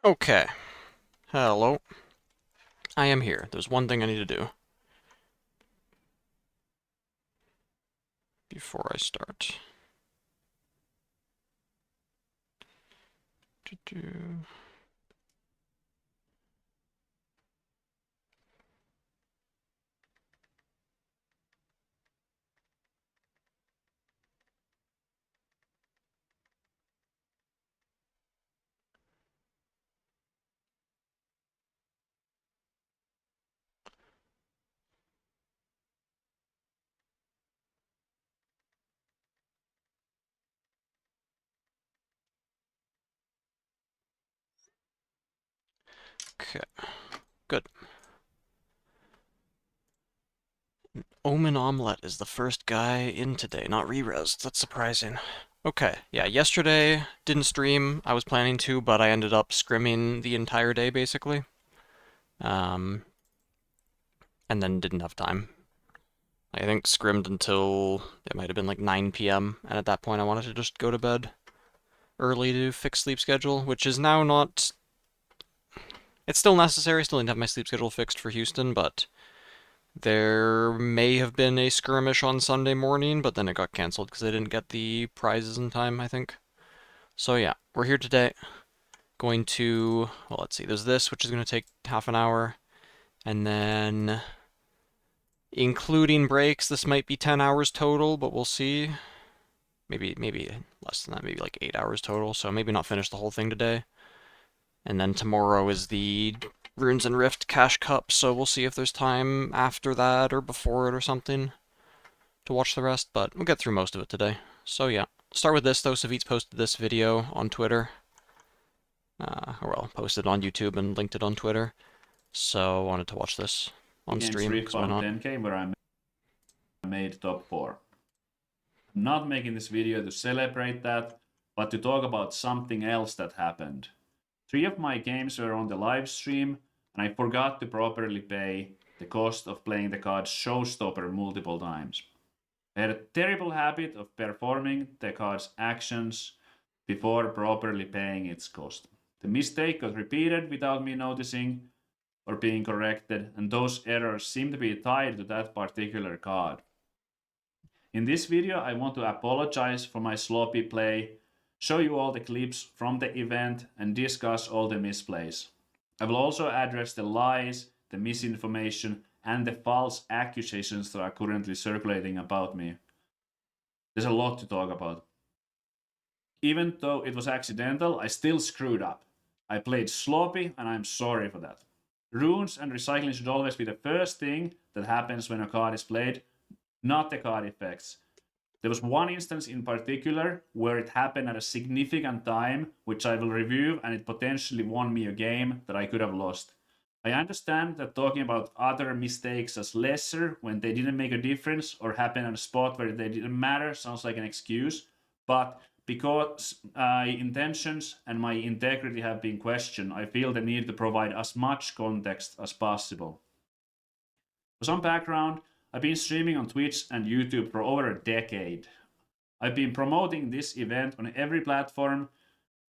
Okay. Hello. I am here. There's one thing I need to do before I start. Do-do. Okay. Good. Omen Omelette is the first guy in today, not re-resed. That's surprising. Okay. Yeah, yesterday didn't stream. I was planning to, but I ended up scrimming the entire day basically. Um, and then didn't have time. I think scrimmed until it might have been like 9 p.m. and at that point I wanted to just go to bed early to fix sleep schedule, which is now not. It's still necessary. Still need to have my sleep schedule fixed for Houston, but there may have been a skirmish on Sunday morning, but then it got canceled because they didn't get the prizes in time, I think. So yeah, we're here today. Going to, well, let's see. There's this, which is going to take half an hour, and then including breaks, this might be 10 hours total, but we'll see. Maybe less than that, maybe like 8 hours total. So maybe not finish the whole thing today. And then tomorrow is the Runes and Rift Cash Cup, so we'll see if there's time after that or before it or something to watch the rest, but we'll get through most of it today. So yeah, start with this though. Savit's posted this video on Twitter. Or well, posted on YouTube and linked it on Twitter. So I wanted to watch this on Against stream, Rift because why on not? 10k where I made top 4. I'm not making this video to celebrate that, but to talk about something else that happened. 3 of my games were on the live stream, and I forgot to properly pay the cost of playing the card Showstopper multiple times. I had a terrible habit of performing the card's actions before properly paying its cost. The mistake got repeated without me noticing or being corrected, and those errors seem to be tied to that particular card. In this video, I want to apologize for my sloppy play, show you all the clips from the event, and discuss all the misplays. I will also address the lies, the misinformation, and the false accusations that are currently circulating about me. There's a lot to talk about. Even though it was accidental, I still screwed up. I played sloppy, and I'm sorry for that. Runes and recycling should always be the first thing that happens when a card is played, not the card effects. There was one instance in particular where it happened at a significant time, which I will review, and it potentially won me a game that I could have lost. I understand that talking about other mistakes as lesser when they didn't make a difference or happen at a spot where they didn't matter sounds like an excuse, but because my intentions and my integrity have been questioned, I feel the need to provide as much context as possible. For some background, I've been streaming on Twitch and YouTube for over a decade. I've been promoting this event on every platform.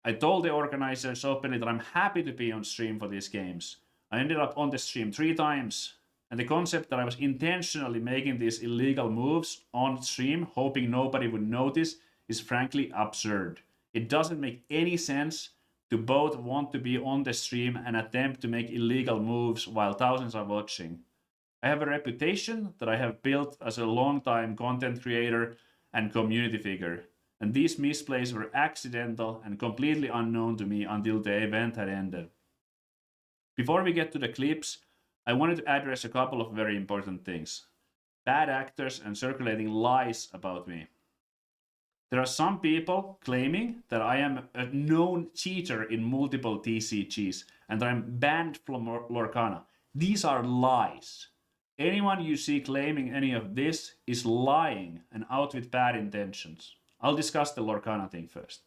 I told the organizers openly that I'm happy to be on stream for these games. I ended up on the stream 3 times, and the concept that I was intentionally making these illegal moves on stream, hoping nobody would notice, is frankly absurd. It doesn't make any sense to both want to be on the stream and attempt to make illegal moves while thousands are watching. I have a reputation that I have built as a long-time content creator and community figure, and these misplays were accidental and completely unknown to me until the event had ended. Before we get to the clips, I wanted to address a couple of very important things. Bad actors and circulating lies about me. There are some people claiming that I am a known cheater in multiple TCGs and that I'm banned from Lorcana. These are lies. Anyone you see claiming any of this is lying and out with bad intentions. I'll discuss the Lorcana thing first.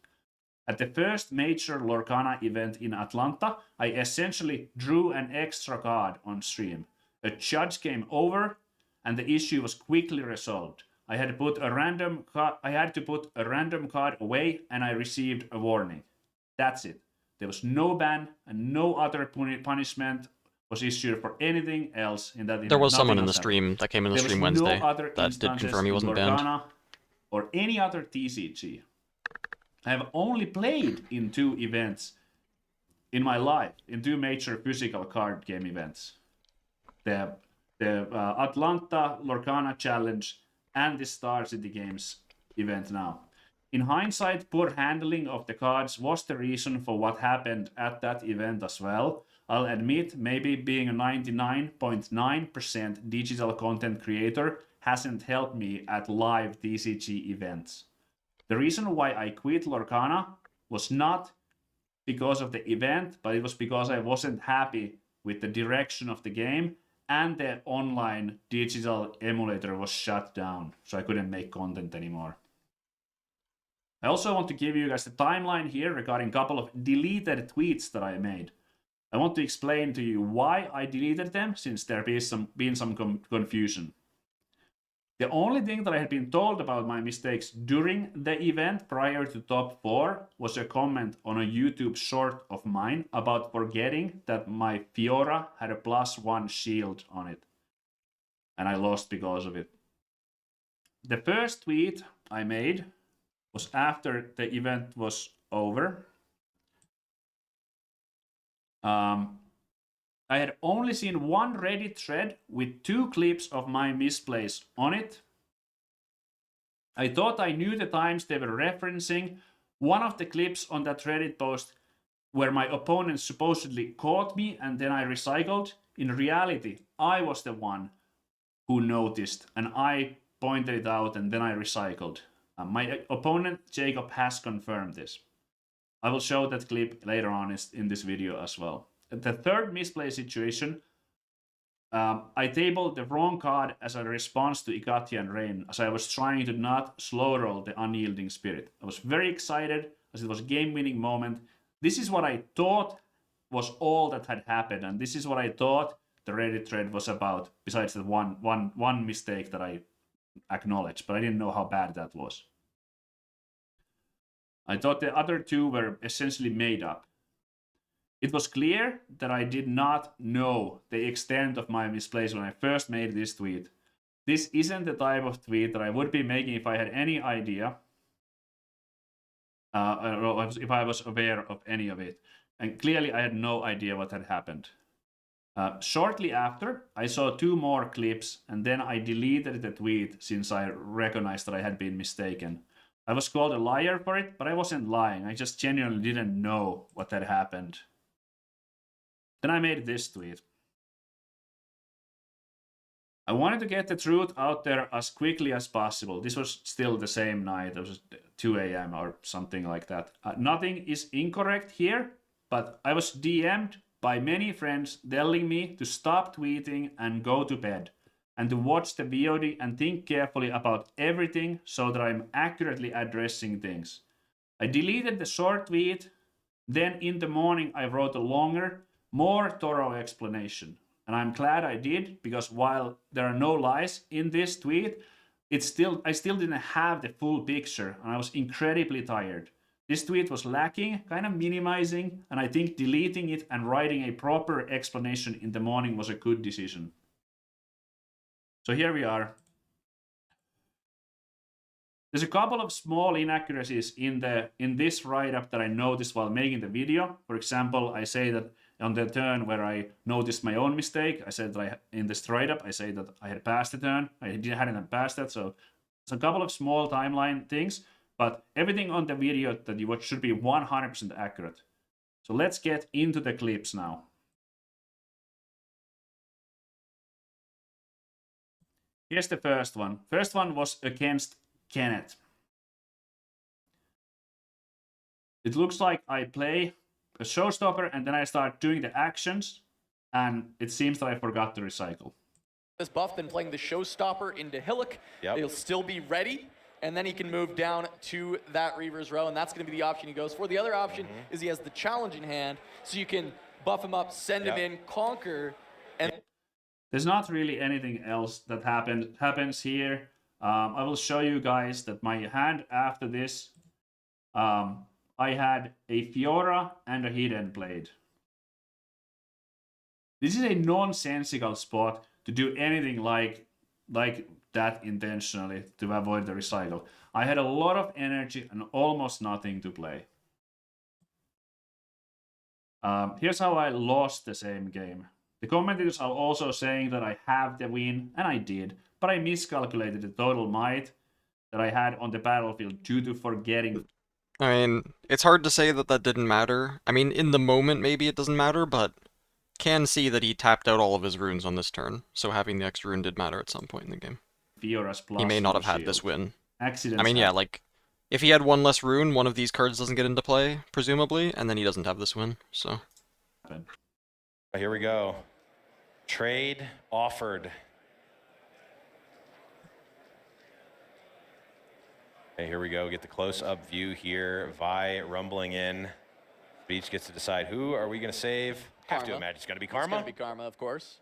At the first major Lorcana event in Atlanta, I essentially drew an extra card on stream. A judge came over and the issue was quickly resolved. I had to put a random card away and I received a warning. That's it. There was no ban and no other punishment was issued for anything else in that event. There was someone Nothing in the else happened. stream that came in the There was stream no Wednesday other that did instances confirm he in wasn't banned. Lorcana or any other TCG. I have only played in 2 events in my life, in 2 major physical card game events. The Atlanta Lorcana Challenge and the Star City Games event now. In hindsight, poor handling of the cards was the reason for what happened at that event as well. I'll admit, maybe being a 99.9% digital content creator hasn't helped me at live TCG events. The reason why I quit Lorcana was not because of the event, but it was because I wasn't happy with the direction of the game, and the online digital emulator was shut down, so I couldn't make content anymore. I also want to give you guys the timeline here regarding a couple of deleted tweets that I made. I want to explain to you why I deleted them, since there has been some confusion. The only thing that I had been told about my mistakes during the event prior to top 4 was a comment on a YouTube short of mine about forgetting that my Fiora had a +1 shield on it. And I lost because of it. The first tweet I made was after the event was over. I had only seen one Reddit thread with 2 clips of my misplays on it. I thought I knew the times they were referencing. One of the clips on that Reddit post where my opponent supposedly caught me and then I recycled. In reality, I was the one who noticed and I pointed it out and then I recycled. My opponent, Jacob, has confirmed this. I will show that clip later on in this video as well. The third misplay situation, I tabled the wrong card as a response to Igatian Rain, as I was trying to not slow roll the Unyielding Spirit. I was very excited, as it was a game-winning moment. This is what I thought was all that had happened, and this is what I thought the Reddit thread was about, besides the one mistake that I acknowledged, but I didn't know how bad that was. I thought the other 2 were essentially made up. It was clear that I did not know the extent of my misplays when I first made this tweet. This isn't the type of tweet that I would be making if I had any idea, if I was aware of any of it. And clearly I had no idea what had happened. Shortly after, I saw 2 more clips, and then I deleted the tweet since I recognized that I had been mistaken. I was called a liar for it, but I wasn't lying. I just genuinely didn't know what had happened. Then I made this tweet. I wanted to get the truth out there as quickly as possible. This was still the same night. It was 2 a.m. or something like that. Nothing is incorrect here, but I was DM'd by many friends telling me to stop tweeting and go to bed, and to watch the VOD and think carefully about everything so that I'm accurately addressing things. I deleted the short tweet, then in the morning I wrote a longer, more thorough explanation. And I'm glad I did, because while there are no lies in this tweet, I still didn't have the full picture, and I was incredibly tired. This tweet was lacking, kind of minimizing, and I think deleting it and writing a proper explanation in the morning was a good decision. So here we are. There's a couple of small inaccuracies in this write-up that I noticed while making the video. For example, I say that on the turn where I noticed my own mistake, I said that in this write-up, I say that I had passed the turn. I hadn't passed that, so it's a couple of small timeline things, but everything on the video that you watch should be 100% accurate. So let's get into the clips now. Here's the first one. First one was against Kenneth. It looks like I play a showstopper and then I start doing the actions, and it seems that I forgot to recycle. This buff, then playing the showstopper into Hillock. Yep. He'll still be ready, and then he can move down to that Reaver's Row, and that's going to be the option he goes for. The other option is he has the challenge in hand, so you can buff him up, send him in, conquer, and there's not really anything else that happens here. I will show you guys that my hand after this, I had a Fiora and a Hidden Blade. This is a nonsensical spot to do anything like that intentionally to avoid the recycle. I had a lot of energy and almost nothing to play. Here's how I lost the same game. The commentators are also saying that I have the win, and I did, but I miscalculated the total might that I had on the battlefield due to forgetting. I mean, it's hard to say that that didn't matter. I mean, in the moment, maybe it doesn't matter, but can see that he tapped out all of his runes on this turn, so having the extra rune did matter at some point in the game. Fiora's plus He may not no have had shield. this win. Accidents I mean, yeah, happen. like, if he had one less rune, one of these cards doesn't get into play, presumably, and then he doesn't have this win, so. Here we go. Trade offered. Okay, here we go. Get the close-up view here. Vi rumbling in. Beach gets to decide who are we going to save. Have to Karma. imagine it's going to be It's Karma. going to be Karma, of course.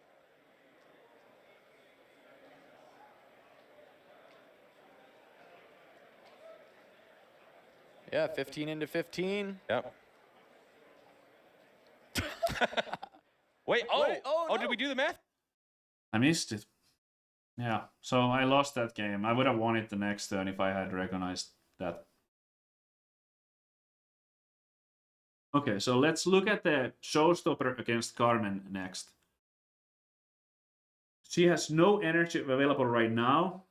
Yeah, 15 into 15. Yep. Wait, oh, no. did we do the math? I missed it. Yeah, so I lost that game. I would have won it the next turn if I had recognized that. Okay, so let's look at the showstopper against Carmen next. She has no energy available right now.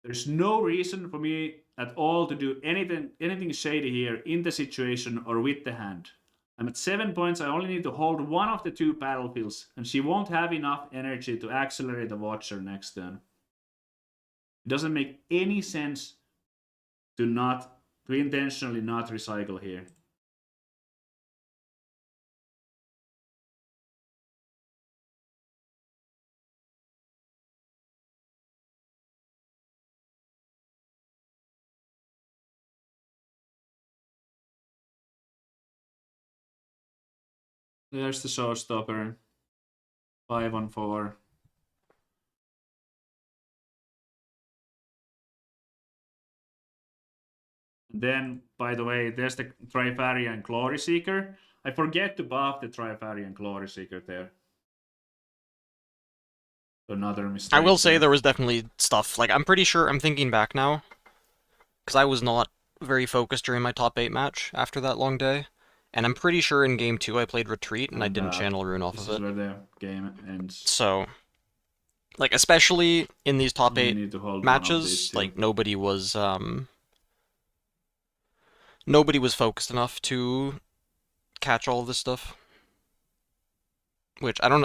There's no reason for me at all to do anything shady here in the situation or with the hand. I'm at 7 points. I only need to hold one of the two battlefields, and she won't have enough energy to accelerate the Watcher next turn. It doesn't make any sense to intentionally not recycle here. There's the showstopper. 5-on-4. Then, by the way, there's the Trifarian Glory Seeker. I forget to buff the Trifarian Glory Seeker there. Another mistake. I will say there was definitely stuff, like, I'm pretty sure, I'm thinking back now, because I was not very focused during my top 8 match after that long day, and I'm pretty sure in game 2 I played Retreat and I didn't channel rune off this of is it. where the game ends. So, like, especially in these top You 8 need to hold one of these matches, two. like, nobody was focused enough to catch all of this stuff. Which, I don't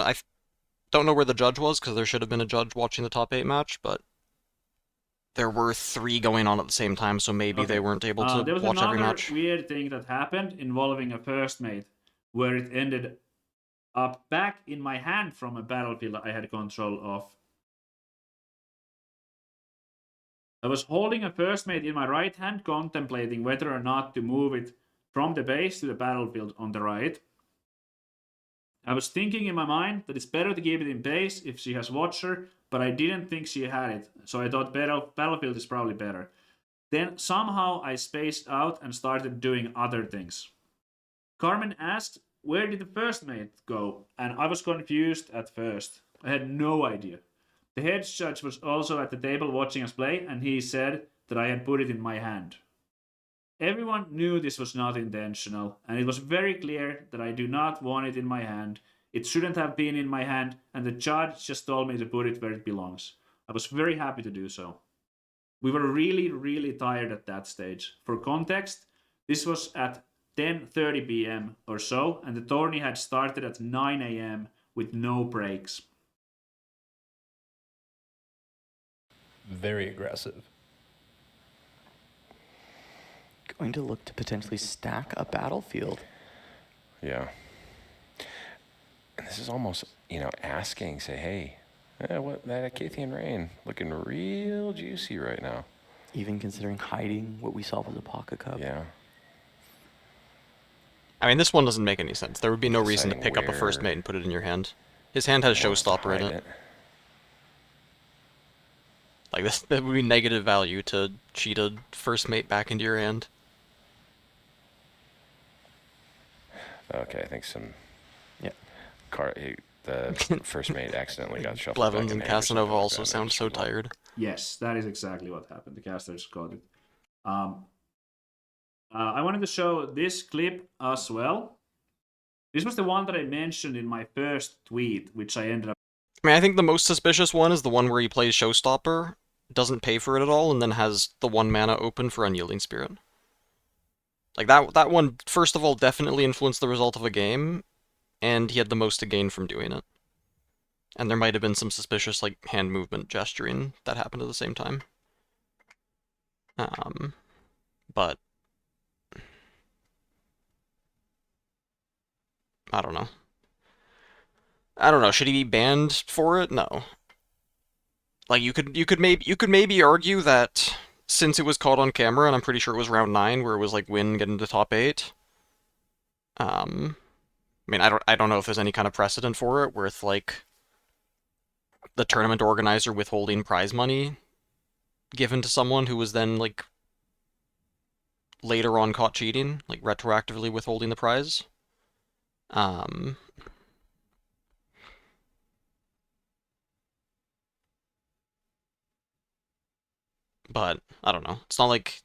know where the judge was, because there should have been a judge watching the top 8 match, but there were 3 going on at the same time, so maybe they weren't able to there was watch every another match. weird thing that happened involving a first mate, where it ended up back in my hand from a battlefield I had control of. I was holding a first mate in my right hand, contemplating whether or not to move it from the base to the battlefield on the right. I was thinking in my mind that it's better to keep it in base if she has Watcher, but I didn't think she had it, so I thought battlefield is probably better. Then somehow I spaced out and started doing other things. Carmen asked, where did the first mate go? And I was confused at first. I had no idea. The head judge was also at the table watching us play, and he said that I had put it in my hand. Everyone knew this was not intentional, and it was very clear that I do not want it in my hand. It shouldn't have been in my hand, and the judge just told me to put it where it belongs. I was very happy to do so. We were really, really tired at that stage. For context, this was at 10:30 p.m. or so, and the tourney had started at 9 a.m. with no breaks. Very aggressive. Going to look to potentially stack a battlefield. Yeah. And this is almost, asking, say, hey, what that Acathian Rain looking real juicy right now. Even considering hiding what we saw with the Pocket Cup. Yeah. I mean, this one doesn't make any sense. There would be no reason to Deciding pick up a first where mate and put it in your hand. His hand has wants to Showstopper in hide it. Like, that would be negative value to cheat a first mate back into your hand. Okay, I think some Yeah. the first mate accidentally got shuffled back Blevins in and hand or something Casanova like also that, and sound just so flop. tired. Yes, that is exactly what happened. The casters got it. I wanted to show this clip as well. This was the one that I mentioned in my first tweet, which I ended up. I mean, I think the most suspicious one is the one where he plays Showstopper, doesn't pay for it at all, and then has the 1 mana open for Unyielding Spirit. Like, that one, first of all, definitely influenced the result of a game, and he had the most to gain from doing it. And there might have been some suspicious, like, hand movement gesturing that happened at the same time. But I don't know. I don't know. Should he be banned for it? No. Like you could maybe argue that since it was caught on camera, and I'm pretty sure it was round 9 where it was like win getting to top 8. I mean, I don't know if there's any kind of precedent for it where it's like the tournament organizer withholding prize money given to someone who was then like later on caught cheating, like retroactively withholding the prize. But I don't know. It's not like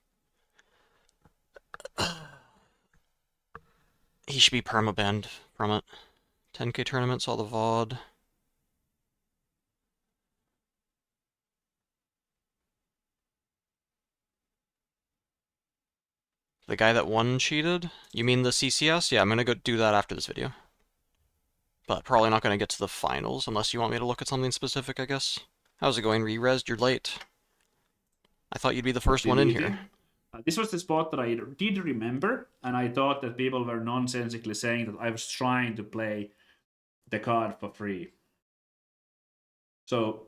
he should be permabanned from it. 10k tournament saw the VOD. The guy that won cheated? You mean the CCS? Yeah, I'm gonna go do that after this video. But probably not gonna get to the finals unless you want me to look at something specific, I guess. How's it going, Re-Resed? You're late. I thought you'd be the first one in here. This was the spot that I did remember, and I thought that people were nonsensically saying that I was trying to play the card for free. So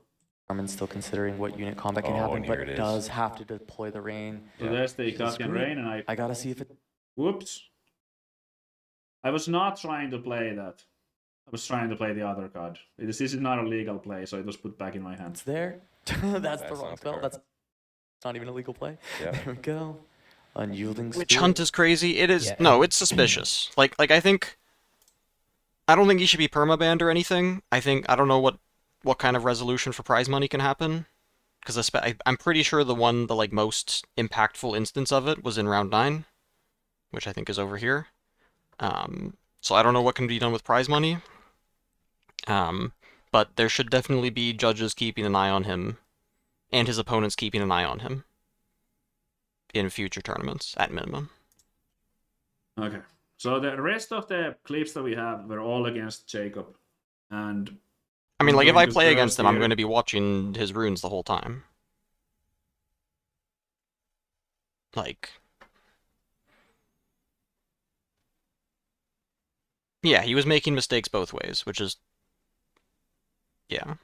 Armin's still considering what unit combat can happen, and here but it is. does have to deploy the rain. there's the Icatian Screw it. Rain, and I gotta see if it. whoops. I was not trying to play that. I was trying to play the other card. This is not a legal play, so it was put back in my hand. It's there. That's the wrong not the spell. card. That's not even a legal play. Yeah. There we go. Unyielding Witch Spirit. Hunt is crazy. It is Yeah. no, it's suspicious. Like I think I don't think he should be permabanned or anything. I don't know what kind of resolution for prize money can happen. Because I'm pretty sure the like most impactful instance of it was in round 9, which I think is over here. So I don't know what can be done with prize money. But there should definitely be judges keeping an eye on him, and his opponents keeping an eye on him in future tournaments, at minimum. Okay. So the rest of the clips that we have were all against Jacob. And I mean, I'm like, if going I to play against first him, I'm here- going to be watching his runes the whole time. Like... Yeah, he was making mistakes both ways, which is... Yeah.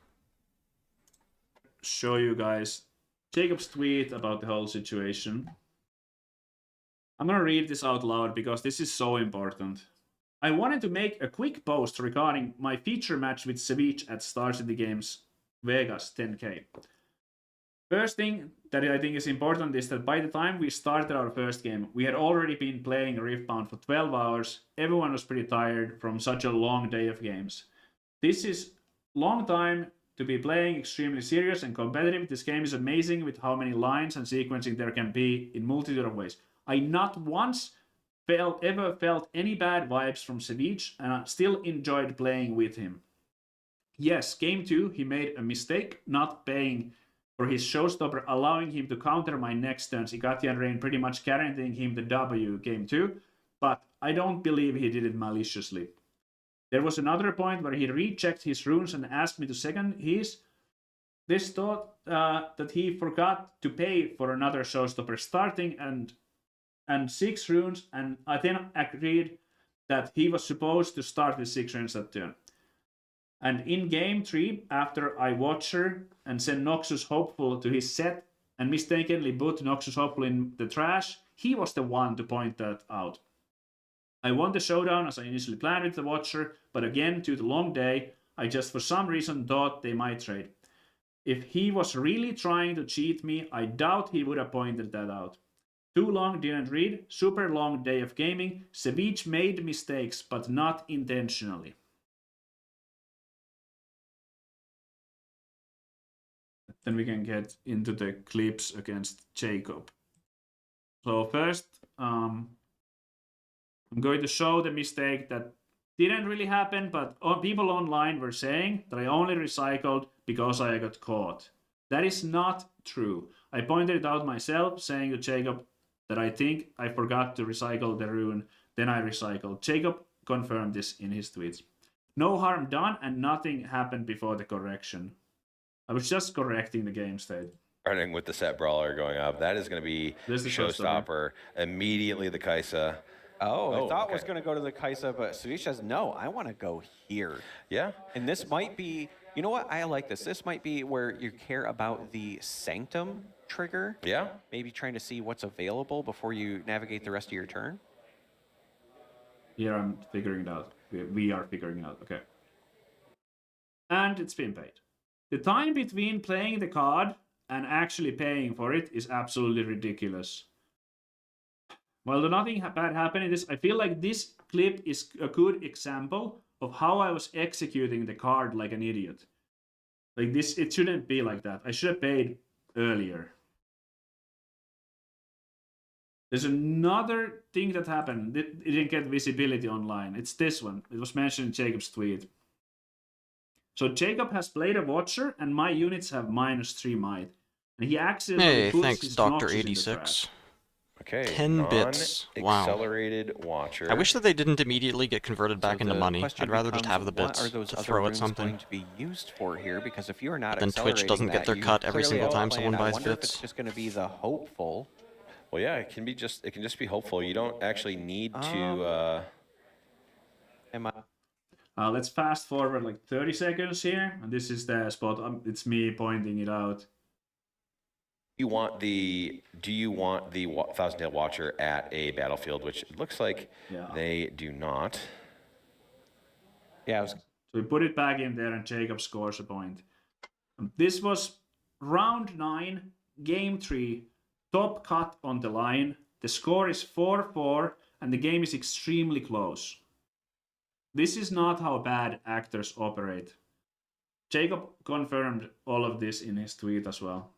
show you guys Jacob's tweet about the whole situation. I'm gonna read this out loud because this is so important. I wanted to make a quick post regarding my feature match with Ceviche at Star City Games Vegas 10K. First thing that I think is important is that by the time we started our first game, we had already been playing Riftbound for 12 hours. Everyone was pretty tired from such a long day of games. This is long time to be playing extremely serious and competitive. This game is amazing with how many lines and sequencing there can be in multitude of ways. I not once ever felt any bad vibes from Ceviche, and I still enjoyed playing with him. Yes, game 2, he made a mistake not paying for his showstopper, allowing him to counter my next turn's Icatian Rain, pretty much guaranteeing him the W game 2, but I don't believe he did it maliciously. There was another point where he rechecked his runes and asked me to second his. This thought that he forgot to pay for another showstopper starting and 6 runes, and I then agreed that he was supposed to start with 6 runes that turn. And in game 3, after I Watcher and sent Noxus Hopeful to his set and mistakenly put Noxus Hopeful in the trash, he was the one to point that out. I won the showdown as I initially planned with the Watcher, but again, due to the long day, I just for some reason thought they might trade. If he was really trying to cheat me, I doubt he would have pointed that out. Too long, didn't read. Super long day of gaming. Ceviche made mistakes, but not intentionally. Then we can get into the clips against Jacob. So first, I'm going to show the mistake that didn't really happen, but people online were saying that I only recycled because I got caught. That is not true. I pointed it out myself, saying to Jacob that I think I forgot to recycle the rune, then I recycled. Jacob confirmed this in his tweets. No harm done, and nothing happened before the correction. I was just correcting the game state. Starting with the set brawler going up. That is going to be This is showstopper. Immediately the Kaisa. Oh, I thought it was okay. going to go to the Kaisa, but Ceviche says, no, I want to go here. Yeah. And this might be, you know what, I like this. This might be where you care about the Sanctum trigger. Yeah. Maybe trying to see what's available before you navigate the rest of your turn. Here I'm figuring it out. We are figuring it out, okay. And it's been paid. The time between playing the card and actually paying for it is absolutely ridiculous. Well, nothing bad happened in this. I feel like this clip is a good example of how I was executing the card like an idiot. Like this, it shouldn't be like that. I should have paid earlier. There's another thing that happened. It didn't get visibility online. It's this one. It was mentioned in Jacob's tweet. So Jacob has played a Watcher, and my units have -3 might. And he accidentally Hey, puts thanks, his Dr. Noxus in the 86. trash. Okay. 10 bits. Wow. Accelerated Watcher. I wish that they didn't immediately get converted back So into the money. question I'd rather just becomes, have the what bits are those to other throw at runes something. going to be used for here? Because if you're not Then Twitch doesn't get their accelerating cut that, every you single time clearly someone outplan. I buys wonder if bits. it's just going to be the hopeful. Well, yeah, it can just be hopeful. You don't actually need to. Am I? Let's fast forward like 30 seconds here. And this is the spot. It's me pointing it out. Do you want the Thousand Tail Watcher at a battlefield, which it looks like they do not. Yeah, So we put it back in there and Jacob scores a point. This was round 9, game 3, top cut on the line. The score is 4-4 and the game is extremely close. This is not how bad actors operate. Jacob confirmed all of this in his tweet as well.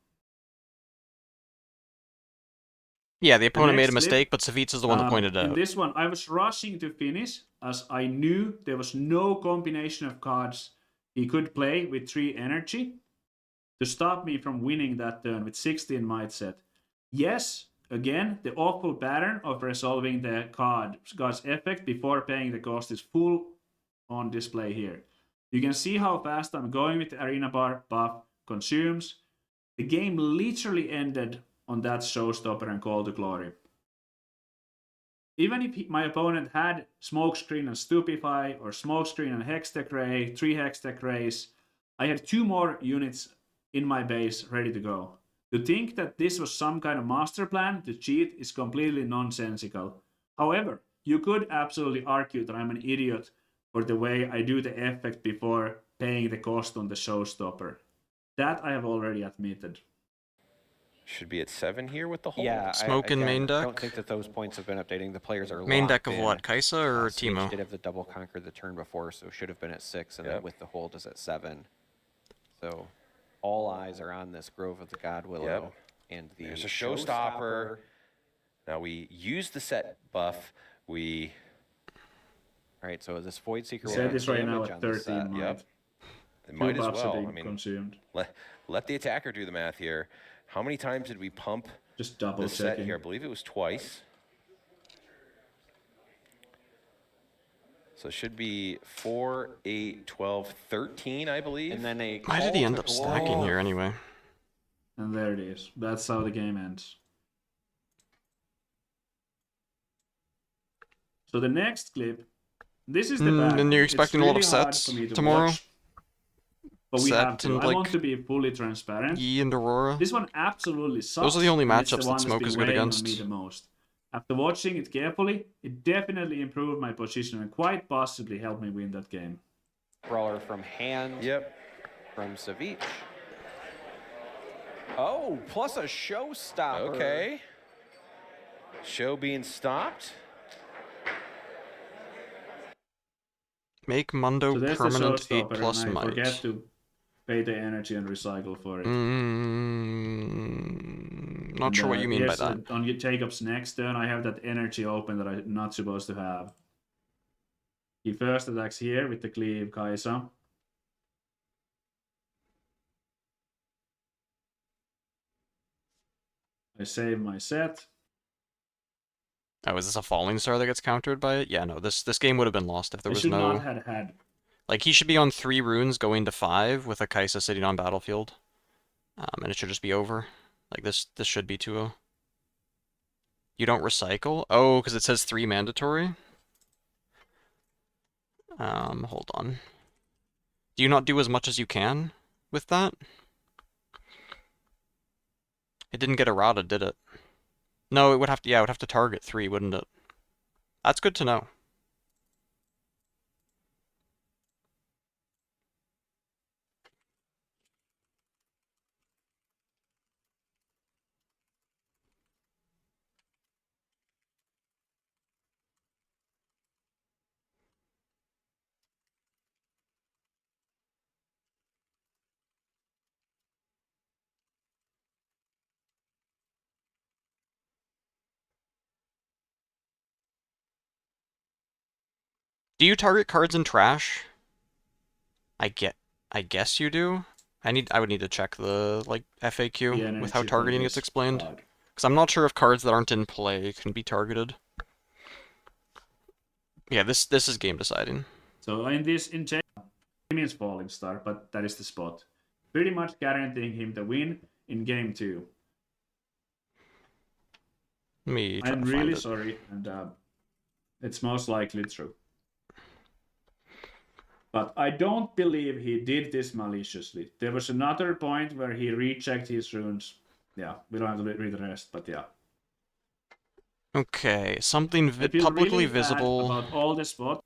Yeah, the opponent made a next clip, mistake, but Savitz is the one that pointed it in out. this one, I was rushing to finish as I knew there was no combination of cards he could play with 3 energy to stop me from winning that turn with 16 might set. Yes, again, the awful pattern of resolving the card's effect before paying the cost is full on display here. You can see how fast I'm going with the arena bar buff consumes. The game literally ended on that showstopper and call to glory. Even if my opponent had Smokescreen and Stupefy, or Smokescreen and Hextech Ray, 3 Hextech Rays, I had 2 more units in my base ready to go. To think that this was some kind of master plan to cheat is completely nonsensical. However, you could absolutely argue that I'm an idiot for the way I do the effect before paying the cost on the showstopper. That I have already admitted. Should be at 7 here with the hold. Yeah, Smoke in main I deck? don't think that those points have been updating. The players are Main deck locked of in. what, Kaisa or Ceviche Teemo? did have the double conquer the turn before, so should have been at 6, and Yep. then with the hold is at 7. So all eyes are on this Grove of the God Willow. Yep. And the There's a showstopper. Now we use the set buff. All right, so this Void Seeker will Set have is right now damage at on the 13 set. might. Yep. It 2 might as buffs are well. being I mean, consumed. let the attacker do the math here. How many times did we pump Just double the set checking. here? I believe it was twice. So it should be 4, 8, 12, 13, I believe. And then a Why did he call end to up stacking glory. here anyway? And there it is. That's how the game ends. So the next clip, this is the bad. And you're It's expecting a lot of really hard sets for me to tomorrow? watch, but we Set have to. and, I like, want to be fully transparent. Yi and Aurora? This one absolutely sucks. Those are the only and it's matchups the that one that's Smoke been is good weighing on against. me the most. After watching it carefully, it definitely improved my position and quite possibly helped me win that game. Brawler from hand. Yep. From Ceviche. Oh, plus a showstopper. Okay. Show being stopped. Make Mundo So there's the permanent 8 showstopper, and plus I forget might. to pay the energy and recycle for it. Not And sure what you mean by here's that. on Jacob's next turn, I have that energy open that I'm not supposed to have. He first attacks here with the cleave Kaisa. I save my set. Oh, is this a falling star that gets countered by it? Yeah, no, this game would have been lost if there I was should no... not have had. Like, he should be on 3 runes going to 5 with a Kaisa sitting on battlefield. And it should just be over. Like, this should be 2-0. You don't recycle? Oh, because it says 3 mandatory? Hold on. Do you not do as much as you can with that? It didn't get errata, did it? No, it would have to, yeah, it would have to target 3, wouldn't it? That's good to know. Do you target cards in trash? I guess you do. I would need to check the like The FAQ with how energy for targeting gets this explained. card. Because I'm not sure if cards that aren't in play can be targeted. Yeah, this is game deciding. So in James Falling Star, but that is the spot. Pretty much guaranteeing him the win in game 2. Let me try I'm to find really it. sorry, and it's most likely true. But I don't believe he did this maliciously. There was another point where he rechecked his runes. Yeah, we don't have to read the rest, but yeah. Okay, something I feel publicly really bad visible. about all the spots.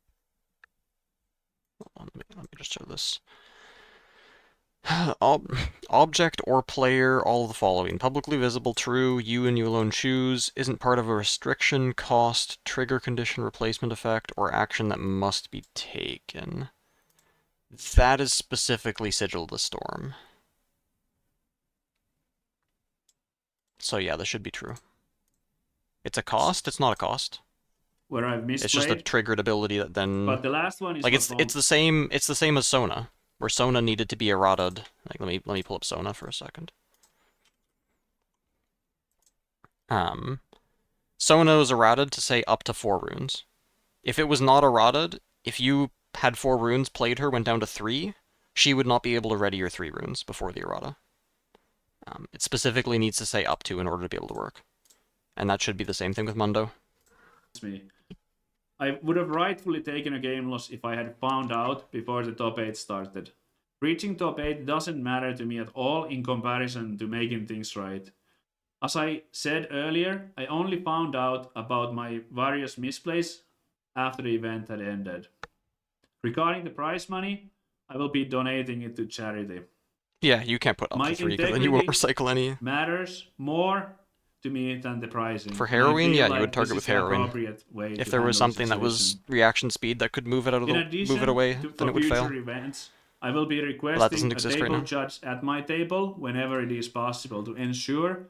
Hold on, let me just show this. Object or player, all of the following. Publicly visible, true, you and you alone choose, isn't part of a restriction, cost, trigger condition, replacement effect, or action that must be taken. That is specifically Sigil of the Storm. So yeah, this should be true. It's a cost? It's not a cost. Where I've It's just a misplayed. triggered ability that then... But the last one is Like, it's the same as Sona, where Sona needed to be errataed. Like, let me pull up Sona for a second. Sona is errated to say up to 4 runes. If it was not errated, if you had 4 runes, played her, went down to 3, she would not be able to ready your 3 runes before the errata. It specifically needs to say up to in order to be able to work. And that should be the same thing with Mundo. me. I would have rightfully taken a game loss if I had found out before the top 8 started. Reaching top 8 doesn't matter to me at all in comparison to making things right. As I said earlier, I only found out about my various misplays after the event had ended. Regarding the prize money, I will be donating it to charity. Yeah, you can't put up My to 3 because then you won't integrity recycle any. matters more to me than the pricing. For And I heroine, feel yeah, like you would this target is with the heroine. appropriate way If to there was handle the something that was situation. reaction speed that could move it out of In the addition move it away, then for it would fail. future events, I will be Well, that requesting doesn't a exist right table now. judge at my table whenever it is possible to ensure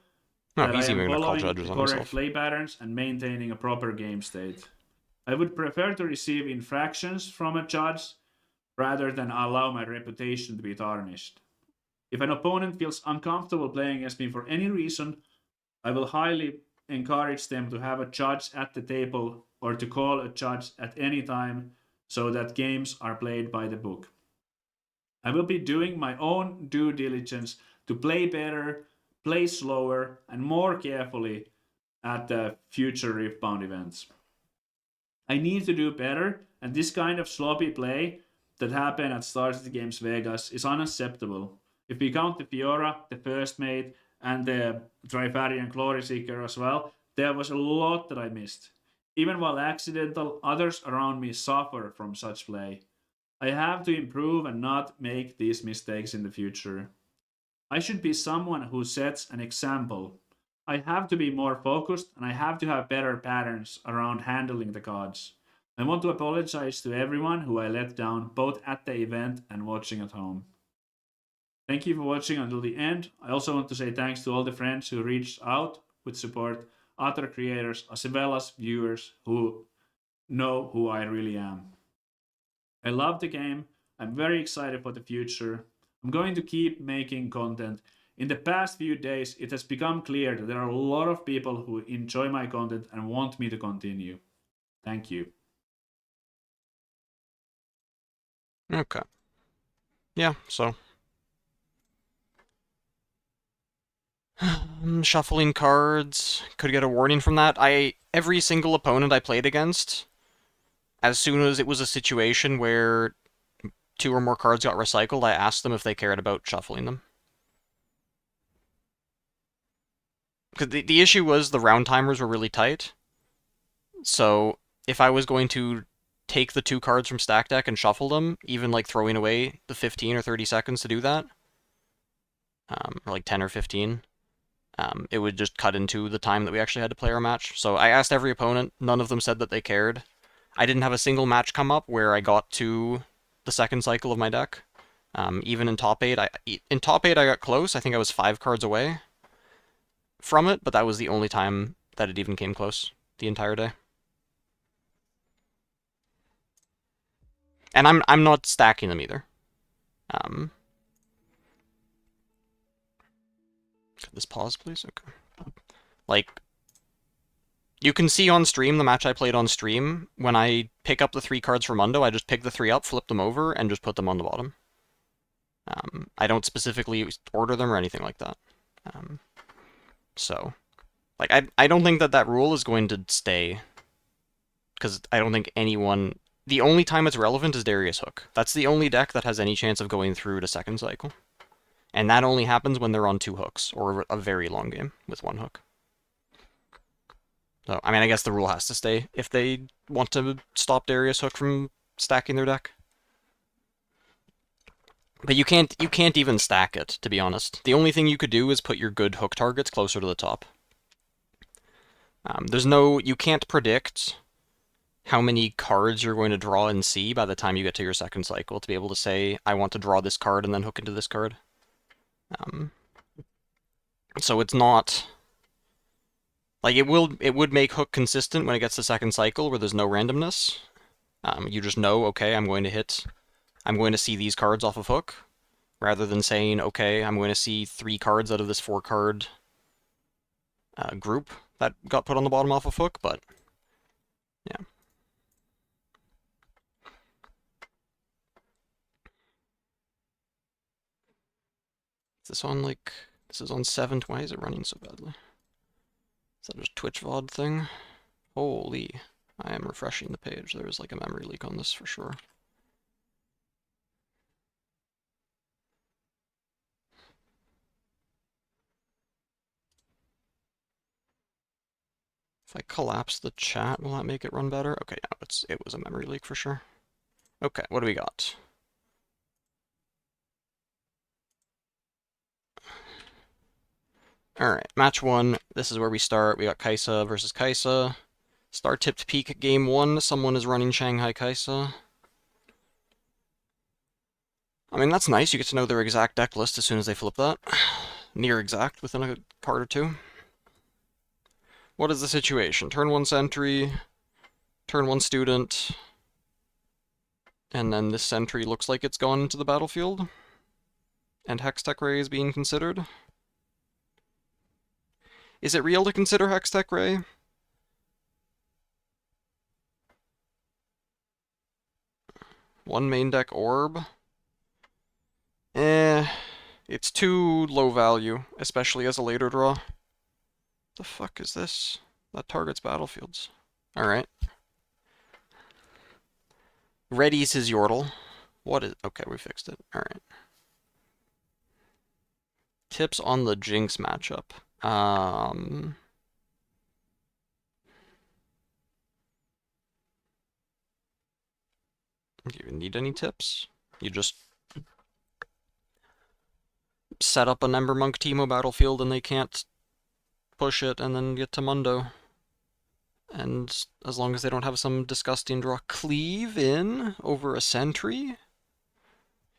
No, that I he's am even gonna call following judges the on correct himself. play patterns and maintaining a proper game state. I would prefer to receive infractions from a judge rather than allow my reputation to be tarnished. If an opponent feels uncomfortable playing against me for any reason, I will highly encourage them to have a judge at the table or to call a judge at any time so that games are played by the book. I will be doing my own due diligence to play better, play slower, and more carefully at the future Riftbound events. I need to do better, and this kind of sloppy play that happened at Stars of the Games Vegas is unacceptable. If we count the Fiora, the First Mate, and the Trifarian Glory Seeker as well, there was a lot that I missed. Even while accidental, others around me suffer from such play. I have to improve and not make these mistakes in the future. I should be someone who sets an example. I have to be more focused and I have to have better patterns around handling the cards. I want to apologize to everyone who I let down both at the event and watching at home. Thank you for watching until the end. I also want to say thanks to all the friends who reached out with support, other creators, as well as viewers who know who I really am. I love the game. I'm very excited for the future. I'm going to keep making content. In the past few days, it has become clear that there are a lot of people who enjoy my content and want me to continue. Thank you. Okay. Yeah, so. Shuffling cards. Could get a warning from that. Every single opponent I played against, as soon as it was a situation where 2 or more cards got recycled, I asked them if they cared about shuffling them. Because the issue was the round timers were really tight. So if I was going to take the 2 cards from stack deck and shuffle them, even like throwing away the 15 or 30 seconds to do that, or like 10 or 15, it would just cut into the time that we actually had to play our match. So I asked every opponent, none of them said that they cared. I didn't have a single match come up where I got to the second cycle of my deck. Even in top 8, in top 8 I got close. I think I was 5 cards away from it, but that was the only time that it even came close the entire day. And I'm not stacking them either. Could this pause, please? Okay. Like, you can see on stream, the match I played on stream, when I pick up the 3 cards from Mundo, I just pick the 3 up, flip them over, and just put them on the bottom. I don't specifically order them or anything like that. So, like, I don't think that rule is going to stay, because I don't think anyone... The only time it's relevant is Darius Hook. That's the only deck that has any chance of going through to second cycle. And that only happens when they're on 2 hooks, or a very long game with 1 hook. So, I mean, I guess the rule has to stay if they want to stop Darius Hook from stacking their deck. But you can't even stack it, to be honest. The only thing you could do is put your good hook targets closer to the top. You can't predict how many cards you're going to draw and see by the time you get to your second cycle to be able to say, I want to draw this card and then hook into this card. So it's not... Like, it would make hook consistent when it gets to second cycle where there's no randomness. You just know, okay, I'm going to see these cards off of hook, rather than saying, okay, I'm going to see 3 cards out of this 4-card group that got put on the bottom off of hook, but yeah. Is this on, like, this is on 7. Why is it running so badly? Is that just Twitch VOD thing? Holy, I am refreshing the page. There's like a memory leak on this for sure. If I collapse the chat, will that make it run better? Okay, yeah, it was a memory leak for sure. Okay, what do we got? Alright, match 1. This is where we start. We got Kaisa versus Kaisa. Star tipped peak game 1. Someone is running Shanghai Kaisa. I mean, that's nice. You get to know their exact deck list as soon as they flip that. Near exact within a card or 2. What is the situation? Turn 1 sentry, turn 1 student, and then this sentry looks like it's gone into the battlefield. And Hextech Ray is being considered. Is it real to consider Hextech Ray? One main deck orb. It's too low value, especially as a later draw. The fuck is this? That targets battlefields. Alright. Ready's his Yordle. What is... Okay, we fixed it. Alright. Tips on the Jinx matchup. Do you need any tips? You just set up an Ember Monk Teemo battlefield and they can't push it, and then get to Mundo. And as long as they don't have some disgusting draw cleave in over a sentry.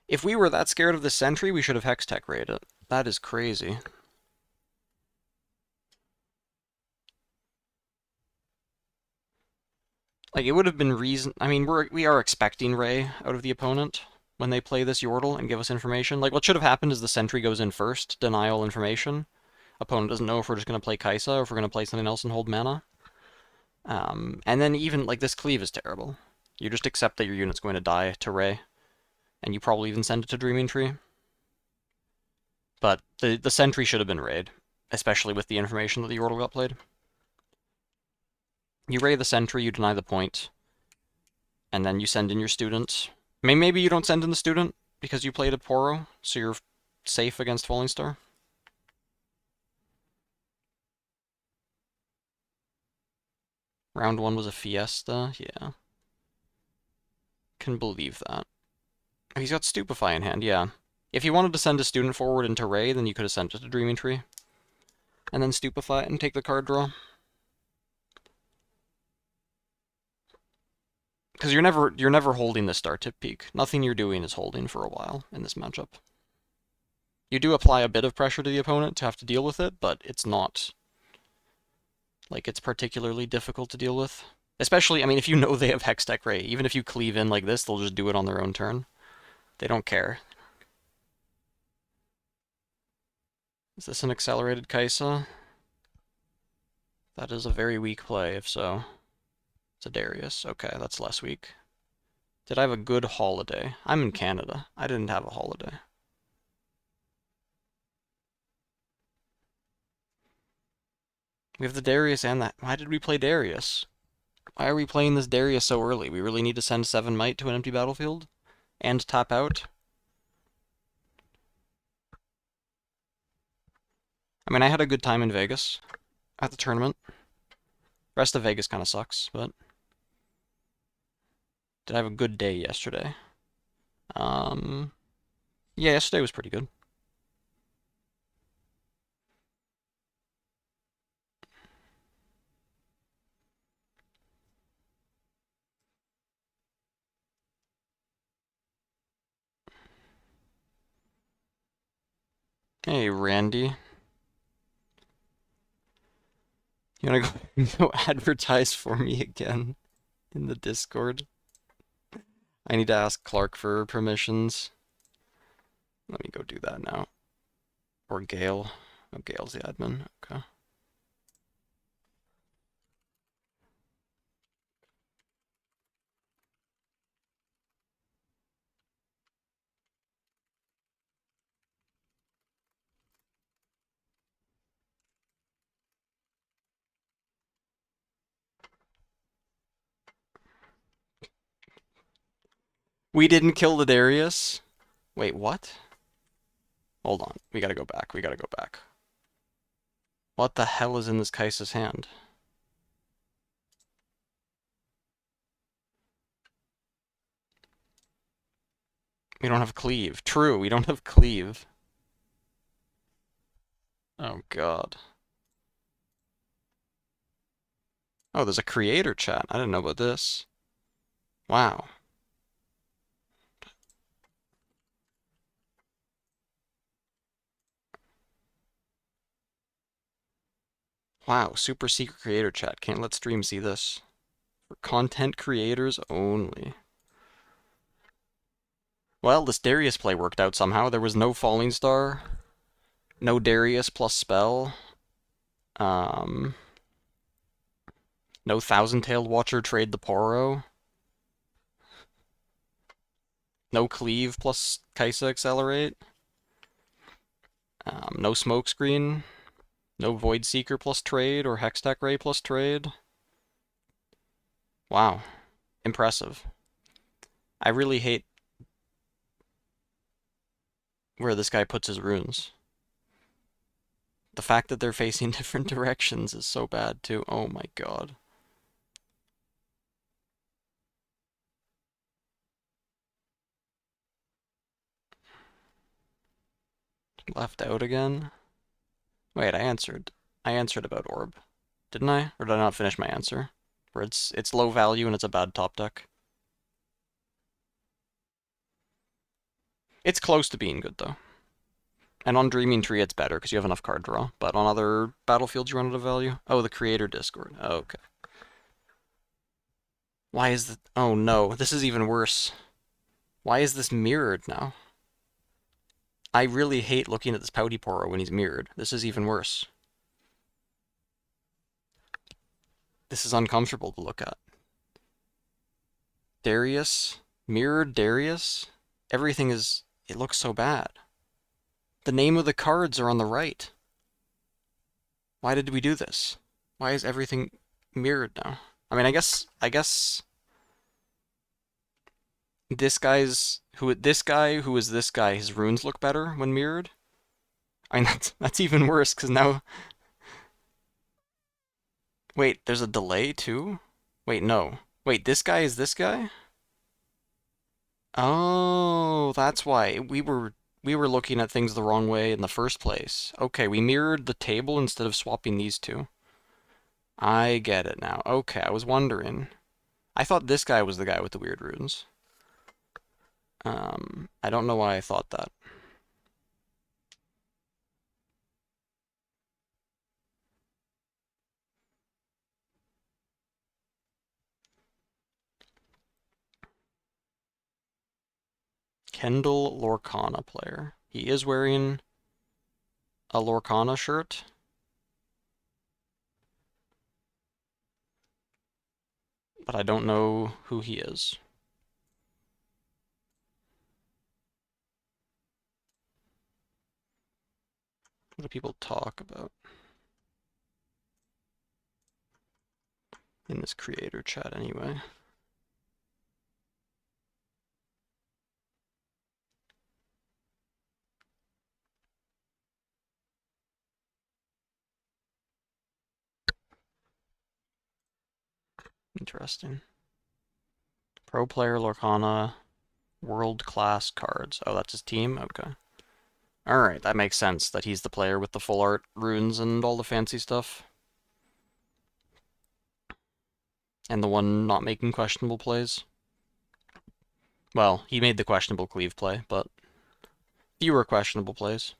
If we were that scared of the sentry, we should have Hextech raid it. That is crazy. Like, it would have been reason. I mean, we are expecting Ray out of the opponent when they play this Yordle and give us information. Like, what should have happened is the sentry goes in first, denial information. Opponent doesn't know if we're just going to play Kaisa or if we're going to play something else and hold mana. And then even, like, this cleave is terrible. You just accept that your unit's going to die to Ray, and you probably even send it to Dreaming Tree. But the sentry should have been Raid, especially with the information that the Yordle got played. You Ray the sentry, you deny the point, and then you send in your student. Maybe you don't send in the student because you played a Poro, so you're safe against Falling Star. Round 1 was a fiesta, yeah. Can believe that. He's got Stupefy in hand, yeah. If you wanted to send a student forward into Ray, then you could have sent it to Dreaming Tree. And then Stupefy it and take the card draw. Because you're never holding the star tip peak. Nothing you're doing is holding for a while in this matchup. You do apply a bit of pressure to the opponent to have to deal with it, but it's not like it's particularly difficult to deal with. Especially, I mean, if you know they have Hextech Ray, even if you cleave in like this, they'll just do it on their own turn. They don't care. Is this an accelerated Kaisa? That is a very weak play, if so. It's a Darius. Okay, that's less weak. Did I have a good holiday? I'm in Canada. I didn't have a holiday. We have the Darius and that. Why did we play Darius? Why are we playing this Darius so early? We really need to send 7 Might to an empty battlefield? And tap out? I mean, I had a good time in Vegas at the tournament. Rest of Vegas kind of sucks, but did I have a good day yesterday? Yeah, yesterday was pretty good. Hey, Randy. You wanna go advertise for me again in the Discord? I need to ask Clark for permissions. Let me go do that now. Or Gale. Oh, Gale's the admin. Okay. We didn't kill the Darius? Wait, what? Hold on. We gotta go back. We gotta go back. What the hell is in this Kaisa's hand? We don't have cleave. True, we don't have cleave. Oh god. Oh, there's a creator chat. I didn't know about this. Wow. Wow, super secret creator chat. Can't let stream see this. For content creators only. Well, this Darius play worked out somehow. There was no Falling Star. No Darius plus spell. No Thousand-Tailed Watcher trade the Poro. No Cleave plus Kaisa Accelerate. No Smokescreen. No Void Seeker plus trade or Hextech Ray plus trade. Wow. Impressive. I really hate where this guy puts his runes. The fact that they're facing different directions is so bad too. Oh my god. Left out again? Wait, I answered. I answered about Orb. Didn't I? Or did I not finish my answer? Where it's low value and it's a bad top deck. It's close to being good, though. And on Dreaming Tree, it's better because you have enough card draw. But on other battlefields, you run out of value. Oh, the Creator Discord. Oh, okay. Why is the... Oh, no. This is even worse. Why is this mirrored now? I really hate looking at this Pouty Poro when he's mirrored. This is even worse. This is uncomfortable to look at. Darius? Mirrored Darius? Everything is... It looks so bad. The name of the cards are on the right. Why did we do this? Why is everything mirrored now? I mean, I guess this guy who is this guy, his runes look better when mirrored. I mean, that's even worse because now. Wait, there's a delay too? Wait, no. Wait, this guy is this guy? Oh, that's why we were looking at things the wrong way in the first place. Okay, we mirrored the table instead of swapping these two. I get it now. Okay, I was wondering. I thought this guy was the guy with the weird runes. I don't know why I thought that. Kendall Lorcana player. He is wearing a Lorcana shirt. But I don't know who he is. What do people talk about in this creator chat anyway? Interesting. Pro player Lorcana, world class cards. Oh, that's his team? Okay. Alright, that makes sense that he's the player with the full art runes and all the fancy stuff. And the one not making questionable plays. Well, he made the questionable cleave play, but fewer questionable plays.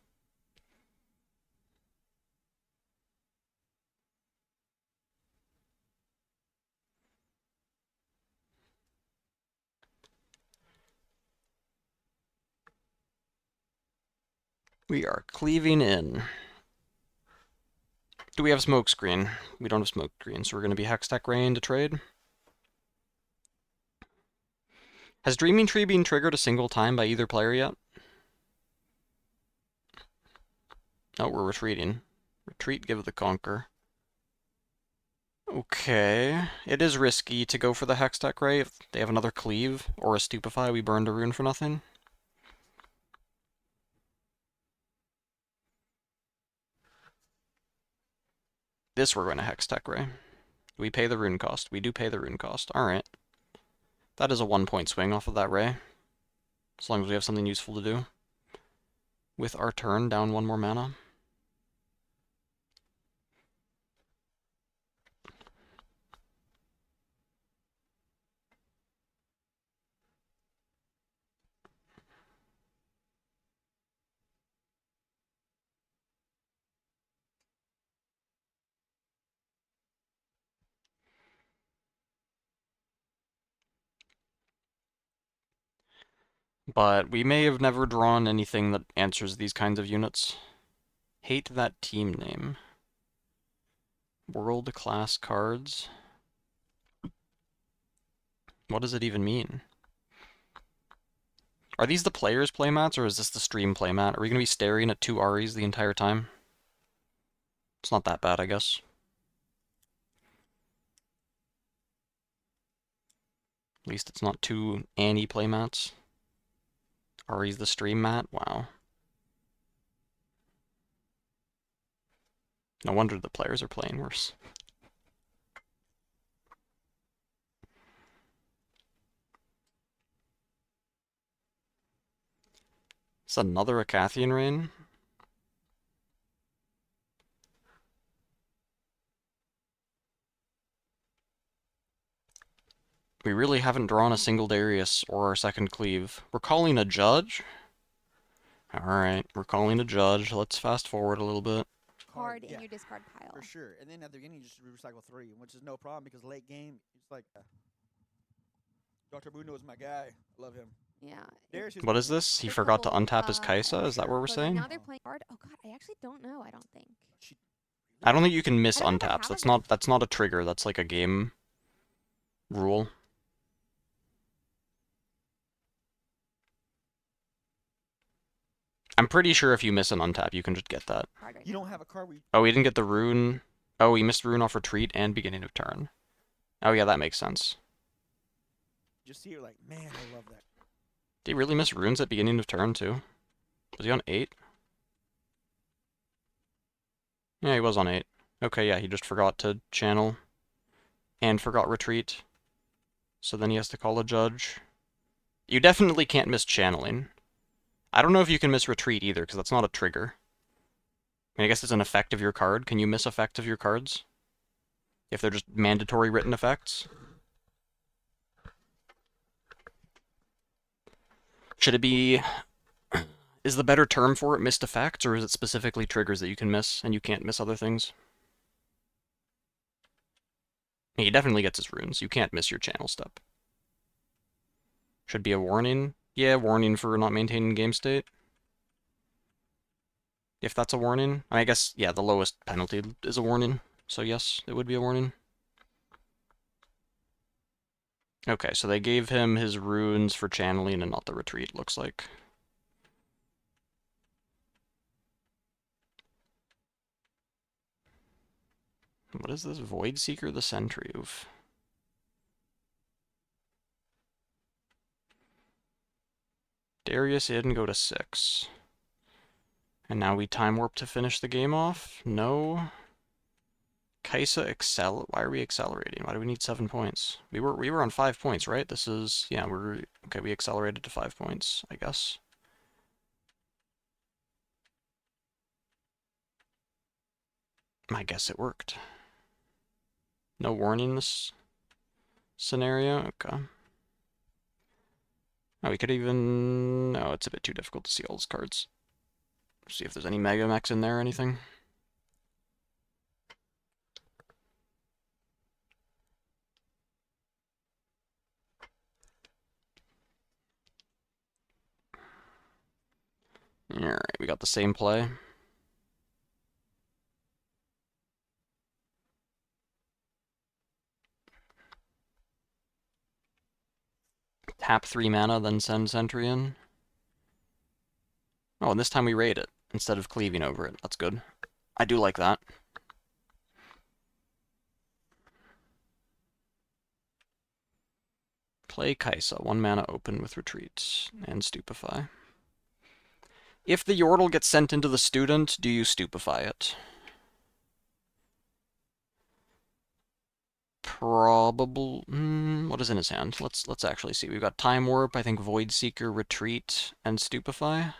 We are cleaving in. Do we have smoke screen? We don't have smoke screen, so we're going to be Hextech Rain to trade. Has Dreaming Tree been triggered a single time by either player yet? Oh, we're retreating. Retreat, give the conquer. Okay. It is risky to go for the Hextech Ray. If they have another cleave or a stupefy, we burned a rune for nothing. This we're going to Hextech Ray. We pay the rune cost. We do pay the rune cost. Alright. That is a 1-point swing off of that Ray. As long as we have something useful to do. With our turn, down 1 more mana. But we may have never drawn anything that answers these kinds of units. Hate that team name. World class cards. What does it even mean? Are these the players' playmats, or is this the stream playmat? Are we going to be staring at 2 Aries the entire time? It's not that bad, I guess. At least it's not 2 Annie playmats. Ari's the stream mat? Wow. No wonder the players are playing worse. It's another Acathian Rain. We really haven't drawn a single Darius or our second cleave. We're calling a judge? Alright, we're calling a judge. Let's fast forward a little bit. Card yeah, in your discard pile. for sure. And then at the beginning, you just recycle 3, which is no problem because late game, it's like Dr. Mundo is my guy. I love him. Yeah. Darius What is this? He forgot to untap his Kaisa? Is that what we're But saying? now they're playing card. Oh god, I actually don't know. I don't think. I don't think you can miss I don't know if I untaps. have That's not a trigger. That's like a game rule. I'm pretty sure if you miss an untap, you can just get that. Card right You now. don't have a card where you Oh, we didn't get the rune. Oh, we missed rune off retreat and beginning of turn. Oh yeah, that makes sense. just see it like, man, I love that. Did he really miss runes at beginning of turn too? Was he on 8? Yeah, he was on 8. Okay, yeah, he just forgot to channel and forgot retreat. So then he has to call a judge. You definitely can't miss channeling. I don't know if you can miss retreat either, because that's not a trigger. I mean, I guess it's an effect of your card. Can you miss effect of your cards? If they're just mandatory written effects? Should it be... Is the better term for it missed effects, or is it specifically triggers that you can miss, and you can't miss other things? He definitely gets his runes. You can't miss your channel step. Should be a warning. Yeah, warning for not maintaining game state. If that's a warning. I guess, yeah, the lowest penalty is a warning. So yes, it would be a warning. Okay, so they gave him his runes for channeling and not the retreat, looks like. What is this? Void Seeker the Centrifuge. Darius in, go to 6. And now we time warp to finish the game off? No. Kaisa why are we accelerating? Why do we need 7 points? We were on 5 points, right? This is, yeah, okay, we accelerated to 5 points, I guess. I guess it worked. No warning this scenario? Okay. Oh, we could even... No, it's a bit too difficult to see all his cards. See if there's any Mega Mechs in there or anything. Alright, we got the same play. Tap 3 mana, then send Sentry in. Oh, and this time we raid it, instead of cleaving over it. That's good. I do like that. Play Kaisa, 1 mana open with retreat, and stupefy. If the Yordle gets sent into the student, do you stupefy it? Probable. What is in his hand? Let's actually see. We've got Time Warp, I think Void Seeker, Retreat, and Stupefy.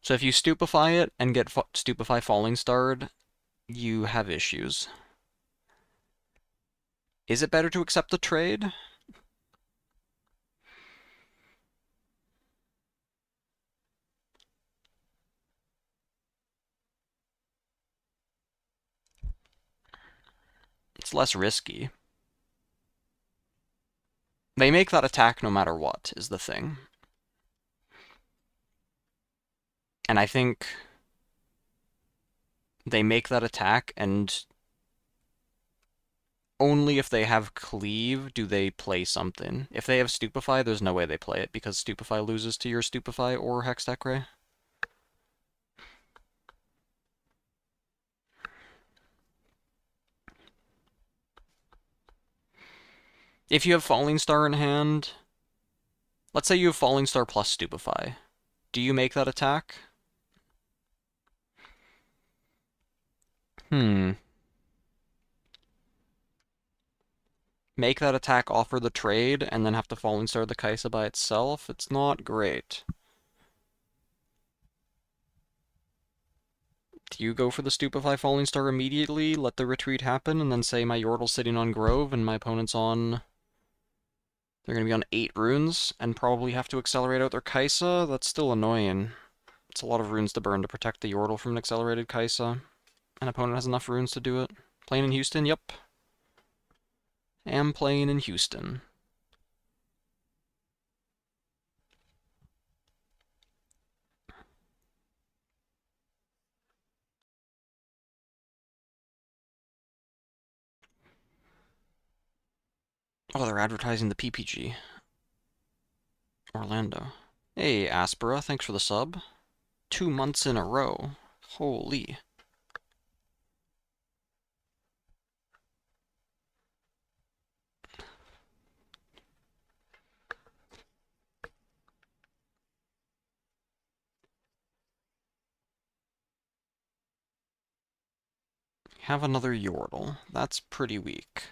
So if you stupefy it and get Stupefy Falling Starred, you have issues. Is it better to accept the trade? It's less risky. They make that attack no matter what, is the thing. And I think they make that attack, and only if they have Cleave do they play something. If they have Stupefy, there's no way they play it, because Stupefy loses to your Stupefy or Hextech Ray. If you have Falling Star in hand, let's say you have Falling Star plus Stupefy, do you make that attack? Make that attack, offer the trade, and then have to Falling Star the Kaisa by itself? It's not great. Do you go for the Stupefy Falling Star immediately, let the retreat happen, and then say my Yordle's sitting on Grove and my opponent's on... They're going to be on 8 runes, and probably have to accelerate out their Kaisa? That's still annoying. It's a lot of runes to burn to protect the Yordle from an accelerated Kaisa. An opponent has enough runes to do it. Playing in Houston? Yep. Am playing in Houston. Oh, they're advertising the PPG. Orlando. Hey, Aspera, thanks for the sub. 2 months in a row. Holy. Have another Yordle. That's pretty weak.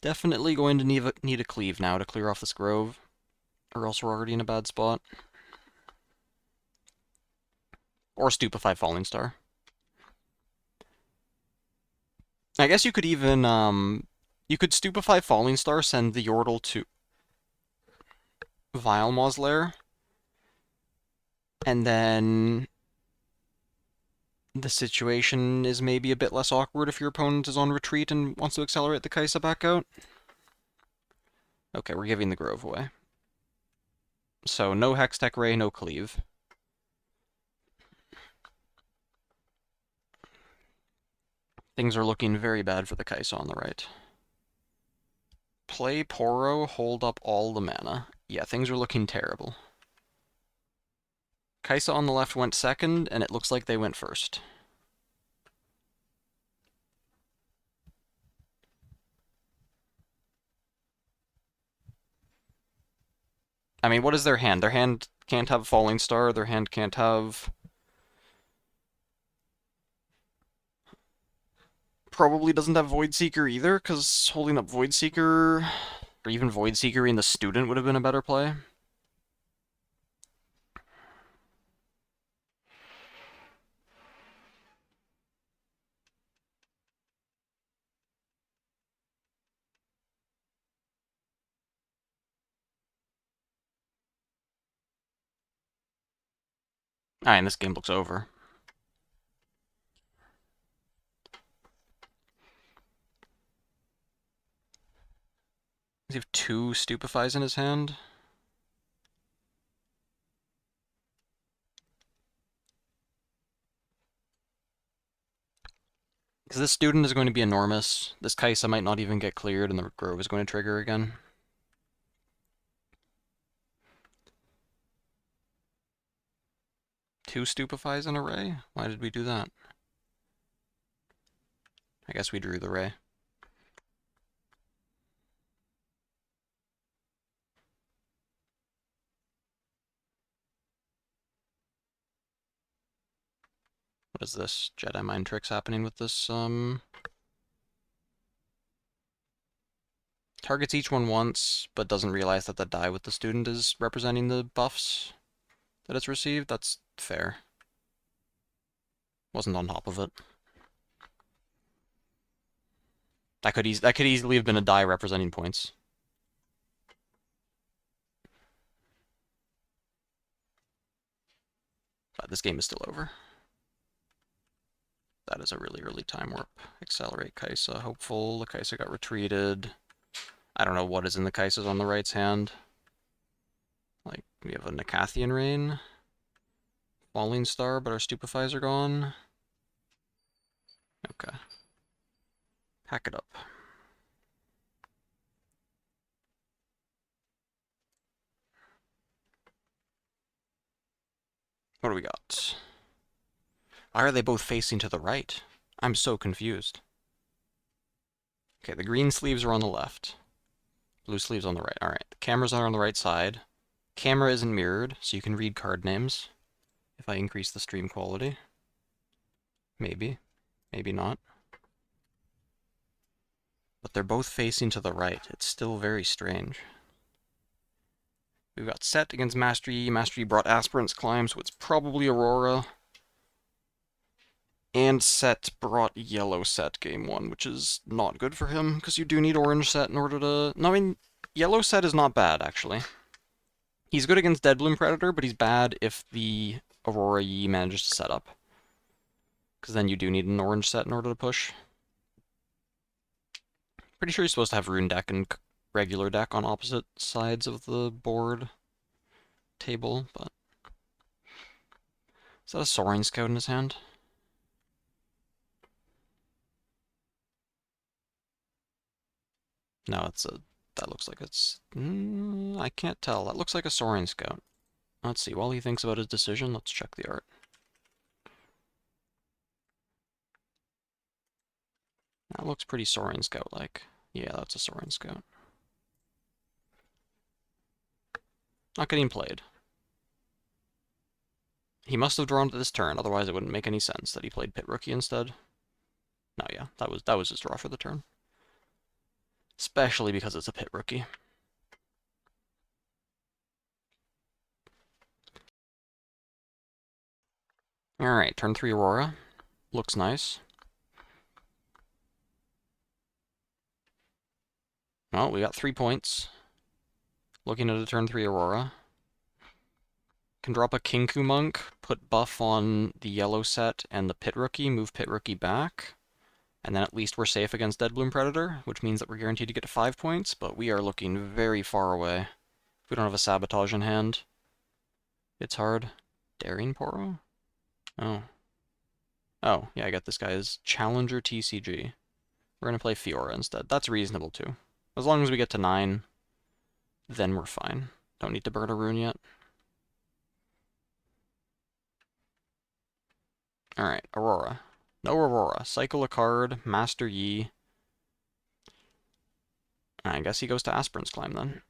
Definitely going to need a cleave now to clear off this Grove, or else we're already in a bad spot. Or Stupefy Falling Star. I guess you could even, you could Stupefy Falling Star, send the Yordle to Vilemaw's Lair, and then the situation is maybe a bit less awkward if your opponent is on retreat and wants to accelerate the Kaisa back out. Okay, we're giving the Grove away. So no Hextech Ray, no Cleave. Things are looking very bad for the Kaisa on the right. Play Poro, hold up all the mana. Yeah, things are looking terrible. Kaisa on the left went second, and it looks like they went first. I mean, what is their hand? Their hand can't have Falling Star, their hand can't have... Probably doesn't have Void Seeker either, because holding up Void Seeker, or even Void Seeker in the Student would have been a better play. Alright, and this game looks over. Does he have 2 Stupefies in his hand? Because this Student is going to be enormous. This Kaisa might not even get cleared, and the Grove is going to trigger again. Two Stupefies in a Ray? Why did we do that? I guess we drew the Ray. What is this? Jedi mind tricks happening with this, Targets each one once, but doesn't realize that the die with the Student is representing the buffs that it's received. That's fair. Wasn't on top of it. That could easily have been a die representing points. But this game is still over. That is a really early time warp. Accelerate Kaisa. Hopeful. The Kaisa got retreated. I don't know what is in the Kaisas on the right's hand. Like, we have a Nicathian Rain. Falling Star, but our Stupefies are gone. Okay. Pack it up. What do we got? Why are they both facing to the right? I'm so confused. Okay, the green sleeves are on the left. Blue sleeves on the right. Alright, the cameras are on the right side. Camera isn't mirrored, so you can read card names. If I increase the stream quality. Maybe. Maybe not. But they're both facing to the right. It's still very strange. We've got Set against Master Yi. Master Yi brought Aspirant's Climb, so it's probably Aurora. And Set brought Yellow Set game 1, which is not good for him, because you do need Orange Set in order to... No, I mean, Yellow Set is not bad, actually. He's good against Dead Bloom Predator, but he's bad if the Aurora Yi manages to set up. Because then you do need an Orange Set in order to push. Pretty sure you're supposed to have Rune Deck and regular deck on opposite sides of the board table, but... Is that a Soaring Scout in his hand? No, it's a... That looks like it's... I can't tell. That looks like a Soaring Scout. Let's see. While he thinks about his decision, let's check the art. That looks pretty Soaring Scout-like. Yeah, that's a Soaring Scout. Not getting played. He must have drawn to this turn, otherwise it wouldn't make any sense that he played Pit Rookie instead. No, yeah, that was his draw for the turn. Especially because it's a Pit Rookie. Alright, turn 3 Aurora. Looks nice. Well, we got 3 points. Looking at a turn 3 Aurora. Can drop a Kinku Monk, put buff on the Yellow Set and the Pit Rookie, move Pit Rookie back. And then at least we're safe against Dead Bloom Predator, which means that we're guaranteed to get to 5 points, but we are looking very far away. If we don't have a Sabotage in hand, it's hard. Daring Poro? Oh. Oh, yeah, I got this guy's Challenger TCG. We're going to play Fiora instead. That's reasonable, too. As long as we get to 9, then we're fine. Don't need to burn a rune yet. Alright, Aurora. No Aurora. Cycle a card, Master Yi. I guess he goes to Aspirant's Climb, then.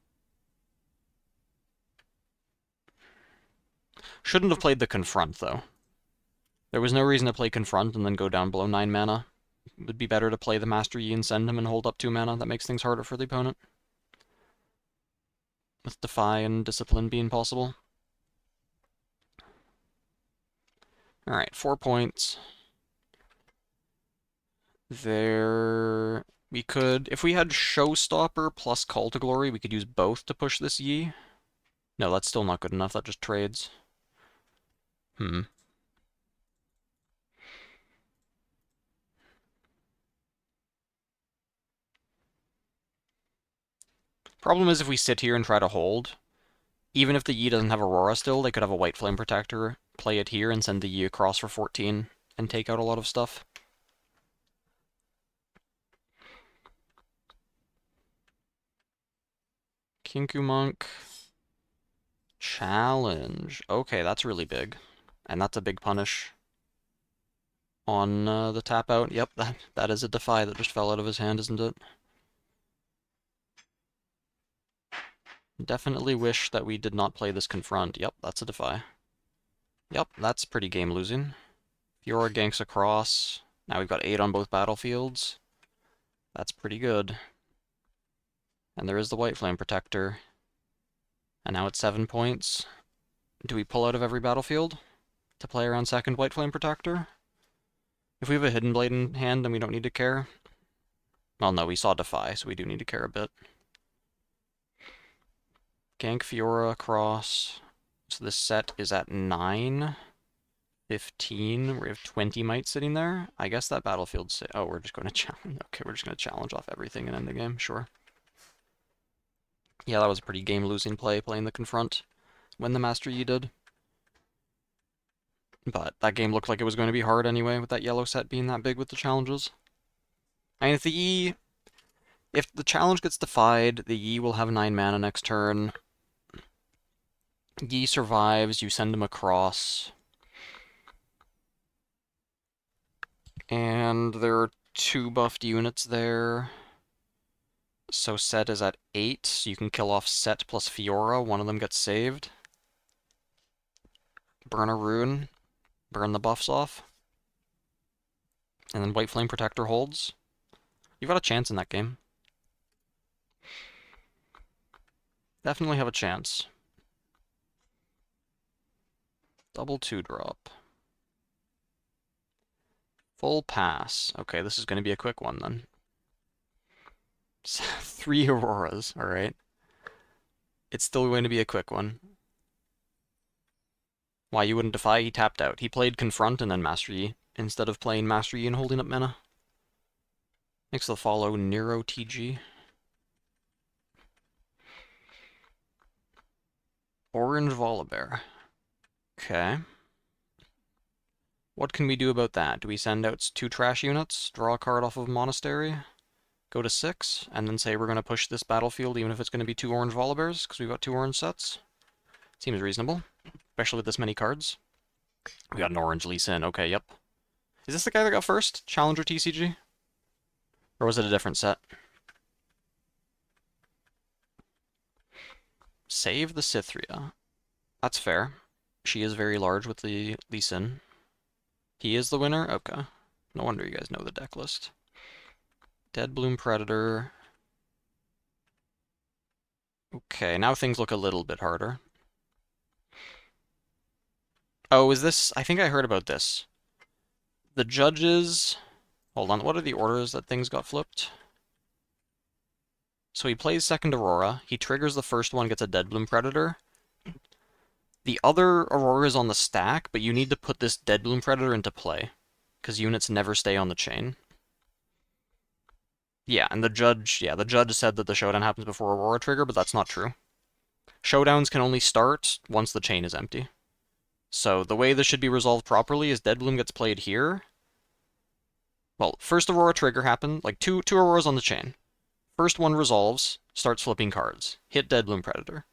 Shouldn't have played the Confront, though. There was no reason to play Confront and then go down below 9 mana. It would be better to play the Master Yi and send him and hold up 2 mana. That makes things harder for the opponent. With Defy and Discipline being possible. Alright, 4 points. There... We could... If we had Showstopper plus Call to Glory, we could use both to push this Yi. No, that's still not good enough. That just trades. Problem is if we sit here and try to hold, even if the Yi doesn't have Aurora still, they could have a White Flame Protector, play it here, and send the Yi across for 14, and take out a lot of stuff. Kinku Monk. Challenge. Okay, that's really big. And that's a big punish on the tap out. Yep, that is a Defy that just fell out of his hand, isn't it? Definitely wish that we did not play this Confront. Yep, that's a Defy. Yep, that's pretty game losing. Fiora ganks across. Now we've got 8 on both battlefields. That's pretty good. And there is the White Flame Protector. And now it's 7 points. Do we pull out of every battlefield to play around second White Flame Protector? If we have a Hidden Blade in hand, then we don't need to care. Well, no, we saw Defy, so we do need to care a bit. Gank Fiora across. So this set is at 9. 15. We have 20 might sitting there. I guess that battlefield's... Oh, we're just going to challenge. Okay, we're just going to challenge off everything and end the game. Sure. Yeah, that was a pretty game-losing play, playing the Confront when the Master Yi did. But that game looked like it was going to be hard anyway, with that Yellow Set being that big with the challenges. I mean, if the Yi... If the challenge gets defied, the Yi will have 9 mana next turn. Yi survives, you send him across. And there are 2 buffed units there. So Set is at 8, so you can kill off Set plus Fiora. One of them gets saved. Burn a rune. Burn the buffs off. And then White Flame Protector holds. You've got a chance in that game. Definitely have a chance. Double 2-drop. Full pass. Okay, this is going to be a quick one then. 3 Auroras, alright. It's still going to be a quick one. Why you wouldn't defy? He tapped out. He played Confront and then Master Yi, instead of playing Master Yi and holding up mana. Next they'll follow Nero TG. Orange Volibear. Okay. What can we do about that? Do we send out 2 trash units, draw a card off of Monastery, go to 6, and then say we're going to push this battlefield even if it's going to be 2 orange Volibears, because we've got 2 orange sets? Seems reasonable, especially with this many cards. We got an orange Lee Sin. Okay, yep. Is this the guy that got first? Challenger TCG? Or was it a different set? Save the Cythria. That's fair. She is very large with the Lee Sin. He is the winner? Okay. No wonder you guys know the deck list. Dead Bloom Predator. Okay, now things look a little bit harder. Oh, is this... I think I heard about this. The judges... Hold on, what are the orders that things got flipped? So he plays second Aurora, he triggers the first one, gets a Dead Bloom Predator. The other Aurora is on the stack, but you need to put this Dead Bloom Predator into play, because units never stay on the chain. Yeah, and the judge said that the showdown happens before Aurora trigger, but that's not true. Showdowns can only start once the chain is empty. So the way this should be resolved properly is Dead Bloom gets played here. Well, first Aurora trigger happened, like two Auroras on the chain. First one resolves, starts flipping cards. Hit Dead Bloom Predator.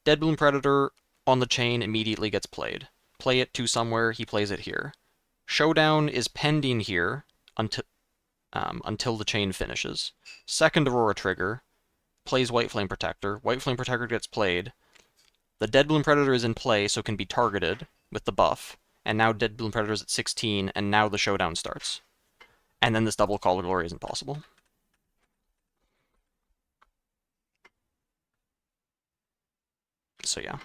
Dead Bloom Predator on the chain immediately gets played. Play it to somewhere, he plays it here. Showdown is pending here until the chain finishes. Second Aurora trigger, plays White Flame Protector. White Flame Protector gets played. The Dead Bloom Predator is in play, so can be targeted with the buff. And now Dead Bloom Predator is at 16, and now the showdown starts. And then this double Call of Glory isn't possible. So yeah.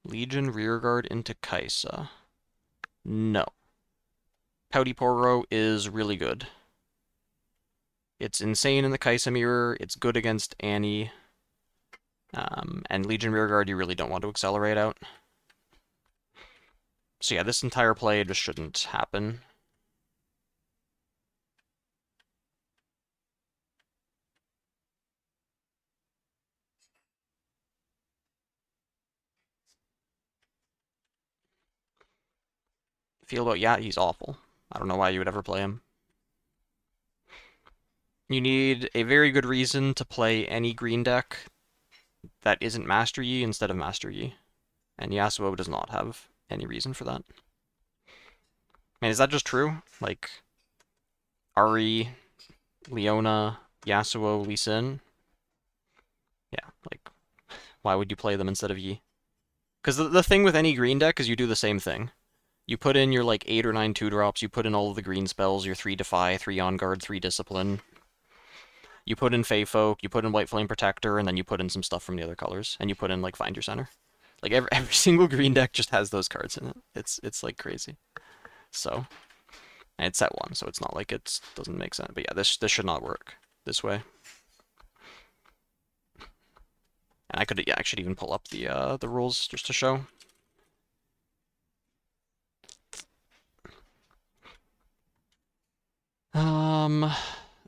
Legion Rearguard into Kaisa. No. Pouty Poro is really good. It's insane in the Kaisa mirror, it's good against Annie. And Legion Rearguard you really don't want to accelerate out. So yeah, this entire play just shouldn't happen. Feel about, yeah, he's awful. I don't know why you would ever play him. You need a very good reason to play any green deck that isn't Master Yi instead of Master Yi. And Yasuo does not have any reason for that. Man, is that just true? Like, Ari, Leona, Yasuo, Lee Sin? Yeah, like, why would you play them instead of Yi? Because the thing with any green deck is you do the same thing. You put in your, like, 8 or 9 2-drops, you put in all of the green spells, your 3 Defy, 3 On Guard, 3 Discipline. You put in Fey Folk, you put in White Flame Protector, and then you put in some stuff from the other colors. And you put in, like, Find Your Center. Like, every single green deck just has those cards in it. It's like, crazy. So, and it's set 1, so it's not like it doesn't make sense. But yeah, this should not work this way. And I could, yeah, I should even pull up the rules just to show.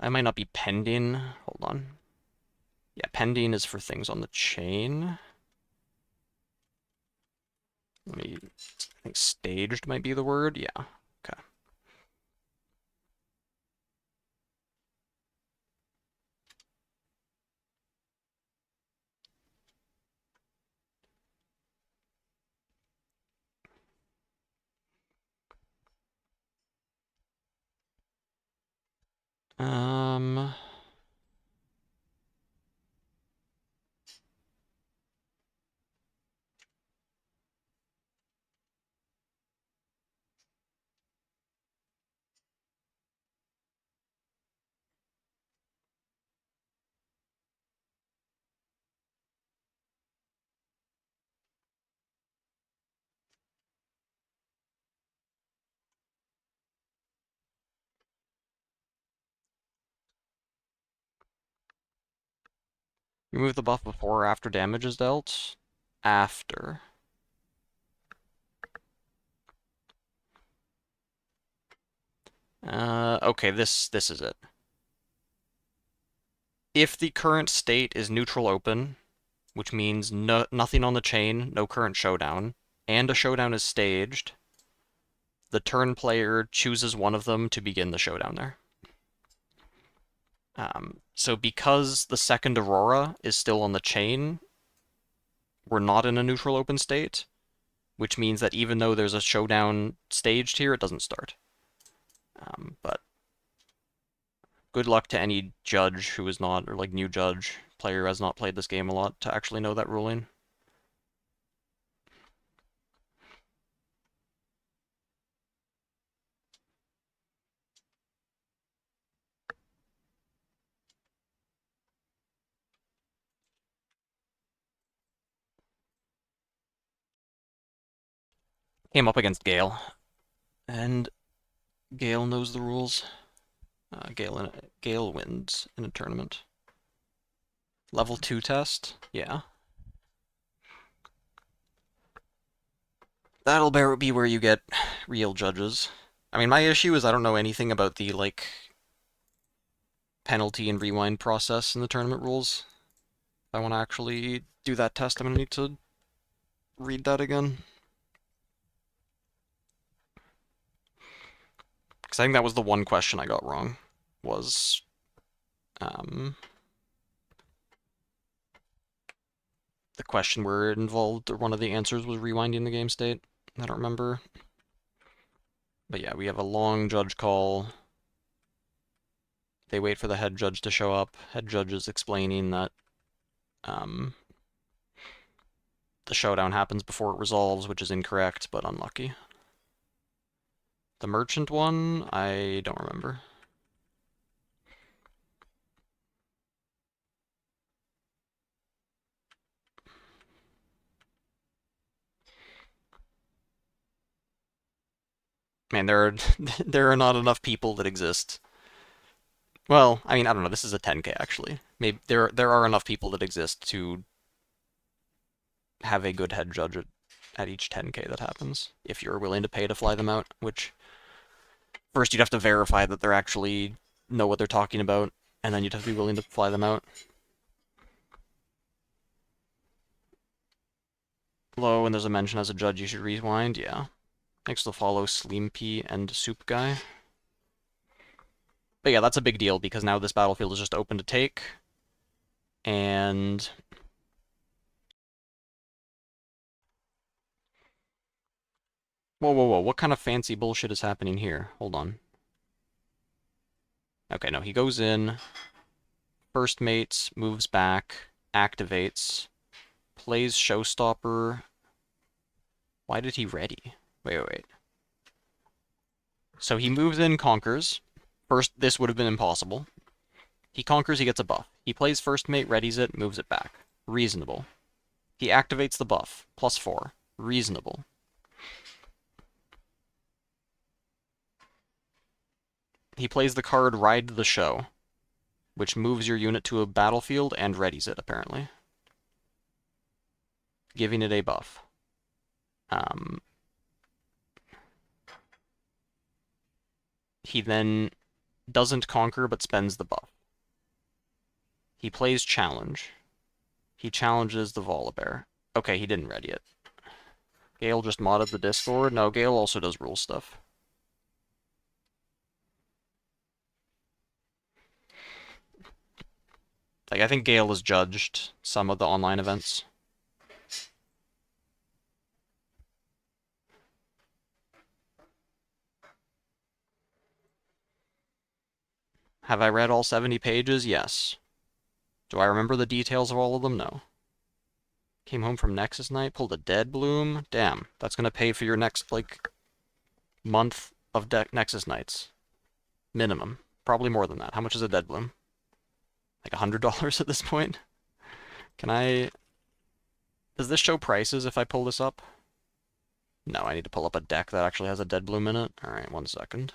I might not be pending. Hold on. Yeah, pending is for things on the chain. Let me, I think staged might be the word. Yeah, okay. Um, You move the buff before or after damage is dealt? After. Okay, this is it. If the current state is neutral open, which means nothing on the chain, no current showdown, and a showdown is staged, the turn player chooses one of them to begin the showdown there. So because the second Aurora is still on the chain, we're not in a neutral open state, which means that even though there's a showdown staged here, it doesn't start. But good luck to any judge who is not, or like new judge, player who has not played this game a lot to actually know that ruling. Came up against Gale, and Gale knows the rules. Gale wins in a tournament. Level 2 test? Yeah. That'll be where you get real judges. I mean, my issue is I don't know anything about the, like, penalty and rewind process in the tournament rules. If I want to actually do that test, I'm going to need to read that again. Because I think that was the one question I got wrong, was the question where it involved, or one of the answers was rewinding the game state. I don't remember. But yeah, we have a long judge call. They wait for the head judge to show up. Head judge is explaining that the showdown happens before it resolves, which is incorrect, but unlucky. The merchant one, I don't remember. Man, there are not enough people that exist. Well, I mean, I don't know. This is a 10K actually. Maybe there are enough people that exist to have a good head judge at each 10K that happens, if you're willing to pay to fly them out, which first you'd have to verify that they're actually know what they're talking about, and then you'd have to be willing to fly them out. Low, and there's a mention as a judge you should rewind, yeah. Next will follow Sleepy and Soup Guy. But yeah, that's a big deal, because now this battlefield is just open to take, and whoa, what kind of fancy bullshit is happening here? Hold on. Okay, no, he goes in, first mates, moves back, activates, plays Showstopper. Why did he ready? Wait. So he moves in, conquers. First, this would have been impossible. He conquers, he gets a buff. He plays first mate, readies it, moves it back. Reasonable. He activates the buff, +4. Reasonable. He plays the card Ride the Show, which moves your unit to a battlefield and readies it, apparently, giving it a buff. He then doesn't conquer but spends the buff. He plays Challenge. He challenges the Volibear. Okay, he didn't ready it. Gale just modded the Discord. No, Gale also does rule stuff. Like, I think Gale has judged some of the online events. Have I read all 70 pages? Yes. Do I remember the details of all of them? No. Came home from Nexus Night, pulled a Dead Bloom. Damn, that's gonna pay for your next, like, month of Nexus Nights. Minimum. Probably more than that. How much is a Dead Bloom? Like $100 at this point? Can I... Does this show prices if I pull this up? No, I need to pull up a deck that actually has a Dead Bloom in it. Alright, 1 second.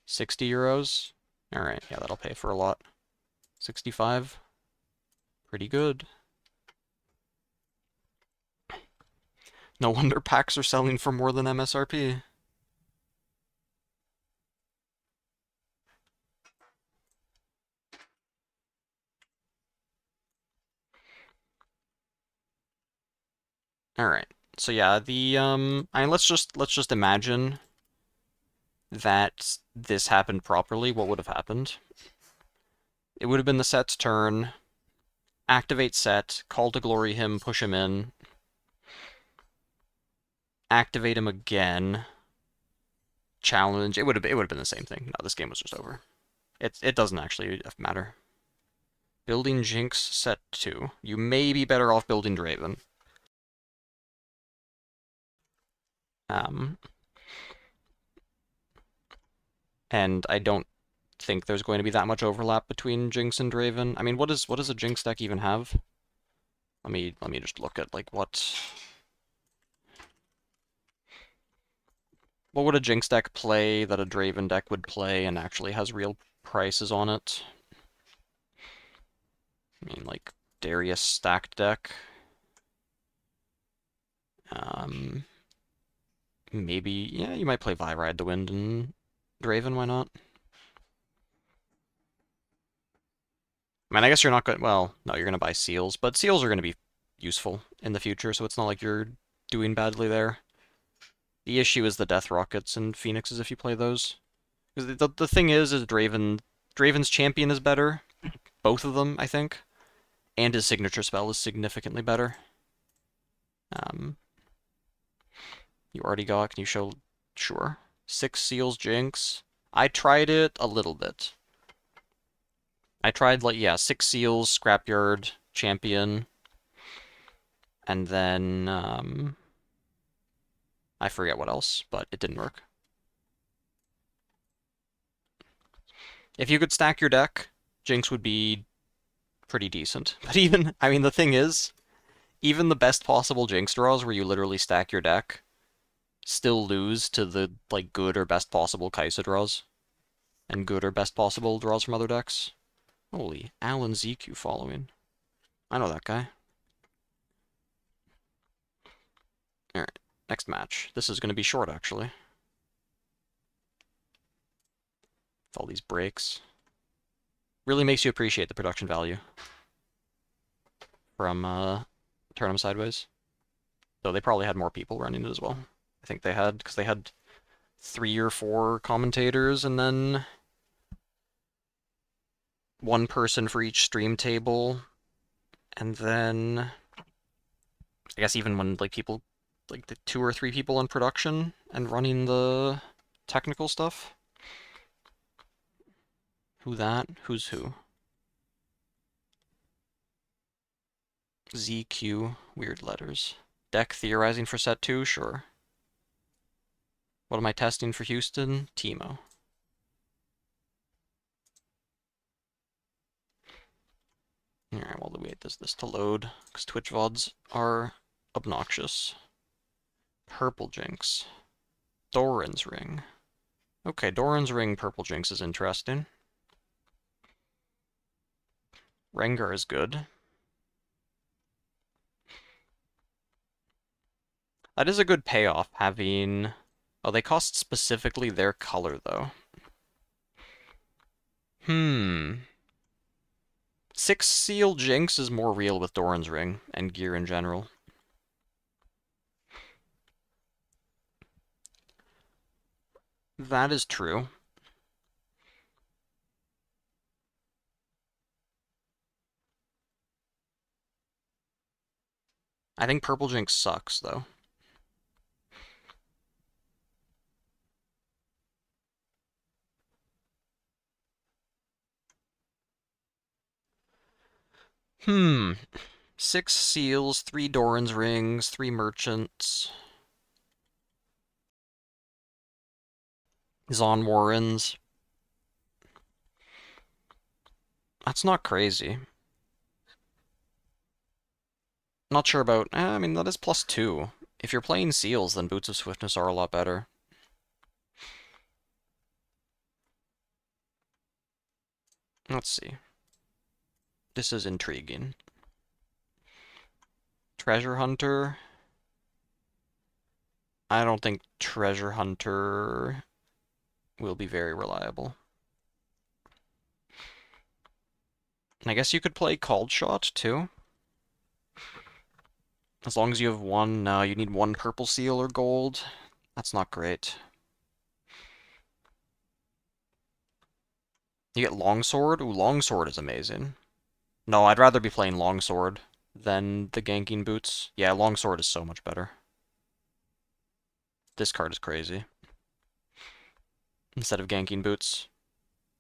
60 euros? Alright, yeah, that'll pay for a lot. 65. Pretty good. No wonder packs are selling for more than MSRP. All right. So yeah, I mean, let's just imagine that this happened properly. What would have happened? It would have been the set's turn. Activate set, call to glory him, push him in. Activate him again. Challenge. It would have been the same thing. No, this game was just over. It doesn't actually matter. Building Jinx set 2. You may be better off building Draven. And I don't think there's going to be that much overlap between Jinx and Draven. I mean, what does a Jinx deck even have? Let me just look at like what would a Jinx deck play that a Draven deck would play and actually has real prices on it? I mean, like Darius stacked deck. Maybe, yeah, you might play Vi Ride the Wind and Draven, why not? I mean, I guess you're not going, well, no, you're going to buy seals, but seals are going to be useful in the future, so it's not like you're doing badly there. The issue is the Death Rockets and Phoenixes if you play those. Because the thing is Draven's champion is better, both of them, I think, and his signature spell is significantly better. You already got, can you show, sure. 6 seals Jinx. I tried it a little bit. I tried, like, yeah, 6 seals, Scrapyard, champion, and then, I forget what else, but it didn't work. If you could stack your deck, Jinx would be pretty decent. But even, I mean, the thing is, even the best possible Jinx draws where you literally stack your deck still lose to the, like, good or best possible Kai'Sa draws. And good or best possible draws from other decks. Holy, Alan ZQ following. I know that guy. Alright, next match. This is going to be short, actually. With all these breaks. Really makes you appreciate the production value from Tournament Sideways. Though they probably had more people running it as well. I think they had, because they had 3 or 4 commentators and then one person for each stream table. And then I guess even when like people, like the 2 or 3 people in production and running the technical stuff. Who that? Who's who? ZQ, weird letters. Deck theorizing for set 2, sure. What am I testing for Houston? Teemo. Alright, while we wait this to load, because Twitch VODs are obnoxious. Purple Jinx. Doran's Ring. Okay, Doran's Ring Purple Jinx is interesting. Rengar is good. That is a good payoff, having... Oh, they cost specifically their color, though. 6 Seal Jinx is more real with Doran's Ring, and gear in general. That is true. I think Purple Jinx sucks, though. Hmm. 6 seals, 3 Doran's rings, 3 merchants. Zon Warrens. That's not crazy. Not sure about... I mean, that is +2. If you're playing seals, then Boots of Swiftness are a lot better. Let's see. This is intriguing. Treasure Hunter. I don't think Treasure Hunter will be very reliable. And I guess you could play Called Shot, too. As long as you have one, no, you need one purple seal or gold. That's not great. You get Longsword? Ooh, Longsword is amazing. No, I'd rather be playing Longsword than the ganking boots. Yeah, Longsword is so much better. This card is crazy. Instead of ganking boots.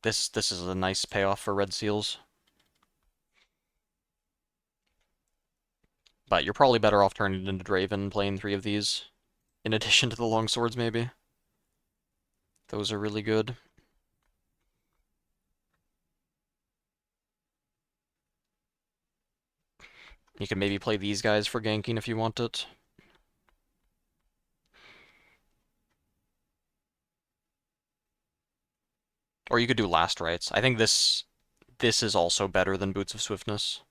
This is a nice payoff for red seals. But you're probably better off turning it into Draven, playing 3 of these. In addition to the longswords, maybe. Those are really good. You can maybe play these guys for ganking if you want it. Or you could do Last Rites. I think this is also better than Boots of Swiftness.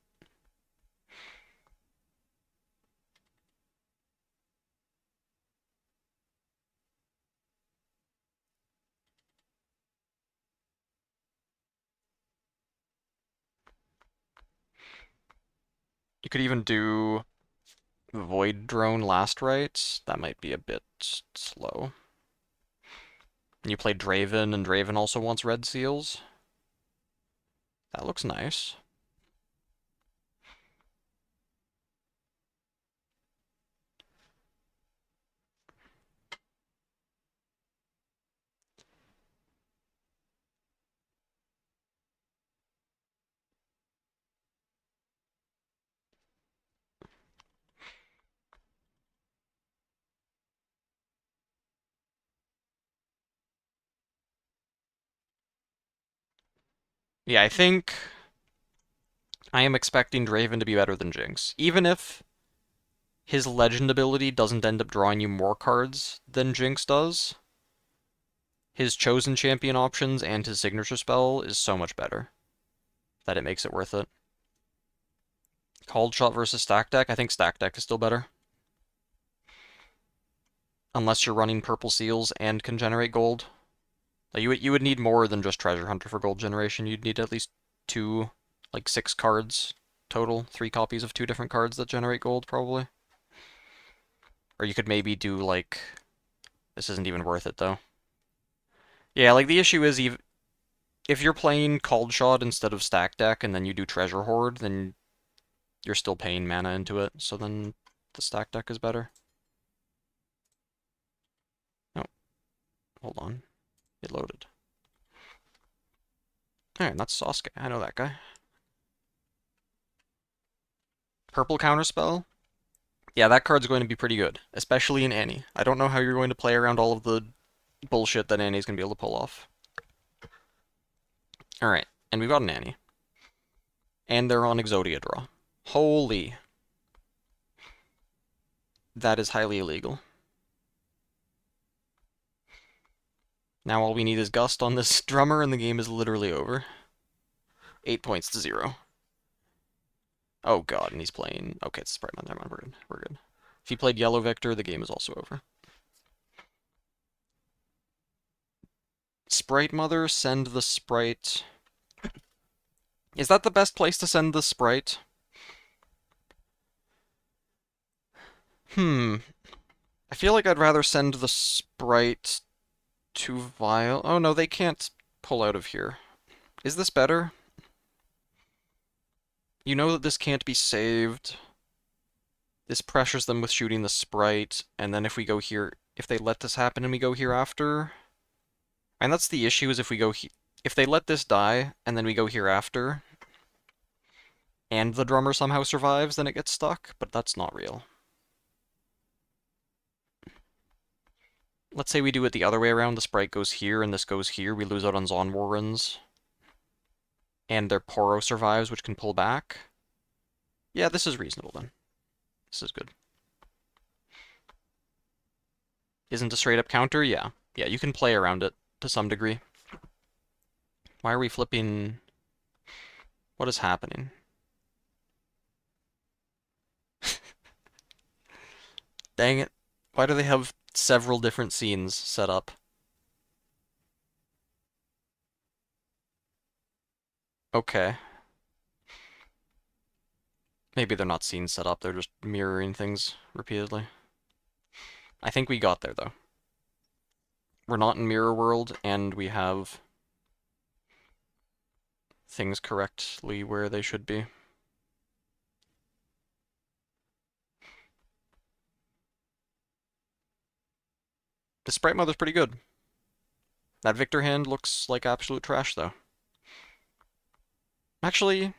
You could even do Void Drone Last Rites. That might be a bit slow. You play Draven, and Draven also wants red seals. That looks nice. Yeah, I think I am expecting Draven to be better than Jinx. Even if his legend ability doesn't end up drawing you more cards than Jinx does, his chosen champion options and his signature spell is so much better that it makes it worth it. Called Shot versus Stack Deck, I think Stack Deck is still better. Unless you're running purple seals and can generate gold. Like you would need more than just Treasure Hunter for gold generation. You'd need at least 2, like 6 cards total. 3 copies of 2 different cards that generate gold, probably. Or you could maybe do, like... This isn't even worth it, though. Yeah, like, the issue is, if you're playing Called Shot instead of Stack Deck, and then you do Treasure Hoard, then you're still paying mana into it, so then the Stack Deck is better. Oh, hold on. It loaded. Alright, that's Sasuke. I know that guy. Purple Counterspell? Yeah, that card's going to be pretty good, especially in Annie. I don't know how you're going to play around all of the bullshit that Annie's going to be able to pull off. Alright, and we've got an Annie. And they're on Exodia draw. Holy. That is highly illegal. Now all we need is Gust on this drummer and the game is literally over. 8 points to 0. Oh god, and he's playing... Okay, it's Sprite Mother. Never mind, we're good. We're good. If he played Yellow Victor, the game is also over. Sprite Mother, send the Sprite... Is that the best place to send the Sprite? I feel like I'd rather send the Sprite to Vile. Oh no, they can't pull out of here. Is this better? You know that this can't be saved. This pressures them with shooting the Sprite, and then if we go here, if they let this happen and we go here after... And that's the issue, is if we go if they let this die, and then we go here after, and the drummer somehow survives, then it gets stuck, but that's not real. Let's say we do it the other way around, the Sprite goes here and this goes here, we lose out on Zon Warrens. And their Poro survives, which can pull back. Yeah, this is reasonable then. This is good. Isn't a straight up counter? Yeah. Yeah, you can play around it to some degree. Why are we flipping... What is happening? Dang it. Why do they have several different scenes set up? Okay. Maybe they're not scenes set up, they're just mirroring things repeatedly. I think we got there, though. We're not in Mirror World, and we have things correctly where they should be. The sprite mother's pretty good. That Victor hand looks like absolute trash, though. Actually,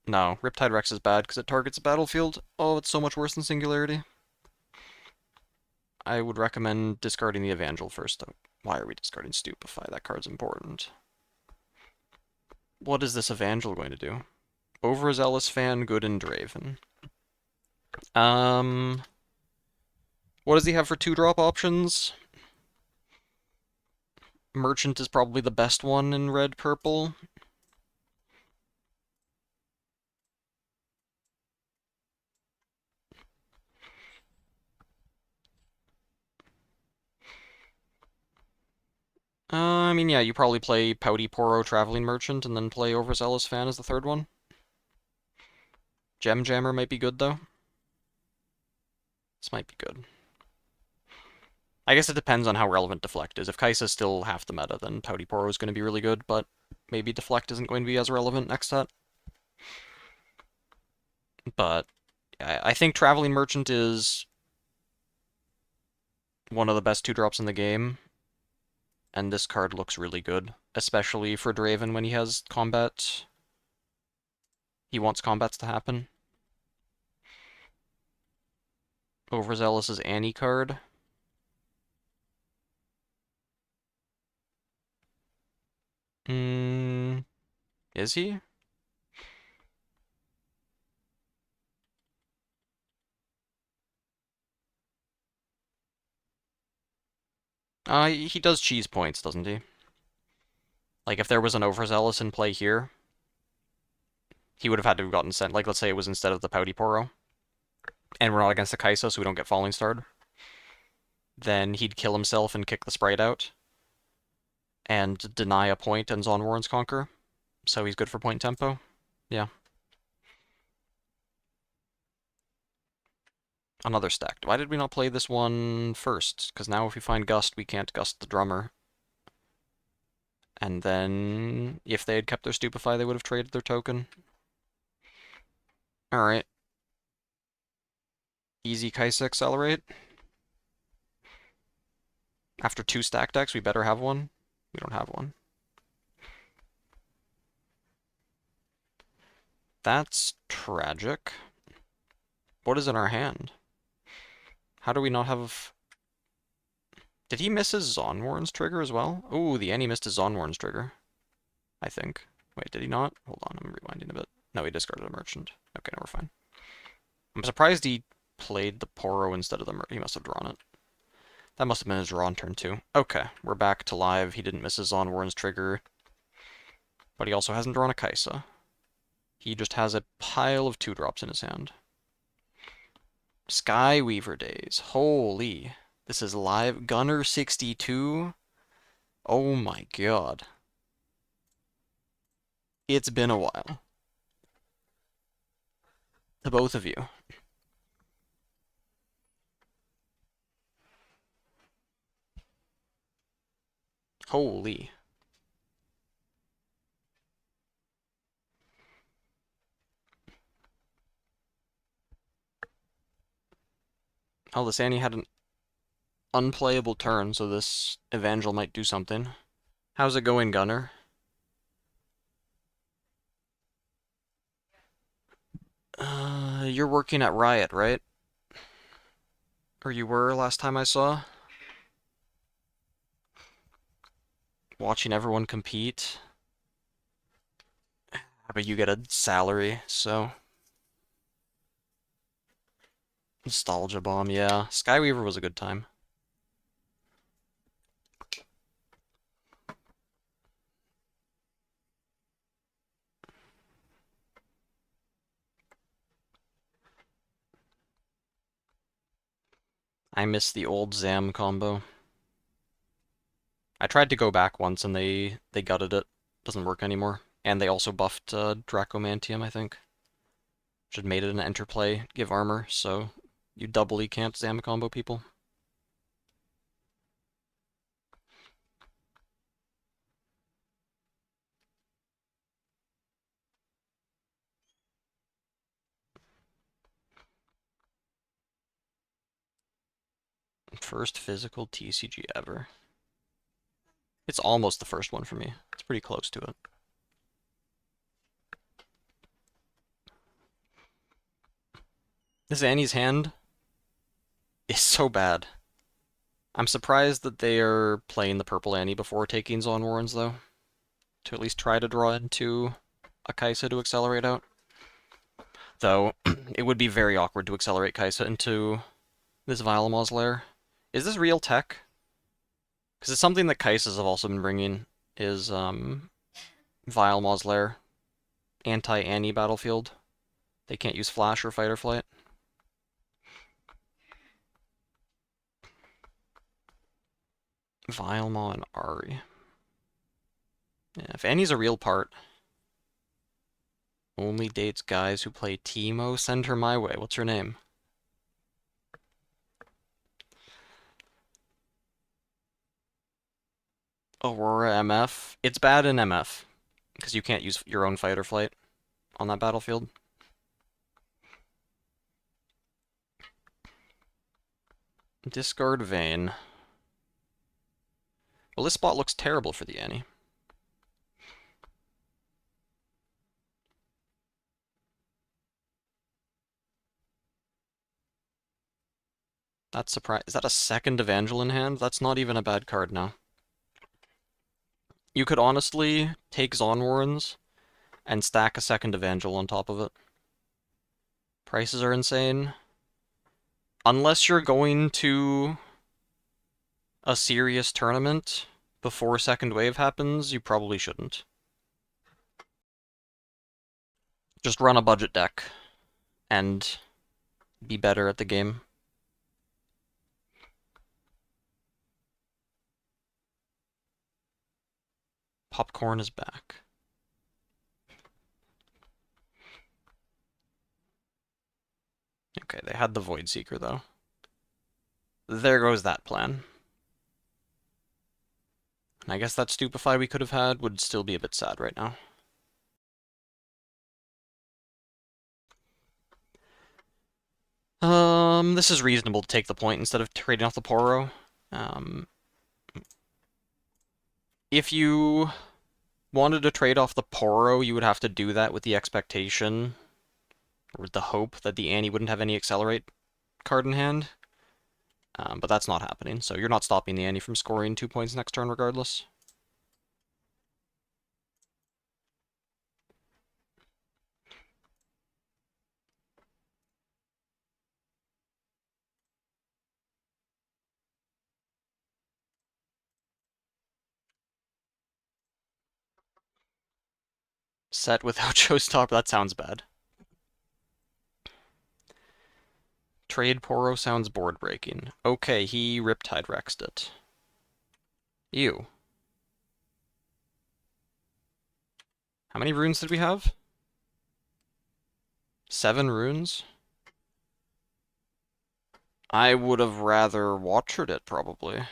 no. Riptide Rex is bad because it targets a battlefield. Oh, it's so much worse than Singularity. I would recommend discarding the Evangel first, though. Why are we discarding Stupefy? That card's important. What is this Evangel going to do? Overzealous Fan, Good, and Draven. What does he have for 2-drop options? Merchant is probably the best one in red-purple. I mean, yeah, you probably play Pouty Poro Traveling Merchant and then play Overzealous Fan as the third one. Gem Jammer might be good, though. This might be good. I guess it depends on how relevant Deflect is. If Kai'Sa's still half the meta, then Pouty Poro is going to be really good, but maybe Deflect isn't going to be as relevant next set. But I think Traveling Merchant is one of the best 2-drops in the game, and this card looks really good, especially for Draven when he has combat. He wants combats to happen. Overzealous' Annie card. Is he? He does cheese points, doesn't he? Like, if there was an Overzealous in play here, he would have had to have gotten sent. Like, let's say it was instead of the Pouty Poro, and we're not against the Kai'Sa, so we don't get Falling Starred. Then he'd kill himself and kick the sprite out, and deny a point and Zon Warren's Conquer. So he's good for point tempo. Yeah. Another stack. Why did we not play this one first? Because now if we find Gust, we can't Gust the drummer. And then, if they had kept their Stupefy, they would have traded their token. Alright. Easy Kai'Sa Accelerate. After 2 stack decks, we better have one. We don't have one. That's tragic. What is in our hand? How do we not have... Did he miss his Zonwarn's trigger as well? Ooh, the Annie missed his Zonwarn's trigger. I think. Wait, did he not? Hold on, I'm rewinding a bit. No, he discarded a Merchant. Okay, no, we're fine. I'm surprised he played the Poro instead of the Merchant. He must have drawn it. That must have been his draw on turn 2. Okay, we're back to live. He didn't miss his Zonwarn's trigger. But he also hasn't drawn a Kai'Sa. He just has a pile of 2-drops in his hand. Skyweaver days. Holy. This is live. Gunner 62. Oh my god. It's been a while. To both of you. Holy. Oh, this Annie had an unplayable turn, so this Evangel might do something. How's it going, Gunner? You're working at Riot, right? Or you were last time I saw? Watching everyone compete. But you get a salary, so... Nostalgia Bomb, yeah. Skyweaver was a good time. I miss the old Zam combo. I tried to go back once and they gutted it. Doesn't work anymore. And they also buffed Dracomantium, I think. Which had made it an enter play, give armor, so you doubly can't Zam combo people. First physical TCG ever. It's almost the first one for me. It's pretty close to it. This Annie's hand is so bad. I'm surprised that they are playing the purple Annie before taking Zon Warrens, though. To at least try to draw into a Kaisa to accelerate out. Though, it would be very awkward to accelerate Kaisa into this Vilemaw's lair. Is this real tech? Because it's something that Kaisas have also been bringing, is Vilemaw's lair. Anti-Annie battlefield. They can't use flash or fight or flight. Vilemaw and Ari. Yeah, if Annie's a real part, only dates guys who play Teemo, send her my way. What's her name? Aurora MF. It's bad in MF, because you can't use your own fight or flight on that battlefield. Discard Vayne. Well, this spot looks terrible for the Annie. That's surprising. Is that a second Evangel in hand? That's not even a bad card now. You could honestly take Zon Warrens and stack a second Evangel on top of it. Prices are insane. Unless you're going to a serious tournament before second wave happens, you probably shouldn't. Just run a budget deck and be better at the game. Popcorn is back. Okay, they had the Void Seeker, though. There goes that plan. And I guess that Stupefy we could have had would still be a bit sad right now. This is reasonable to take the point instead of trading off the Poro. If you wanted to trade off the Poro, you would have to do that with the expectation, or with the hope, that the Annie wouldn't have any Accelerate card in hand. But that's not happening, so you're not stopping the Annie from scoring 2 points next turn regardless. Set without Showstopper, that sounds bad. Trade Poro sounds board breaking. Okay, he Riptide Rexed it. Ew. How many runes did we have? 7 runes? I would have rather watched it, probably.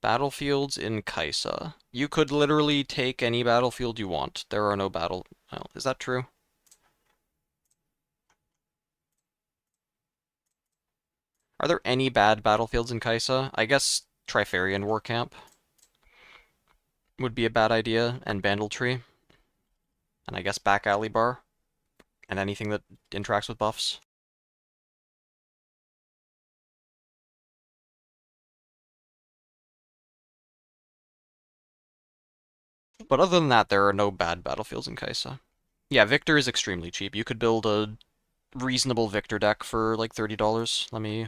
Battlefields in Kaisa. You could literally take any battlefield you want. There are no battle... Well, is that true? Are there any bad battlefields in Kaisa? I guess Trifarian War Camp would be a bad idea, and Bandletree. And I guess Back Alley Bar. And anything that interacts with buffs. But other than that, there are no bad battlefields in Kaisa. Yeah, Victor is extremely cheap. You could build a reasonable Victor deck for like $30. Let me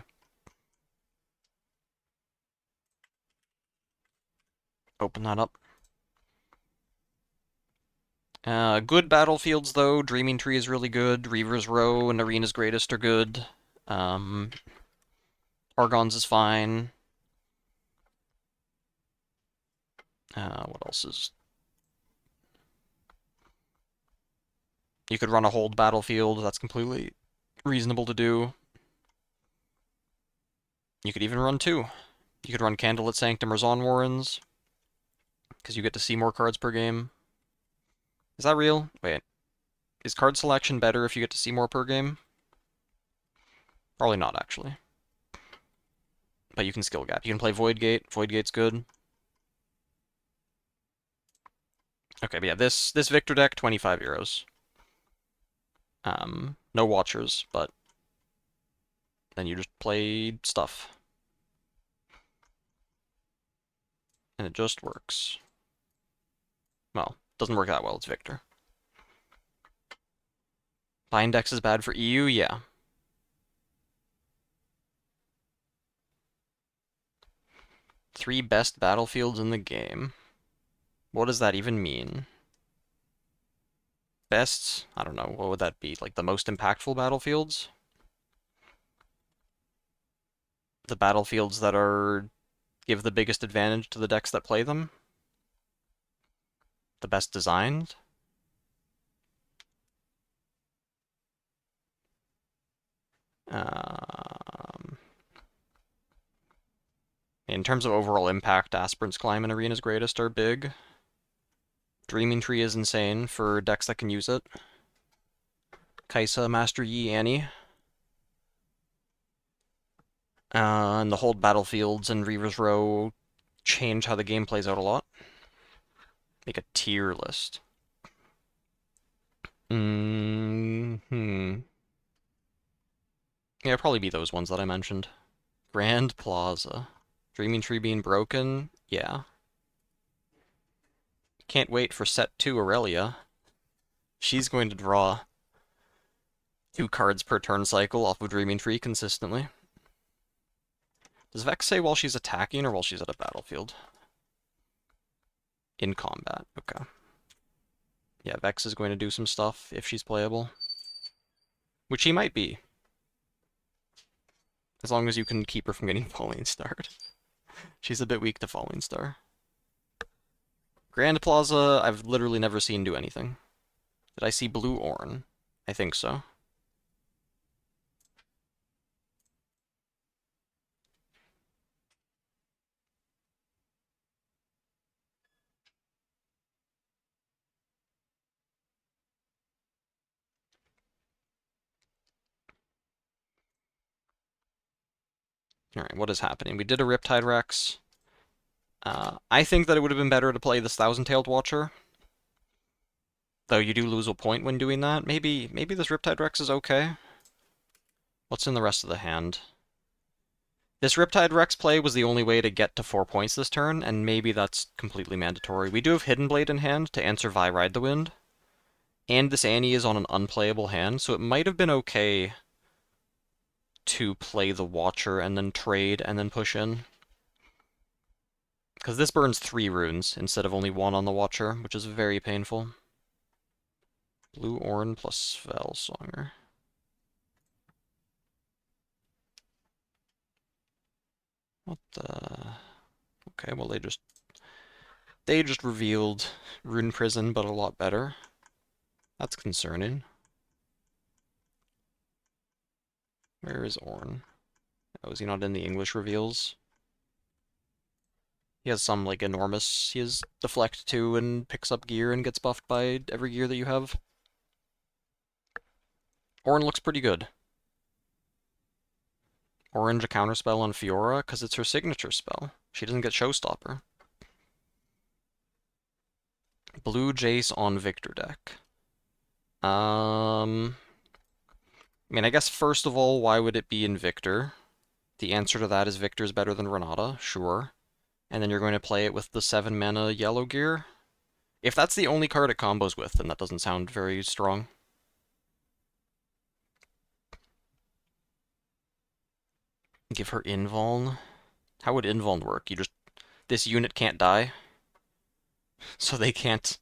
open that up. Good battlefields, though. Dreaming Tree is really good. Reaver's Row and Arena's Greatest are good. Argon's is fine. What else is... You could run a hold battlefield. That's completely reasonable to do. You could even run two. You could run Candlelit Sanctum or Zon Warrens, because you get to see more cards per game. Is that real? Wait. Is card selection better if you get to see more per game? Probably not, actually. But you can skill gap. You can play Void Gate. Void Gate's good. Okay, but yeah, this Victor deck, 25 euros. No Watchers, but then you just play stuff. And it just works. Well, doesn't work that well, it's Victor. Bindex is bad for EU? Yeah. Three best battlefields in the game. What does that even mean? Best? I don't know, what would that be? Like the most impactful battlefields? The battlefields that give the biggest advantage to the decks that play them? The best designed? In terms of overall impact, Aspirant's Climb and Arena's Greatest are big. Dreaming Tree is insane for decks that can use it. Kaisa, Master Yi, Annie. And the Hold Battlefields and Reaver's Row change how the game plays out a lot. Make a tier list. Yeah, probably be those ones that I mentioned. Grand Plaza. Dreaming Tree being broken? Yeah. Can't wait for set 2 Aurelia. She's going to draw 2 cards per turn cycle off of Dreaming Tree consistently. Does Vex say while she's attacking or while she's at a battlefield? In combat, okay. Yeah, Vex is going to do some stuff if she's playable. Which she might be. As long as you can keep her from getting Falling Starred. She's a bit weak to Falling Star. Grand Plaza, I've literally never seen do anything. Did I see Blue Orn? I think so. Alright, what is happening? We did a Riptide Rex. I think that it would have been better to play this Thousand-Tailed Watcher. Though you do lose a point when doing that. Maybe this Riptide Rex is okay. What's in the rest of the hand? This Riptide Rex play was the only way to get to 4 points this turn, and maybe that's completely mandatory. We do have Hidden Blade in hand to answer Vi Ride the Wind. And this Annie is on an unplayable hand, so it might have been okay to play the Watcher and then trade and then push in. Because this burns 3 runes instead of only 1 on the Watcher, which is very painful. Blue Orn plus Felsonger. What the... Okay, well they just revealed Rune Prison, but a lot better. That's concerning. Where is Orn? Oh, is he not in the English reveals? He has some, like, enormous... He has Deflect 2 and picks up gear and gets buffed by every gear that you have. Orn looks pretty good. Orange a counterspell on Fiora, because it's her signature spell. She doesn't get Showstopper. Blue Jace on Victor deck. I mean, I guess first of all, why would it be in Victor? The answer to that is Victor's better than Renata, sure. And then you're going to play it with the 7 mana yellow gear? If that's the only card it combos with, then that doesn't sound very strong. Give her Invuln. How would Invuln work? This unit can't die? So they can't...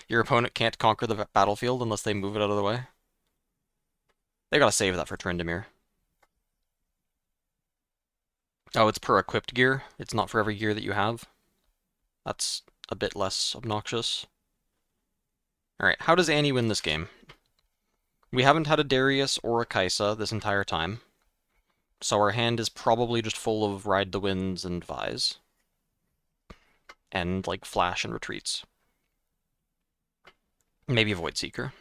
Your opponent can't conquer the battlefield unless they move it out of the way? They gotta save that for Tryndamere. Oh, it's per equipped gear. It's not for every gear that you have. That's a bit less obnoxious. Alright, how does Annie win this game? We haven't had a Darius or a Kaisa this entire time. So our hand is probably just full of Ride the Winds and Vise. And, like, Flash and Retreats. Maybe Void Seeker.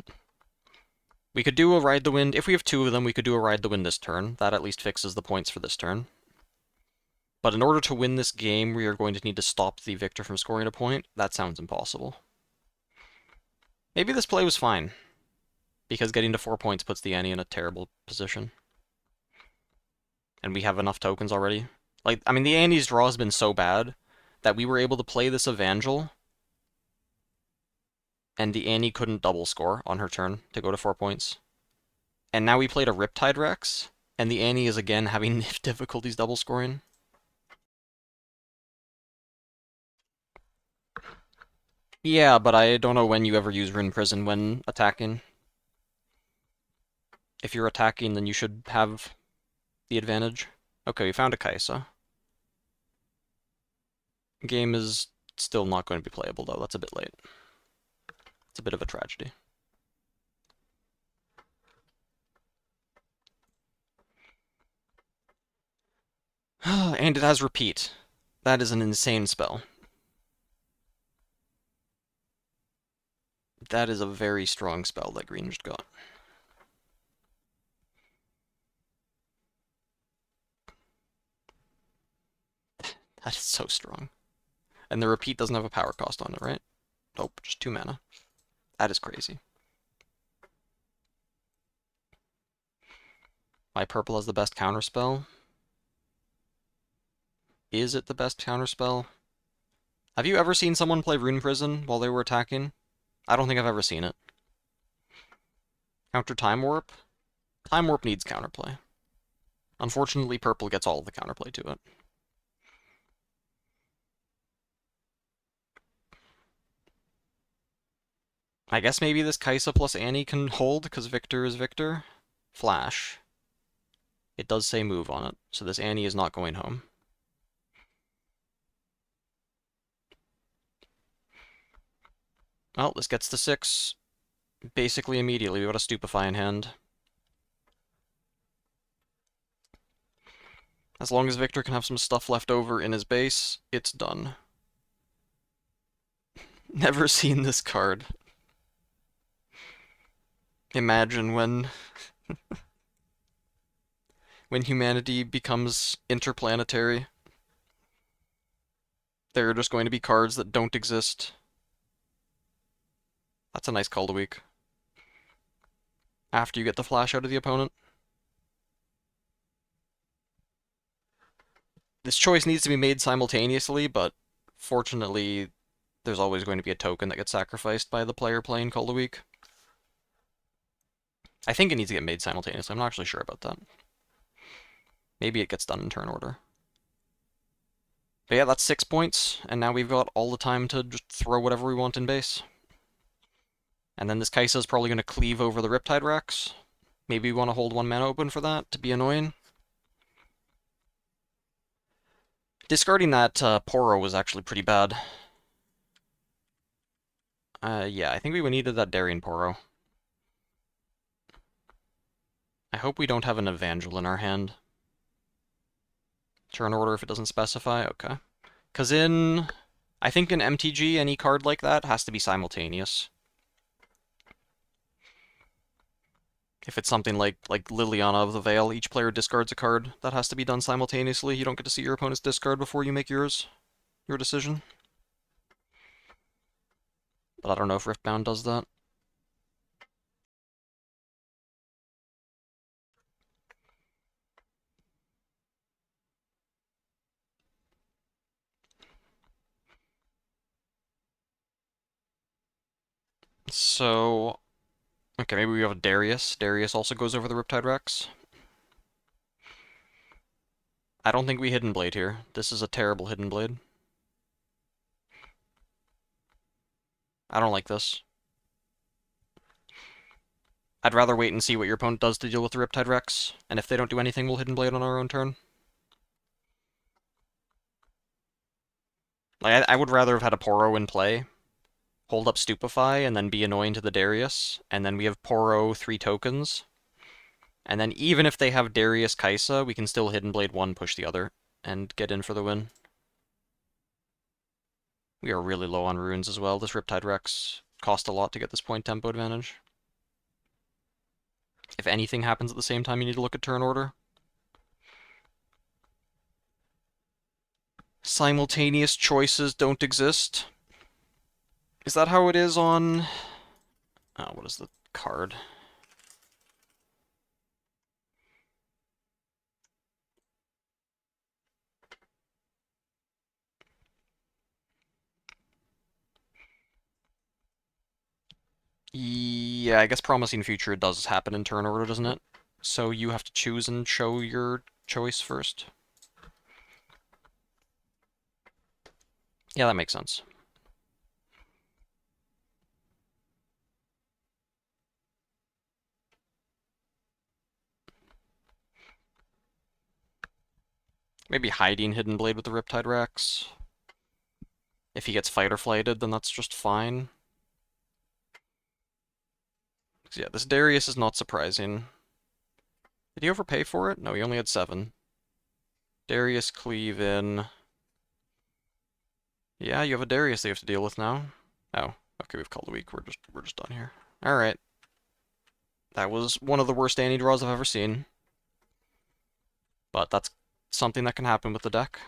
We could do a Ride the Wind. If we have two of them, we could do a Ride the Wind this turn. That at least fixes the points for this turn. But in order to win this game, we are going to need to stop the victor from scoring a point. That sounds impossible. Maybe this play was fine, because getting to 4 points puts the Annie in a terrible position. And we have enough tokens already. Like, I mean, the Annie's draw has been so bad that we were able to play this Evangel, and the Annie couldn't double score on her turn to go to 4 points. And now we played a Riptide Rex, and the Annie is again having difficulties double scoring. Yeah, but I don't know when you ever use Rune Prison when attacking. If you're attacking, then you should have the advantage. Okay, we found a Kaisa. Game is still not going to be playable, though. That's a bit late. It's a bit of a tragedy. And it has Repeat. That is an insane spell. That is a very strong spell that green just got. That is so strong. And the Repeat doesn't have a power cost on it, right? Nope, just 2 mana. That is crazy. My purple has the best counterspell. Is it the best counterspell? Have you ever seen someone play Rune Prison while they were attacking? I don't think I've ever seen it. Counter Time Warp? Time Warp needs counterplay. Unfortunately, purple gets all of the counterplay to it. I guess maybe this Kaisa plus Annie can hold, because Victor is Victor. Flash. It does say move on it, so this Annie is not going home. Well, this gets to 6 basically immediately. We got a Stupefy in hand. As long as Victor can have some stuff left over in his base, it's done. Never seen this card. Imagine when humanity becomes interplanetary. There are just going to be cards that don't exist. That's a nice call to weak. After you get the flash out of the opponent. This choice needs to be made simultaneously, but fortunately, there's always going to be a token that gets sacrificed by the player playing Call to Weak. I think it needs to get made simultaneously. I'm not actually sure about that. Maybe it gets done in turn order. But yeah, that's 6 points, and now we've got all the time to just throw whatever we want in base. And then this Kaisa is probably going to cleave over the Riptide Rex. Maybe we want to hold 1 mana open for that to be annoying. Discarding that Poro was actually pretty bad. Yeah, I think we needed that Darien Poro. I hope we don't have an Evangel in our hand. Turn order if it doesn't specify, okay. Because I think in MTG, any card like that has to be simultaneous. If it's something like Liliana of the Veil, each player discards a card. That has to be done simultaneously. You don't get to see your opponent's discard before you make your decision. But I don't know if Riftbound does that. So, okay, maybe we have a Darius. Darius also goes over the Riptide Rex. I don't think we Hidden Blade here. This is a terrible Hidden Blade. I don't like this. I'd rather wait and see what your opponent does to deal with the Riptide Rex, and if they don't do anything, we'll Hidden Blade on our own turn. Like, I would rather have had a Poro in play, hold up Stupefy, and then be annoying to the Darius, and then we have Poro 3 tokens. And then even if they have Darius Kaisa, we can still Hidden Blade 1, push the other, and get in for the win. We are really low on runes as well. This Riptide Rex cost a lot to get this point tempo advantage. If anything happens at the same time, you need to look at turn order. Simultaneous choices don't exist. Is that how it is on... Oh, what is the card? Yeah, I guess Promising Future does happen in turn order, doesn't it? So you have to choose and show your choice first. Yeah, that makes sense. Maybe hiding Hidden Blade with the Riptide Rex. If he gets fight or flighted, then that's just fine. Yeah, this Darius is not surprising. Did he overpay for it? No, he only had 7. Darius cleave in. Yeah, you have a Darius they have to deal with now. Oh, okay, we've called a week. We're just done here. Alright. That was one of the worst Annie draws I've ever seen. But that's something that can happen with the deck.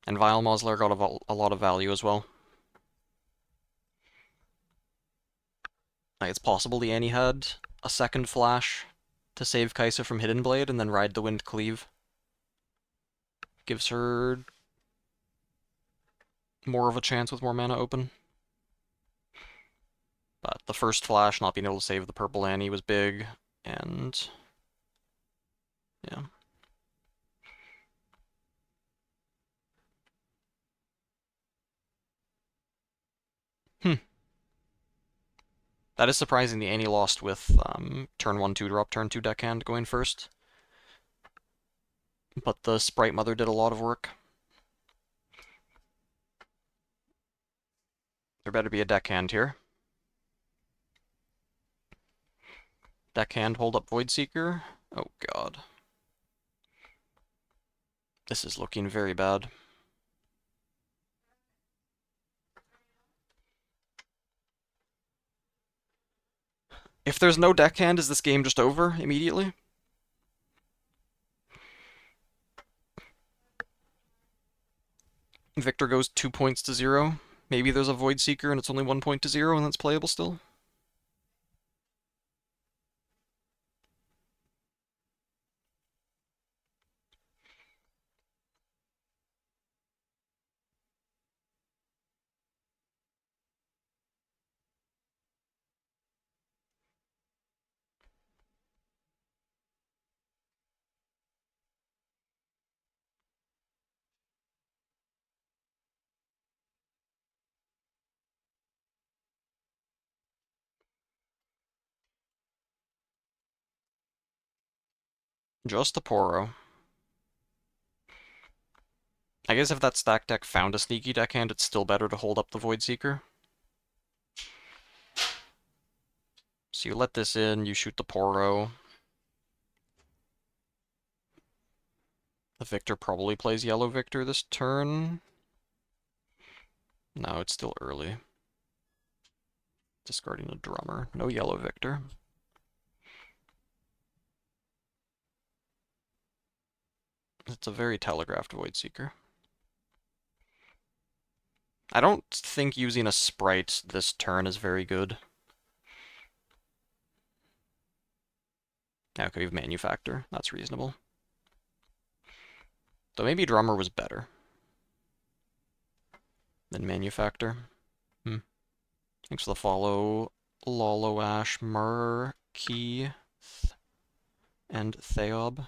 And Vile Mosler got a lot of value as well. Like, it's possible the Annie had a second flash to save Kaisa from Hidden Blade and then ride the Wind Cleave. Gives her more of a chance with more mana open. But the first flash, not being able to save the purple Annie, was big, and yeah. That is surprising the Annie lost with turn 1 2 drop, turn 2 deckhand going first. But the Sprite Mother did a lot of work. There better be a deckhand here. Deckhand, hold up Void Seeker. Oh god. This is looking very bad. If there's no deckhand, is this game just over immediately? Victor goes 2 points to 0. Maybe there's a Void Seeker and it's only 1 point to 0 and that's playable still. Just a Poro. I guess if that stack deck found a sneaky deckhand, it's still better to hold up the Void Seeker. So you let this in, you shoot the Poro. The Victor probably plays Yellow Victor this turn. No, it's still early. Discarding a Drummer. No Yellow Victor. It's a very telegraphed Void Seeker. I don't think using a Sprite this turn is very good. Okay, we have Manufactor. That's reasonable. Though maybe Drummer was better than Manufactor. Thanks for the follow, Lolo Ash, Murky, and Theob.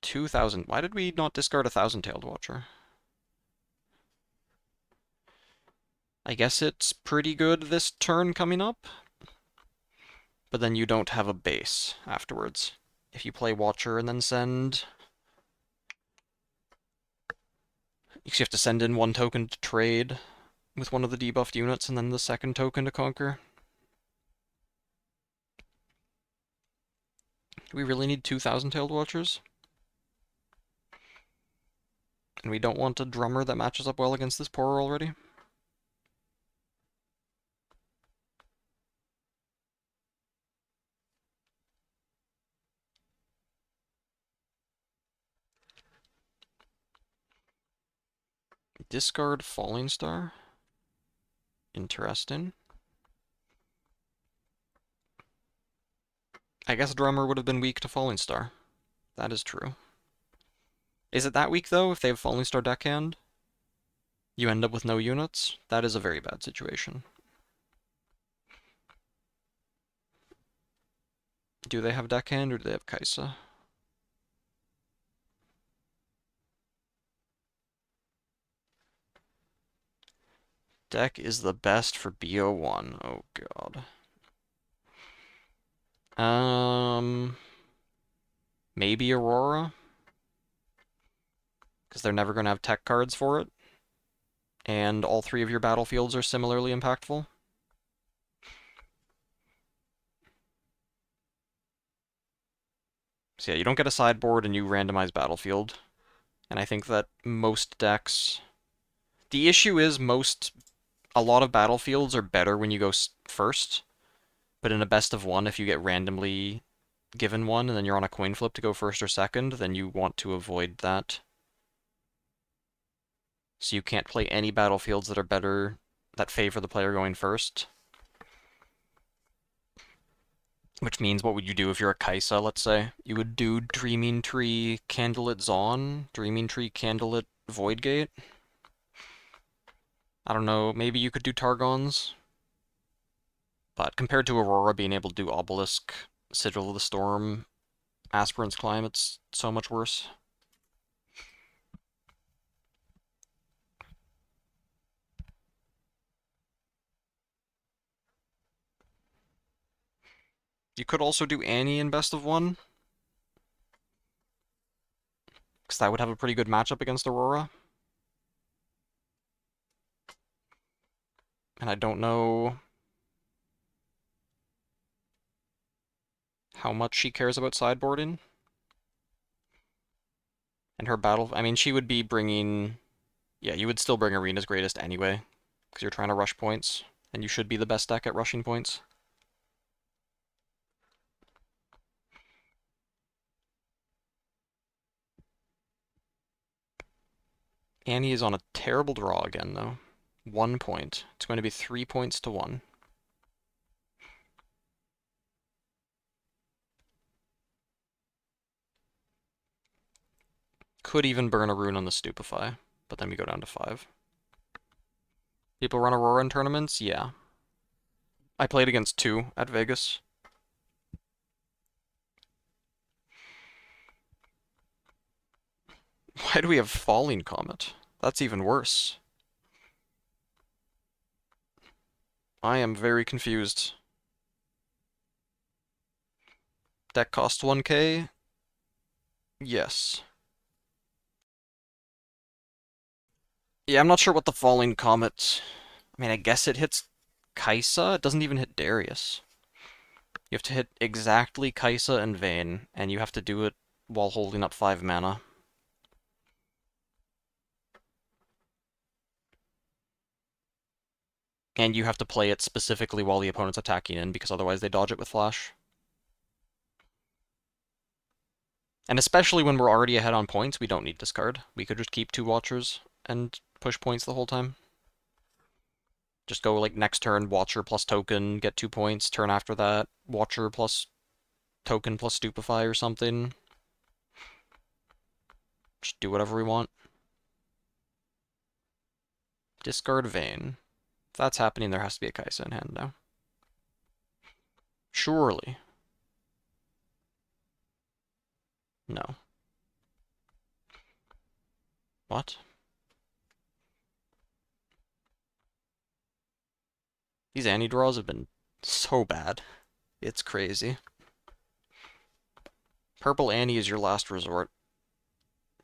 2,000. Why did we not discard a 1,000-tailed Watcher? I guess it's pretty good this turn coming up, but then you don't have a base afterwards. If you play Watcher and then send... You have to send in one token to trade with one of the debuffed units and then the second token to conquer. Do we really need 2,000 Tailed Watchers? And we don't want a drummer that matches up well against this Porer already? Discard Falling Star. Interesting. I guess Drummer would have been weak to Falling Star. That is true. Is it that weak, though, if they have Falling Star deckhand? You end up with no units? That is a very bad situation. Do they have deckhand, or do they have Kaisa? Deck is the best for BO1. Oh, God. Maybe Aurora? Because they're never going to have tech cards for it. And all three of your battlefields are similarly impactful. So yeah, you don't get a sideboard and you randomize battlefield. And I think that most decks... The issue is a lot of battlefields are better when you go first. But in a best of one, if you get randomly given one and then you're on a coin flip to go first or second, then you want to avoid that. So you can't play any battlefields that are better, that favor the player going first. Which means, what would you do if you're a Kaisa, let's say? You would do Dreaming Tree, Candlelit Zaun, Dreaming Tree, Candlelit Voidgate. I don't know, maybe you could do Targons. But compared to Aurora being able to do Obelisk, Sigil of the Storm, Aspirant's Climb, it's so much worse. You could also do Annie in best of one. Because that would have a pretty good matchup against Aurora. And I don't know how much she cares about sideboarding. And her battle... I mean, she would be bringing... Yeah, you would still bring Arena's Greatest anyway. Because you're trying to rush points. And you should be the best deck at rushing points. Annie is on a terrible draw again, though. 1 point. It's going to be 3 points to 1. Could even burn a rune on the Stupefy, but then we go down to 5. People run Aurora in tournaments? Yeah. I played against 2 at Vegas. Why do we have Falling Comet? That's even worse. I am very confused. Deck cost 1k? Yes. Yeah, I'm not sure what the Falling Comet... I mean, I guess it hits Kaisa? It doesn't even hit Darius. You have to hit exactly Kaisa and Vayne, and you have to do it while holding up 5 mana. And you have to play it specifically while the opponent's attacking in, because otherwise they dodge it with Flash. And especially when we're already ahead on points, we don't need discard. We could just keep 2 Watchers and push points the whole time. Just go, like, next turn, Watcher plus token, get 2 points. Turn after that, Watcher plus token plus Stupefy or something. Just do whatever we want. Discard Vayne. If that's happening, there has to be a Kaisa in hand now. Surely. No. What? These Annie draws have been so bad. It's crazy. Purple Annie is your last resort.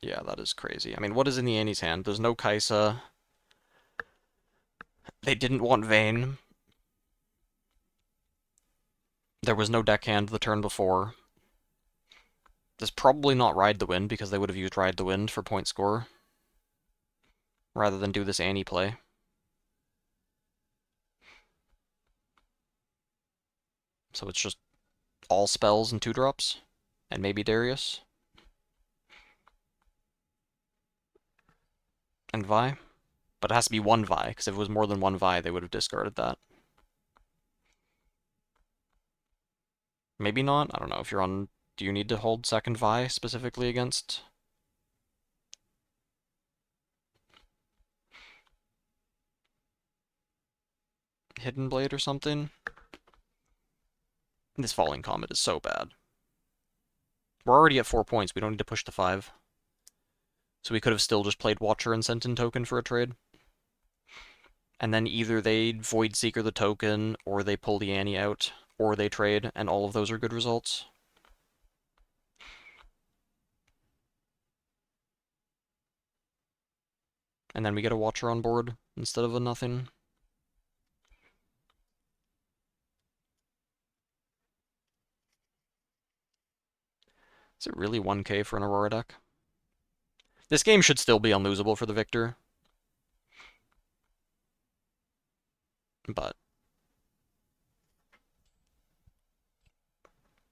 Yeah, that is crazy. I mean, what is in the Annie's hand? There's no Kaisa. They didn't want Vayne. There was no deckhand the turn before. There's probably not Ride the Wind, because they would have used Ride the Wind for point score, rather than do this Annie play. So it's just all spells and 2-drops, and maybe Darius. And Vi. But it has to be one Vi, because if it was more than one Vi, they would have discarded that. Maybe not. I don't know. If you're on... Do you need to hold second Vi specifically against... Hidden Blade or something? This Falling Comet is so bad. We're already at 4 points. We don't need to push to 5. So we could have still just played Watcher and sent in token for a trade. And then either they Void Seeker the token, or they pull the Annie out, or they trade, and all of those are good results. And then we get a Watcher on board instead of a nothing. Is it really 1k for an Aurora deck? This game should still be unlosable for the victor. But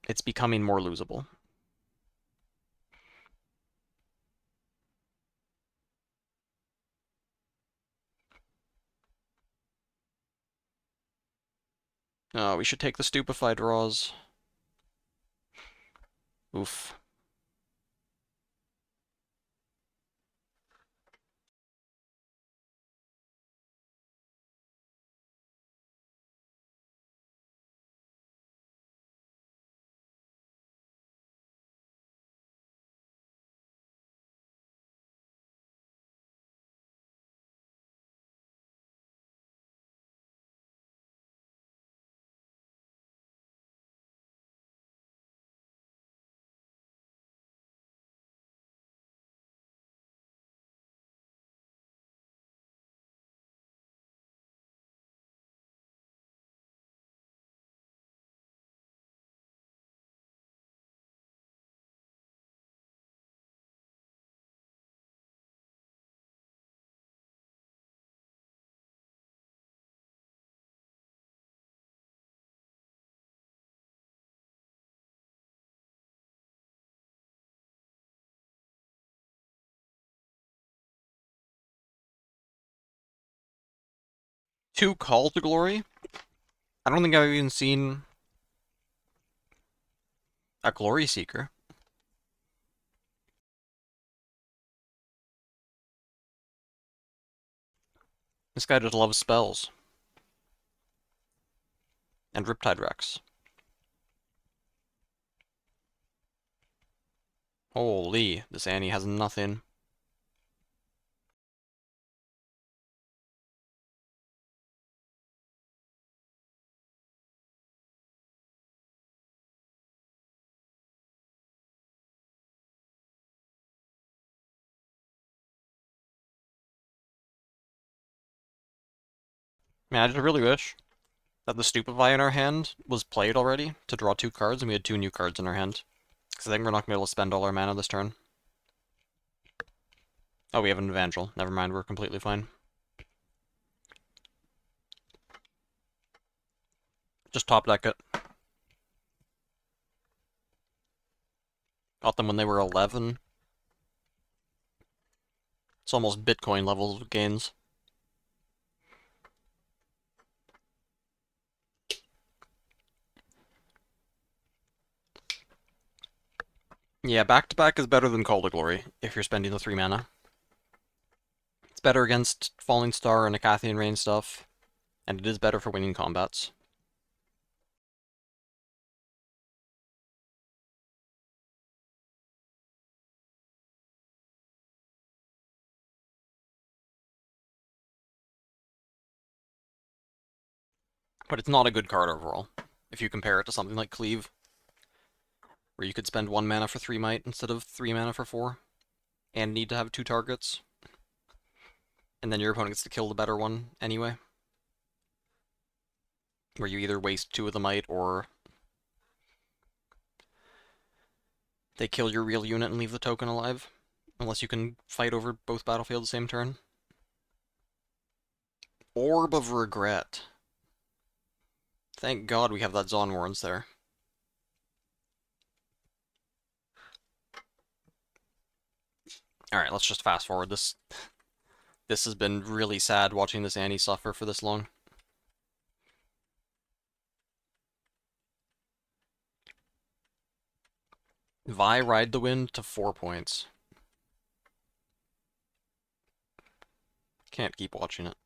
it's becoming more losable. We should take the Stupefied Raws. Oof. Two Call to Glory? I don't think I've even seen a Glory Seeker. This guy just loves spells. And Riptide Rex. Holy, this Annie has nothing. Man, I just really wish that the Stupefy in our hand was played already to draw 2 cards, and we had 2 new cards in our hand. Because I think we're not going to be able to spend all our mana this turn. Oh, we have an Evangel. Never mind, we're completely fine. Just top deck it. Got them when they were 11. It's almost Bitcoin levels of gains. Yeah, back-to-back is better than Call to Glory, if you're spending the 3 mana. It's better against Falling Star and Acathian Rain stuff, and it is better for winning combats. But it's not a good card overall. if you compare it to something like Cleave, where you could spend 1 mana for 3 might instead of 3 mana for 4, and need to have 2 targets, and then your opponent gets to kill the better one anyway. Where you either waste 2 of the might, or they kill your real unit and leave the token alive, unless you can fight over both battlefields the same turn. Orb of Regret. Thank God we have that Zon Warrens there. Alright, let's just fast forward this. This has been really sad watching this Annie suffer for this long. Vi Ride the Wind to 4 points. Can't keep watching it.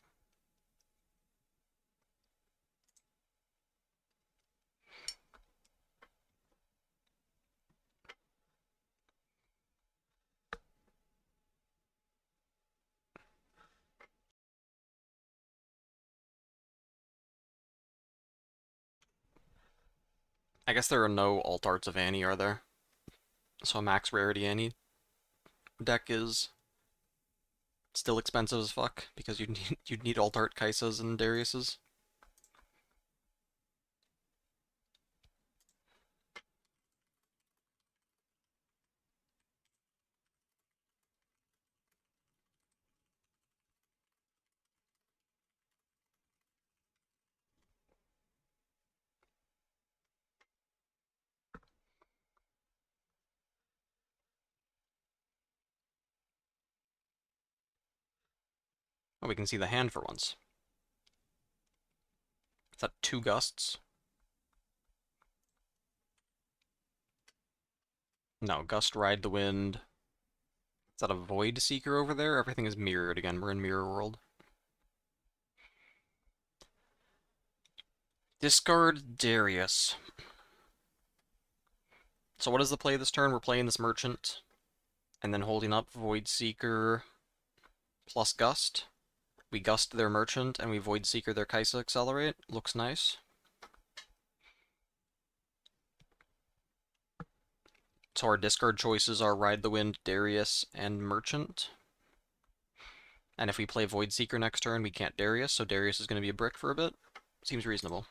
I guess there are no alt arts of Annie, are there? So a max rarity Annie deck is still expensive as fuck, because you'd need alt art Kaisas and Dariuses. Oh, we can see the hand for once. Is that 2 gusts? No, Gust Ride the Wind. Is that a Void Seeker over there? Everything is mirrored again. We're in Mirror World. Discard Darius. So what is the play this turn? We're playing this Merchant, and then holding up Void Seeker plus Gust. We Gust their Merchant, and we Void Seeker their Kaisa Accelerate. Looks nice. So our discard choices are Ride the Wind, Darius, and Merchant. And if we play Void Seeker next turn, we can't Darius, so Darius is going to be a brick for a bit. Seems reasonable.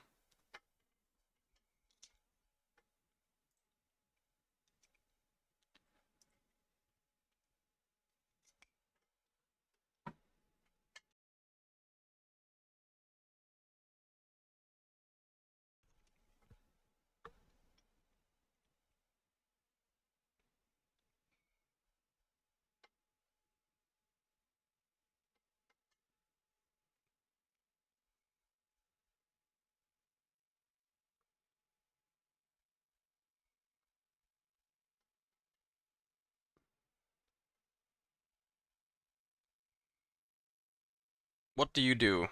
What do you do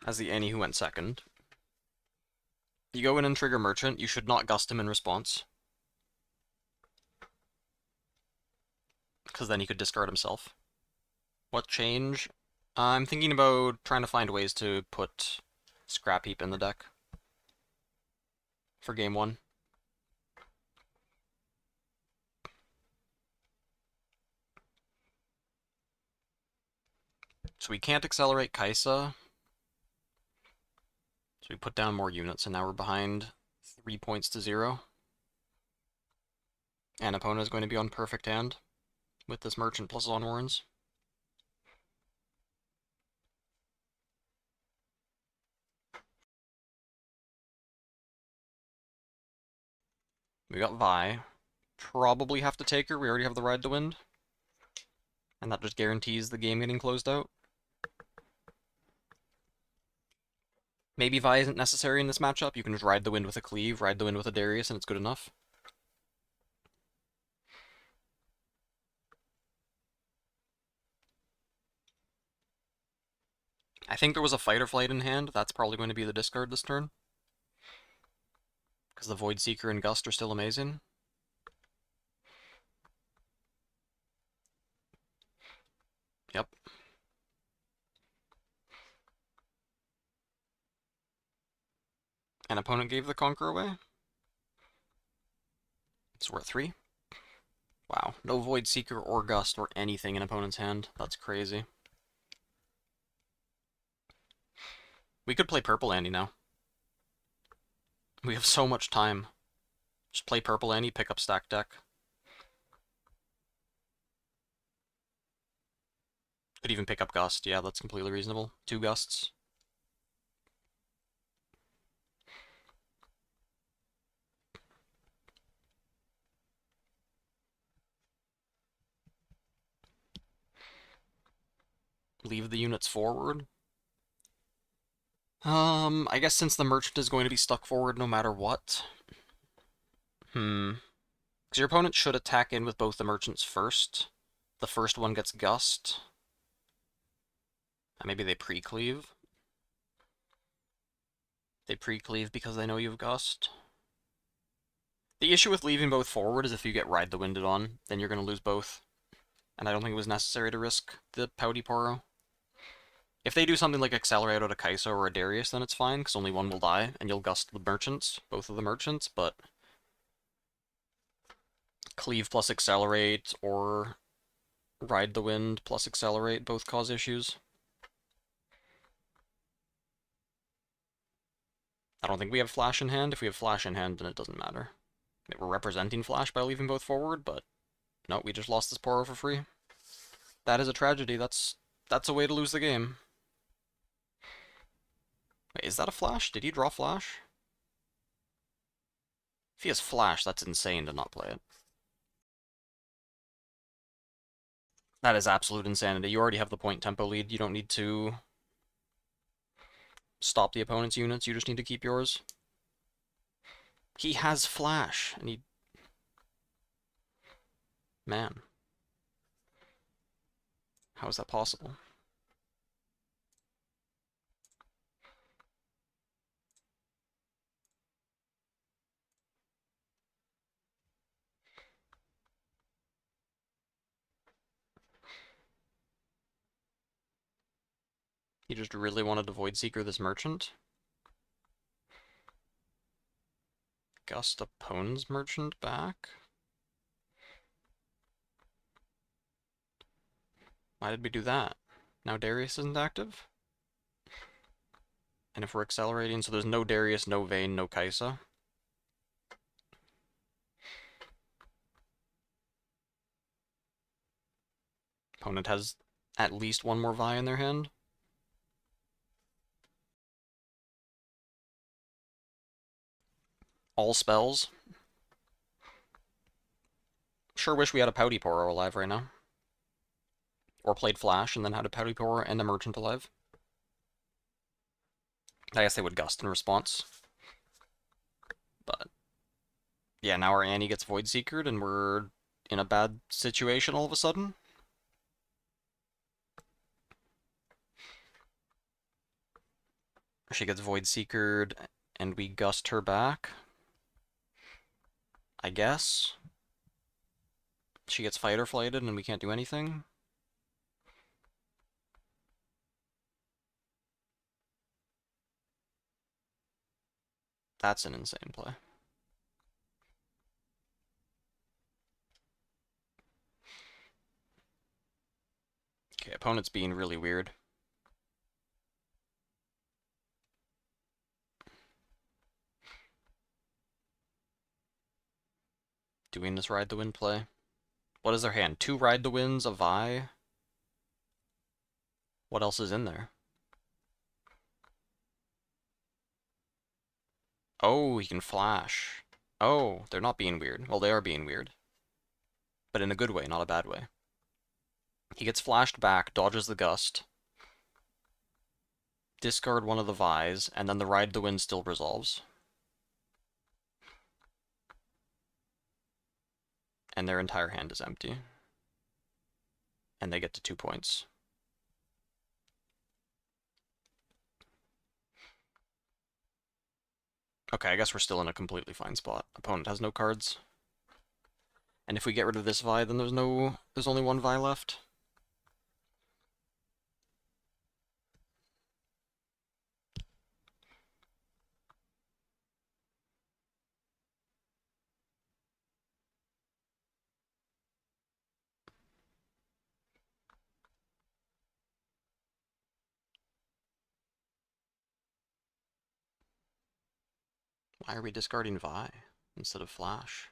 as the Annie who went second? You go in and trigger Merchant. You should not Gust him in response, because then he could discard himself. What change? I'm thinking about trying to find ways to put Scrap Heap in the deck for game 1. So we can't accelerate Kaisa. So we put down more units, and now we're behind 3 points to 0. And opponent is going to be on perfect hand with this Merchant plus on Warrens. We got Vi. Probably have to take her. We already have the Ride to Wind. And that just guarantees the game getting closed out. Maybe Vi isn't necessary in this matchup. You can just Ride the Wind with a Cleave, Ride the Wind with a Darius, and it's good enough. I think there was a Fight or Flight in hand. That's probably going to be the discard this turn, because the Void Seeker and Gust are still amazing. Yep. An opponent gave the Conquer away. So we're at 3. Wow, no Void Seeker or Gust or anything in opponent's hand. That's crazy. We could play Purple Andy now. We have so much time. Just play Purple Andy, pick up stack deck. Could even pick up Gust. Yeah, that's completely reasonable. 2 Gusts. Leave the units forward. I guess since the merchant is going to be stuck forward no matter what. Because your opponent should attack in with both the merchants first. The first one gets Gust. Maybe they pre-cleave. They pre-cleave because they know you have Gust. The issue with leaving both forward is if you get Ride the Winded on, then you're going to lose both. And I don't think it was necessary to risk the Pouty Poro. If they do something like Accelerate out a Kai'Sa or a Darius, then it's fine, because only one will die, and you'll Gust the merchants, both of the merchants, but Cleave plus Accelerate, or Ride the Wind plus Accelerate both cause issues. I don't think we have Flash in hand. If we have Flash in hand, then it doesn't matter. We're representing Flash by leaving both forward, but no, we just lost this Poro for free. That is a tragedy. That's a way to lose the game. Wait, is that a Flash? Did he draw Flash? If he has Flash, that's insane to not play it. That is absolute insanity. You already have the point tempo lead. You don't need to stop the opponent's units. You just need to keep yours. He has Flash, and he... Man. How is that possible? He just really wanted to Void Seeker this merchant. Gust opponent's merchant back? Why did we do that? Now Darius isn't active? And if we're accelerating, so there's no Darius, no Vayne, no Kai'Sa. Opponent has at least one more Vi in their hand. All spells. Sure wish we had a Pouty Poro alive right now. Or played Flash and then had a Pouty Poro and a Merchant alive. I guess they would Gust in response. But yeah, now our Annie gets Void Seekered and we're in a bad situation all of a sudden. She gets Void Seekered and we Gust her back. I guess. She gets Fight or Flighted and we can't do anything. That's an insane play. Okay, opponent's being really weird. Doing this Ride the Wind play. What is their hand? 2 Ride the Winds, a Vi. What else is in there? Oh, he can flash. Oh, they're not being weird. Well, they are being weird. But in a good way, not a bad way. He gets flashed back, dodges the Gust. Discard one of the Vi's, and then the Ride the Wind still resolves. And their entire hand is empty. And they get to 2 points. Okay, I guess we're still in a completely fine spot. Opponent has no cards. And if we get rid of this Vi, then there's only one Vi left. Why are we discarding Vi instead of Flash?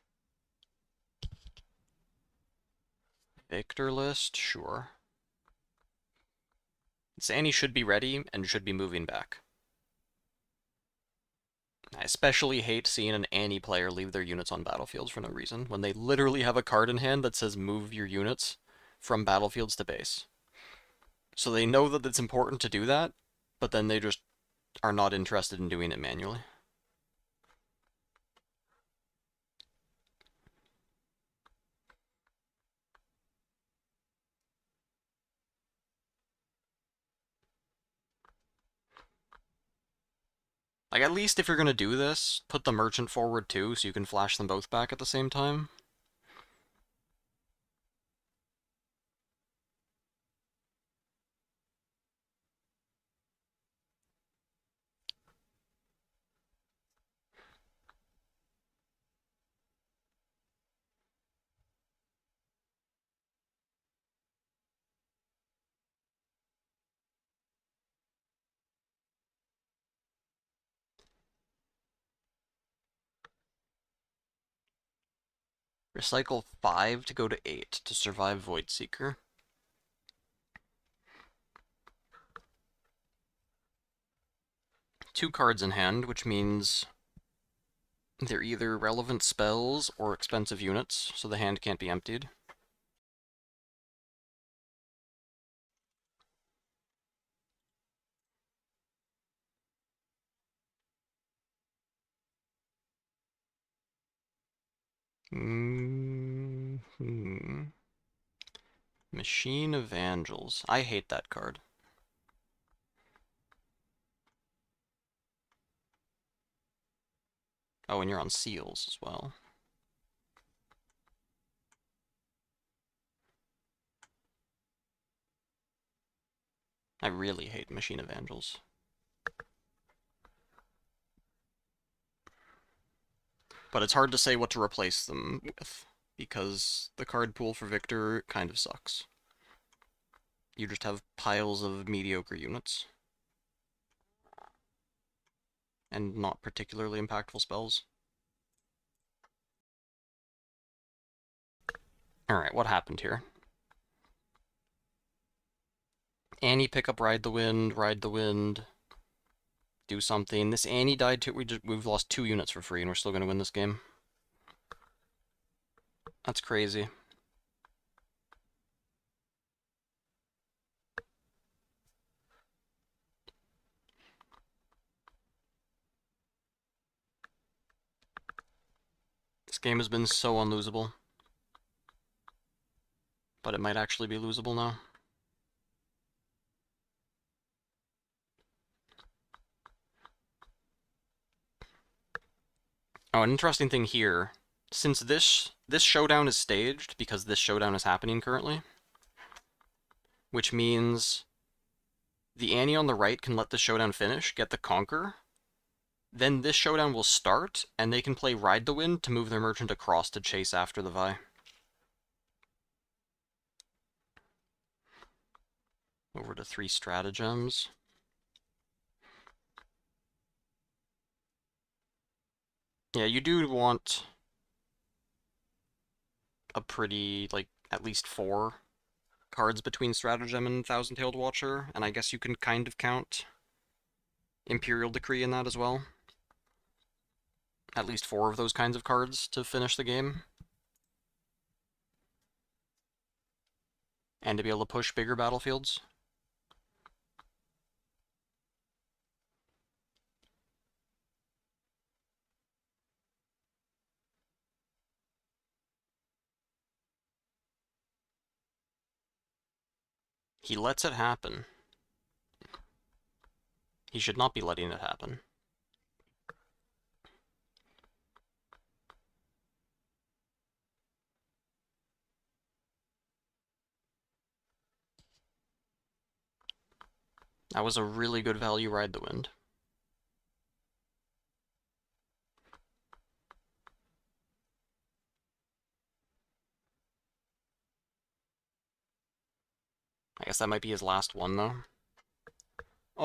Victor list? Sure. Zanny should be ready and should be moving back. I especially hate seeing an Annie player leave their units on battlefields for no reason, when they literally have a card in hand that says move your units from battlefields to base. So they know that it's important to do that, but then they just are not interested in doing it manually. Like, at least if you're gonna do this, put the merchant forward too, so you can flash them both back at the same time. Recycle 5 to go to 8 to survive Void Seeker. Two cards in hand, which means they're either relevant spells or expensive units, so the hand can't be emptied. Machine of Angels. I hate that card. Oh, and you're on seals as well. I really hate Machine of Angels. But it's hard to say what to replace them with, because the card pool for Victor kind of sucks. You just have piles of mediocre units. And not particularly impactful spells. Alright, what happened here? Annie pick up Ride the Wind, do something. This Annie died too. We've lost 2 units for free and we're still gonna win this game. That's crazy. This game has been so unlosable. But it might actually be losable now. Oh, an interesting thing here. Since this showdown is staged, because this showdown is happening currently, which means the Annie on the right can let the showdown finish, get the Conquer, then this showdown will start, and they can play Ride the Wind to move their merchant across to chase after the Vi. Over to 3 stratagems. Yeah, you do want a pretty, like, at least 4 cards between Stratagem and Thousand-Tailed Watcher, and I guess you can kind of count Imperial Decree in that as well. At least 4 of those kinds of cards to finish the game. And to be able to push bigger battlefields. He lets it happen. He should not be letting it happen. That was a really good value Ride the Wind. I guess that might be his last one, though.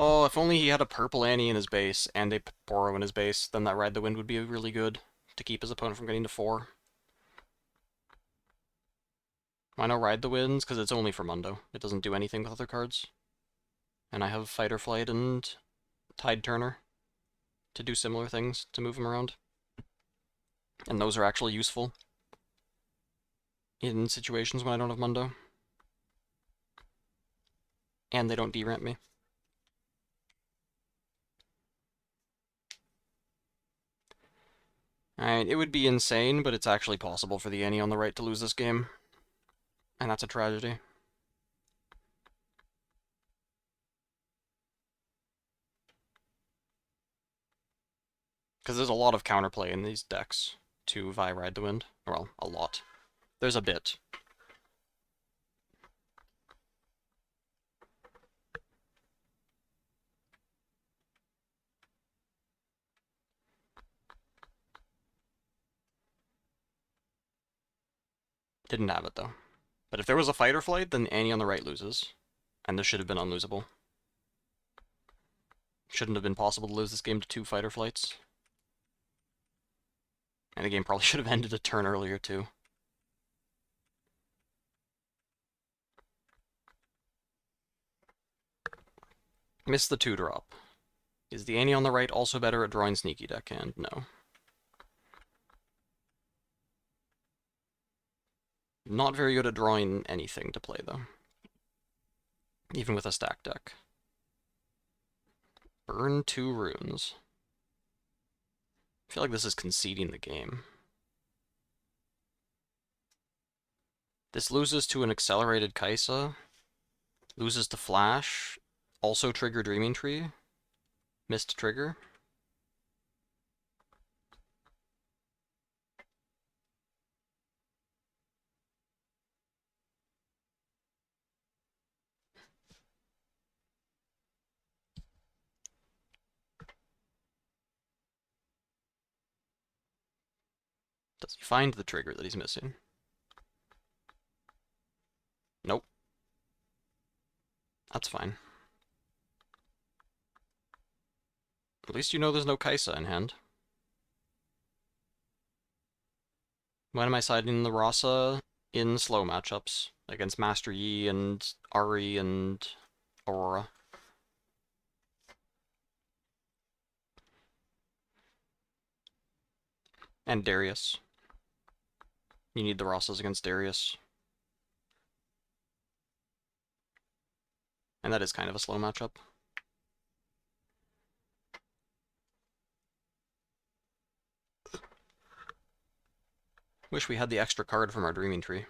Oh, if only he had a purple Annie in his base and a Poro in his base, then that Ride the Wind would be really good to keep his opponent from getting to 4. Why not Ride the Winds? Because it's only for Mundo. It doesn't do anything with other cards. And I have Fight or Flight and Tide Turner to do similar things to move him around. And those are actually useful in situations when I don't have Mundo. And they don't deramp me. Alright, it would be insane, but it's actually possible for the Annie on the right to lose this game. And that's a tragedy. Because there's a lot of counterplay in these decks to Vi Ride the Wind. Well, a lot. There's a bit. Didn't have it, though. But if there was a Fight or Flight, then Annie on the right loses. And this should have been unlosable. Shouldn't have been possible to lose this game to 2 Fight or Flights. And the game probably should have ended a turn earlier, too. Missed the 2-drop. Is the Annie on the right also better at drawing Sneaky Deckhand? No. Not very good at drawing anything to play, though. Even with a stacked deck. Burn 2 runes. I feel like this is conceding the game. This loses to an accelerated Kaisa. Loses to Flash. Also trigger Dreaming Tree. Missed trigger. Does he find the trigger that he's missing? Nope. That's fine. At least you know there's no Kaisa in hand. When am I siding the Rasa? In slow matchups. Against Master Yi and Ari and Aurora. And Darius. You need the Rasas against Darius. And that is kind of a slow matchup. Wish we had the extra card from our Dreaming Tree.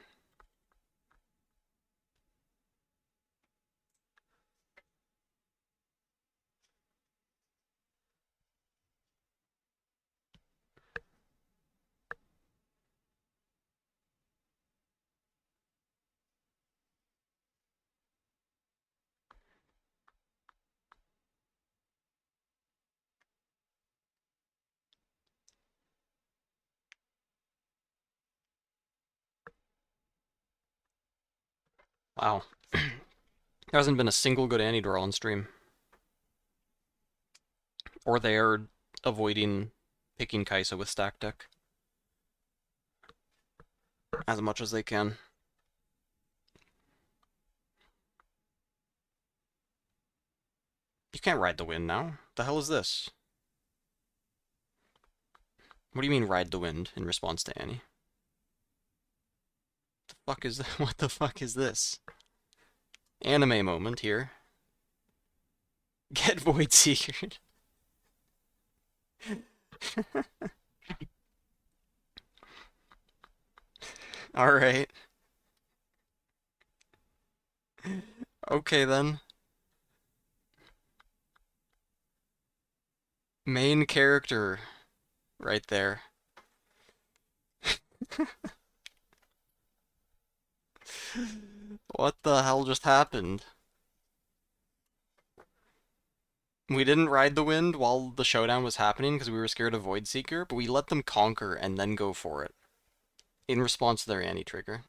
Wow. There hasn't been a single good Annie draw on stream. Or they are avoiding picking Kaisa with stack deck. As much as they can. You can't ride the wind now. The hell is this? What do you mean ride the wind in response to Annie? The fuck is that? What the fuck is this? Anime moment here. Get Void Seeker. Alright. Okay then. Main character. Right there. What the hell just happened? We didn't ride the wind while the showdown was happening because we were scared of Void Seeker, but we let them conquer and then go for it. In response to their Annie trigger.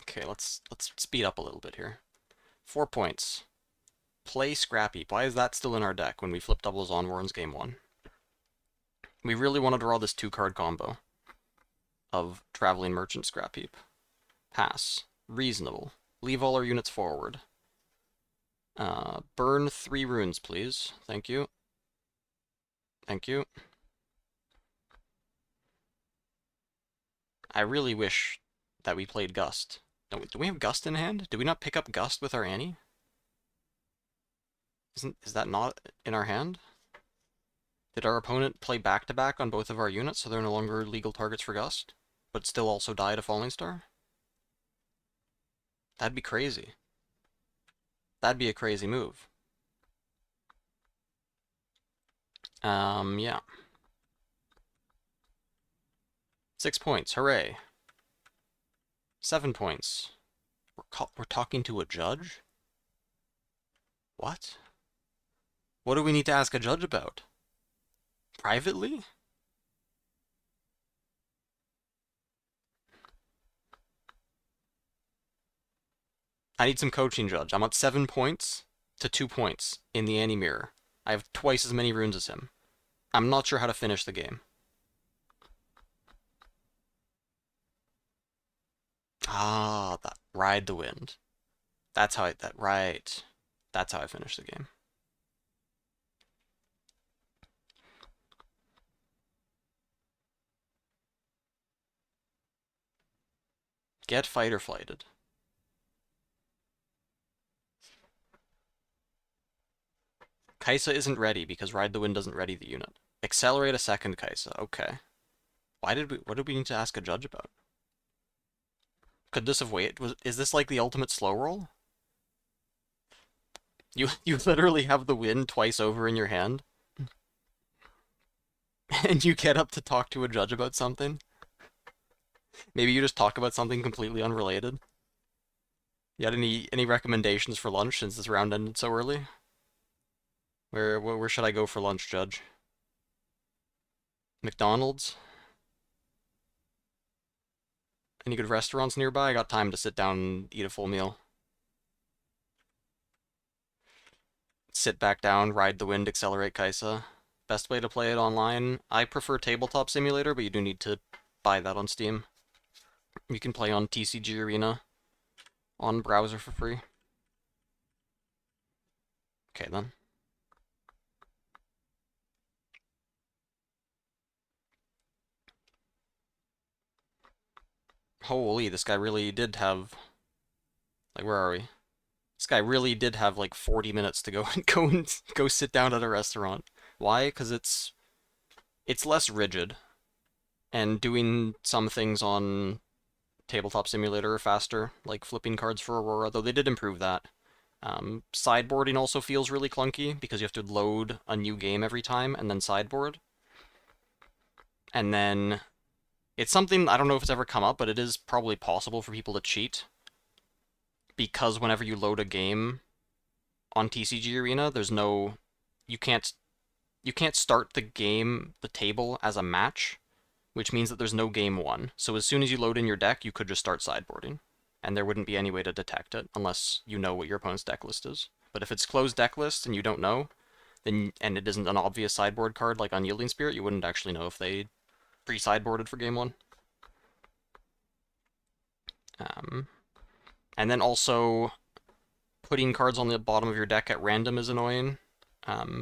Okay, let's speed up a little bit here. 4 points. Play Scrap Heap. Why is that still in our deck when we flip doubles on Warren's game 1? We really want to draw this 2-card combo of Traveling Merchant Scrap Heap. Pass. Reasonable. Leave all our units forward. Burn 3 runes, please. Thank you. Thank you. I really wish that we played Gust. Do we have Gust in hand? Did we not pick up Gust with our Annie? Is that not in our hand? Did our opponent play back-to-back on both of our units so they're no longer legal targets for Gust, but still also die to Falling Star? That'd be crazy. That'd be a crazy move. Yeah. 6 points, hooray. 7 points. We're talking to a judge? What? What do we need to ask a judge about? Privately? I need some coaching, Judge. I'm at 7 points to 2 points in the Annie Mirror. I have twice as many runes as him. I'm not sure how to finish the game. Ah, that Ride the Wind. That's how right. That's how I finish the game. Get fight or flighted. Kaisa isn't ready because Ride the Wind doesn't ready the unit. Accelerate a second Kaisa. Okay. What did we need to ask a judge about? Could this have waited? Is this like the ultimate slow roll? You literally have the wind twice over in your hand? And you get up to talk to a judge about something? Maybe you just talk about something completely unrelated? You had any recommendations for lunch since this round ended so early? Where should I go for lunch, Judge? McDonald's? Any good restaurants nearby? I got time to sit down and eat a full meal. Sit back down, ride the wind, accelerate Kaisa. Best way to play it online? I prefer Tabletop Simulator, but you do need to buy that on Steam. You can play on TCG Arena on browser for free. Okay then. Holy, this guy really did have... Like, where are we? This guy really did have like 40 minutes to go go sit down at a restaurant. Why? Because it's less rigid, and doing some things on Tabletop Simulator are faster, like flipping cards for Aurora, though they did improve that. Sideboarding also feels really clunky because you have to load a new game every time and then sideboard. And then it's something, I don't know if it's ever come up, but it is probably possible for people to cheat. Because whenever you load a game on TCG Arena, there's no... You can't start the game, the table, as a match, which means that there's no game one. So as soon as you load in your deck, you could just start sideboarding. And there wouldn't be any way to detect it, unless you know what your opponent's deck list is. But if it's closed deck list and you don't know, then and it isn't an obvious sideboard card like Unyielding Spirit, you wouldn't actually know if they pre-sideboarded for game one. And then also, putting cards on the bottom of your deck at random is annoying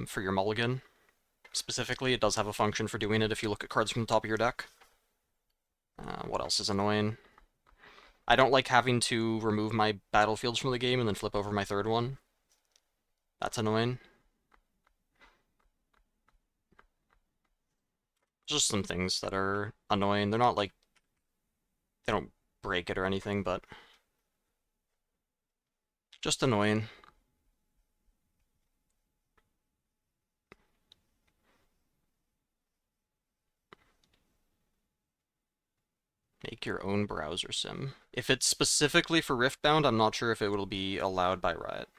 for your mulligan. Specifically, it does have a function for doing it if you look at cards from the top of your deck. What else is annoying? I don't like having to remove my battlefields from the game and then flip over my third one. That's annoying. Just some things that are annoying. They're not like... They don't break it or anything, but... Just annoying. Make your own browser sim. If it's specifically for Riftbound, I'm not sure if it will be allowed by Riot.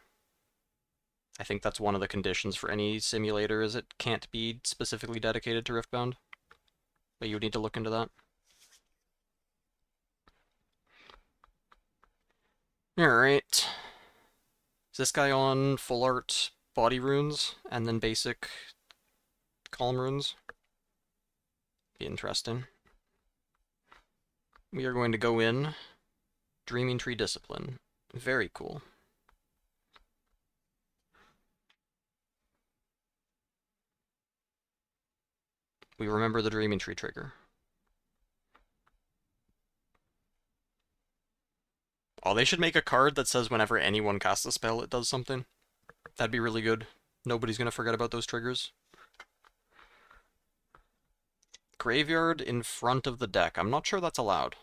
I think that's one of the conditions for any simulator, is it can't be specifically dedicated to Riftbound. But you would need to look into that. Alright. Is this guy on full art body runes and then basic column runes? Be interesting. We are going to go in Dreaming Tree Discipline. Very cool. We remember the Dreaming Tree trigger. Oh, they should make a card that says whenever anyone casts a spell, it does something. That'd be really good. Nobody's gonna forget about those triggers. Graveyard in front of the deck. I'm not sure that's allowed.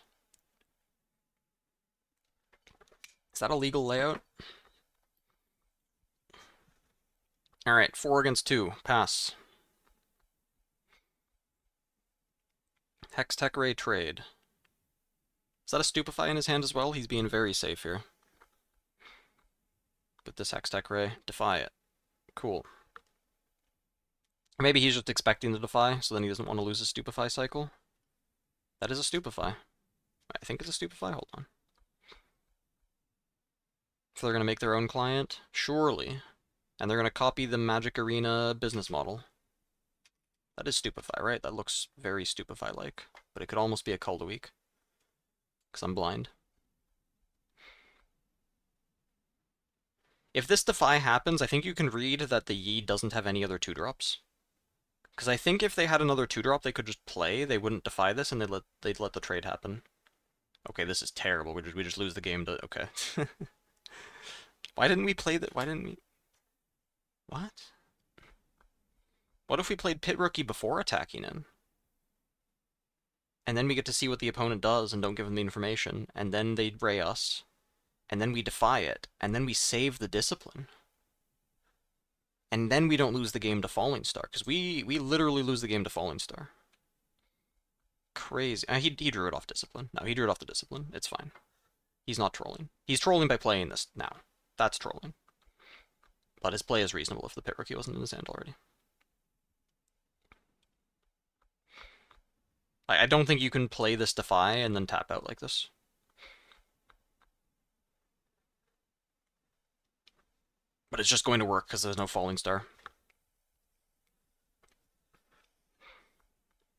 Is that a legal layout? Alright, 4 against 2. Pass. Hex Tech Ray trade. Is that a Stupefy in his hand as well? He's being very safe here. With this Hex Tech Ray. Defy it. Cool. Maybe he's just expecting the Defy, so then he doesn't want to lose his Stupefy cycle. That is a Stupefy. I think it's a Stupefy. Hold on. If they're going to make their own client? Surely. And they're going to copy the Magic Arena business model. That is Stupefy, right? That looks very Stupefy-like. But it could almost be a Call to Week. Because I'm blind. If this Defy happens, I think you can read that the Yi doesn't have any other 2-drops. Because I think if they had another 2-drop they could just play, they wouldn't Defy this, and they'd let the trade happen. Okay, this is terrible. We just lose the game to... Okay. Why didn't we play that? Why didn't we... What? What if we played Pit Rookie before attacking him? And then we get to see what the opponent does and don't give them the information, and then they'd Ray us, and then we Defy it, and then we save the Discipline. And then we don't lose the game to Falling Star, because we literally lose the game to Falling Star. Crazy. He drew it off Discipline. No, he drew it off the Discipline. It's fine. He's not trolling. He's trolling by playing this now. That's trolling. But his play is reasonable if the Pit Rookie wasn't in his hand already. I don't think you can play this Defy and then tap out like this. But it's just going to work because there's no Falling Star.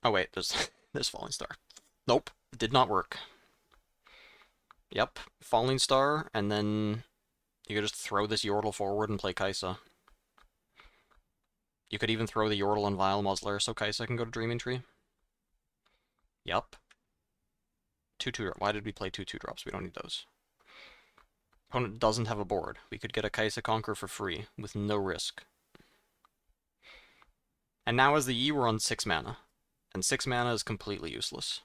Oh wait, there's Falling Star. Nope, it did not work. Yep, Falling Star, and then you could just throw this Yordle forward and play Kaisa. You could even throw the Yordle and Vile Muzzler so Kaisa can go to Dreaming Tree. Yup. 2-2. Why did we play 2-2-drops? We don't need those. Opponent doesn't have a board. We could get a Kaisa Conquer for free, with no risk. And now as the Yi, we're on 6 mana. And 6 mana is completely useless.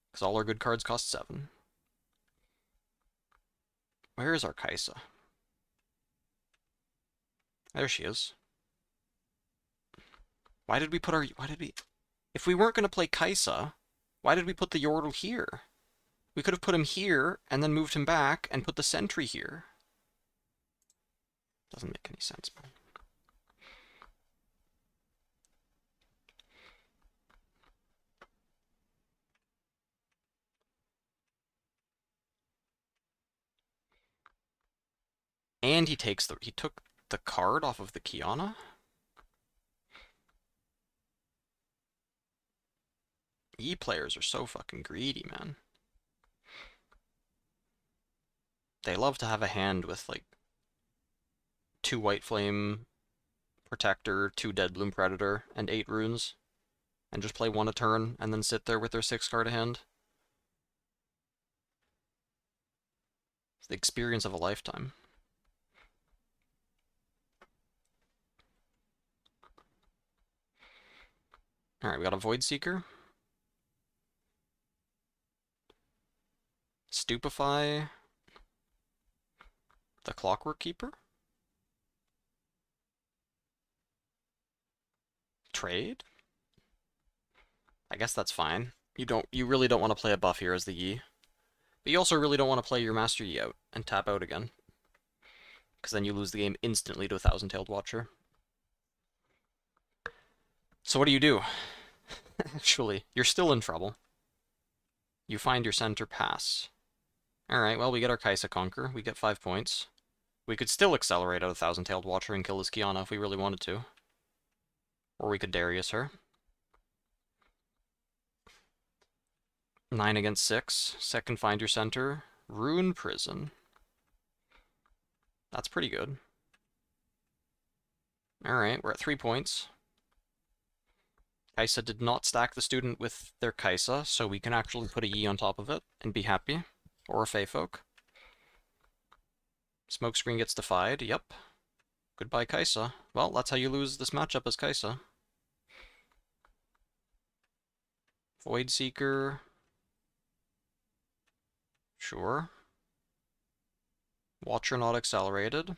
Because all our good cards cost 7. Where is our Kaisa? There she is. Why did we put our... Why did we... If we weren't going to play Kaisa, why did we put the Yordle here? We could have put him here, and then moved him back, and put the Sentry here. Doesn't make any sense, man. And he took the card off of the Kiana? E-players are so fucking greedy, man. They love to have a hand with, like, 2 White Flame Protector, 2 Dead Bloom Predator, and 8 runes. And just play 1 a turn, and then sit there with their 6 card hand. It's the experience of a lifetime. Alright, we got a Void Seeker. Stupefy. The Clockwork Keeper? Trade? I guess that's fine. You really don't want to play a buff here as the Yi. But you also really don't want to play your Master Yi out and tap out again. Because then you lose the game instantly to a Thousand-Tailed Watcher. So what do? Actually, you're still in trouble. You find your center pass. Alright, well, we get our Kaisa Conquer. We get 5 points. We could still accelerate out a Thousand-Tailed Watcher and kill this Kiana if we really wanted to. Or we could Darius her. 9 against 6. Second Find Your Center. Rune Prison. That's pretty good. Alright, we're at 3 points. Kaisa did not stack the student with their Kaisa, so we can actually put a Yi on top of it and be happy. Or a Fey Folk. Smokescreen gets defied, yep. Goodbye, Kaisa. Well, that's how you lose this matchup as Kaisa. Void Seeker. Sure. Watcher not accelerated.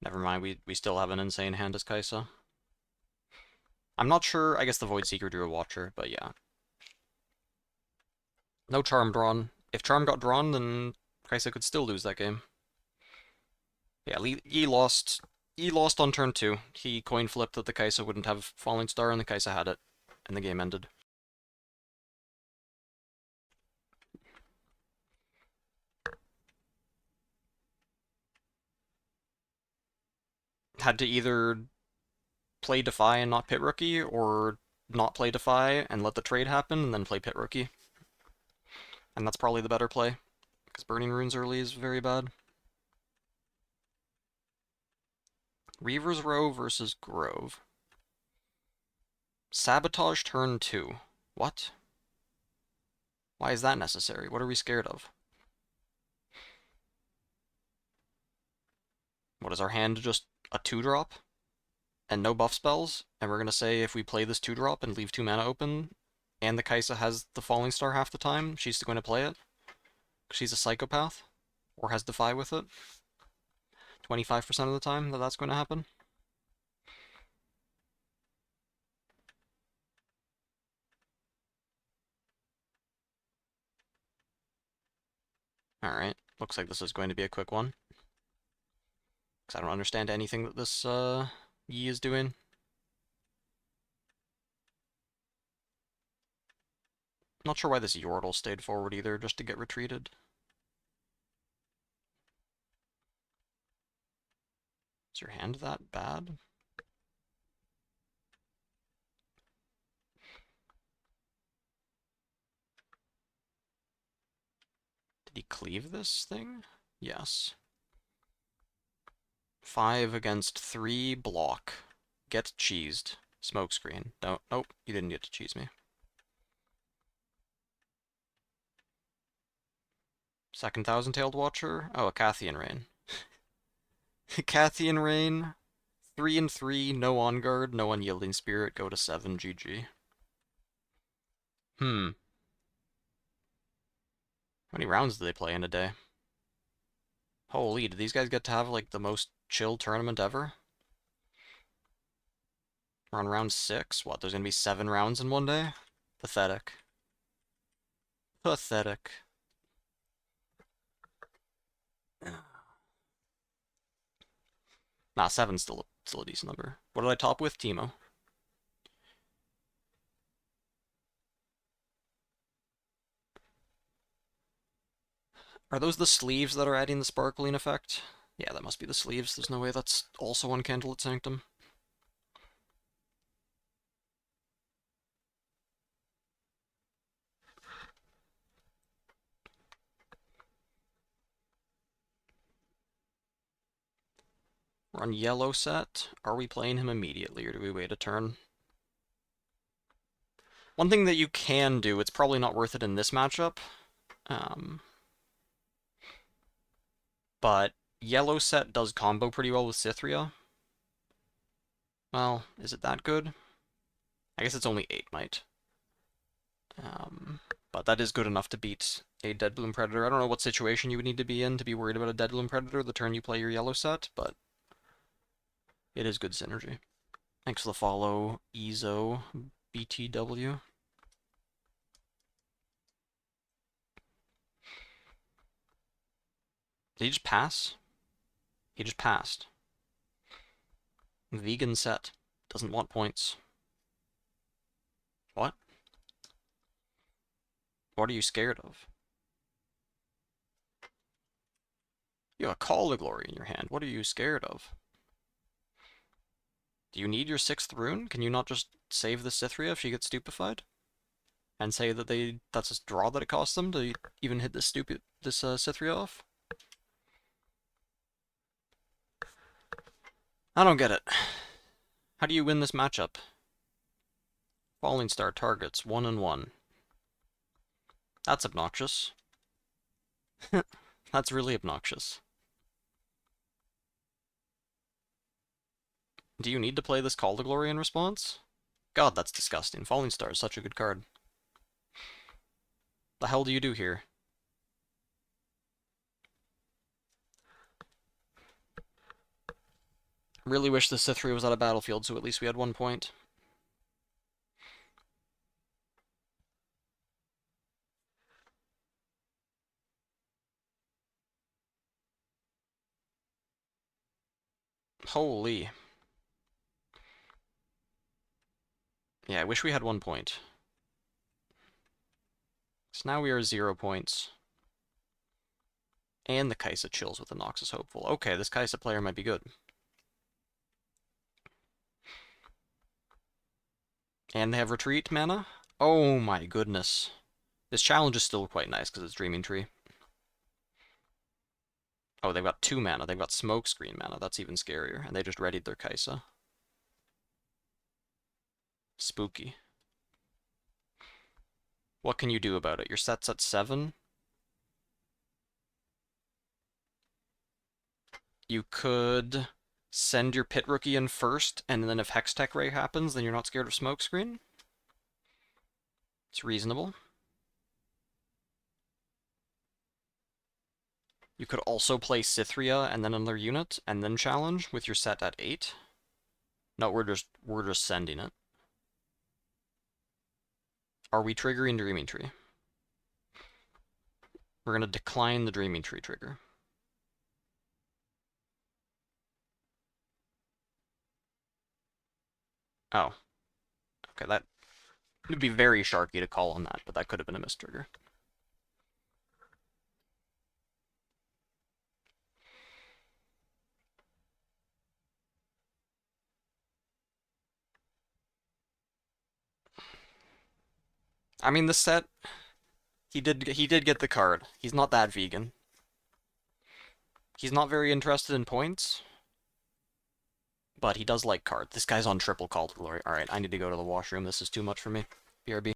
Never mind, we still have an insane hand as Kaisa. I'm not sure, I guess the Void Seeker drew a Watcher, but yeah. No Charm drawn. If Charm got drawn, then Kaisa could still lose that game. Yeah, Yi lost. Yi lost on turn 2. He coin flipped that the Kaisa wouldn't have Falling Star, and the Kaisa had it. And the game ended. Had to either play Defy and not Pit Rookie, or not play Defy and let the trade happen, and then play Pit Rookie. And that's probably the better play, because Burning Runes early is very bad. Reaver's Row versus Grove. Sabotage turn 2. What? Why is that necessary? What are we scared of? What is our hand, just a 2-drop? And no buff spells? And we're gonna say if we play this 2-drop and leave 2 mana open, and the Kaisa has the Falling Star half the time, she's going to play it? Because she's a psychopath? Or has Defy with it? 25% of the time that's going to happen? Alright, looks like this is going to be a quick one. Because I don't understand anything that this Yi is doing. Not sure why this Yordle stayed forward either, just to get retreated. Is your hand that bad? Did he cleave this thing? Yes. 5 against 3, block. Get cheesed. Smokescreen. Don't. Nope, you didn't get to cheese me. Second Thousand-Tailed Watcher? Oh, a Cathian Rain. Cathian Rain. 3 and 3, no On Guard, no Unyielding Spirit, go to 7, GG. How many rounds do they play in a day? Holy, do these guys get to have, like, the most chill tournament ever? We're on round 6? What, there's gonna be 7 rounds in one day? Pathetic. Pathetic. Nah, 7's still a decent number. What did I top with? Teemo. Are those the sleeves that are adding the sparkling effect? Yeah, that must be the sleeves. There's no way that's also on Candlelit Sanctum. We're on yellow set. Are we playing him immediately, or do we wait a turn? One thing that you can do, it's probably not worth it in this matchup, but yellow set does combo pretty well with Cythria. Well, is it that good? I guess it's only 8 might. But that is good enough to beat a Dead Bloom Predator. I don't know what situation you would need to be in to be worried about a Dead Bloom Predator the turn you play your yellow set, but it is good synergy. Thanks for the follow, Ezo BTW. Did he just pass? He just passed. Vegan set. Doesn't want points. What? What are you scared of? You have a Call to Glory in your hand. What are you scared of? Do you need your 6th rune? Can you not just save the Cythria if she gets stupefied? And say that that's a draw that it costs them to even hit this Cythria off? I don't get it. How do you win this matchup? Falling Star targets 1 and 1. That's obnoxious. That's really obnoxious. Do you need to play this Call to Glory in response? God, that's disgusting. Falling Star is such a good card. The hell do you do here? Really wish the Cythria was out of battlefield, so at least we had 1 point. Holy. Yeah, I wish we had 1 point. So now we are 0 points. And the Kaisa chills with the Noxus Hopeful. Okay, this Kaisa player might be good. And they have Retreat mana? Oh my goodness. This challenge is still quite nice because it's Dreaming Tree. Oh, they've got 2 mana. They've got Smokescreen mana. That's even scarier. And they just readied their Kaisa. Spooky. What can you do about it? Your set's at 7? You could send your Pit Rookie in first, and then if Hextech Ray happens, then you're not scared of Smokescreen. It's reasonable. You could also play Cythria and then another unit, and then challenge with your set at 8. No, we're just sending it. Are we triggering Dreaming Tree? We're gonna decline the Dreaming Tree trigger. Oh. Okay, that would be very sharky to call on that, but that could have been a mistrigger. I mean, the set, he did get the card. He's not that vegan. He's not very interested in points, but he does like cards. This guy's on triple Call to Glory. All right, I need to go to the washroom. This is too much for me. BRB.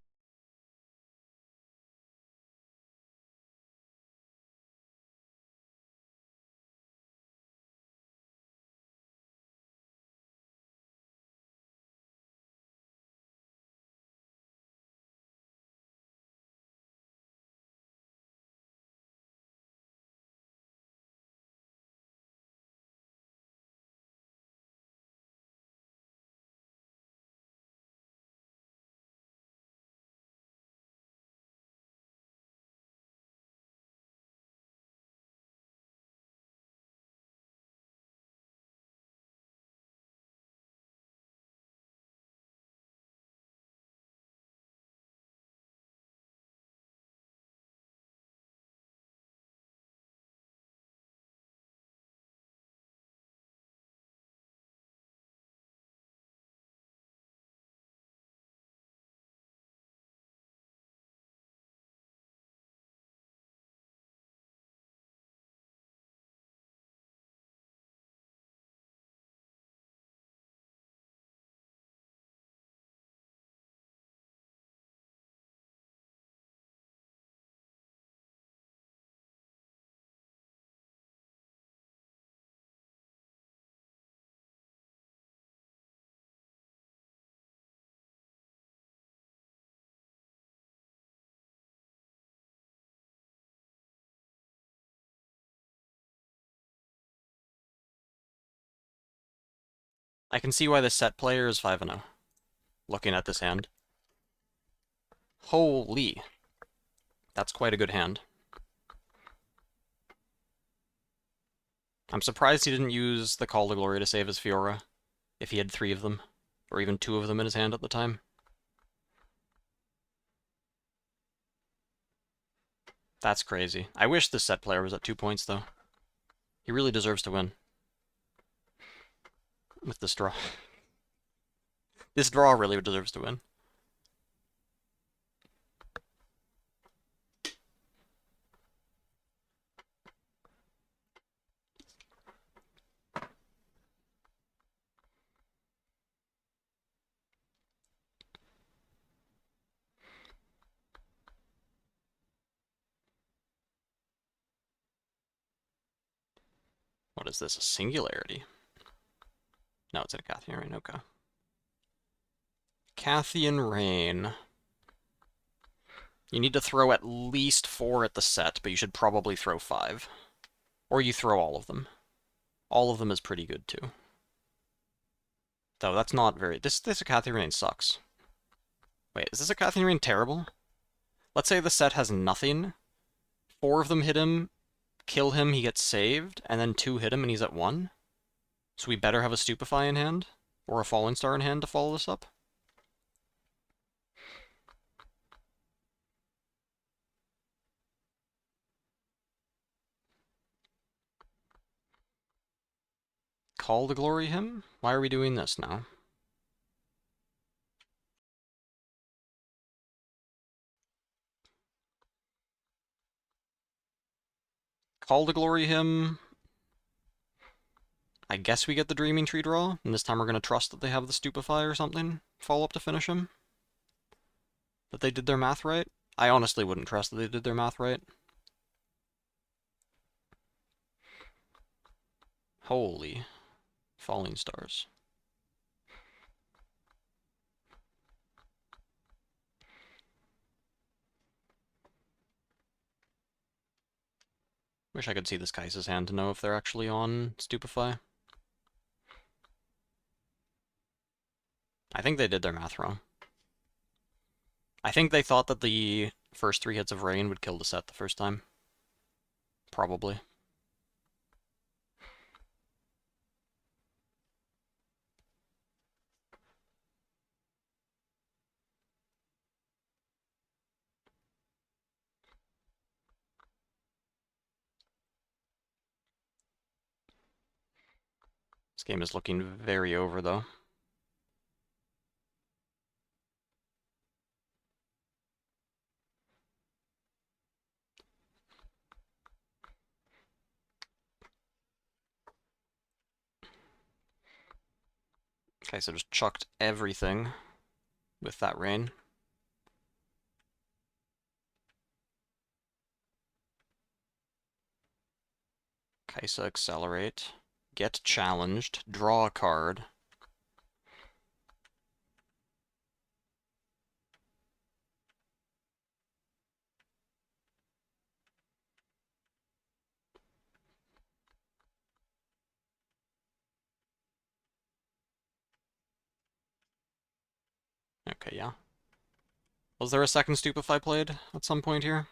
I can see why the set player is 5-0. Looking at this hand. Holy. That's quite a good hand. I'm surprised he didn't use the Call to Glory to save his Fiora, if he had 3 of them, or even 2 of them in his hand at the time. That's crazy. I wish this set player was at 2 points, though. He really deserves to win with this draw. This draw really deserves to win. What is this, a singularity? No, it's a Cathian Rain, okay. Cathian Rain. You need to throw at least 4 at the set, but you should probably throw 5. Or you throw all of them. All of them is pretty good, too. Though, that's not very... This Cathian Rain sucks. Wait, is this Cathian Rain terrible? Let's say the set has nothing. 4 of them hit him, kill him, he gets saved, and then 2 hit him and he's at 1. So we better have a Stupefy in hand, or a Falling Star in hand to follow this up. Call to Glory him? Why are we doing this now? Call to Glory him. I guess we get the Dreaming Tree draw, and this time we're going to trust that they have the Stupefy or something. Follow up to finish him. That they did their math right. I honestly wouldn't trust that they did their math right. Holy Falling Stars. Wish I could see this Kai'Sa's hand to know if they're actually on Stupefy. I think they did their math wrong. I think they thought that the first 3 hits of Rain would kill the set the first time. Probably. This game is looking very over, though. Okay, so just chucked everything with that Rain. Kai'Sa accelerate. Get challenged. Draw a card. Okay, yeah. Was there a second Stupefy played at some point here?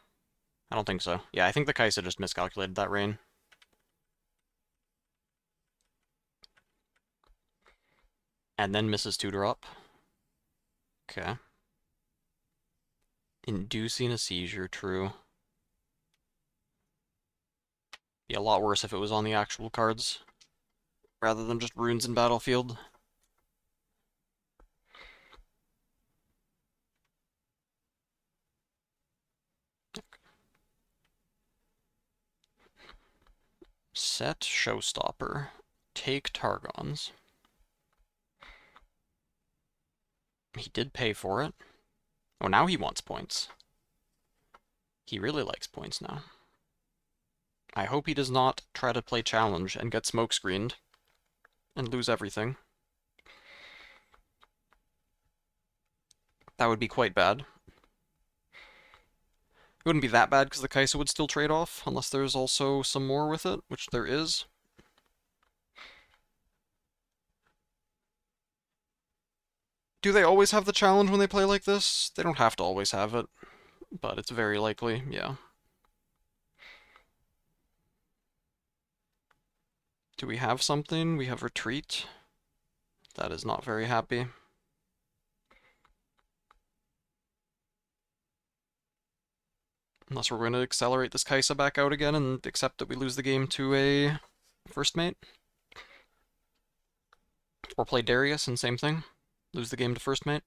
I don't think so. Yeah, I think the Kai'Sa just miscalculated that Rain. And then misses 2-drop. Okay. Inducing a seizure, true. Be a lot worse if it was on the actual cards, rather than just runes in Battlefield. Set Showstopper. Take Targons. He did pay for it. Oh, now he wants points. He really likes points now. I hope he does not try to play challenge and get smokescreened and lose everything. That would be quite bad. It wouldn't be that bad because the Kai'Sa would still trade off, unless there's also some more with it, which there is. Do they always have the challenge when they play like this? They don't have to always have it, but it's very likely, yeah. Do we have something? We have Retreat. That is not very happy. Unless we're going to accelerate this Kai'Sa back out again and accept that we lose the game to a first mate. Or play Darius and same thing. Lose the game to first mate.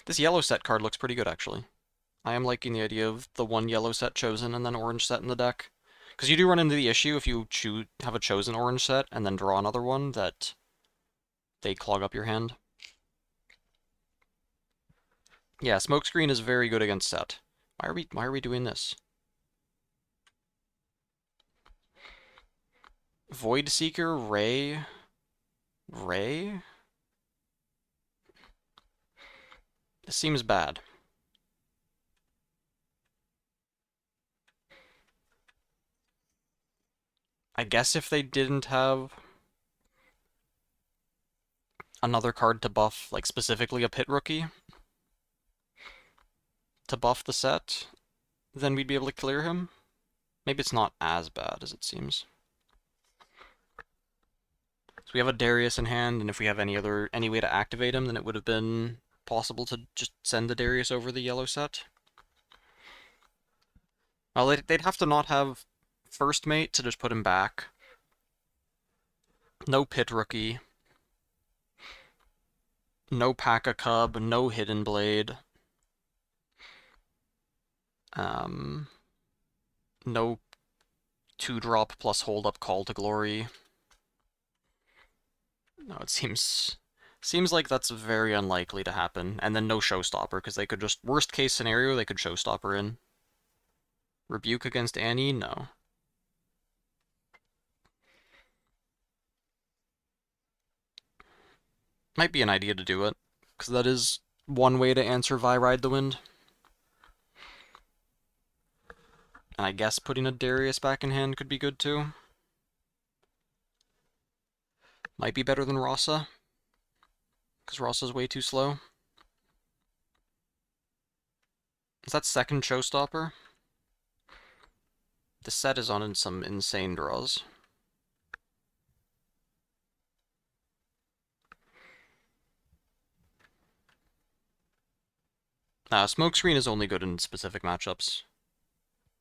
This yellow set card looks pretty good, actually. I am liking the idea of the one yellow set chosen and then orange set in the deck. Because you do run into the issue if you have a chosen orange set and then draw another one that they clog up your hand. Yeah, Smokescreen is very good against set. Why are we doing this? Void Seeker, Ray? Ray? This seems bad. I guess if they didn't have another card to buff, like specifically a Pit Rookie, to buff the set, then we'd be able to clear him. Maybe it's not as bad as it seems. So we have a Darius in hand, and if we have any way to activate him, then it would have been possible to just send the Darius over the yellow set. Well, they'd have to not have first mate to just put him back. No Pit Rookie. No Pack-a-Cub, no Hidden Blade. No 2-drop plus hold up Call to Glory. No, it seems like that's very unlikely to happen. And then no Showstopper, because they could just, worst case scenario, they could Showstopper in. Rebuke against Annie? No. Might be an idea to do it, because that is one way to answer Vi Ride the Wind. And I guess putting a Darius back in hand could be good too. Might be better than Rasa, because Rasa's way too slow. Is that second Showstopper? The set is on some insane draws. Smokescreen is only good in specific matchups.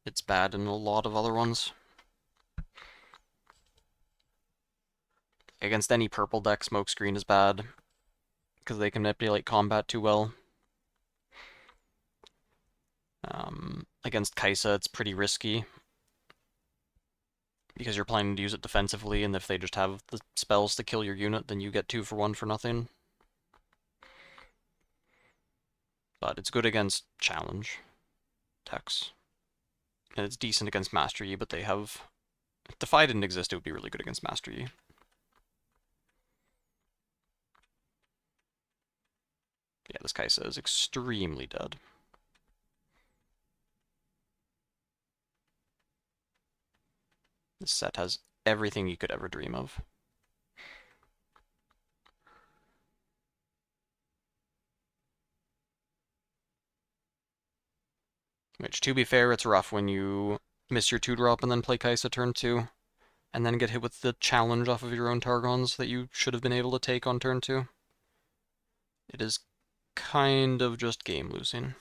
It's bad in a lot of other ones. Against any purple deck, Smokescreen is bad, because they can manipulate combat too well. Against Kaisa, it's pretty risky, because you're planning to use it defensively, and if they just have the spells to kill your unit, then you get 2 for 1 for nothing. But it's good against challenge decks. And it's decent against Master Yi, but they have... If Defy didn't exist, it would be really good against Master Yi. Yeah, this Kaisa is extremely dead. This set has everything you could ever dream of. Which, to be fair, it's rough when you miss your 2-drop and then play Kaisa turn 2, and then get hit with the challenge off of your own Targons that you should have been able to take on turn 2. It is kind of just game losing.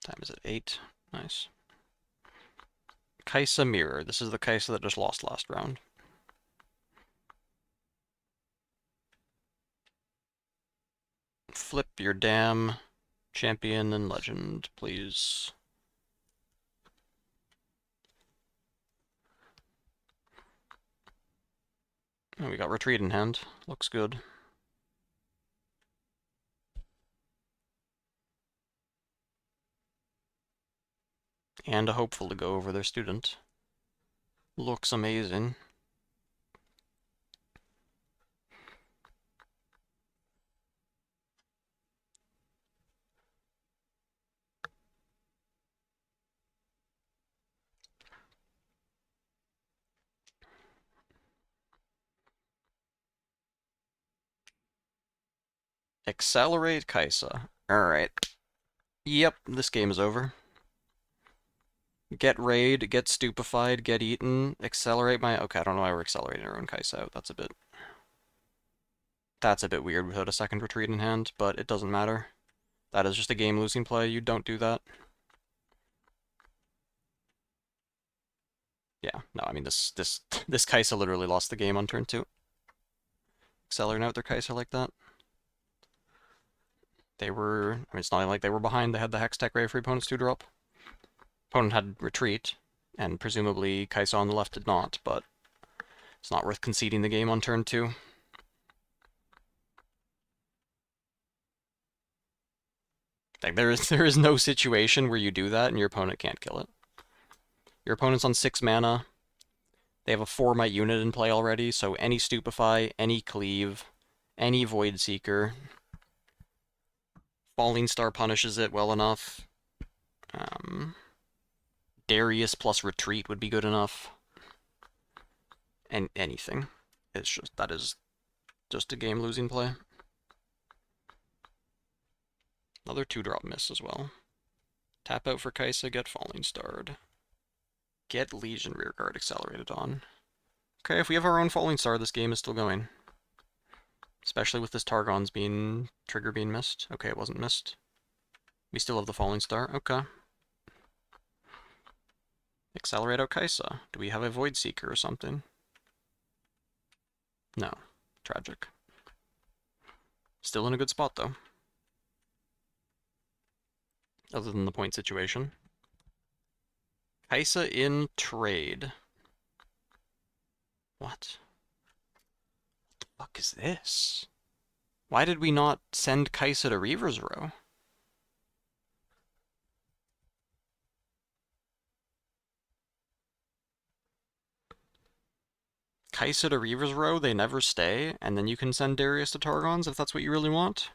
Time is at 8. Nice. Kaisa Mirror. This is the Kaisa that just lost last round. Flip your damn champion and legend, please. Oh, we got retreat in hand. Looks good. And a hopeful to go over their student. Looks amazing. Accelerate Kaisa. Alright. Yep, this game is over. Get raid, get stupefied, get eaten, accelerate my... Okay, I don't know why we're accelerating our own Kaisa out. That's a bit... That's a bit weird without a second retreat in hand, but it doesn't matter. That is just a game-losing play. You don't do that. Yeah, no, I mean, this Kai'Sa literally lost the game on turn 2. Accelerating out their Kai'Sa like that. They were, I mean, it's not like they were behind. They had the Hex Tech Ray for opponent's 2-drop. Opponent had retreat, and presumably Kai'Sa on the left did not, but it's not worth conceding the game on turn 2. Like, there is no situation where you do that and your opponent can't kill it. Your opponent's on 6 mana. They have a 4 might unit in play already, so any Stupefy, any Cleave, any Void Seeker. Falling Star punishes it well enough. Darius plus Retreat would be good enough. And anything. It's just, that is just a game-losing play. Another 2-drop miss as well. Tap out for Kai'Sa, get Falling Starred. Get Legion Rearguard accelerated on. Okay, if we have our own Falling Star, this game is still going. Especially with this Targon's trigger being missed. Okay, it wasn't missed. We still have the Falling Star. Okay. Accelerate out Kai'Sa. Do we have a Void Seeker or something? No. Tragic. Still in a good spot, though. Other than the point situation. Kai'Sa in trade. What? What the fuck is this? Why did we not send Kai'Sa to Reaver's Row? Kai'Sa to Reaver's Row, they never stay, and then you can send Darius to Targon's if that's what you really want.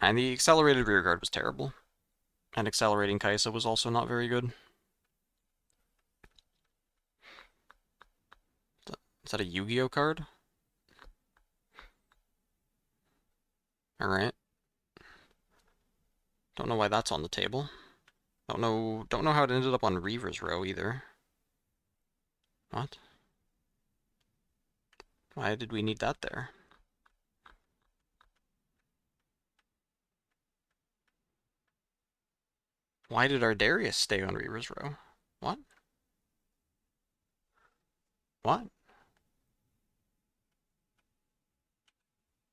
And the accelerated rearguard was terrible. And accelerating Kai'Sa was also not very good. Is that a Yu-Gi-Oh card? Alright. Don't know why that's on the table. Don't know how it ended up on Reaver's Row either. What? Why did we need that there? Why did our Darius stay on Reaver's Row? What? What?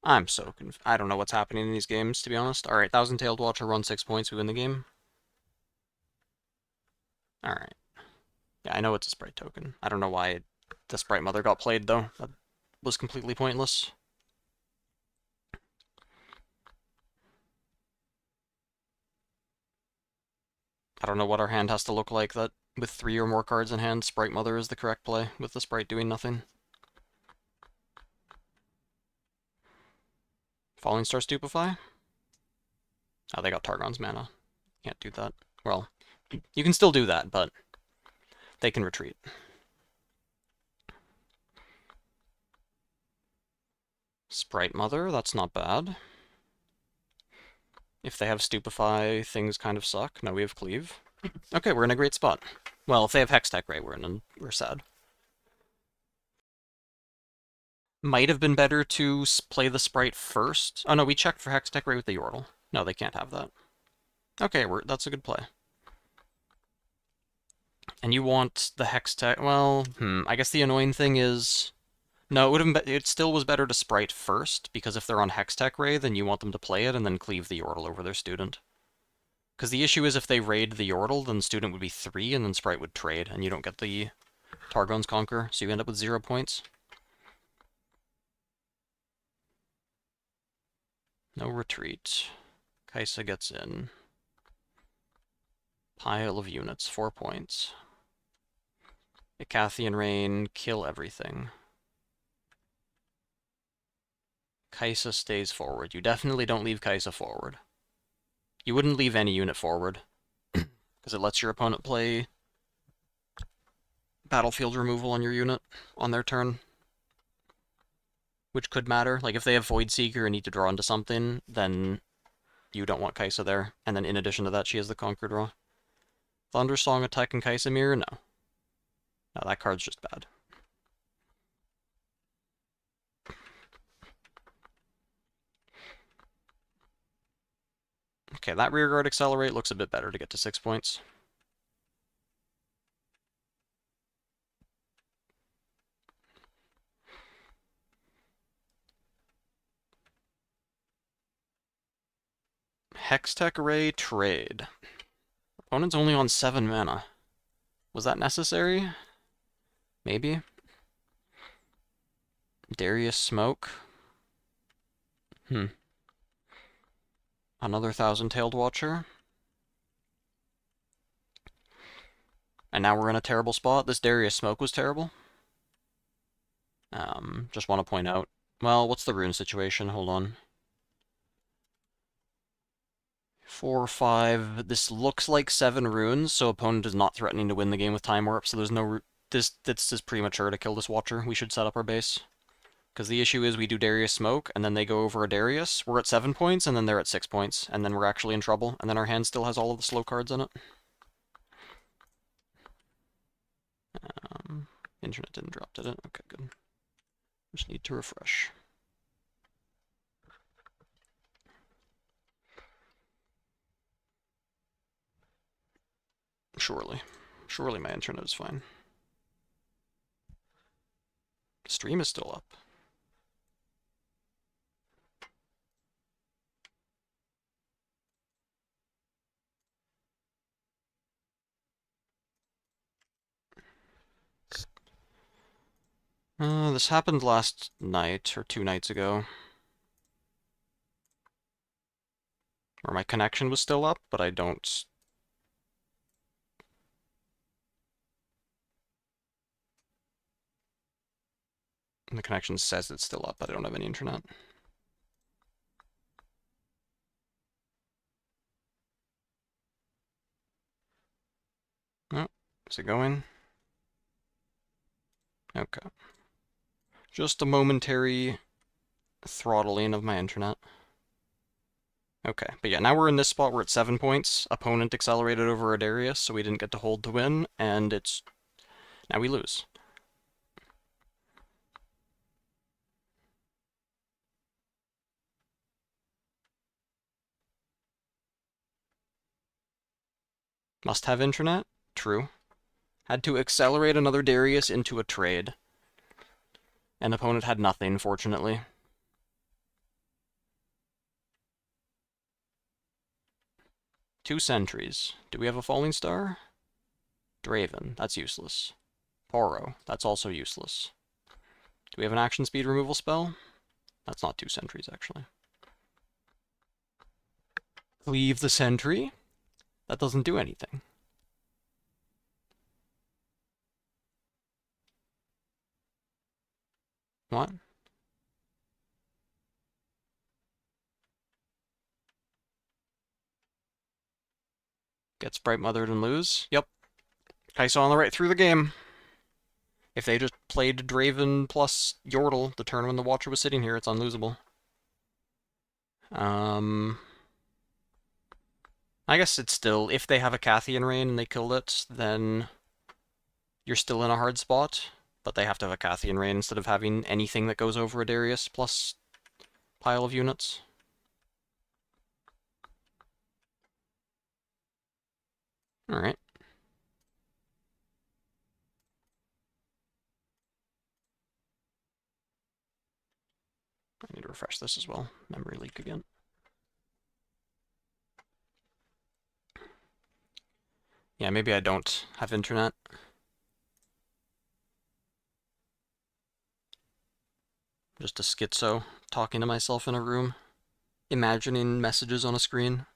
I'm so confused. I don't know what's happening in these games, to be honest. Alright, Thousand-Tailed Watcher, run 6 points, we win the game. Alright. Yeah, I know it's a Sprite token. I don't know why the Sprite Mother got played, though. That was completely pointless. I don't know what our hand has to look like that with 3 or more cards in hand, Sprite Mother is the correct play, with the Sprite doing nothing. Falling Star Stupefy? Oh, they got Targon's mana. Can't do that. Well, you can still do that, but they can retreat. Sprite Mother, that's not bad. If they have Stupefy, things kind of suck. No, we have Cleave. Okay, we're in a great spot. Well, if they have Hex Tech Ray, we're sad. Might have been better to play the Sprite first. Oh no, we checked for Hex Tech Ray with the Yordle. No, they can't have that. Okay, that's a good play. And you want the Hex Tech... Well, I guess the annoying thing is... No, it still was better to Sprite first, because if they're on Hex Tech Ray, then you want them to play it and then cleave the Yordle over their student. Because the issue is if they raid the Yordle, then student would be 3, and then Sprite would trade, and you don't get the Targon's Conquer, so you end up with 0 points. No retreat. Kai'Sa gets in. Pile of units, 4 points. Icathian Rain, kill everything. Kai'Sa stays forward. You definitely don't leave Kai'Sa forward. You wouldn't leave any unit forward, because it lets your opponent play battlefield removal on your unit on their turn, which could matter. Like, if they have Void Seeker and need to draw into something, then you don't want Kai'Sa there, and then in addition to that, she has the Conquer draw. Thundersong attack and Kai'Sa Mirror? No. No, that card's just bad. Okay, that rearguard accelerate looks a bit better to get to 6 points. Hextech Array trade. Opponent's only on 7 mana. Was that necessary? Maybe. Darius Smoke. Another Thousand-Tailed Watcher. And now we're in a terrible spot. This Darius Smoke was terrible. Just want to point out. Well, what's the rune situation? Hold on. 4, 5. This looks like 7 runes, so opponent is not threatening to win the game with Time Warp, so there's no... This is premature to kill this Watcher. We should set up our base. Because the issue is we do Darius Smoke, and then they go over a Darius. We're at 7 points, and then they're at 6 points, and then we're actually in trouble, and then our hand still has all of the slow cards in it. Internet didn't drop, did it? Okay, good. Just need to refresh. Surely. Surely my internet is fine. Stream is still up. This happened last night, or 2 nights ago. Where my connection was still up, but I don't... The connection says it's still up, but I don't have any internet. Oh, is it going? Okay. Just a momentary throttling of my internet. Okay, but yeah, now we're in this spot. We're at 7 points. Opponent accelerated over a Darius, so we didn't get to hold to win, and it's... Now we lose. Must have internet? True. Had to accelerate another Darius into a trade. And opponent had nothing, fortunately. Two sentries. Do we have a falling star? Draven. That's useless. Poro. That's also useless. Do we have an action speed removal spell? That's not 2 sentries, actually. Cleave the sentry? That doesn't do anything. What? Get Sprite Mothered and lose? Yep. Kai'Sa on the right through the game. If they just played Draven plus Yordle the turn when the Watcher was sitting here, it's unlosable. I guess it's still... If they have a Cathian Rain and they killed it, then you're still in a hard spot. But they have to have a Cathian Rain instead of having anything that goes over a Darius plus pile of units. Alright. I need to refresh this as well. Memory leak again. Yeah, maybe I don't have internet. Just a schizo, talking to myself in a room, imagining messages on a screen.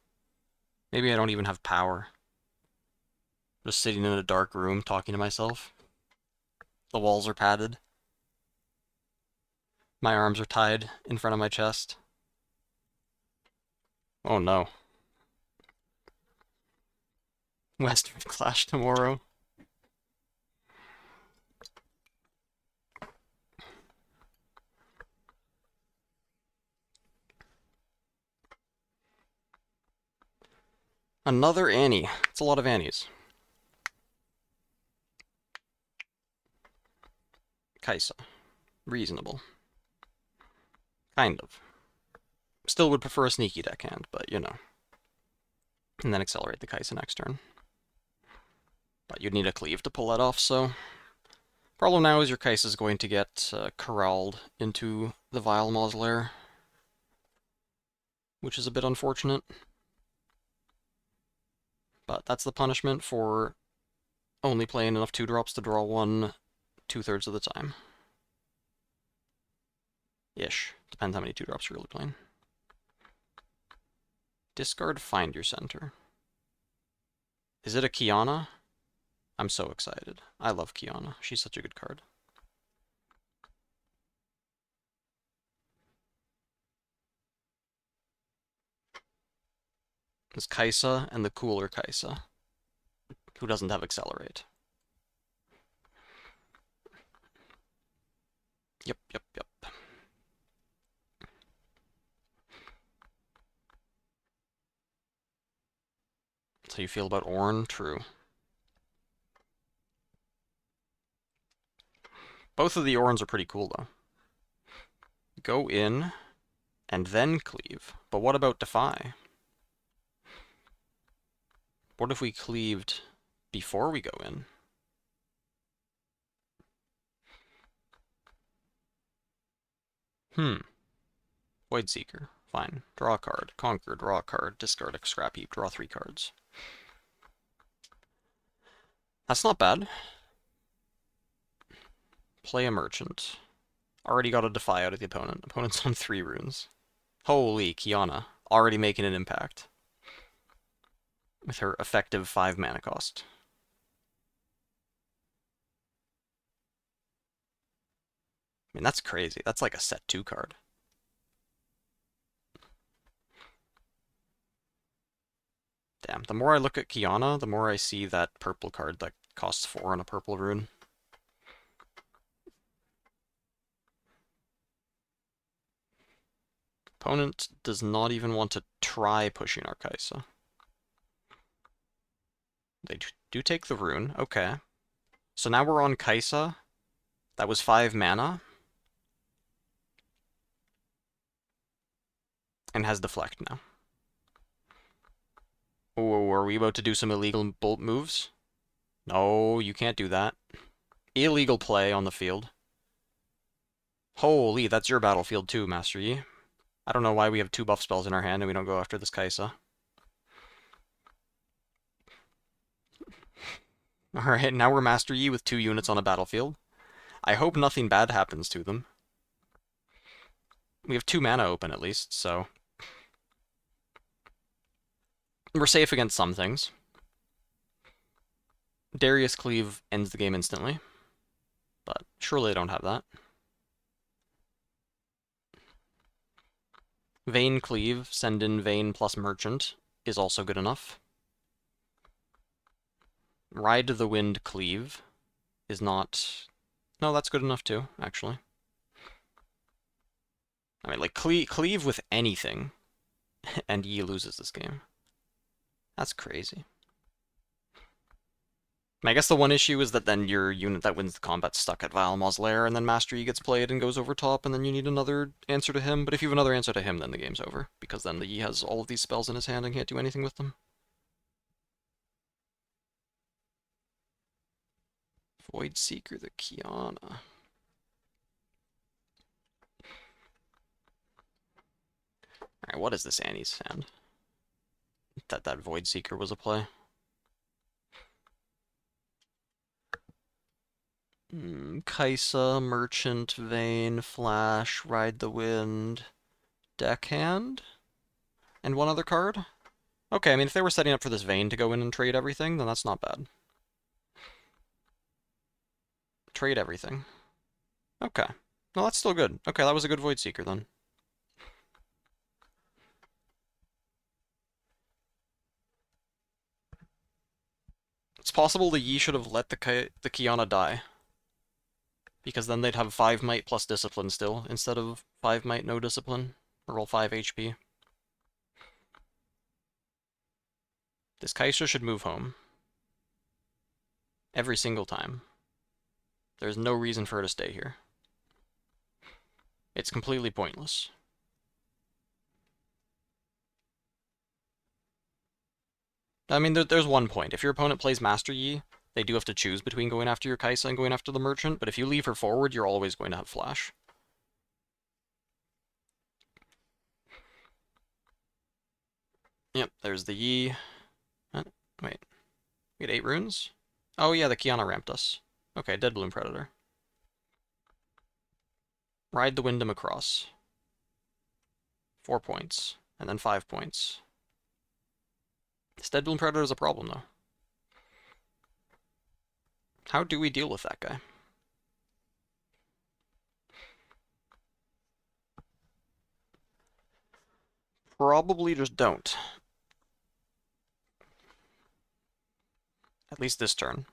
Maybe I don't even have power. Just sitting in a dark room, talking to myself. The walls are padded. My arms are tied in front of my chest. Oh no. Western Clash tomorrow. Another Annie. It's a lot of Annies. Kai'Sa. Reasonable. Kind of. Still would prefer a sneaky deckhand, but you know. And then accelerate the Kaisa next turn. But you'd need a cleave to pull that off, so... Problem now is your Kaisa is going to get corralled into the Vile Mausoleum, which is a bit unfortunate. But that's the punishment for only playing enough 2-drops to draw one 2/3 of the time. Ish. Depends how many 2-drops you're really playing. Discard Find Your Center. Is it a Kiana? I'm so excited. I love Kiana. She's such a good card. There's Kaisa and the cooler Kaisa, who doesn't have Accelerate. Yep. That's how you feel about Ornn? True. Both of the Ornns are pretty cool, though. Go in, and then cleave. But what about Defy? What if we cleaved before we go in? Void Seeker. Fine. Draw a card. Conquer. Draw a card. Discard a scrap heap. Draw 3 cards. That's not bad. Play a Merchant. Already got a Defy out of the opponent. Opponent's on 3 runes. Holy Kiana. Already making an impact. With her effective 5 mana cost. I mean, that's crazy. That's like a set 2 card. Damn, the more I look at Kiana, the more I see that purple card that costs 4 on a purple rune. Opponent does not even want to try pushing our Kaisa. They do take the rune, okay. So now we're on Kaisa. That was 5 mana. And has Deflect now. Oh, are we about to do some illegal bolt moves? No, you can't do that. Illegal play on the field. Holy, that's your battlefield too, Master Yi. I don't know why we have 2 buff spells in our hand and we don't go after this Kaisa. Alright, now we're Master Yi with 2 units on a battlefield. I hope nothing bad happens to them. We have 2 mana open at least, so... We're safe against some things. Darius Cleave ends the game instantly. But surely they don't have that. Vayne Cleave, send in Vayne plus Merchant, is also good enough. Ride the Wind Cleave is not... No, that's good enough too, actually. I mean, like, cleave with anything, and Yi loses this game. That's crazy. I guess the one issue is that then your unit that wins the combat's stuck at Vile Mausoleum, and then Master Yi gets played and goes over top, and then you need another answer to him. But if you have another answer to him, then the game's over, because then the Yi has all of these spells in his hand and can't do anything with them. Void Seeker, the Kiana. Alright, what is this Annie's hand? That Void Seeker was a play. Kaisa, Merchant, Vayne, Flash, Ride the Wind, Deckhand, and one other card? Okay, I mean, if they were setting up for this Vayne to go in and trade everything, then that's not bad. Trade everything. Okay. No, that's still good. Okay, that was a good Void Seeker then. It's possible the Yi should have let the Kiana die. Because then they'd have 5 might plus discipline still, instead of 5 might no discipline. Roll 5 HP. This Kaisa should move home. Every single time. There's no reason for her to stay here. It's completely pointless. I mean, there's one point. If your opponent plays Master Yi, they do have to choose between going after your Kaisa and going after the Merchant, but if you leave her forward, you're always going to have Flash. Yep, there's the Yi. Wait, we had 8 runes? Oh yeah, the Kiana ramped us. Okay, Dead Bloom Predator. Ride the Wyndham across. 4 points, and then 5 points. This Dead Bloom Predator is a problem, though. How do we deal with that guy? Probably just don't. At least this turn.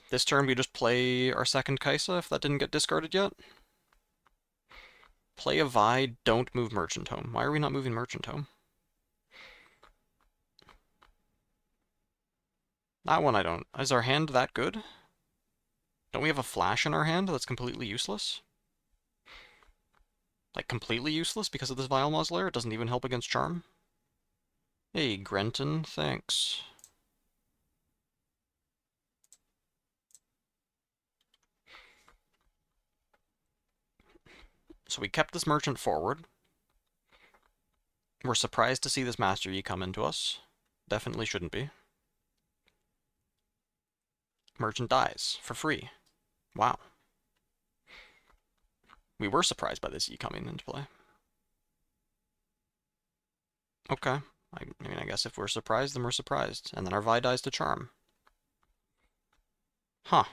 This turn we just play our second Kaisa, if that didn't get discarded yet. Play a Vi, don't move Merchant Home. Why are we not moving Merchant Home? That one I don't. Is our hand that good? Don't we have a Flash in our hand that's completely useless? Like, completely useless because of this Vile Mausoleer? It doesn't even help against Charm? Hey, Grenton, thanks. So we kept this Merchant forward. We're surprised to see this Master Yi come into us. Definitely shouldn't be. Merchant dies for free. Wow. We were surprised by this Yi coming into play. Okay. I mean, I guess if we're surprised, then we're surprised. And then our Vi dies to Charm. Huh.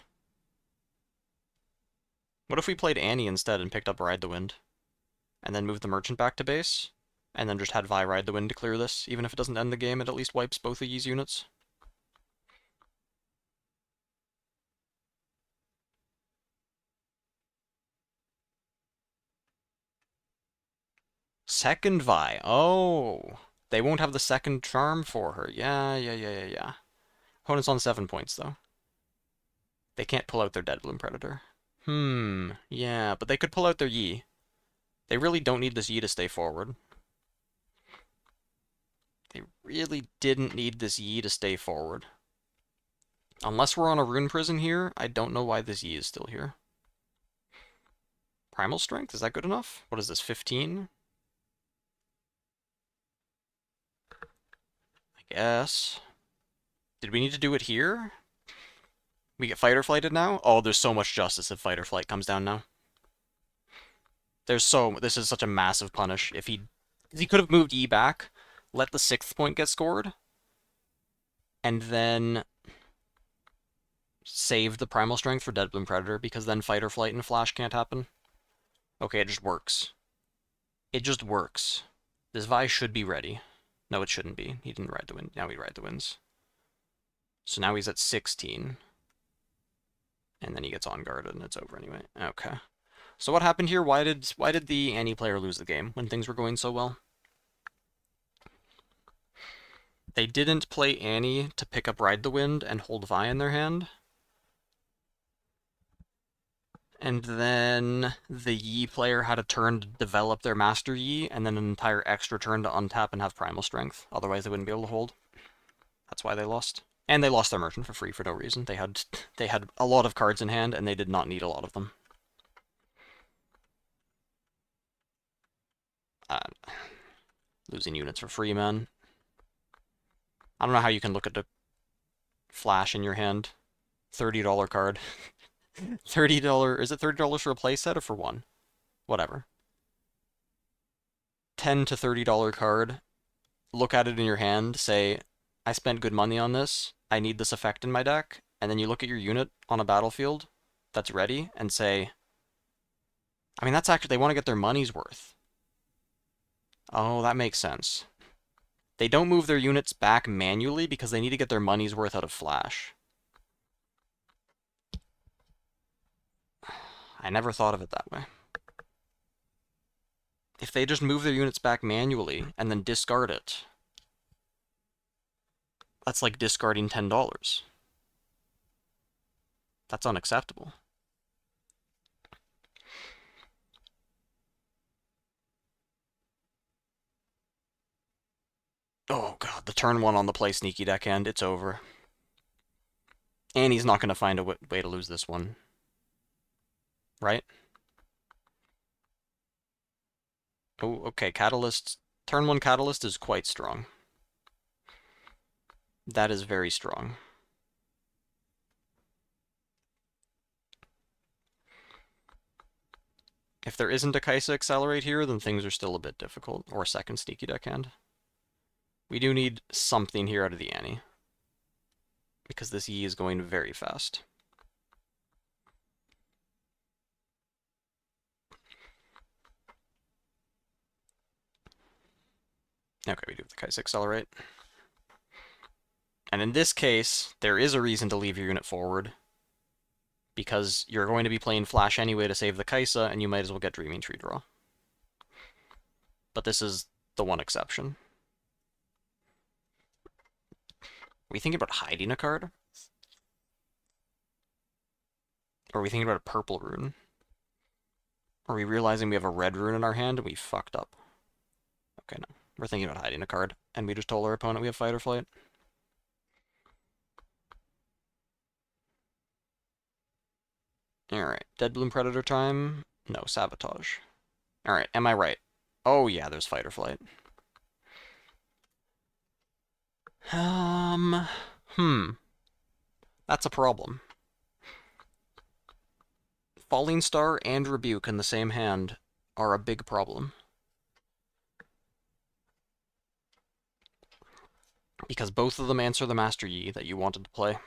What if we played Annie instead and picked up Ride the Wind? And then moved the Merchant back to base? And then just had Vi Ride the Wind to clear this? Even if it doesn't end the game, it at least wipes both of Yi's units? Second Vi. Oh. They won't have the second Charm for her. Yeah. Opponent's on 7 points, though. They can't pull out their Dead Bloom Predator. Yeah, but they could pull out their Yi. They really don't need this Yi to stay forward. They really didn't need this Yi to stay forward. Unless we're on a Rune Prison here, I don't know why this Yi is still here. Primal Strength? Is that good enough? What is this, 15? I guess. Did we need to do it here? We get Fight or Flighted now? Oh, there's so much justice if Fight or Flight comes down now. This is such a massive punish. If he could have moved E back, let the 6th point get scored, and then save the Primal Strength for Dead Bloom Predator, because then Fight or Flight and Flash can't happen. Okay, it just works. It just works. This Vi should be ready. No, it shouldn't be. He didn't ride the wind. Now he ride the winds. So now he's at 16. And then he gets on guarded and it's over anyway. Okay. So what happened here? Why did the Annie player lose the game when things were going so well? They didn't play Annie to pick up Ride the Wind and hold Vi in their hand. And then the Yi player had a turn to develop their Master Yi, and then an entire extra turn to untap and have Primal Strength. Otherwise they wouldn't be able to hold. That's why they lost. And they lost their Merchant for free for no reason. They had a lot of cards in hand, and they did not need a lot of them. Losing units for free, man. I don't know how you can look at the Flash in your hand. $30 card. $30, is it $30 for a playset or for one? Whatever. $10 to $30 card. Look at it in your hand, say, I spent good money on this, I need this effect in my deck, and then you look at your unit on a battlefield that's ready and say, I mean, that's actually, they want to get their money's worth. Oh, that makes sense. They don't move their units back manually because they need to get their money's worth out of Flash. I never thought of it that way. If they just move their units back manually and then discard it, that's like discarding $10. That's unacceptable. Oh god, the turn 1 on the play sneaky deckhand, it's over. And he's not going to find a way to lose this one. Right? Oh, okay, Catalyst. Turn 1 Catalyst is quite strong. That is very strong. If there isn't a Kaisa Accelerate here, then things are still a bit difficult. Or a second sneaky deckhand. We do need something here out of the ante. Because this Yi is going very fast. Okay, we do have the Kaisa Accelerate. And in this case, there is a reason to leave your unit forward. Because you're going to be playing Flash anyway to save the Kaisa, and you might as well get Dreaming Tree draw. But this is the one exception. Are we thinking about hiding a card? Or are we thinking about a purple rune? Are we realizing we have a red rune in our hand and we fucked up? Okay, no. We're thinking about hiding a card, and we just told our opponent we have Fight or Flight. Alright, Dead Bloom Predator time? No, Sabotage. Alright, am I right? Oh yeah, there's Fight or Flight. That's a problem. Falling Star and Rebuke in the same hand are a big problem. Because both of them answer the Master Yi that you wanted to play.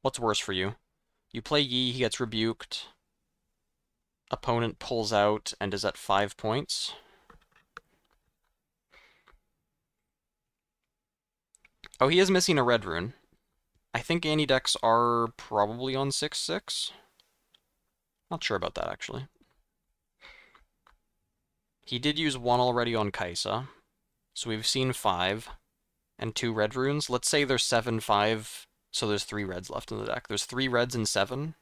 What's worse for you? You play Yi, he gets rebuked. Opponent pulls out and is at 5 points. Oh, he is missing a red rune. I think Annie decks are probably on 6/6. Not sure about that, actually. He did use one already on Kaisa. So we've seen 5 and 2 red runes. Let's say there's 7/5, so there's 3 reds left in the deck. There's 3 reds and 7.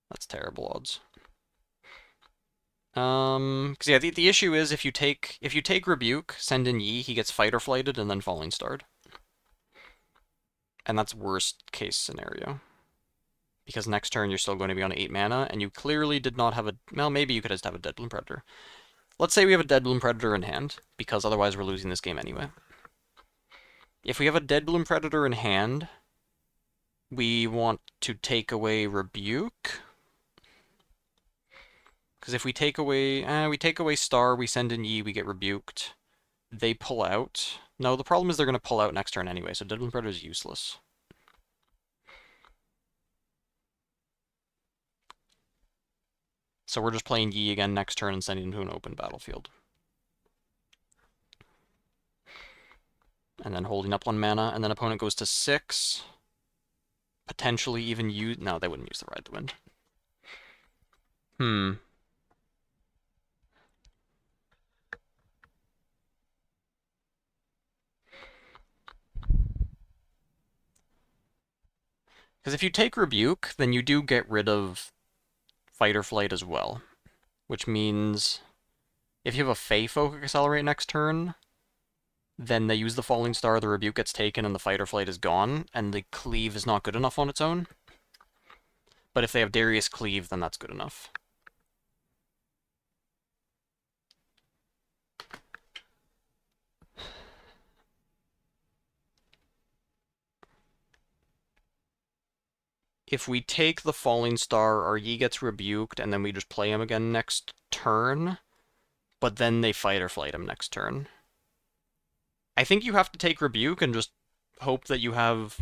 That's terrible odds. Because yeah, the issue is if you take Rebuke, send in Yi, he gets Fight or Flighted and then Falling Starred. And that's worst case scenario. Because next turn you're still going to be on 8 mana, and you clearly did not have a... Well, maybe you could just have a Dead Bloom Predator. Let's say we have a Dead Bloom Predator in hand, because otherwise we're losing this game anyway. If we have a Dead Bloom Predator in hand, we want to take away Rebuke. Because if we take away Star, we send in Yi, we get rebuked. They pull out. No, the problem is they're going to pull out next turn anyway, so Dead Bloom Predator is useless. So we're just playing Yi again next turn and sending into an open battlefield. And then holding up 1 mana, and then opponent goes to 6. Potentially even use... No, they wouldn't use the Ride the Wind. Because if you take Rebuke, then you do get rid of Fight or Flight as well. Which means if you have a Fey Folk Accelerate next turn, then they use the Falling Star, the Rebuke gets taken, and the Fight or Flight is gone, and the Cleave is not good enough on its own. But if they have Darius Cleave, then that's good enough. If we take the Falling Star, our Yi gets rebuked, and then we just play him again next turn, but then they Fight or Flight him next turn. I think you have to take Rebuke and just hope that you have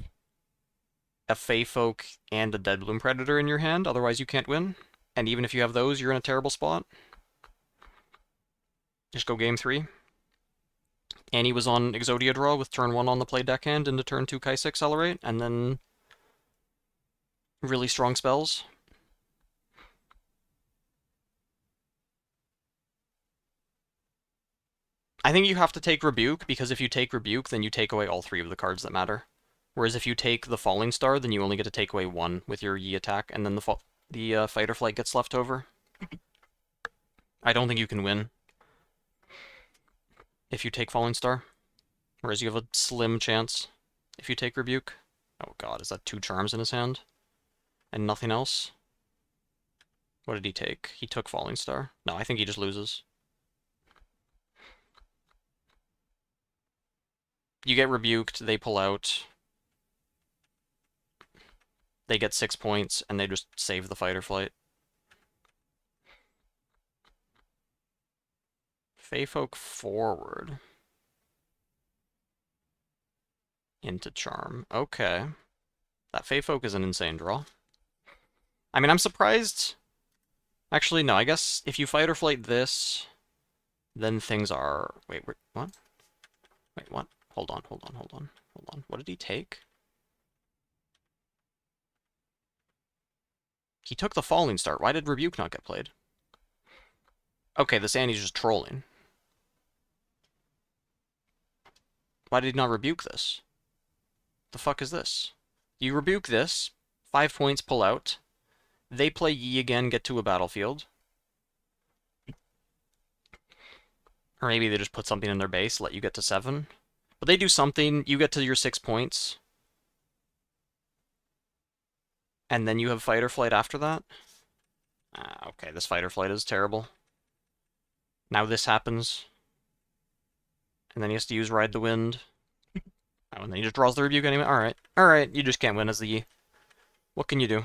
a Fey Folk and a Dead Bloom Predator in your hand, otherwise you can't win. And even if you have those, you're in a terrible spot. Just go game 3. Annie was on Exodia draw with turn 1 on the play deckhand into turn 2 Kaisa Accelerate, and then really strong spells. I think you have to take Rebuke, because if you take Rebuke, then you take away all 3 of the cards that matter. Whereas if you take the Falling Star, then you only get to take away 1 with your Yi attack, and then the Fight or Flight gets left over. I don't think you can win if you take Falling Star. Whereas you have a slim chance if you take Rebuke. Oh god, is that 2 charms in his hand? And nothing else? What did he take? He took Falling Star. No, I think he just loses. You get rebuked, they pull out. They get 6 points, and they just save the fight or flight. Feyfolk forward. Into Charm. Okay. That Feyfolk is an insane draw. I mean, I'm surprised. Actually, no, I guess if you fight or flight this, then things are... Wait, what? Wait, what? Hold on. What did he take? He took the Falling Star. Why did Rebuke not get played? Okay, this Annie's just trolling. Why did he not rebuke this? The fuck is this? You rebuke this, 5 points, pull out. They play Yi again, get to a battlefield. Or maybe they just put something in their base, let you get to 7. But they do something, you get to your 6 points. And then you have fight or flight after that? Okay, this fight or flight is terrible. Now this happens. And then he has to use Ride the Wind. Oh, and then he just draws the rebuke anyway. Alright. Alright, you just can't win as the Yi. What can you do?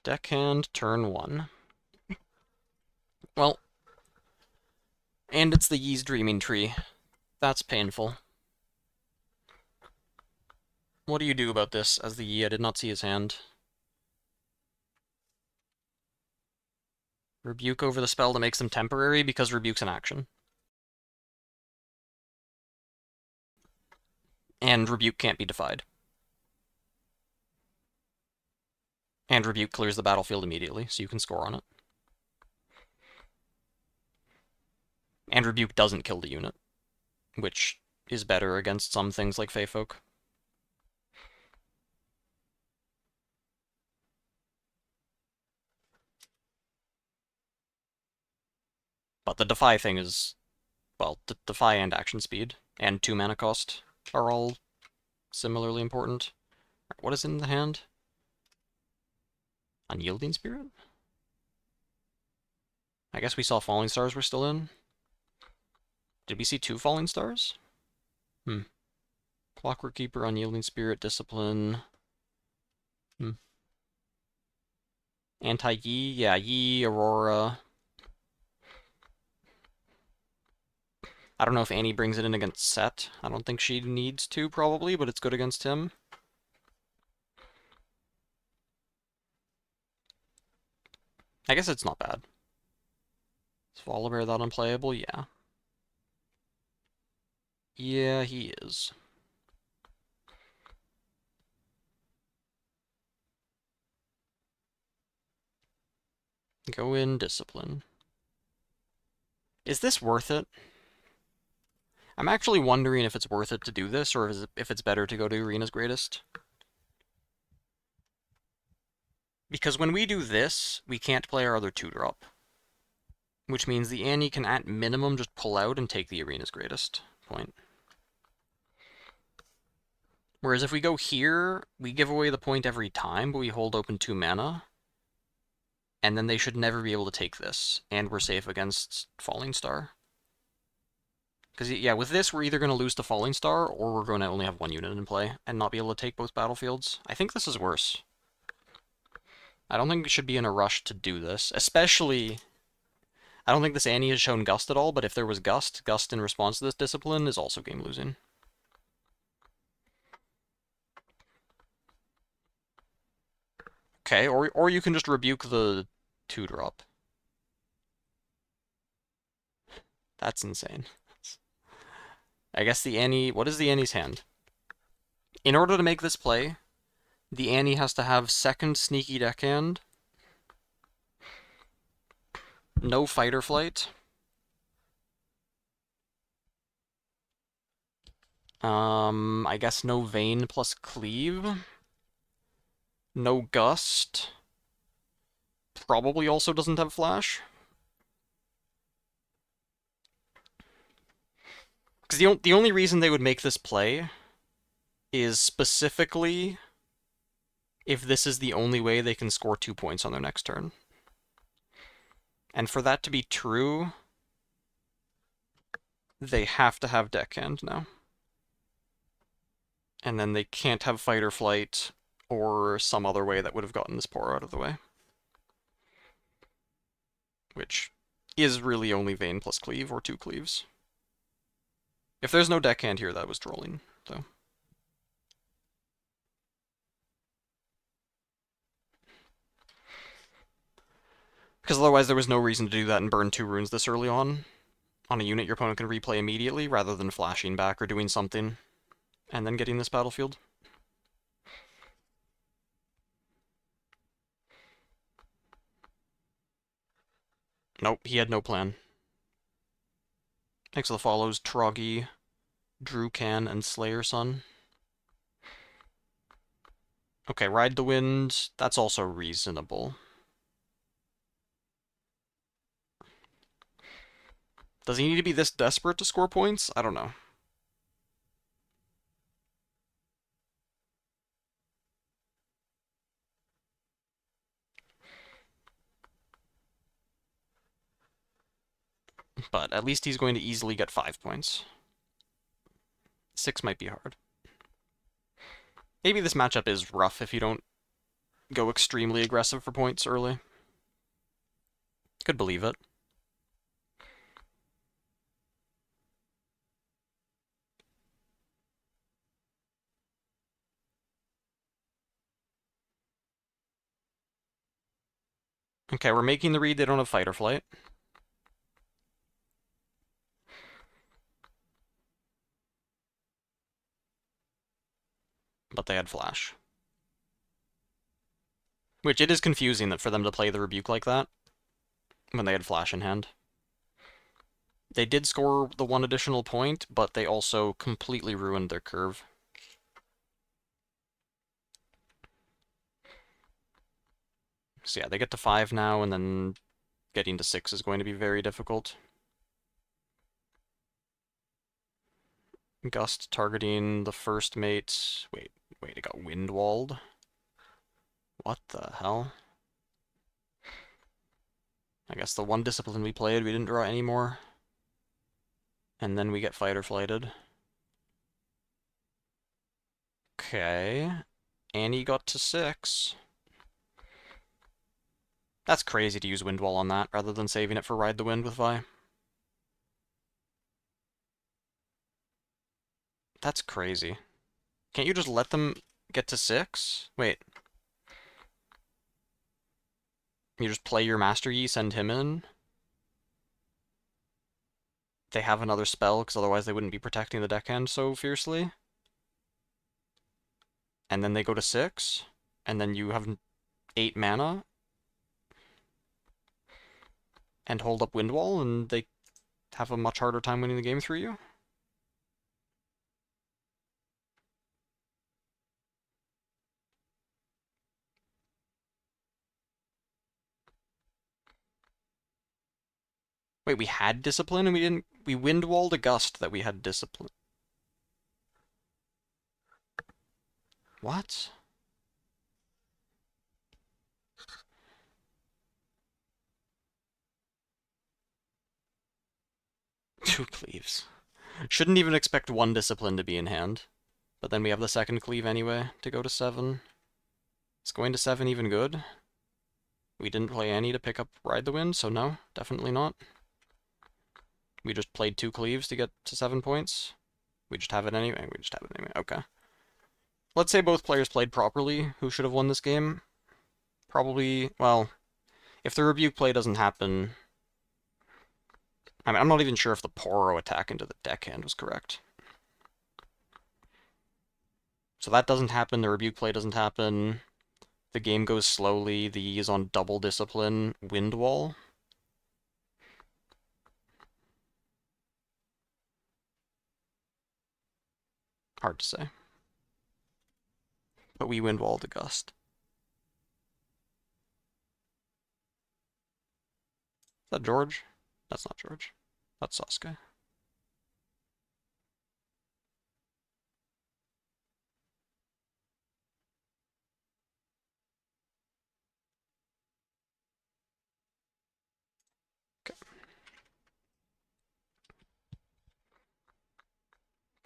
Deckhand, turn 1. Well, and it's the Yi's Dreaming Tree. That's painful. What do you do about this as the Yi? I did not see his hand. Rebuke over the spell that makes them temporary because Rebuke's an action. And Rebuke can't be defied. And Rebuke clears the battlefield immediately, so you can score on it. And Rebuke doesn't kill the unit, which is better against some things like Feyfolk. But the Defy thing is, well, Defy and action speed, and 2 mana cost are all similarly important. What is in the hand? Unyielding Spirit? I guess we saw Falling Stars were still in. Did we see 2 Falling Stars? Clockwork Keeper, Unyielding Spirit, Discipline. Anti-Yi, yeah, Yi, Aurora. I don't know if Annie brings it in against Set. I don't think she needs to, probably, but it's good against him. I guess it's not bad. Is Volibear that unplayable? Yeah. Yeah, he is. Go in Discipline. Is this worth it? I'm actually wondering if it's worth it to do this, or if it's better to go to Arena's Greatest. Because when we do this, we can't play our other 2-drop. Which means the Annie can at minimum just pull out and take the Arena's Greatest point. Whereas if we go here, we give away the point every time, but we hold open 2 mana. And then they should never be able to take this. And we're safe against Falling Star. Because, yeah, with this, we're either going to lose to Falling Star, or we're going to only have 1 unit in play, and not be able to take both battlefields. I think this is worse. I don't think we should be in a rush to do this, especially... I don't think this Annie has shown Gust at all, but if there was Gust, Gust in response to this Discipline is also game-losing. Okay, or you can just rebuke the 2-drop. That's insane. I guess the Annie... What is the Annie's hand? In order to make this play, the ante has to have second sneaky deckhand, no fight or flight, I guess no Vayne plus cleave, no gust, probably also doesn't have flash. Because the only reason they would make this play is specifically if this is the only way they can score 2 points on their next turn. And for that to be true, they have to have deckhand now. And then they can't have fight or flight or some other way that would have gotten this Poro out of the way. Which is really only Vayne plus cleave or 2 cleaves. If there's no deckhand here, that was trolling, though. Because otherwise there was no reason to do that and burn 2 runes this early on a unit your opponent can replay immediately, rather than flashing back or doing something, and then getting this battlefield. Nope, he had no plan. Next to the follows, Troggy, Drukan, and Slayer Sun. Okay, Ride the Wind, that's also reasonable. Does he need to be this desperate to score points? I don't know. But at least he's going to easily get 5 points. 6 might be hard. Maybe this matchup is rough if you don't go extremely aggressive for points early. Could believe it. Okay, we're making the read they don't have fight or flight. But they had flash. Which it is confusing that for them to play the rebuke like that when they had flash in hand. They did score the 1 additional point, but they also completely ruined their curve. So yeah, they get to 5 now, and then getting to 6 is going to be very difficult. Gust targeting the first mate. Wait, it got windwalled? What the hell? I guess the 1 discipline we played, we didn't draw any more. And then we get fight or flighted. Okay. Annie got to 6. That's crazy to use Windwall on that, rather than saving it for Ride the Wind with Vi. That's crazy. Can't you just let them get to 6? Wait. You just play your Master Yi, send him in? They have another spell, because otherwise they wouldn't be protecting the deckhand so fiercely. And then they go to 6? And then you have 8 mana? And hold up Windwall, and they have a much harder time winning the game through you? Wait, we had discipline and we didn't... We windwalled a gust that we had discipline. What? Two cleaves. Shouldn't even expect 1 discipline to be in hand. But then we have the second cleave anyway to go to 7. Is going to 7 even good? We didn't play any to pick up Ride the Wind, so no, definitely not. We just played 2 cleaves to get to 7 points. We just have it anyway. Okay. Let's say both players played properly. Who should have won this game? Probably, well, if the rebuke play doesn't happen... I mean, I'm not even sure if the Poro attack into the deckhand was correct. So that doesn't happen, the rebuke play doesn't happen. The game goes slowly, the E is on double discipline, wind wall. Hard to say. But we wind wall the gust. Is that George? That's not George. That's Sasuke. Okay.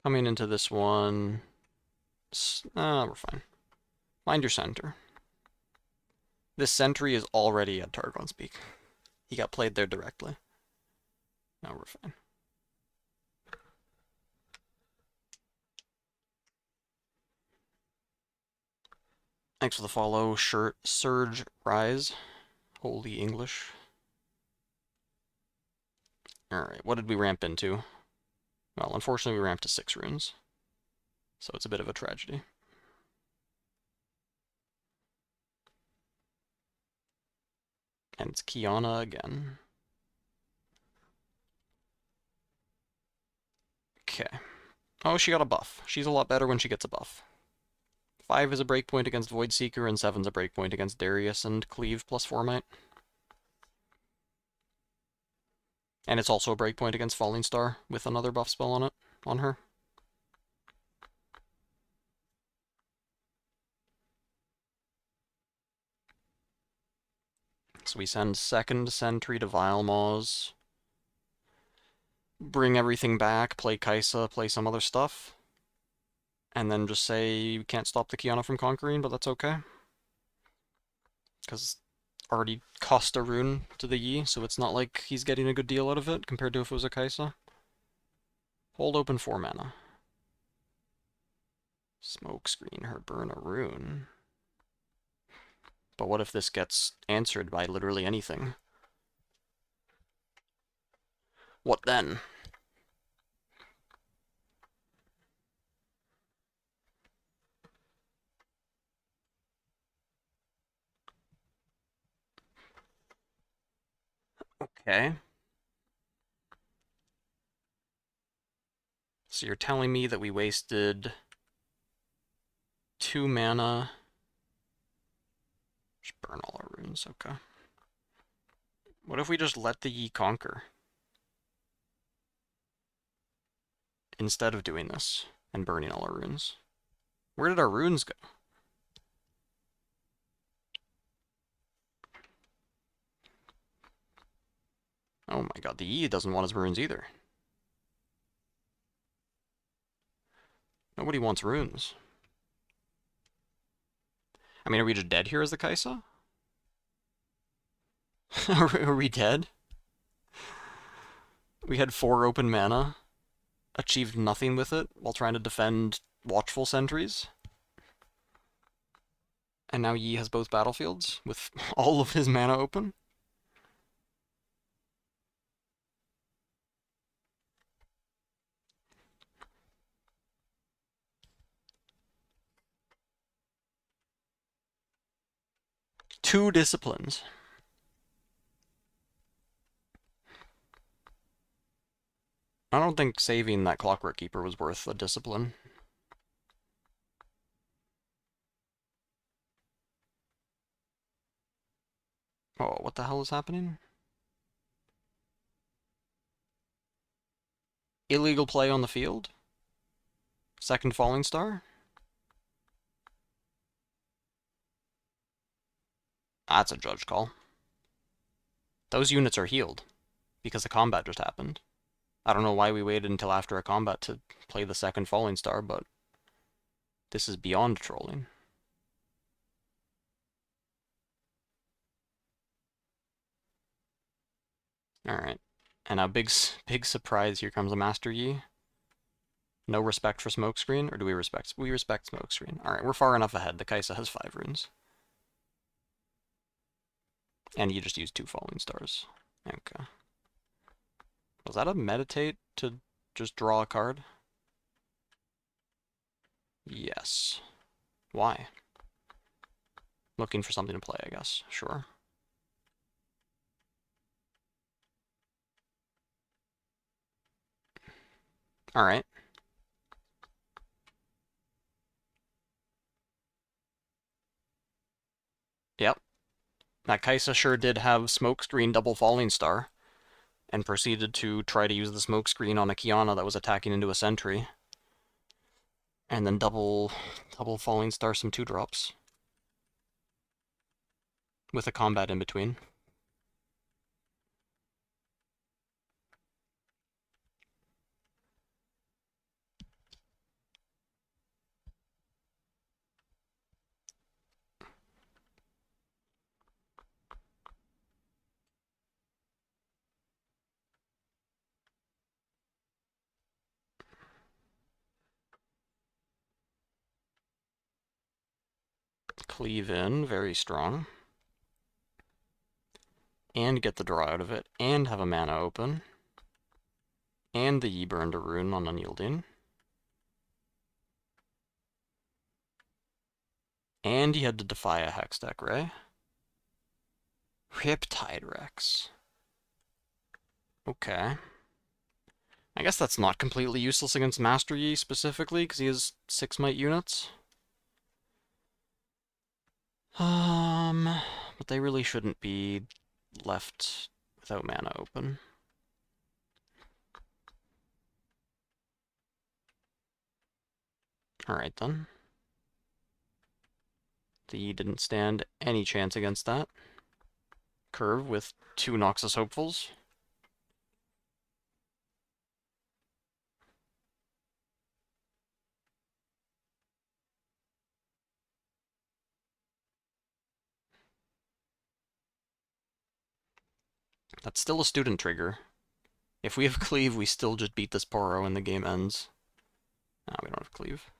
Coming into this one... we're fine. Mind your center. This sentry is already at Targon's Peak. He got played there directly. Now we're fine. Thanks for the follow, Surge Rise. Holy English. Alright, what did we ramp into? Well, unfortunately we ramped to 6 runes. So it's a bit of a tragedy. And it's Kiana again. Okay. Oh, she got a buff. She's a lot better when she gets a buff. 5 is a breakpoint against Voidseeker, and 7's a breakpoint against Darius and Cleave plus 4 might. And it's also a breakpoint against Falling Star with another buff spell on it, on her. So we send second sentry to Vilemaws. Bring everything back, play Kaisa, play some other stuff. And then just say you can't stop the Kiana from conquering, but that's okay. Because already cost a rune to the Yi, so it's not like he's getting a good deal out of it compared to if it was a Kaisa. Hold open 4 mana. Smoke screen her, burn a rune. But what if this gets answered by literally anything? What then? Okay. So you're telling me that we wasted 2 mana. Just burn all our runes, okay. What if we just let the Yi conquer? Instead of doing this and burning all our runes. Where did our runes go? Oh my god, the Yi doesn't want his runes either. Nobody wants runes. I mean, are we just dead here as the Kaisa? Are we dead? We had 4 open mana, achieved nothing with it while trying to defend watchful sentries. And now Yi has both battlefields with all of his mana open. Two disciplines. I don't think saving that Clockwork Keeper was worth a discipline. Oh, what the hell is happening? Illegal play on the field? Second Falling Star? That's a judge call. Those units are healed, because the combat just happened. I don't know why we waited until after a combat to play the second Falling Star, but this is beyond trolling. Alright. And a big surprise, here comes a Master Yi. No respect for Smokescreen, or do we respect? We respect Smokescreen. Alright, we're far enough ahead. The Kaisa has 5 runes. And you just used 2 Falling Stars. Okay. Was that a meditate to just draw a card? Yes. Why? Looking for something to play, I guess. Sure. Alright. Yep. That Kaisa sure did have smokescreen double falling star, and proceeded to try to use the smokescreen on a Kiana that was attacking into a sentry. And then double falling star some 2-drops. With a combat in between. Cleave in, very strong. And get the draw out of it, and have a mana open. And the Yi burned a rune on unyielding. And he had to defy a Hex deck, right? Riptide Rex. Okay. I guess that's not completely useless against Master Yi specifically, because he has 6 might units. But they really shouldn't be left without mana open. Alright then. The Yi didn't stand any chance against that. Curve with 2 Noxus Hopefuls. That's still a student trigger. If we have cleave, we still just beat this Poro and the game ends. Ah, we don't have cleave.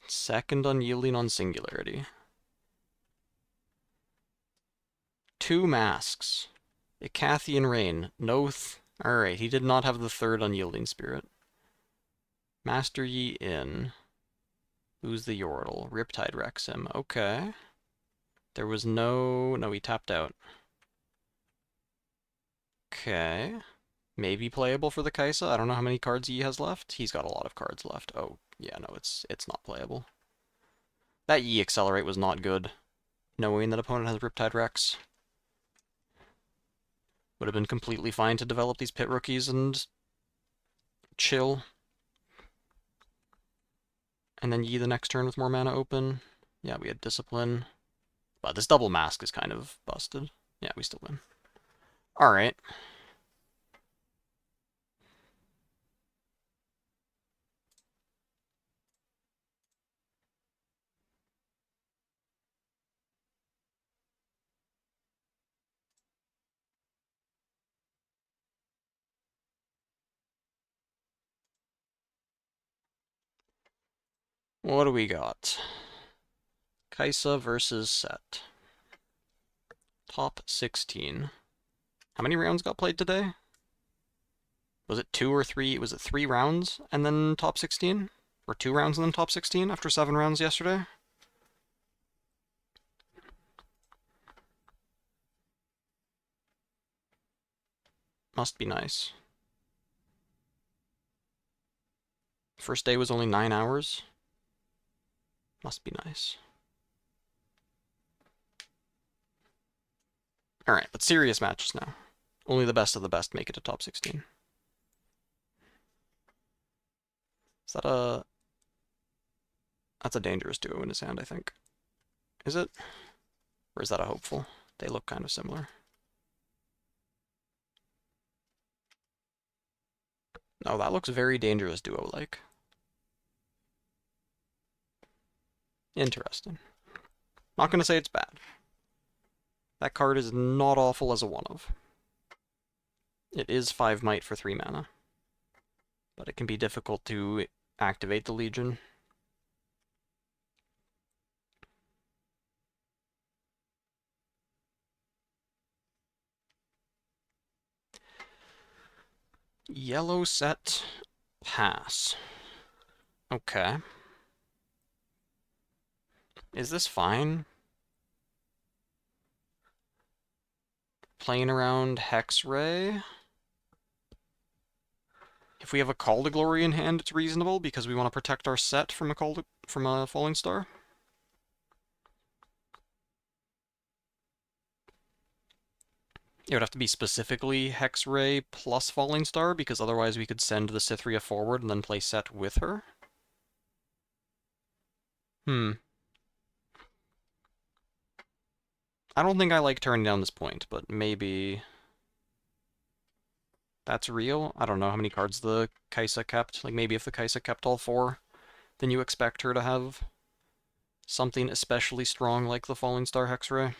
Second unyielding on singularity. 2 masks. Icathian Rain. No Alright, he did not have the 3rd unyielding spirit. Master Yi in. Who's the Yordle? Riptide Rex him. Okay. There was no... No, he tapped out. Okay. Maybe playable for the Kaisa. I don't know how many cards he has left. He's got a lot of cards left. Oh, yeah, no, it's not playable. That Yi Accelerate was not good. Knowing that opponent has Riptide Rex. Would have been completely fine to develop these pit rookies and chill. And then Yi the next turn with more mana open. Yeah, we had Discipline. But this double mask is kind of busted. Yeah, we still win. Alright. What do we got? Kaisa versus Set. Top 16. How many rounds got played today? Was it 2 or 3? Was it 3 rounds and then top 16? Or 2 rounds and then top 16 after 7 rounds yesterday? Must be nice. First day was only 9 hours. Must be nice. Alright, but serious matches now. Only the best of the best make it to top 16. Is that a... That's a dangerous duo in his hand, I think. Is it? Or is that a hopeful? They look kind of similar. No, that looks very dangerous duo-like. Interesting. Not gonna say it's bad. That card is not awful as a one-of. It is 5 might for 3 mana. But it can be difficult to activate the Legion. Yellow set, pass. Okay. Is this fine? Playing around Hex Ray. If we have a Call to Glory in hand, it's reasonable because we want to protect our set from a Falling Star. It would have to be specifically Hex Ray plus Falling Star, because otherwise we could send the Cythria forward and then play set with her. I don't think I like turning down this point, but maybe that's real. I don't know how many cards the Kaisa kept. Like, maybe if the Kaisa kept all 4, then you expect her to have something especially strong like the Falling Star Hex Ray.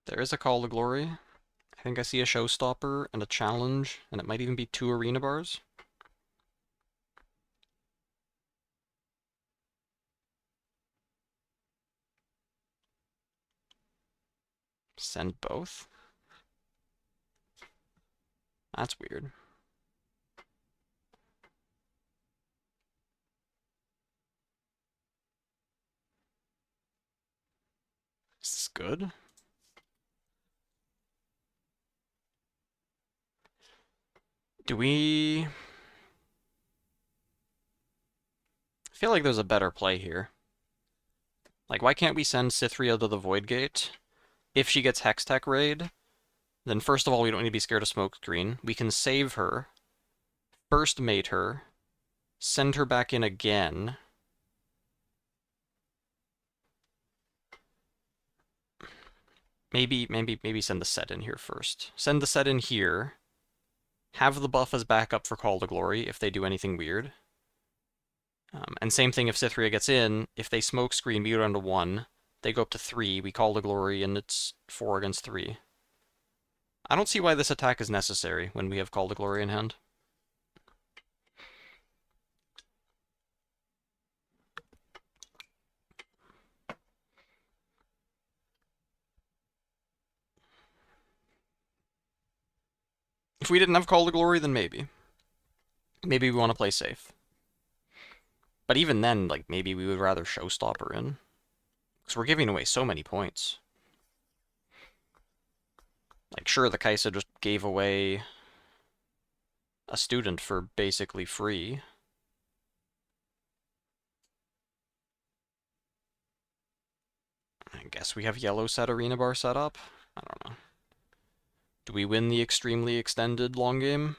There is a Call to Glory. I think I see a Showstopper and a Challenge, and it might even be 2 Arena Bars. Send both? That's weird. Is this good? Do we... I feel like there's a better play here. Like, why can't we send Cythria to the Void Gate? If she gets Hextech Raid, then first of all, we don't need to be scared of Smokescreen. We can save her, first mate her, send her back in again. Maybe send the set in here first. Send the set in here. Have the buff as backup for Call to Glory if they do anything weird. And same thing if Cythria gets in. If they Smokescreen, we go down to 1. They go up to 3. We Call to Glory, and it's 4 against 3. I don't see why this attack is necessary when we have Call to Glory in hand. If we didn't have Call to Glory, then maybe. Maybe we want to play safe. But even then, like, maybe we would rather Showstopper in. Because we're giving away so many points. Like, sure, the Kaisa just gave away a student for basically free. I guess we have yellow set Arena Bar set up. I don't know. Do we win the extremely extended long game?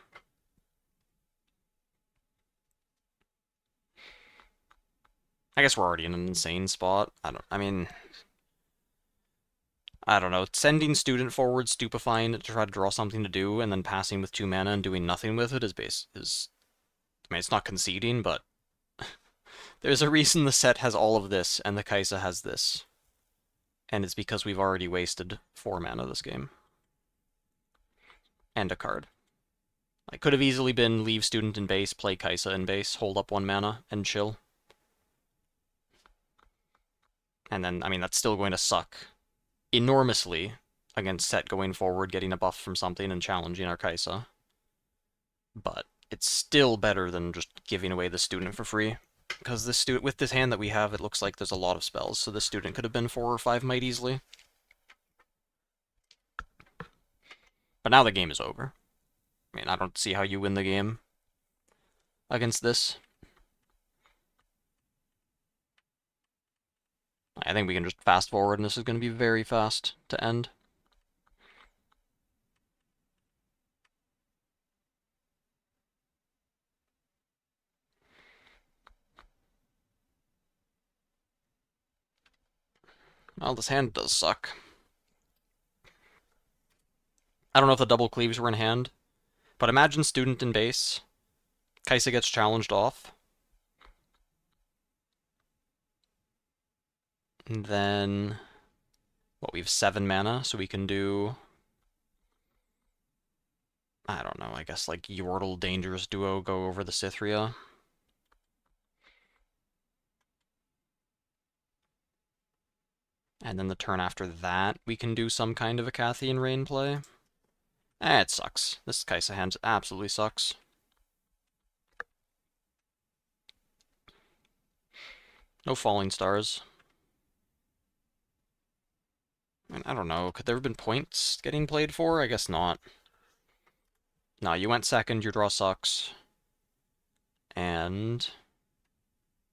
I guess we're already in an insane spot. I don't know. Sending student forward, stupefying it to try to draw something to do, and then passing with 2 mana and doing nothing with it is I mean, it's not conceding, but there's a reason the set has all of this and the Kaisa has this. And it's because we've already wasted 4 mana this game. And a card. I could have easily been leave student in base, play Kaisa in base, hold up 1 mana, and chill. And then, I mean, that's still going to suck enormously against set going forward, getting a buff from something and challenging our Kaisa. But it's still better than just giving away the student for free. Because this student, with this hand that we have, it looks like there's a lot of spells, so this student could have been 4 or 5 might easily. But now the game is over. I mean, I don't see how you win the game against this. I think we can just fast forward, and this is going to be very fast to end. Well, this hand does suck. I don't know if the double cleaves were in hand, but imagine student in base. Kaisa gets challenged off. And then, well, we have 7 mana, so we can do, I don't know, I guess like Yordle Dangerous Duo go over the Cythria. And then the turn after that, we can do some kind of a Cathian Rain play. It sucks. This Kaisa hand absolutely sucks. No Falling Stars. I mean, I don't know. Could there have been points getting played for? I guess not. No, you went second, your draw sucks. And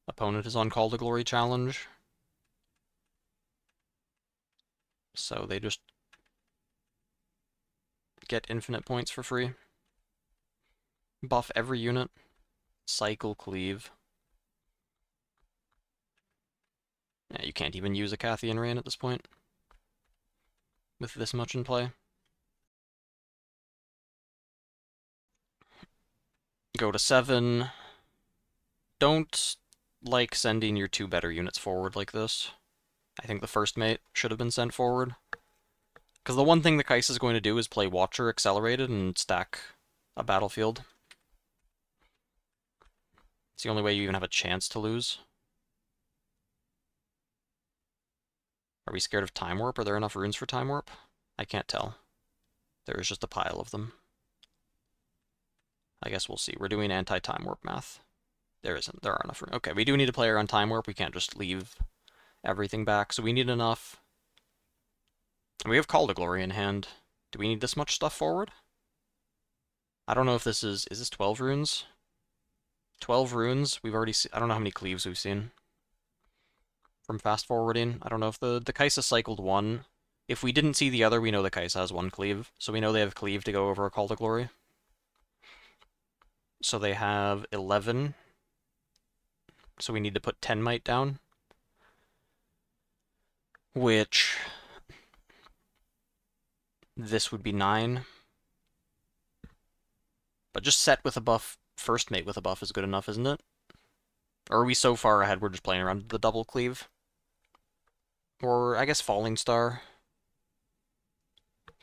opponent is on Call to Glory challenge. So they just get infinite points for free. Buff every unit. Cycle cleave. Yeah, you can't even use a Cathian Rain at this point. With this much in play. Go to 7. Don't like sending your 2 better units forward like this. I think the first mate should have been sent forward. Because the one thing the Kaisa is going to do is play Watcher accelerated and stack a battlefield. It's the only way you even have a chance to lose. Are we scared of Time Warp? Are there enough runes for Time Warp? I can't tell. There is just a pile of them. I guess we'll see. We're doing anti-Time Warp math. There isn't. There are enough runes. Okay, we do need a player on Time Warp. We can't just leave everything back. So we need enough. And we have Call to Glory in hand. Do we need this much stuff forward? I don't know if this is this 12 runes? 12 runes? We've already seen, I don't know how many cleaves we've seen from fast forwarding. I don't know if the Kaisa cycled 1. If we didn't see the other, we know the Kaisa has 1 cleave. So we know they have cleave to go over a Call to Glory. So they have 11. So we need to put 10 might down. Which this would be 9. But just set with a buff, first mate with a buff is good enough, isn't it? Or are we so far ahead we're just playing around the double cleave? Or, I guess Falling Star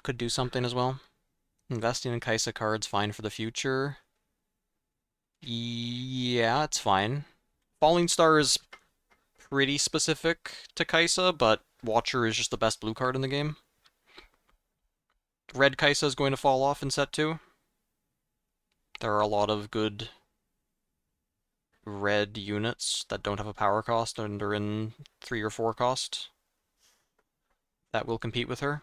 could do something as well. Investing in Kaisa cards, fine for the future. Yeah, it's fine. Falling Star is pretty specific to Kaisa, but Watcher is just the best blue card in the game. Red Kaisa is going to fall off in set 2. There are a lot of good red units that don't have a power cost and are in 3 or 4 cost that will compete with her.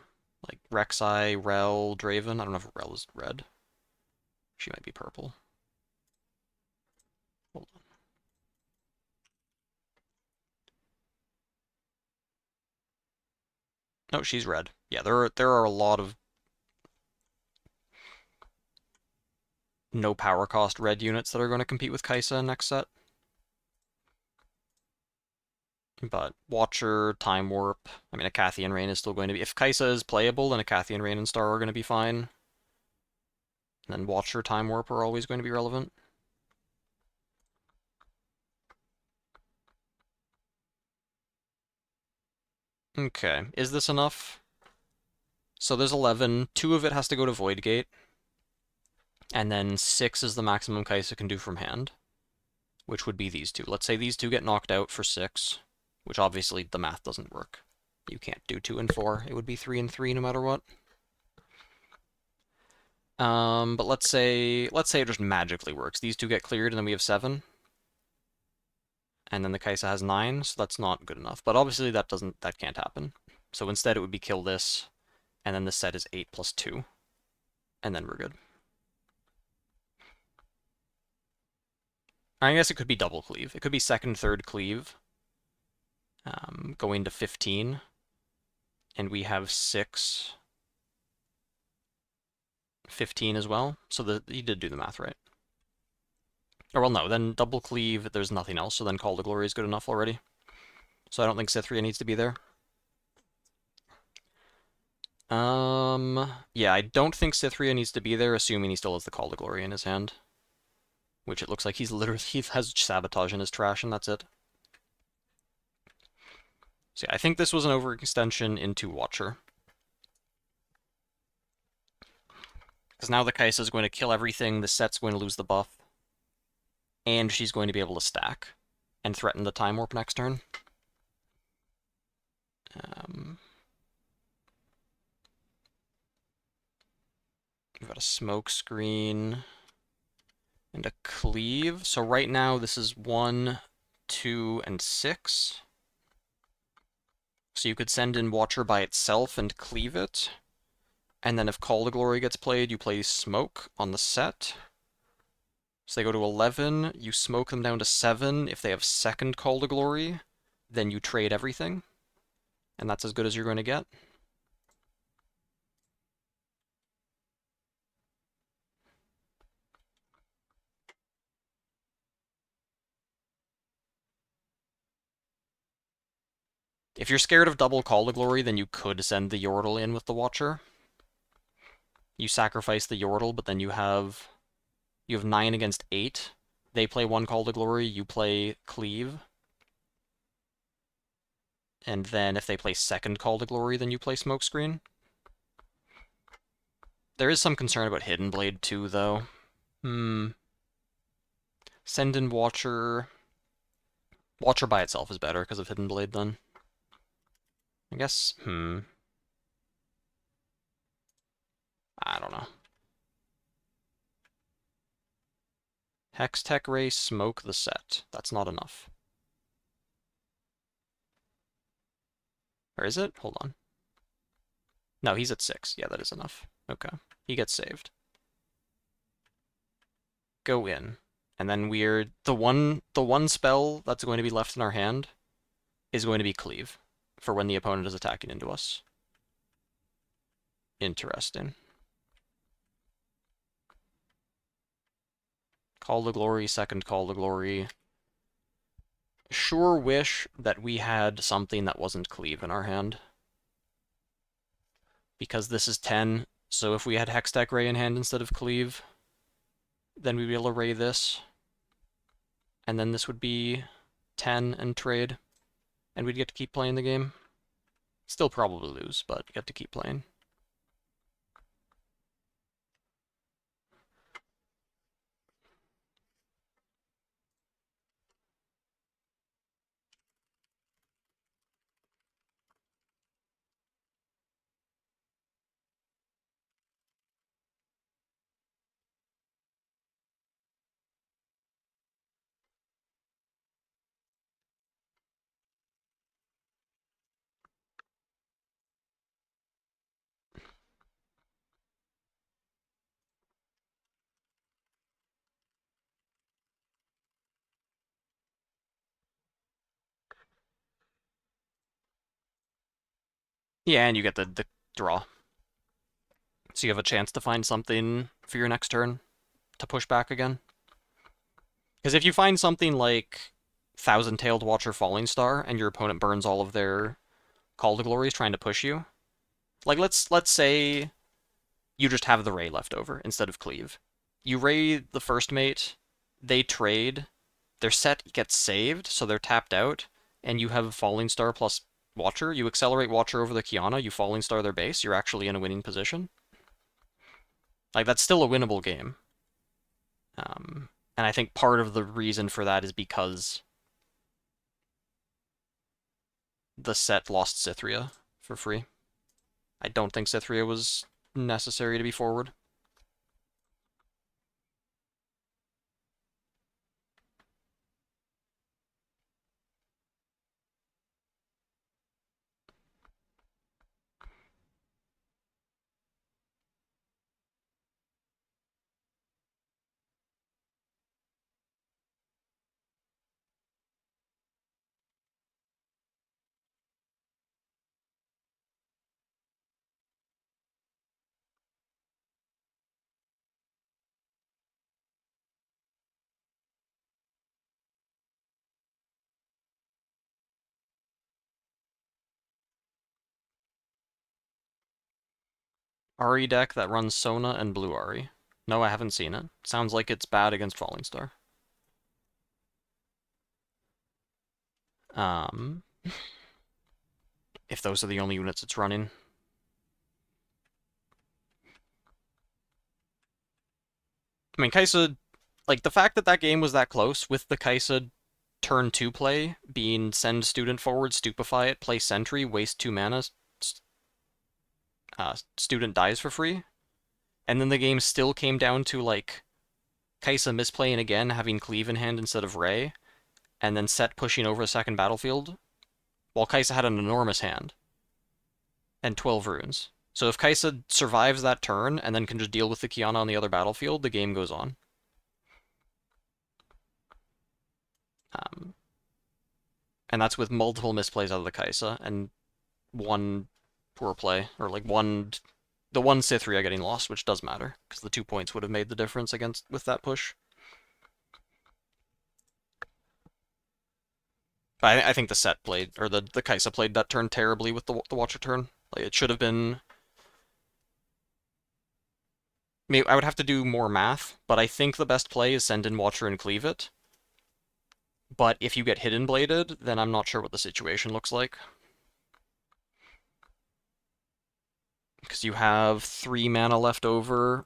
Like Rek'Sai, Rel, Draven. I don't know if Rel is red. She might be purple. Hold on. No, she's red. Yeah, there are a lot of no power cost red units that are going to compete with Kaisa next set. But Watcher, Time Warp, I mean, a Cathian Rain is still going to be... If Kaisa is playable, then a Cathian Rain and Star are going to be fine. And then Watcher, Time Warp are always going to be relevant. Okay, is this enough? So there's 11. 2 of it has to go to Void Gate. And then 6 is the maximum Kaisa can do from hand, which would be these 2. Let's say these 2 get knocked out for 6, which obviously the math doesn't work. You can't do 2 and 4. It would be 3 and 3 no matter what. But let's say it just magically works. These 2 get cleared and then we have 7. And then the Kaisa has 9, so that's not good enough. But obviously that can't happen. So instead it would be kill this, and then the set is 8 plus 2. And then we're good. I guess it could be double cleave. It could be second, third cleave. going to 15, and we have 6, 15 as well. So you did do the math right. Or well, no, then double cleave, there's nothing else, so then Call to Glory is good enough already. So I don't think Cythria needs to be there. Yeah, I don't think Cythria needs to be there, assuming he still has the Call to Glory in his hand. Which it looks like he has Sabotage in his trash, and that's it. So yeah, I think this was an overextension into Watcher. Because now the Kaisa is going to kill everything, the set's going to lose the buff, and she's going to be able to stack and threaten the Time Warp next turn. We've got a Smoke Screen and a Cleave. So right now this is 1, 2, and 6. So you could send in Watcher by itself and cleave it. And then if Call to Glory gets played, you play Smoke on the set. So they go to 11, you smoke them down to 7. If they have second Call to Glory, then you trade everything. And that's as good as you're going to get. If you're scared of double Call to Glory, then you could send the Yordle in with the Watcher. You sacrifice the Yordle, but then you have 9 against 8. They play 1 Call to Glory, you play Cleave. And then if they play second Call to Glory, then you play Smokescreen. There is some concern about Hidden Blade too, though. Send in Watcher. Watcher by itself is better because of Hidden Blade, then. I guess, I don't know. Hex Tech Ray, smoke the set. That's not enough. Or is it? Hold on. No, he's at 6. Yeah, that is enough. Okay. He gets saved. Go in. And then the one spell that's going to be left in our hand is going to be Cleave for when the opponent is attacking into us. Interesting. Call to Glory, second Call to Glory. Sure wish that we had something that wasn't Cleave in our hand. Because this is 10, so if we had Hextech Ray in hand instead of Cleave, then we'd be able to Ray this. And then this would be 10 and trade. And we'd get to keep playing the game. Still probably lose, but get to keep playing. Yeah, and you get the draw. So you have a chance to find something for your next turn to push back again. Because if you find something like Thousand-Tailed Watcher Falling Star and your opponent burns all of their Call to Glories trying to push you, like let's say you just have the Ray left over instead of Cleave. You Ray the first mate, they trade, their set gets saved, so they're tapped out, and you have Falling Star plus Watcher. You accelerate Watcher over the Kiana, you Falling Star their base, you're actually in a winning position. Like, that's still a winnable game. And I think part of the reason for that is because the set lost Cythria for free. I don't think Cythria was necessary to be forward. Ari deck that runs Sona and Blue Ari. No, I haven't seen it. Sounds like it's bad against Falling Star. If those are the only units it's running. I mean, Kaisa, like, the fact that that game was that close with the Kaisa turn 2 play being send student forward, stupefy it, play sentry, waste 2 mana, student dies for free, and then the game still came down to, like, Kaisa misplaying again, having Cleave in hand instead of Ray, and then Set pushing over a second battlefield, while Kaisa had an enormous hand and 12 runes. So if Kaisa survives that turn and then can just deal with the Kiana on the other battlefield, the game goes on. And that's with multiple misplays out of the Kaisa and one poor play, or like the one Sithria getting lost, which does matter, because the 2 points would have made the difference with that push. But I think the Set played, or the Kaisa played that turn terribly with the Watcher turn. Like, it should have been... I would have to do more math, but I think the best play is send in Watcher and cleave it. But if you get Hidden Bladed, then I'm not sure what the situation looks like. Because you have 3 mana left over,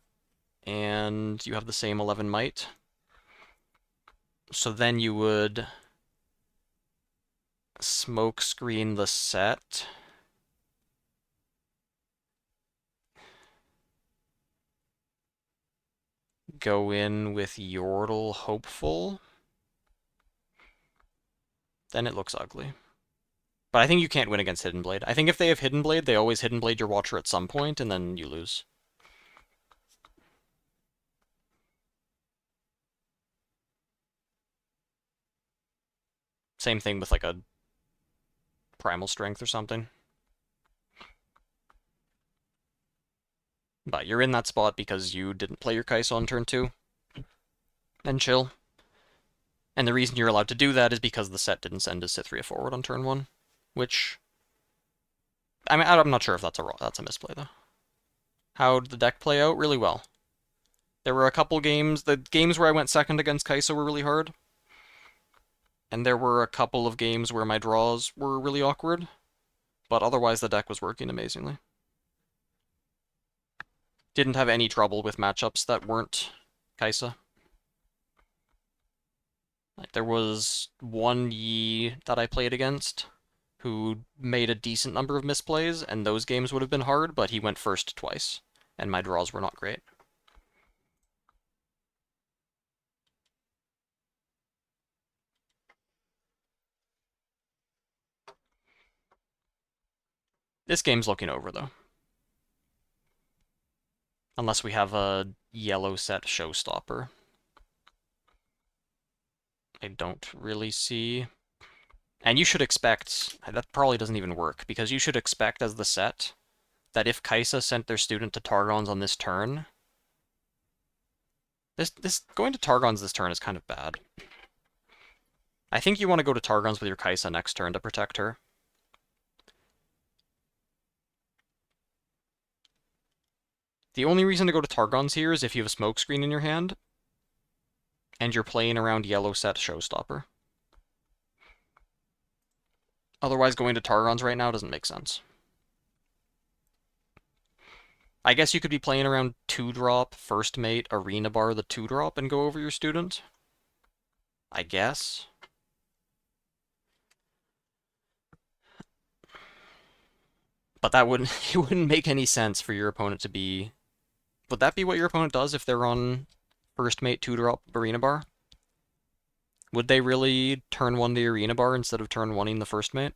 and you have the same 11 might. So then you would smoke screen the Set. Go in with Yordle Hopeful. Then it looks ugly. But I think you can't win against Hidden Blade. I think if they have Hidden Blade, they always Hidden Blade your Watcher at some point, and then you lose. Same thing with like a Primal Strength or something. But you're in that spot because you didn't play your Kai'Sa on turn 2. And chill. And the reason you're allowed to do that is because the Set didn't send his Sithria forward on turn 1. Which... I mean, I'm not sure if that's a misplay, though. How'd the deck play out? Really well. There were a couple games... The games where I went second against Kai'Sa were really hard. And there were a couple of games where my draws were really awkward. But otherwise, the deck was working amazingly. Didn't have any trouble with matchups that weren't Kai'Sa. Like, there was one Yi that I played against who made a decent number of misplays, and those games would have been hard, but he went first twice, and my draws were not great. This game's looking over, though. Unless we have a yellow set showstopper. I don't really see... And you should expect... That probably doesn't even work, because you should expect as the set that if Kai'Sa sent their student to Targons on this turn... This going to Targons this turn is kind of bad. I think you want to go to Targons with your Kai'Sa next turn to protect her. The only reason to go to Targons here is if you have a smokescreen in your hand, and you're playing around yellow set Showstopper. Otherwise, going to Targons right now doesn't make sense. I guess you could be playing around 2-drop, First Mate, Arena Bar, the 2-drop, and go over your student. I guess. But that wouldn't, it wouldn't make any sense for your opponent to be... Would that be what your opponent does if they're on First Mate 2-drop Arena Bar? Would they really turn 1 the Arena Bar instead of turn 1ing the First Mate?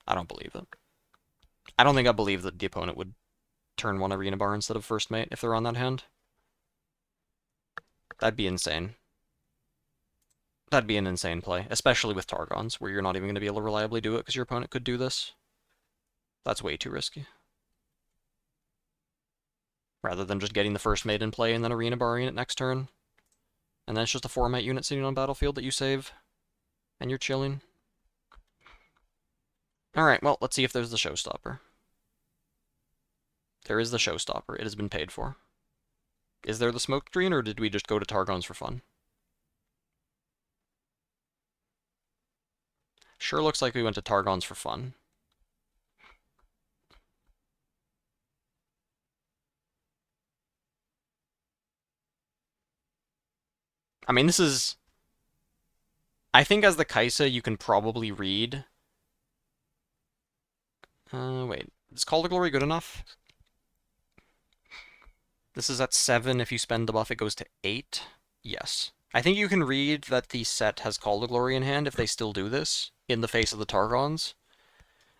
I don't believe it. I don't think I believe that the opponent would turn 1 Arena Bar instead of First Mate if they're on that hand. That'd be insane. That'd be an insane play, especially with Targons, where you're not even going to be able to reliably do it because your opponent could do this. That's way too risky. Rather than just getting the First Mate in play and then Arena Barring it next turn. And then it's just a 4-mate unit sitting on battlefield that you save. And you're chilling. Alright, well, let's see if there's the Showstopper. There is the showstopper. It has been paid for. Is there the smoke screen, or did we just go to Targons for fun? Sure looks like we went to Targons for fun. I mean, this is... I think as the Kaisa, you can probably read... wait. Is Call to Glory good enough? This is at 7. If you spend the buff, it goes to 8. Yes. I think you can read that the set has Call to Glory in hand if they still do this in the face of the Targons.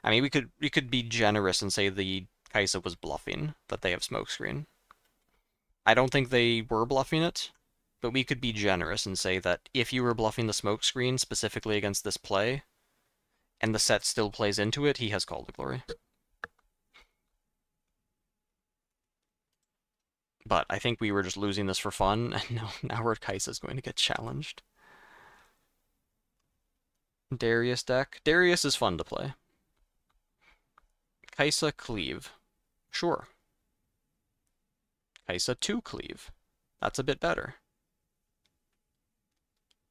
I mean, we could be generous and say the Kaisa was bluffing that they have smokescreen. I don't think they were bluffing it, but we could be generous and say that if you were bluffing the smokescreen specifically against this play, and the set still plays into it, he has Call to Glory. But I think we were just losing this for fun, and now our Kaisa's going to get challenged. Darius deck. Darius is fun to play. Kaisa Cleave. Sure. Kaisa 2 Cleave. That's a bit better.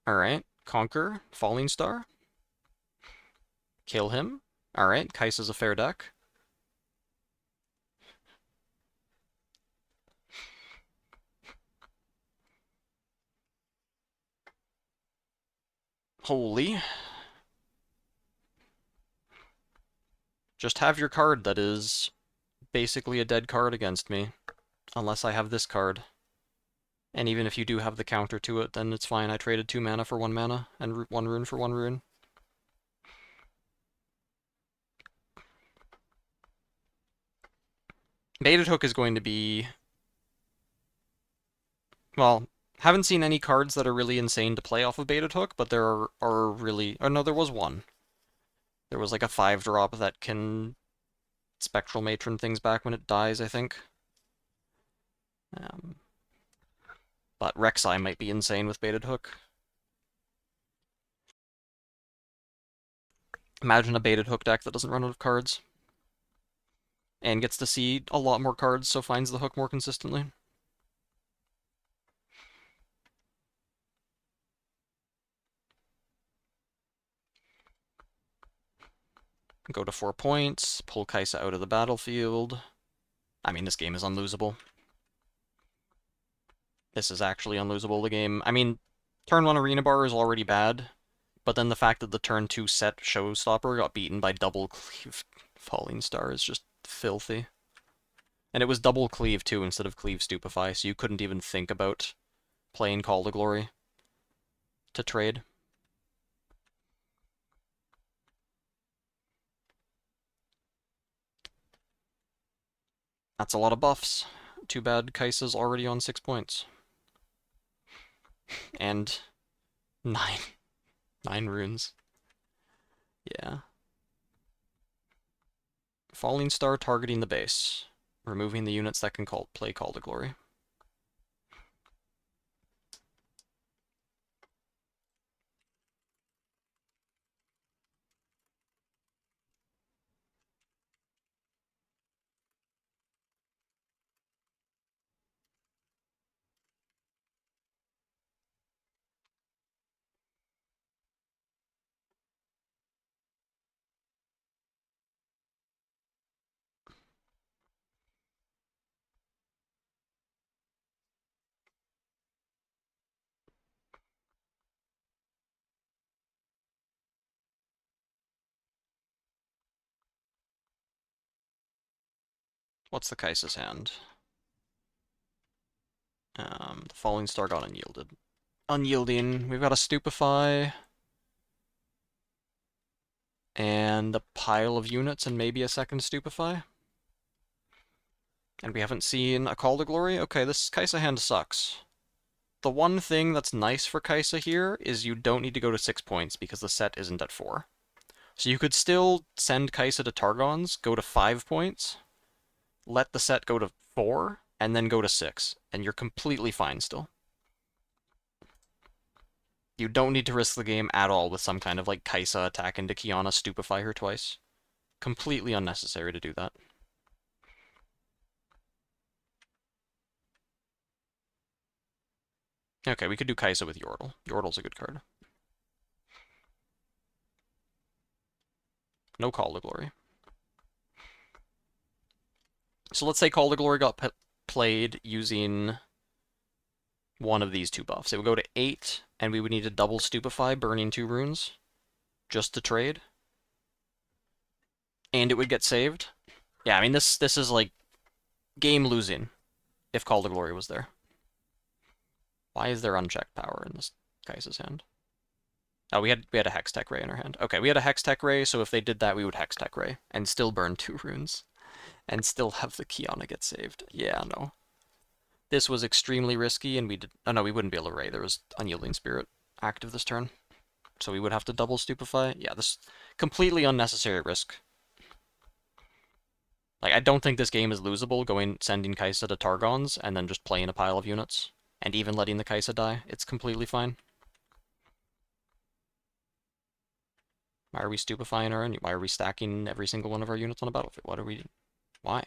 Alright. Conquer. Falling Star. Kill him. Alright. Kaisa's a fair deck. Holy. Just have your card that is basically a dead card against me. Unless I have this card. And even if you do have the counter to it, then it's fine. I traded 2 mana for 1 mana, and 1 rune for 1 rune. Baited Hook is going to be... Well, haven't seen any cards that are really insane to play off of Baited Hook, but there are really... Oh no, there was one. There was like a 5-drop that can Spectral Matron things back when it dies, I think. But Rek'Sai might be insane with Baited Hook. Imagine a Baited Hook deck that doesn't run out of cards. And gets to see a lot more cards, so finds the hook more consistently. Go to 4 points, pull Kaisa out of the battlefield. I mean, this game is unlosable. This is actually unlosable, the game. I mean, turn 1 Arena Bar is already bad, but then the fact that the turn 2 set Showstopper got beaten by double Cleave Falling Star is just filthy. And it was double Cleave too instead of Cleave Stupefy, so you couldn't even think about playing Call to Glory to trade. That's a lot of buffs. Too bad Kaisa's already on 6 points. And 9. 9 runes. Yeah. Falling Star targeting the base. Removing the units that can play Call to Glory. What's the Kaisa's hand? The Falling Star got unyielded. Unyielding. We've got a Stupefy. And a pile of units and maybe a second Stupefy. And we haven't seen a Call to Glory? Okay, this Kaisa hand sucks. The one thing that's nice for Kaisa here is you don't need to go to 6 points because the set isn't at 4. So you could still send Kaisa to Targons, go to 5 points, let the set go to 4, and then go to 6, and you're completely fine still. You don't need to risk the game at all with some kind of like Kaisa attack into Kiana, stupefy her twice. Completely unnecessary to do that. Okay, we could do Kaisa with Yordle. Yordle's a good card. No Call to Glory. So let's say Call to Glory got played using one of these two buffs. It would go to 8, and we would need to double Stupefy, burning 2 runes, just to trade. And it would get saved. Yeah, I mean, this is like game losing if Call to Glory was there. Why is there unchecked power in this Kaisa's hand? Oh, we had a Hextech Ray in our hand. Okay, we had a Hextech Ray, so if they did that, we would Hextech Ray and still burn 2 runes. And still have the Kiana get saved. Yeah, no. This was extremely risky, and we did... Oh, no, we wouldn't be able to Ray. There was Unyielding Spirit active this turn. So we would have to double Stupefy. Yeah, this completely unnecessary risk. Like, I don't think this game is losable, sending Kaisa to Targons, and then just playing a pile of units. And even letting the Kaisa die. It's completely fine. Why are we stupefying our... Why are we stacking every single one of our units on a battlefield? What are we... Why?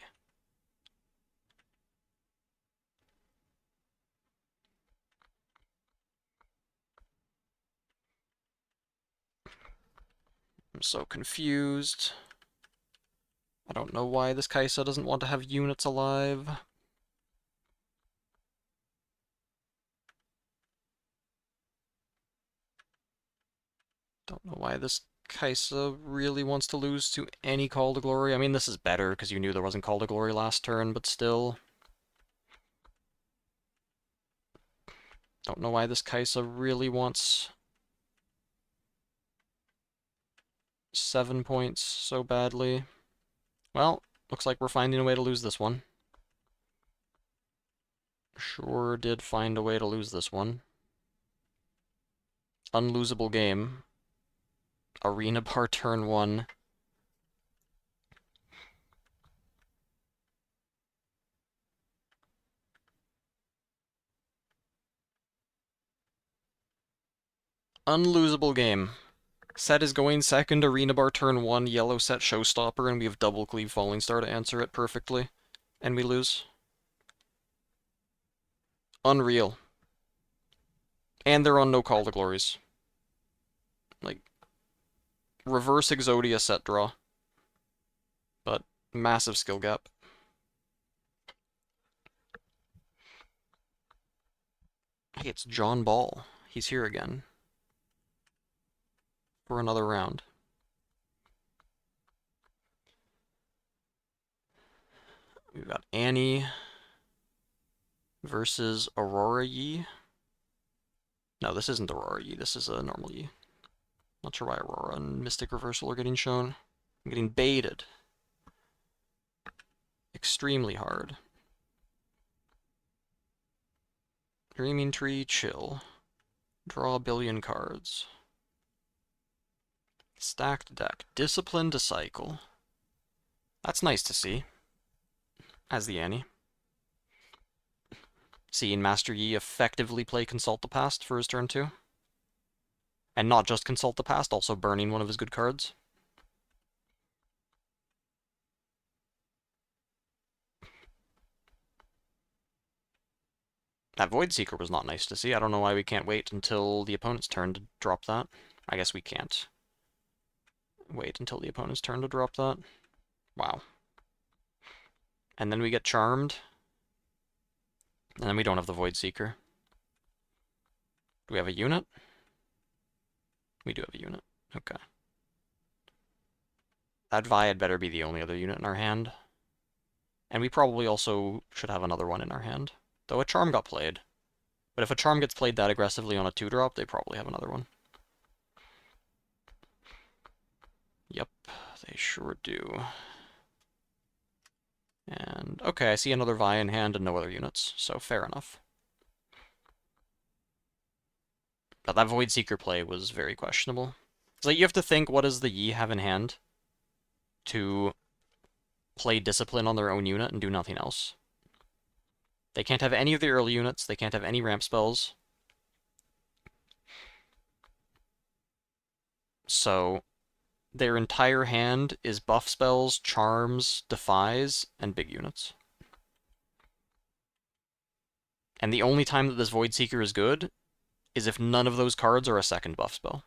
I'm so confused. I don't know why this Kaisa doesn't want to have units alive. Don't know why this Kaisa really wants to lose to any Call to Glory. I mean, this is better because you knew there wasn't Call to Glory last turn, but still. Don't know why this Kaisa really wants 7 points so badly. Well, looks like we're finding a way to lose this one. Sure did find a way to lose this one. Unlosable game. Arena bar turn 1. Unlosable game. Set is going second, Arena bar turn 1, yellow set Showstopper, and we have double Cleave Falling Star to answer it perfectly. And we lose. Unreal. And they're on no Call to Glories. Like, reverse Exodia set draw. But massive skill gap. Hey, it's John Ball. He's here again. For another round. We've got Annie versus Aurora Yi. No, this isn't Aurora Yi. This is a normal Yi. Not sure why Aurora and Mystic Reversal are getting shown. I'm getting baited. Extremely hard. Dreaming Tree, chill. Draw a billion cards. Stacked deck. Discipline to cycle. That's nice to see. As the Annie. Seeing Master Yi effectively play Consult the Past for his turn 2. And not just Consult the Past, also burning one of his good cards. That Void Seeker was not nice to see. I don't know why we can't wait until the opponent's turn to drop that. I guess we can't wait until the opponent's turn to drop that. Wow. And then we get Charmed. And then we don't have the Void Seeker. Do we have a unit? We do have a unit. Okay. That Vi had better be the only other unit in our hand. And we probably also should have another one in our hand. Though a Charm got played. But if a Charm gets played that aggressively on a 2-drop, they probably have another one. Yep, they sure do. And, okay, I see another Vi in hand and no other units, so fair enough. But that Void Seeker play was very questionable. It's like, you have to think, what does the Yi have in hand to play Discipline on their own unit and do nothing else? They can't have any of the early units, they can't have any ramp spells. So, their entire hand is buff spells, charms, defies, and big units. And the only time that this Void Seeker is good is if none of those cards are a second buff spell.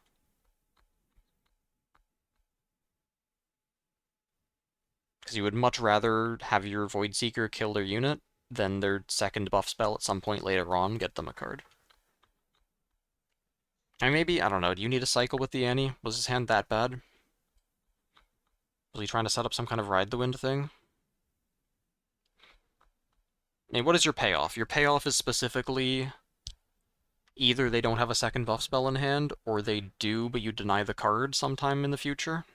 Because you would much rather have your Void Seeker kill their unit than their second buff spell at some point later on get them a card. I mean, maybe, I don't know, do you need a cycle with the Annie? Was his hand that bad? Was he trying to set up some kind of Ride the Wind thing? I mean, what is your payoff? Your payoff is specifically either they don't have a second buff spell in hand, or they do, but you deny the card sometime in the future.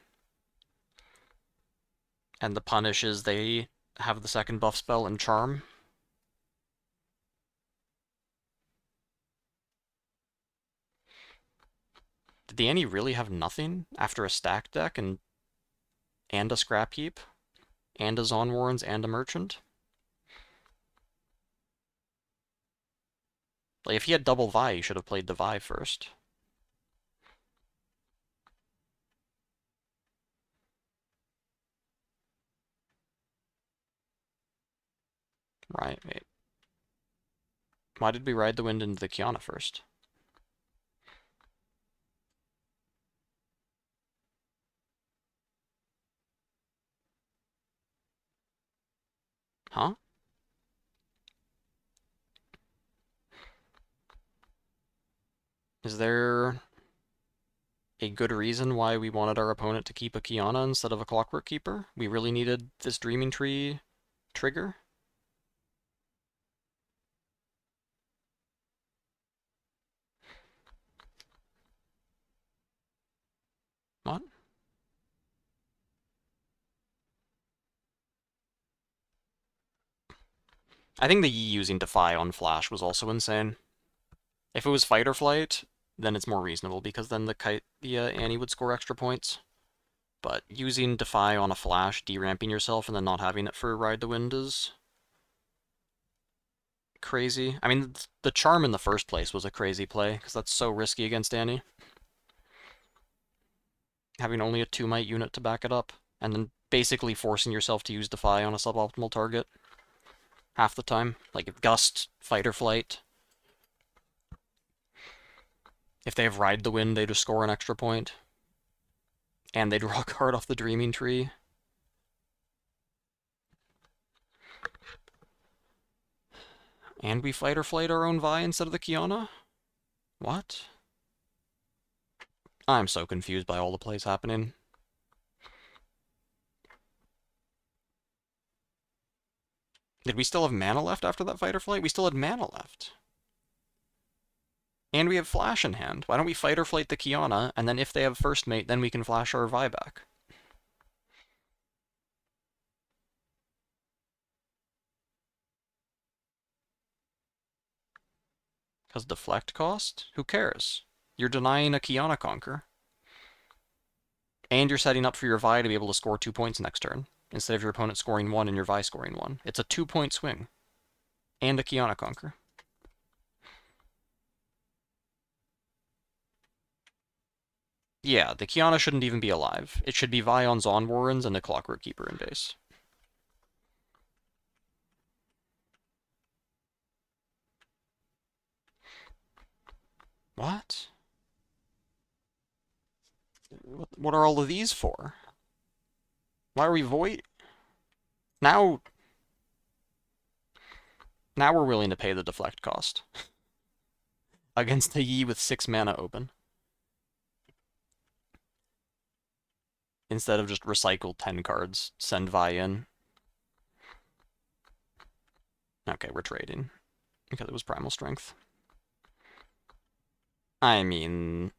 And the punish is they have the second buff spell and charm. Did the Annie really have nothing after a stack deck and a scrap heap? And a Zon Warrens and a merchant? Like, if he had double Vi, he should have played the Vi first. Right, wait. Why did we ride the wind into the Kiana first? Huh? Is there a good reason why we wanted our opponent to keep a Kiana instead of a Clockwork Keeper? We really needed this Dreaming Tree trigger? What? I think the Yi using Defy on Flash was also insane. If it was Fight or Flight, then it's more reasonable, because then the Annie would score extra points. But using Defy on a Flash, deramping yourself, and then not having it for Ride the Wind is crazy. I mean, the Charm in the first place was a crazy play, because that's so risky against Annie. Having only a 2-might unit to back it up, and then basically forcing yourself to use Defy on a suboptimal target half the time. Like, if Gust, Fight or Flight. If they have Ride the Wind, they just score an extra point. And they draw a card off the Dreaming Tree. And we Fight or Flight our own Vi instead of the Kiana? What? I'm so confused by all the plays happening. Did we still have mana left after that Fight or Flight? We still had mana left. And we have Flash in hand. Why don't we Fight or Flight the Kiana, and then if they have First Mate, then we can Flash our Vi back. Because deflect cost? Who cares? You're denying a Kiana Conquer. And you're setting up for your Vi to be able to score 2 points next turn, instead of your opponent scoring 1 and your Vi scoring 1. It's a 2-point swing. And a Kiana Conquer. Yeah, the Kiana shouldn't even be alive. It should be Vi on Zon Warrens and a Clockwork Keeper in base. What? What are all of these for? Why are we void? Now we're willing to pay the deflect cost. Against the Yi with 6 mana open. Instead of just recycle 10 cards, send Vi in. Okay, we're trading. Because it was Primal Strength. I mean...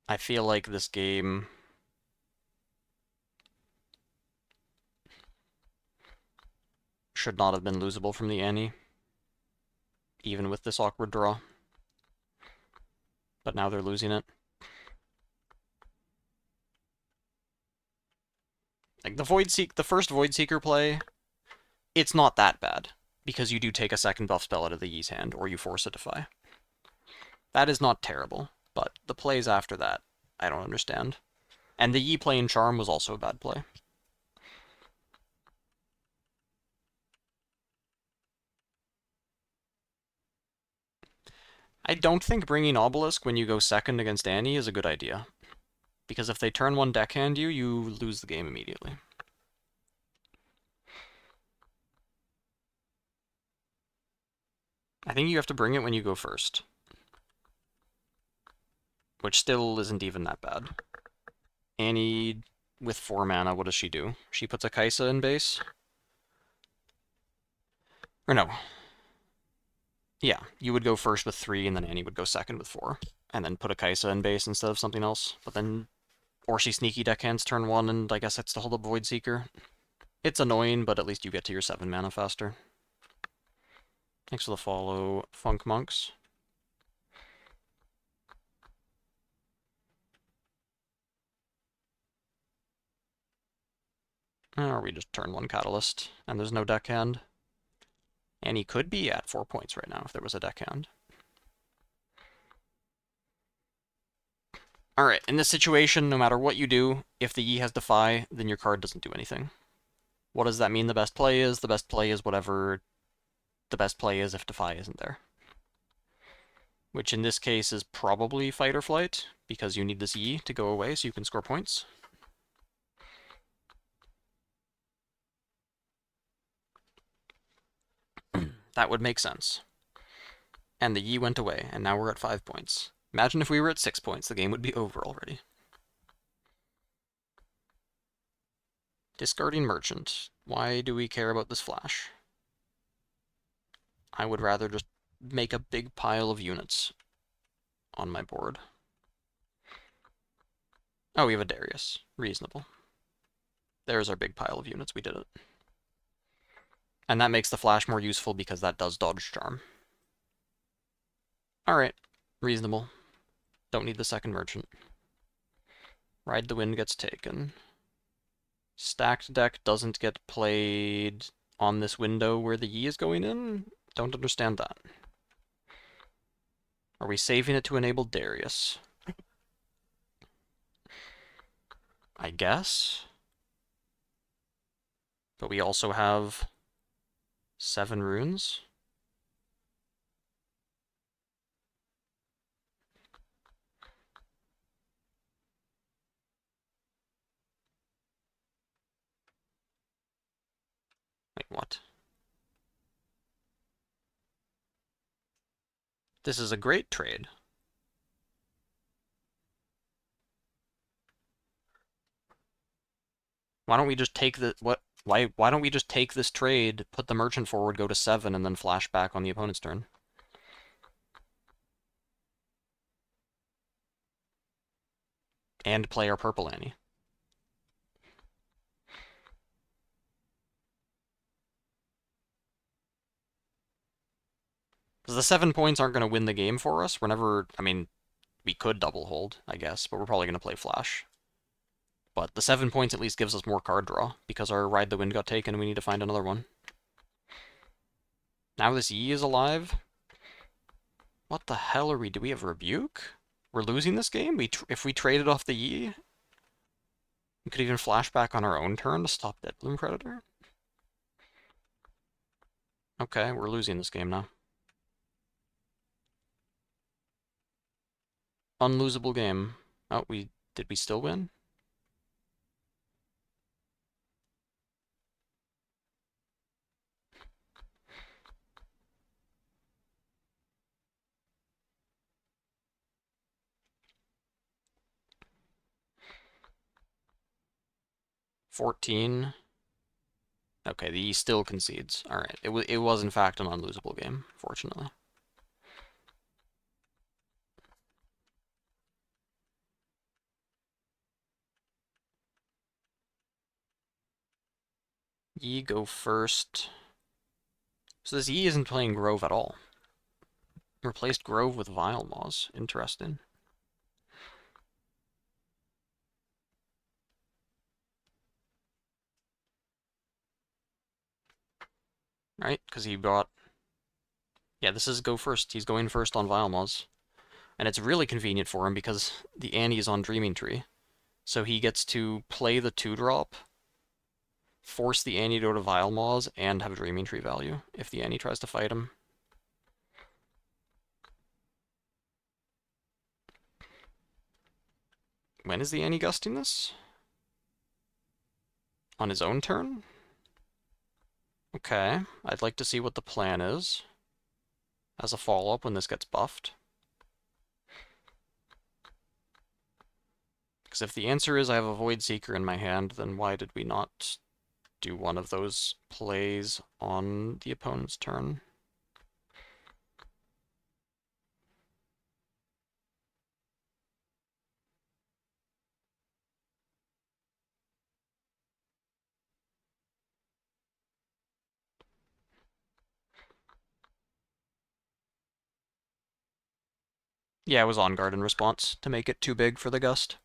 I feel like this game... should not have been losable from the Annie. Even with this awkward draw. But now they're losing it. Like, the first Void Seeker play, it's not that bad. Because you do take a second buff spell out of the Yi's hand, or you force a Defy. That is not terrible. But the plays after that, I don't understand. And the Yi playing Charm was also a bad play. I don't think bringing Obelisk when you go second against Annie is a good idea. Because if they turn one deckhand you, you lose the game immediately. I think you have to bring it when you go first. Which still isn't even that bad. Annie, with 4 mana, what does she do? She puts a Kaisa in base? Or no. Yeah, you would go first with 3, and then Annie would go second with 4. And then put a Kaisa in base instead of something else. But then... Or she sneaky deckhands turn 1, and I guess that's to hold up Void Seeker. It's annoying, but at least you get to your 7 mana faster. Thanks for the follow, Funk Monks. Or we just turn 1 Catalyst, and there's no deckhand. And he could be at 4 points right now if there was a deckhand. Alright, in this situation, no matter what you do, if the Yi has Defy, then your card doesn't do anything. What does that mean the best play is? The best play is whatever the best play is if Defy isn't there. Which in this case is probably Fight or Flight, because you need this Yi to go away so you can score points. That would make sense. And the Yi went away, and now we're at 5 points. Imagine if we were at 6 points, the game would be over already. Discarding Merchant. Why do we care about this flash? I would rather just make a big pile of units on my board. Oh, we have a Darius. Reasonable. There's our big pile of units. We did it. And that makes the flash more useful because that does dodge charm. Alright. Reasonable. Don't need the second merchant. Ride the Wind gets taken. Stacked deck doesn't get played on this window where the Yi is going in? Don't understand that. Are we saving it to enable Darius? I guess. But we also have 7 runes. Wait, what? This is a great trade. Why don't we just take the why don't we just take this trade, put the merchant forward, go to 7, and then flash back on the opponent's turn? And play our purple Annie. Because the 7 points aren't going to win the game for us. We're never... I mean, we could double hold, I guess, but we're probably going to play flash. But the 7 points at least gives us more card draw, because our Ride the Wind got taken and we need to find another one. Now this Yi is alive. What the hell are we... Do we have Rebuke? We're losing this game? If we traded off the Yi, we could even flash back on our own turn to stop Deadbloom Predator? Okay, we're losing this game now. Unlosable game. Oh, did we still win? $14. Okay, the E still concedes. Alright, it was in fact an unlosable game, fortunately. Yi go first. So this Yi isn't playing Grove at all. Replaced Grove with Vile Maws. Interesting. Right? Because he brought... Yeah, this is go first. He's going first on Vile Maws. And it's really convenient for him because the Annie is on Dreaming Tree. So he gets to play the 2-drop, force the Annie to go to Vile Maws, and have Dreaming Tree value if the Annie tries to fight him. When is the Annie gusting this? On his own turn? Okay, I'd like to see what the plan is as a follow-up when this gets buffed. Because if the answer is I have a Void Seeker in my hand, then why did we not do one of those plays on the opponent's turn? Yeah, it was on guard in response to make it too big for the gust.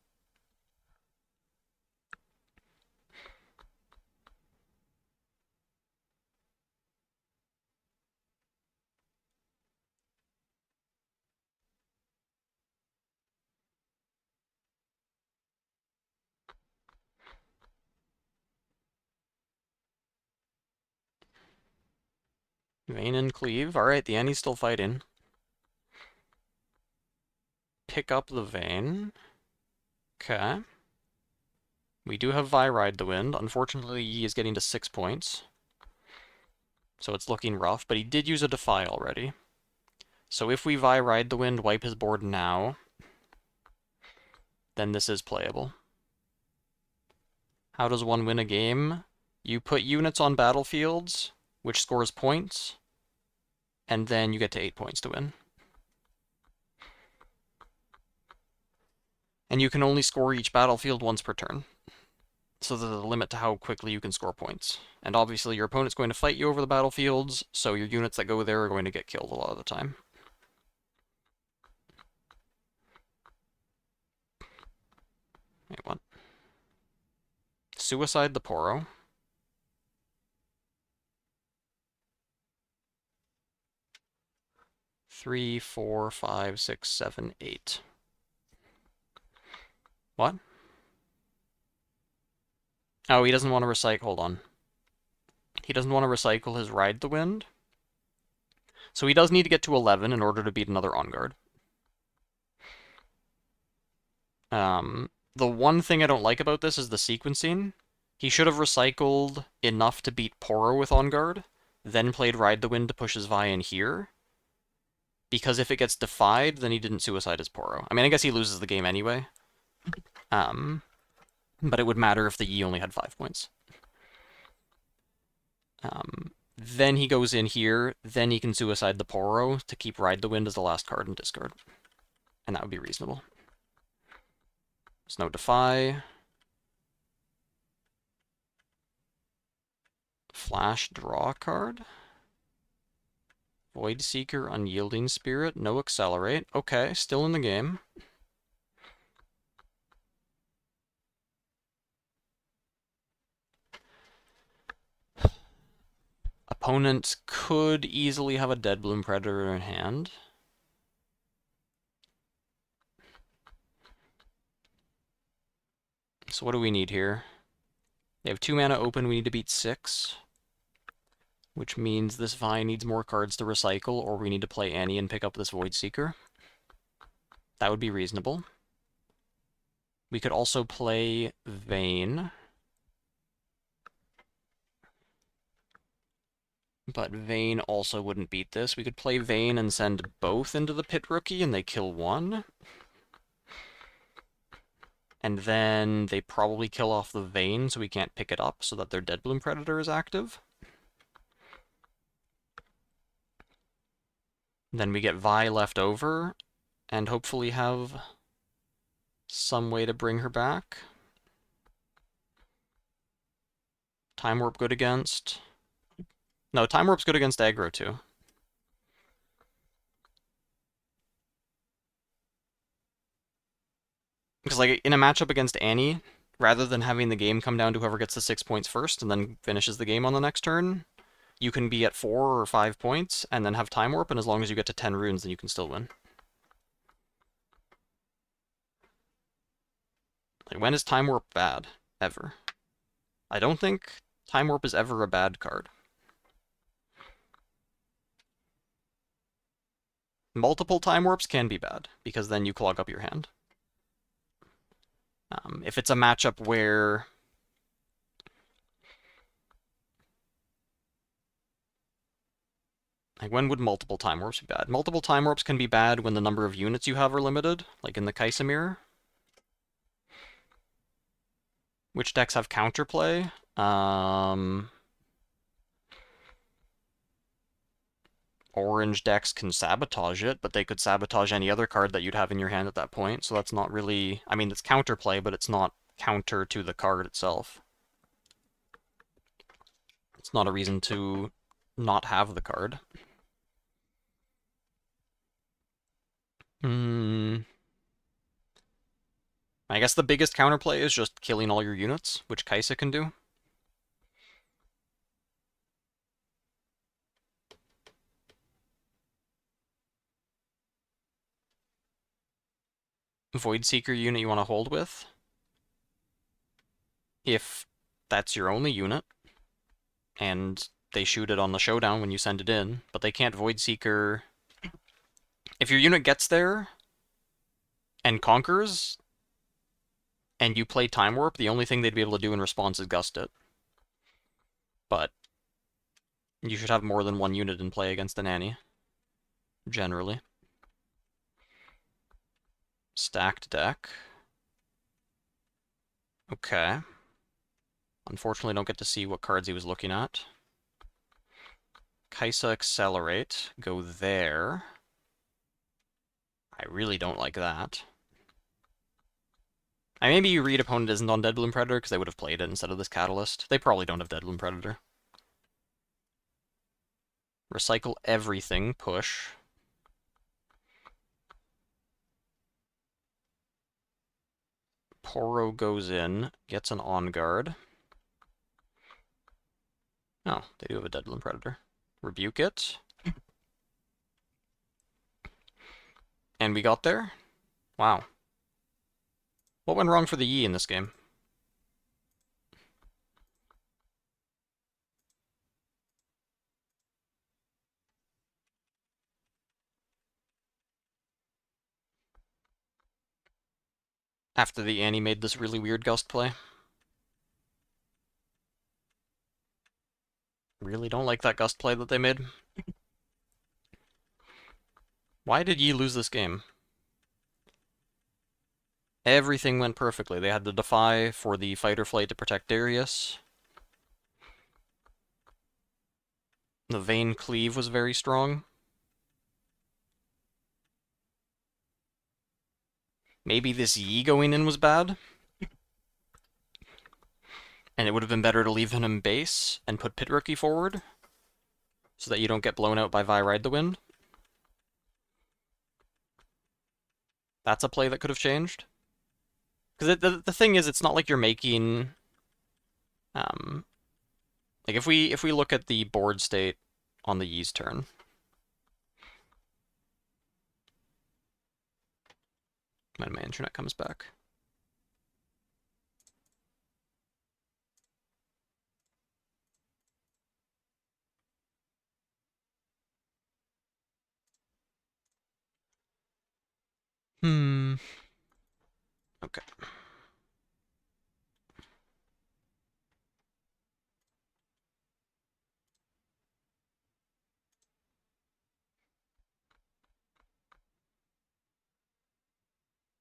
Vayne and Cleave. Alright, the Annie's still fighting. Pick up the Vayne. Okay. We do have Vi Ride the Wind. Unfortunately, he is getting to 6 points. So it's looking rough, but he did use a Defy already. So if we Vi Ride the Wind, wipe his board now, then this is playable. How does one win a game? You put units on battlefields, which scores points, and then you get to 8 points to win. And you can only score each battlefield once per turn. So there's a limit to how quickly you can score points. And obviously your opponent's going to fight you over the battlefields, so your units that go there are going to get killed a lot of the time. Wait, what? Suicide the Poro. Three, four, five, six, seven, eight. What? Oh, he doesn't want to recycle. Hold on. He doesn't want to recycle his Ride the Wind. So he does need to get to 11 in order to beat another On Guard. The one thing I don't like about this is the sequencing. He should have recycled enough to beat Poro with On Guard, then played Ride the Wind to push his Vi in here. Because if it gets defied, then he didn't suicide his Poro. I mean, I guess he loses the game anyway. But it would matter if the Yi only had 5 points. Then he goes in here, then he can suicide the Poro to keep Ride the Wind as the last card and discard. And that would be reasonable. There's no Defy. Flash draw card. Void Seeker, Unyielding Spirit, no Accelerate. Okay, still in the game. Opponents could easily have a Deadbloom Predator in hand. So what do we need here? They have 2 mana open, we need to beat 6. Which means this Vi needs more cards to recycle, or we need to play Annie and pick up this Void Seeker. That would be reasonable. We could also play Vayne. But Vayne also wouldn't beat this. We could play Vayne and send both into the Pit Rookie, and they kill one. And then they probably kill off the Vayne, so we can't pick it up, so that their Deadbloom Predator is active. Then we get Vi left over, and hopefully have some way to bring her back. Time Warp good against... No, Time Warp's good against aggro, too. Because, like, in a matchup against Annie, rather than having the game come down to whoever gets the 6 points first and then finishes the game on the next turn, you can be at 4 or 5 points and then have Time Warp, and as long as you get to 10 runes, then you can still win. Like, when is Time Warp bad? Ever. I don't think Time Warp is ever a bad card. Multiple Time Warps can be bad, because then you clog up your hand. If it's a matchup where like when would multiple time warps be bad? Multiple time warps can be bad when the number of units you have are limited, like in the Kaisamir. Which decks have counterplay? Orange decks can sabotage it, but they could sabotage any other card that you'd have in your hand at that point, so that's not really... I mean, it's counterplay, but it's not counter to the card itself. It's not a reason to not have the card. I guess the biggest counterplay is just killing all your units, which Kaisa can do. Void Seeker unit you want to hold with. If that's your only unit, and they shoot it on the showdown when you send it in, but they can't Void Seeker... If your unit gets there and conquers, and you play Time Warp, the only thing they'd be able to do in response is Gust it. But you should have more than one unit in play against an Annie, generally. Stacked deck. Okay. Unfortunately, don't get to see what cards he was looking at. Kaisa Accelerate. Go there. I really don't like that. Maybe you read opponent isn't on Deadbloom Predator because they would have played it instead of this Catalyst. They probably don't have Deadbloom Predator. Recycle everything. Push. Poro goes in. Gets an On Guard. Oh, they do have a Deadbloom Predator. Rebuke it. And we got there? Wow. What went wrong for the Yi in this game? After the Annie made this really weird Gust play. Really don't like that Gust play that they made. Why did Yi lose this game? Everything went perfectly. They had the Defy for the Fight or Flight to protect Darius. The Vayne Cleave was very strong. Maybe this Yi going in was bad. And it would have been better to leave him in base and put Pit Rookie forward so that you don't get blown out by Vi Ride the Wind. That's a play that could have changed. Because the thing is, it's not like you're making... like, if we look at the board state on the Yi's turn... when my internet comes back. Okay.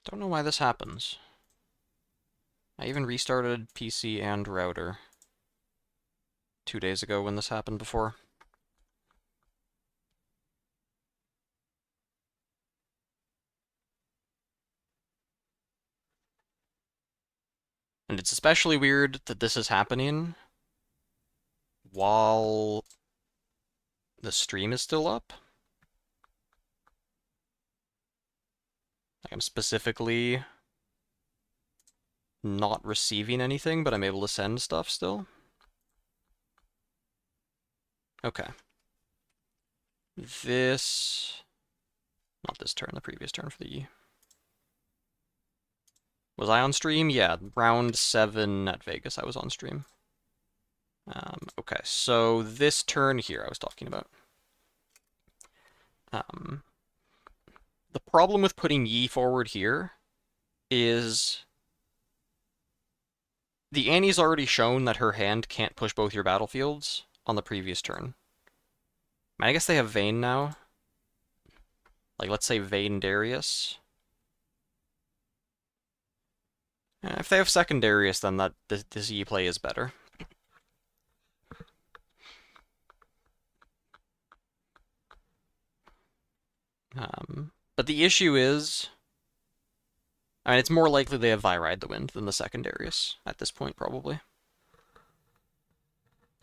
Don't know why this happens. I even restarted PC and router 2 days ago when this happened before. And it's especially weird that this is happening while the stream is still up. Like, I'm specifically not receiving anything, but I'm able to send stuff still. Okay. This... not this turn, the previous turn for the E. Was I on stream? Yeah, round 7 at Vegas I was on stream. Okay, so this turn here I was talking about. The problem with putting Yi forward here is The Annie's already shown that her hand can't push both your battlefields on the previous turn. I guess they have Vayne now. Like, let's say Vayne Darius. If they have second Darius, then the Z play is better. But the issue is, I mean, it's more likely they have Vi Ride the Wind than the second Darius at this point, probably.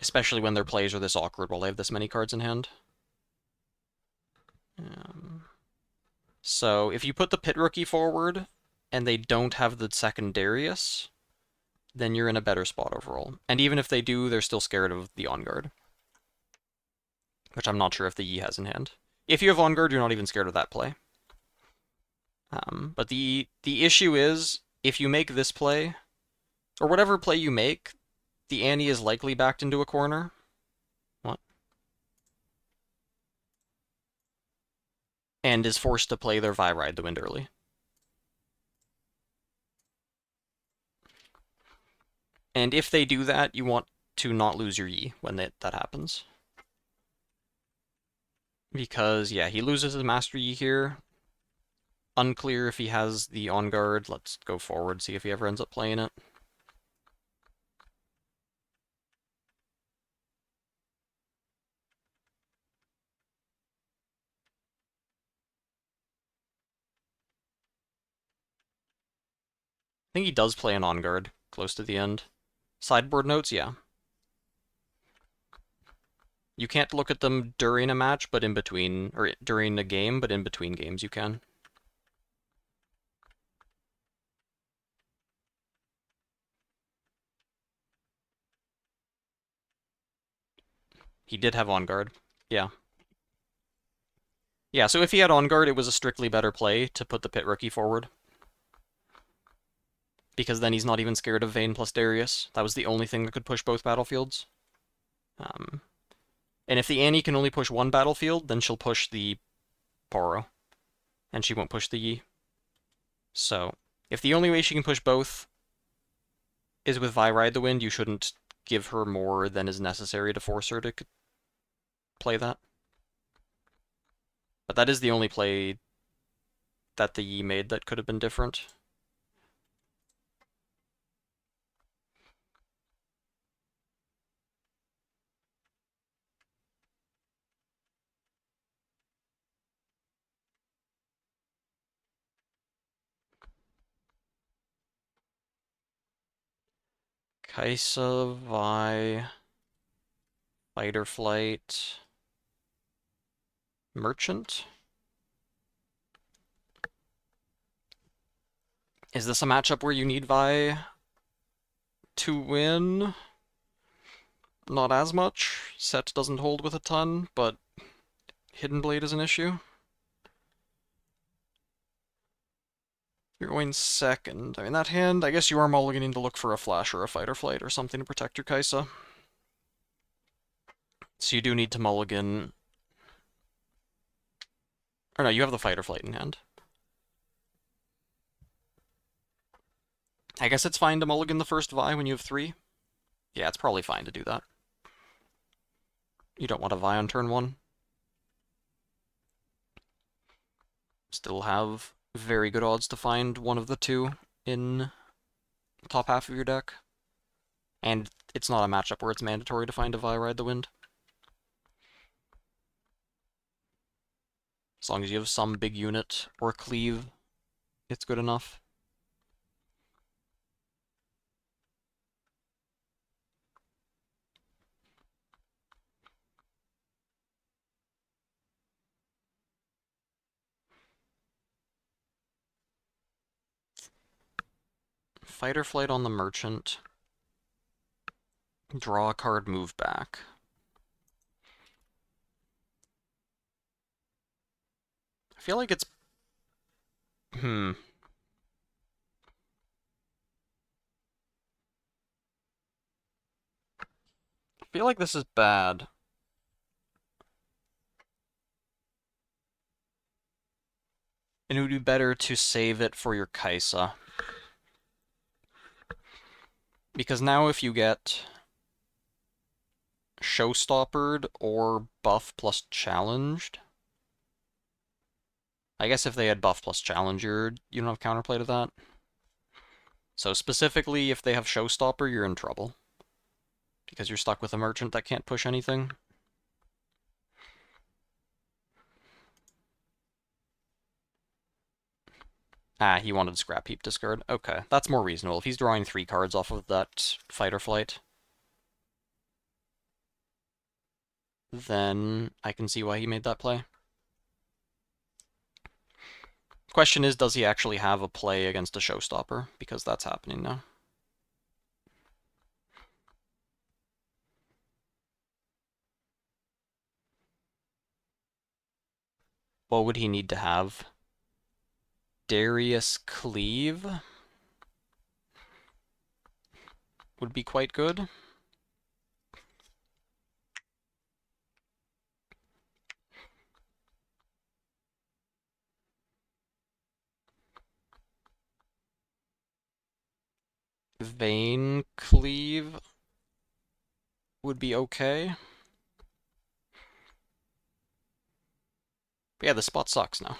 Especially when their plays are this awkward while they have this many cards in hand. So if you put the Pit Rookie forward and they don't have the second Darius, then you're in a better spot overall. And even if they do, they're still scared of the On Guard. Which I'm not sure if the Yi has in hand. If you have On Guard, you're not even scared of that play. But the issue is, if you make this play, or whatever play you make, the Annie is likely backed into a corner. What? And is forced to play their Vi Ride the Wind early. And if they do that, you want to not lose your Yi when that happens. Because, yeah, he loses his Master Yi here. Unclear if he has the On Guard. Let's go forward, see if he ever ends up playing it. I think he does play an On Guard close to the end. Sideboard notes, yeah. You can't look at them during a match, but in between, or during a game, but in between games you can. He did have On Guard, yeah. Yeah, so if he had On Guard, it was a strictly better play to put the Pit Rookie forward. Because then he's not even scared of Vayne plus Darius. That was the only thing that could push both battlefields. And if the Annie can only push one battlefield, then she'll push the Poro. And she won't push the Yi. So, if the only way she can push both is with Vi Ride the Wind, you shouldn't give her more than is necessary to force her to play that. But that is the only play that the Yi made that could have been different. Kaisa, Vi, Fight or Flight, Merchant. Is this a matchup where you need Vi to win? Not as much. Set doesn't hold with a ton, but Hidden Blade is an issue. You're going second. I mean, that hand, I guess you are mulliganing to look for a flash or a Fight or Flight or something to protect your Kaisa. So you do need to mulligan. Or no, you have the Fight or Flight in hand. I guess it's fine to mulligan the first Vi when you have 3. Yeah, it's probably fine to do that. You don't want a Vi on turn 1. Still have very good odds to find one of the two in the top half of your deck. And it's not a matchup where it's mandatory to find a Vi Ride the Wind. As long as you have some big unit or cleave, it's good enough. Fight or Flight on the Merchant. Draw a card, move back. I feel like it's... I feel like this is bad. And it would be better to save it for your Kaisa. Because now if you get showstoppered or buff plus challenged, I guess if they had buff plus challenge, you don't have counterplay to that. So specifically, if they have showstopper, you're in trouble. Because you're stuck with a merchant that can't push anything. Ah, he wanted scrap heap discard. Okay, that's more reasonable. If he's drawing 3 cards off of that fight or flight, then I can see why he made that play. Question is, does he actually have a play against a showstopper? Because that's happening now. What would he need to have? Darius Cleave would be quite good. Vayne Cleave would be okay. But yeah, this spot sucks now.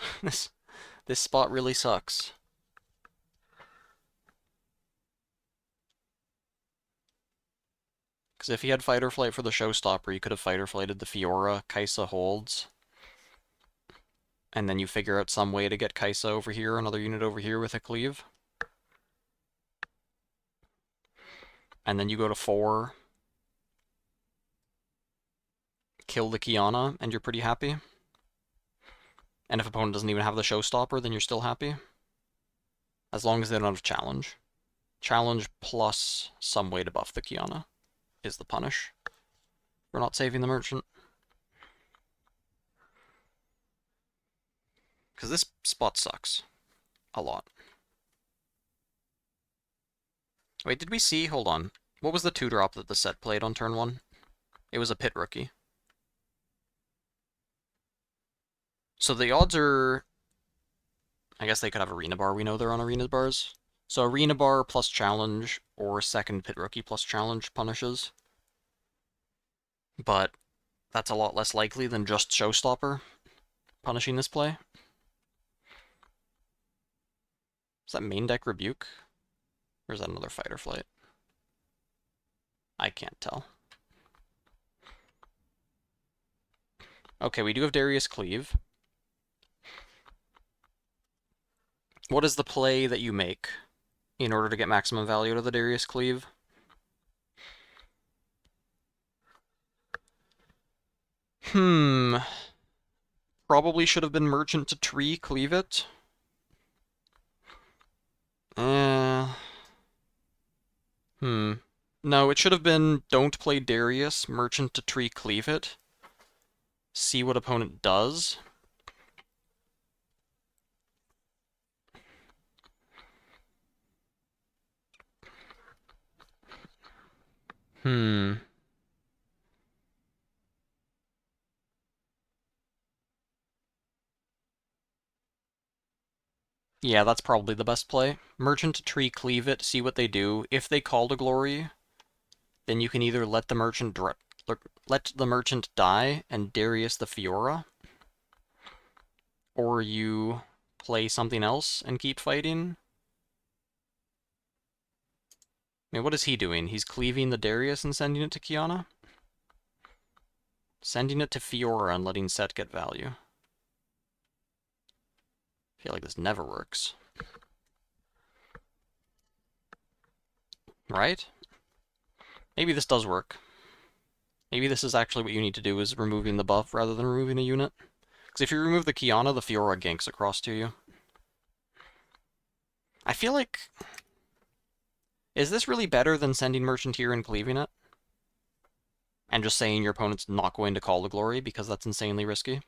This spot really sucks. Because if he had Fight or Flight for the Showstopper, he could have Fight or Flighted the Fiora, Kaisa holds. And then you figure out some way to get Kaisa over here, another unit over here with a Cleave. And then you go to 4, kill the Kiana, and you're pretty happy. And if opponent doesn't even have the Showstopper, then you're still happy. As long as they don't have Challenge. Challenge plus some way to buff the Kiana is the punish. We're not saving the Merchant. Because this spot sucks. A lot. Wait, did we see? Hold on. What was the 2-drop that the set played on turn 1? It was a Pit Rookie. So the odds are... I guess they could have Arena Bar. We know they're on Arena Bars. So Arena Bar plus Challenge or second Pit Rookie plus Challenge punishes. But that's a lot less likely than just Showstopper punishing this play. Is that main deck Rebuke? Or is that another Fight or Flight? I can't tell. Okay, we do have Darius Cleave. What is the play that you make in order to get maximum value out of the Darius Cleave? Probably should have been Merchant to Tree, Cleave it. No, it should have been don't play Darius, Merchant to Tree, Cleave it. See what opponent does. Yeah, that's probably the best play. Merchant to Tree, Cleave it, see what they do. If they call to Glory, then you can either let the Merchant die and Darius the Fiora, or you play something else and keep fighting. I mean, what is he doing? He's cleaving the Darius and sending it to Kiana? Sending it to Fiora and letting Set get value. I feel like this never works. Right? Maybe this does work. Maybe this is actually what you need to do, is removing the buff rather than removing a unit. Because if you remove the Kiana, the Fiora ganks across to you. I feel like... Is this really better than sending Merchant here and cleaving it? And just saying your opponent's not going to call the Glory, because that's insanely risky?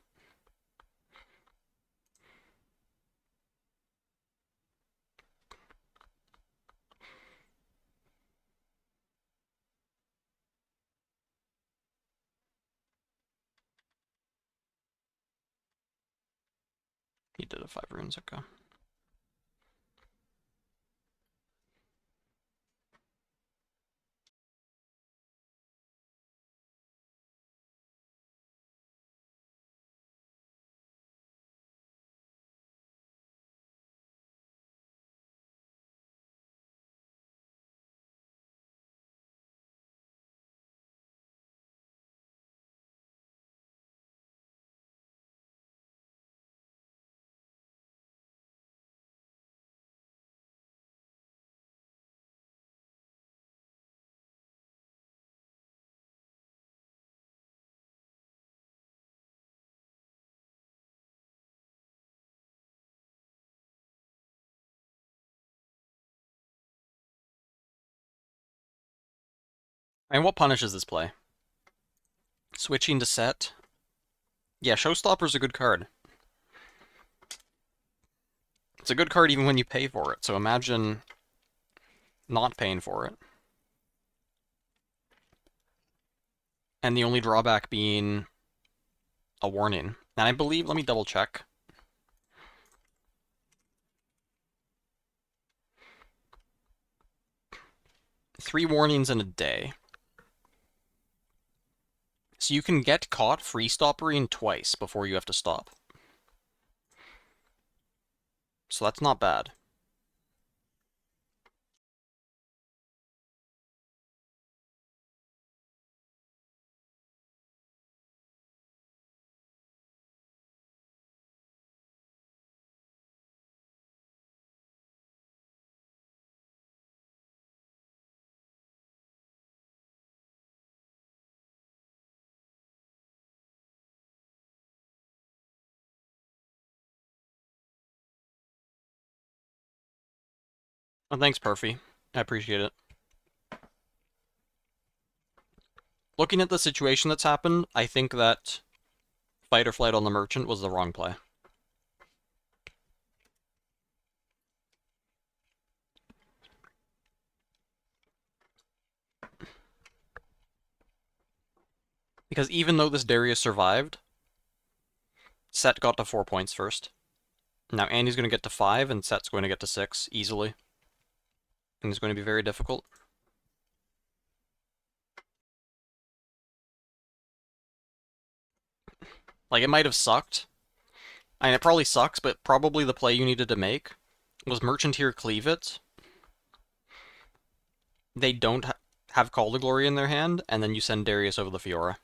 He did a 5 runes, okay. And what punishes this play? Switching to set. Yeah, Showstopper's a good card. It's a good card even when you pay for it, so imagine not paying for it. And the only drawback being a warning. And I believe, let me double check. Three warnings in a day. So you can get caught free-stoppering twice before you have to stop. So that's not bad. Oh, thanks, Perfy. I appreciate it. Looking at the situation that's happened, I think that fight or flight on the merchant was the wrong play. Because even though this Darius survived, Set got to 4 points first. Now Andy's going to get to 5, and Set's going to get to 6 easily. And it's going to be very difficult. Like, it might have sucked. I mean, it probably sucks, but probably the play you needed to make was Merchant here cleave it. They don't have Call to Glory in their hand, and then you send Darius over the Fiora.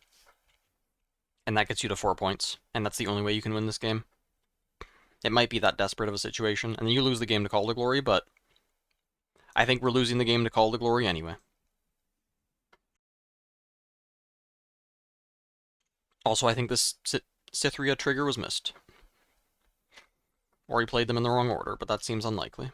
And that gets you to 4 points, and that's the only way you can win this game. It might be that desperate of a situation, and then you lose the game to Call to Glory, but I think we're losing the game to Call to Glory anyway. Also, I think this Cythria trigger was missed. Or he played them in the wrong order, but that seems unlikely.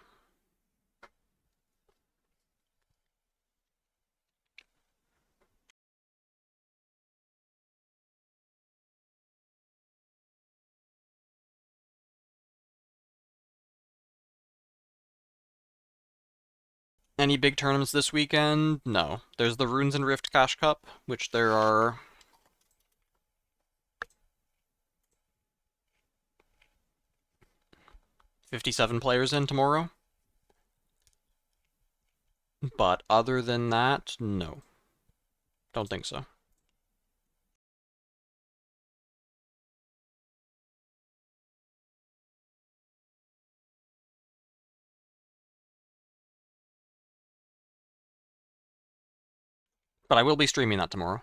Any big tournaments this weekend? No. There's the Runes and Rift Cash Cup, which there are 57 players in tomorrow. But other than that, no. Don't think so. But I will be streaming that tomorrow.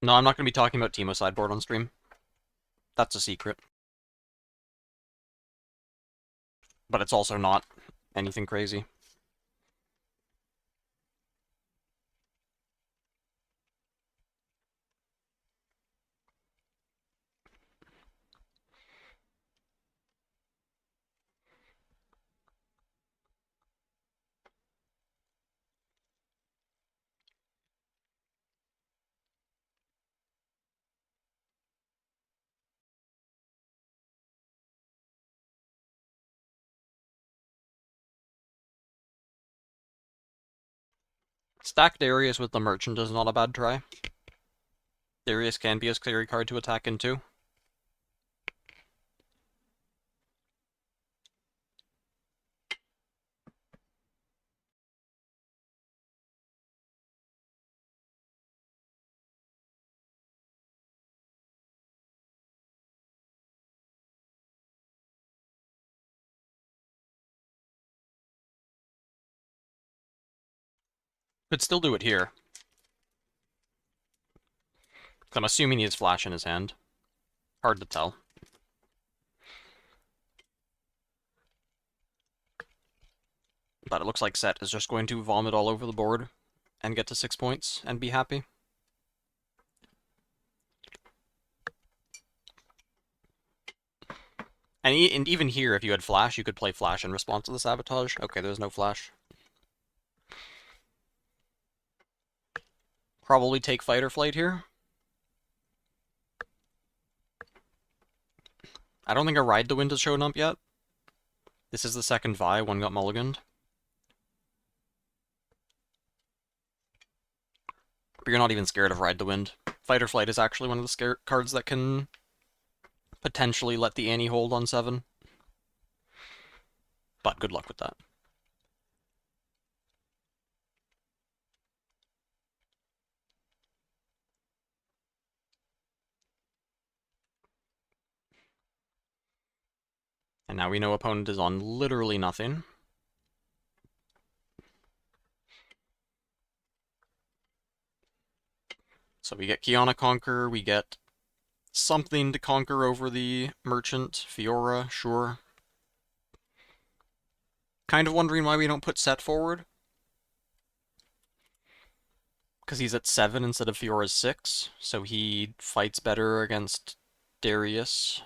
No, I'm not going to be talking about Teemo sideboard on stream. That's a secret. But it's also not anything crazy. Stack Darius with the Merchant is not a bad try. Darius can be a scary card to attack into. Could still do it here. I'm assuming he has Flash in his hand. Hard to tell. But it looks like Set is just going to vomit all over the board and get to 6 points and be happy. And even here, if you had Flash, you could play Flash in response to the Sabotage. Okay, there's no Flash. Probably take Fight or Flight here. I don't think a Ride the Wind has shown up yet. This is the second Vi, one got mulliganed. But you're not even scared of Ride the Wind. Fight or Flight is actually one of the cards that can potentially let the Annie hold on 7. But good luck with that. And now we know opponent is on literally nothing. So we get Kiana Conquer, we get something to conquer over the Merchant, Fiora, sure. Kind of wondering why we don't put Set forward. Because he's at 7 instead of Fiora's 6, so he fights better against Darius.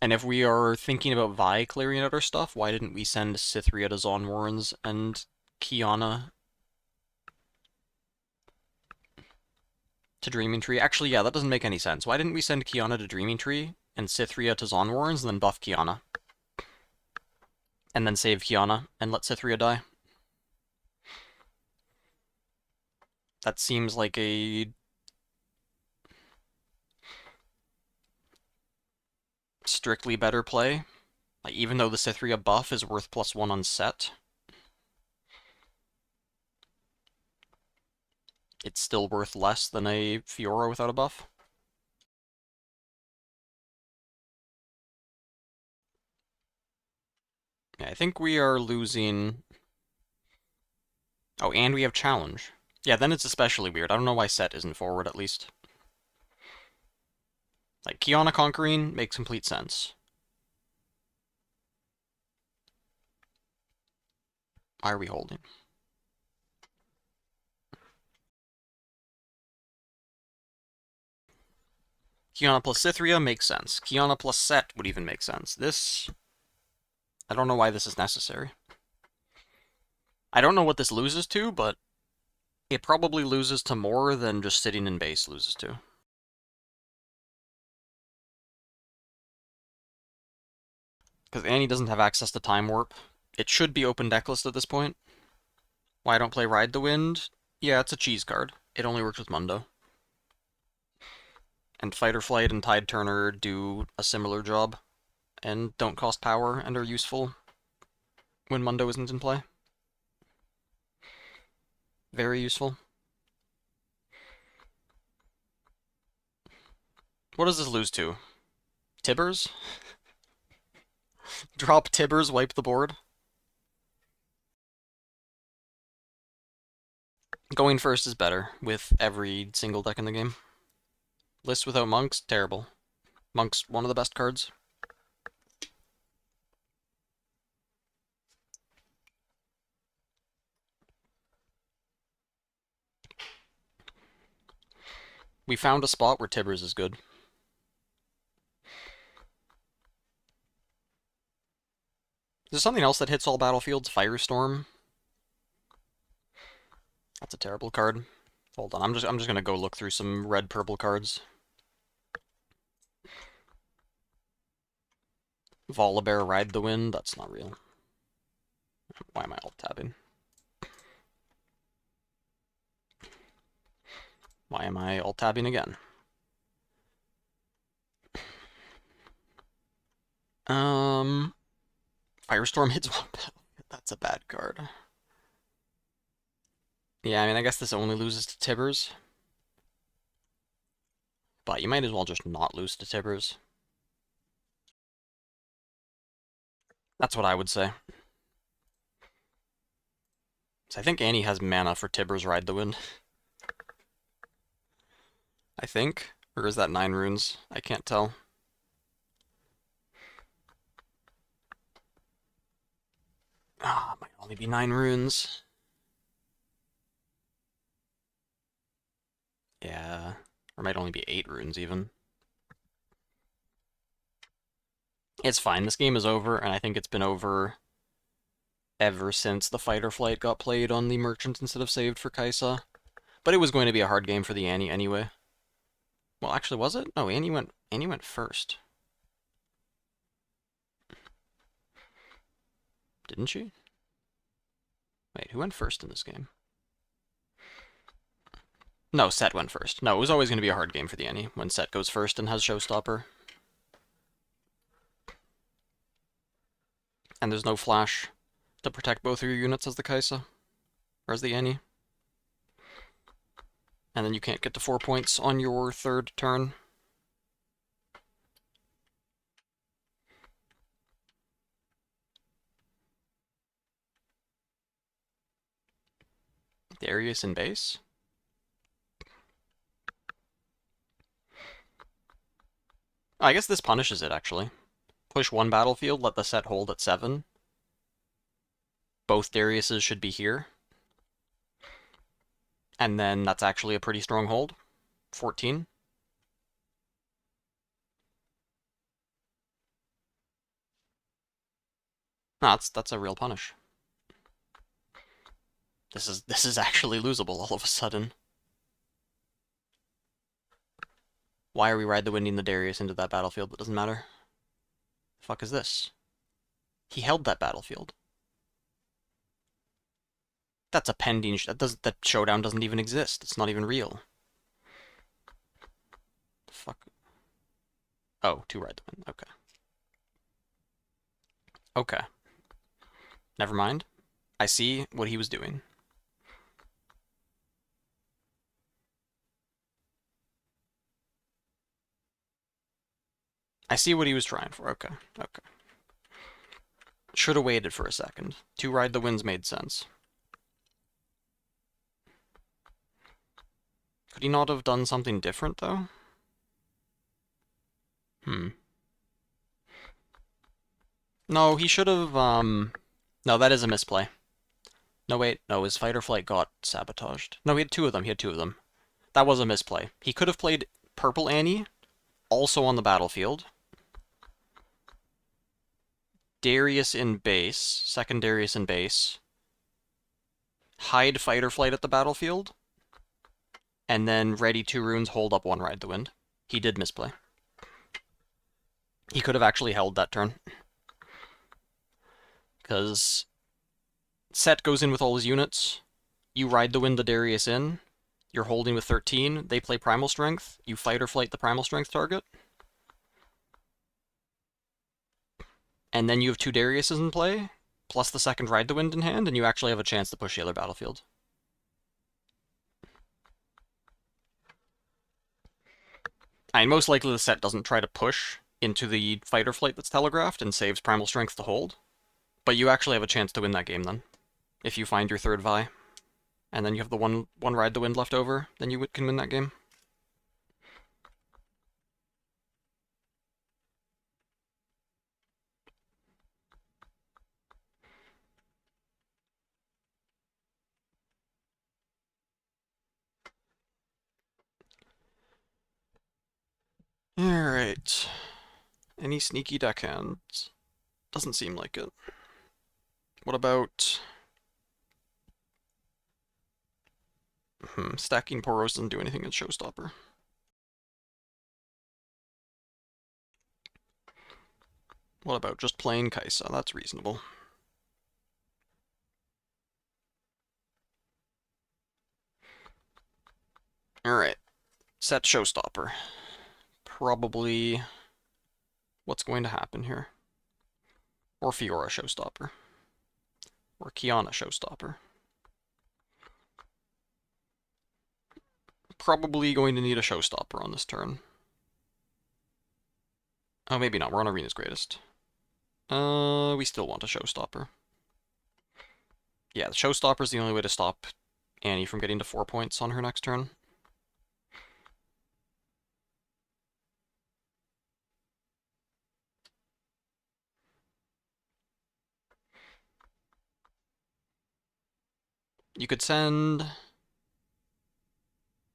And if we are thinking about Vi clearing out our stuff, why didn't we send Cytherea to Zon Warrens and Kiana to Dreaming Tree? Actually, yeah, that doesn't make any sense. Why didn't we send Kiana to Dreaming Tree and Cytherea to Zon Warrens and then buff Kiana? And then save Kiana and let Cytherea die? That seems like a strictly better play. Like, even though the Cytherea buff is worth +1 on Set, it's still worth less than a Fiora without a buff. Yeah, I think we are losing... Oh, and we have Challenge. Yeah, then it's especially weird. I don't know why Set isn't forward, at least. Like, Kiana conquering makes complete sense. Why are we holding? Kiana plus Cytherea makes sense. Kiana plus Set would even make sense. This... I don't know why this is necessary. I don't know what this loses to, but it probably loses to more than just sitting in base loses to. Because Annie doesn't have access to Time Warp. It should be open decklist at this point. Why I don't play Ride the Wind? Yeah, it's a cheese card. It only works with Mundo. And Fight or Flight and Tide Turner do a similar job, and don't cost power and are useful when Mundo isn't in play. Very useful. What does this lose to? Tibbers? Drop Tibbers, wipe the board? Going first is better, with every single deck in the game. List without Monks, terrible. Monks, one of the best cards. We found a spot where Tibbers is good. Is there something else that hits all battlefields? Firestorm? That's a terrible card. Hold on, I'm just gonna go look through some red-purple cards. Volibear, Ride the Wind, that's not real. Why am I alt-tabbing? Why am I alt-tabbing again? Firestorm hits one battle. That's a bad card. Yeah, I mean, I guess this only loses to Tibbers. But you might as well just not lose to Tibbers. That's what I would say. So I think Annie has mana for Tibbers Ride the Wind. I think. Or is that 9 runes? I can't tell. Ah, might only be 9 runes. Yeah. Or might only be 8 runes, even. It's fine. This game is over, and I think it's been over ever since the Fight or Flight got played on the Merchant instead of saved for Kaisa. But it was going to be a hard game for the Annie anyway. Well, actually, was it? No, Annie went first. Didn't she? Wait, who went first in this game? No, Set went first. No, it was always going to be a hard game for the Annie when Set goes first and has Showstopper. And there's no flash to protect both of your units as the Kaisa, or as the Annie. And then you can't get to 4 points on your third turn. Darius in base? I guess this punishes it, actually. Push one battlefield, let the Set hold at 7. Both Dariuses should be here. And then that's actually a pretty strong hold. 14. No, that's a real punish. This is actually losable all of a sudden. Why are we ride the winding the Darius into that battlefield? That doesn't matter. The fuck is this? He held that battlefield. That's a pending. That showdown doesn't even exist. It's not even real. The fuck. Oh, to ride the wind. Okay. Okay. Never mind. I see what he was doing. I see what he was trying for. Okay. Okay. Should have waited for a second. To ride the winds made sense. Could he not have done something different, though? No, he should have, No, that is a misplay. No, wait. No, his fight or flight got sabotaged. No, he had 2 of them. He had 2 of them. That was a misplay. He could have played Purple Annie, also on the battlefield. Darius in base, second Darius in base. Hide fight or flight at the battlefield. And then ready 2 runes, hold up 1, ride the wind. He did misplay. He could have actually held that turn. Because Set goes in with all his units. You ride the wind the Darius in. You're holding with 13. They play Primal Strength. You fight or flight the Primal Strength target. And then you have 2 Dariuses in play, plus the second Ride the Wind in hand, and you actually have a chance to push the other battlefield. I mean, most likely the Set doesn't try to push into the fight or flight that's telegraphed and saves Primal Strength to hold. But you actually have a chance to win that game then, if you find your third Vi. And then you have the one Ride the Wind left over, then you can win that game. Alright. Any sneaky deckhands? Doesn't seem like it. What about... Stacking Poros doesn't do anything in Showstopper. What about just playing Kaisa? That's reasonable. Alright. Set Showstopper. Probably what's going to happen here. Or Fiora Showstopper. Or Kiana Showstopper. Probably going to need a Showstopper on this turn. Oh, maybe not. We're on Arena's Greatest. We still want a Showstopper. Yeah, the Showstopper's the only way to stop Annie from getting to 4 points on her next turn. You could send...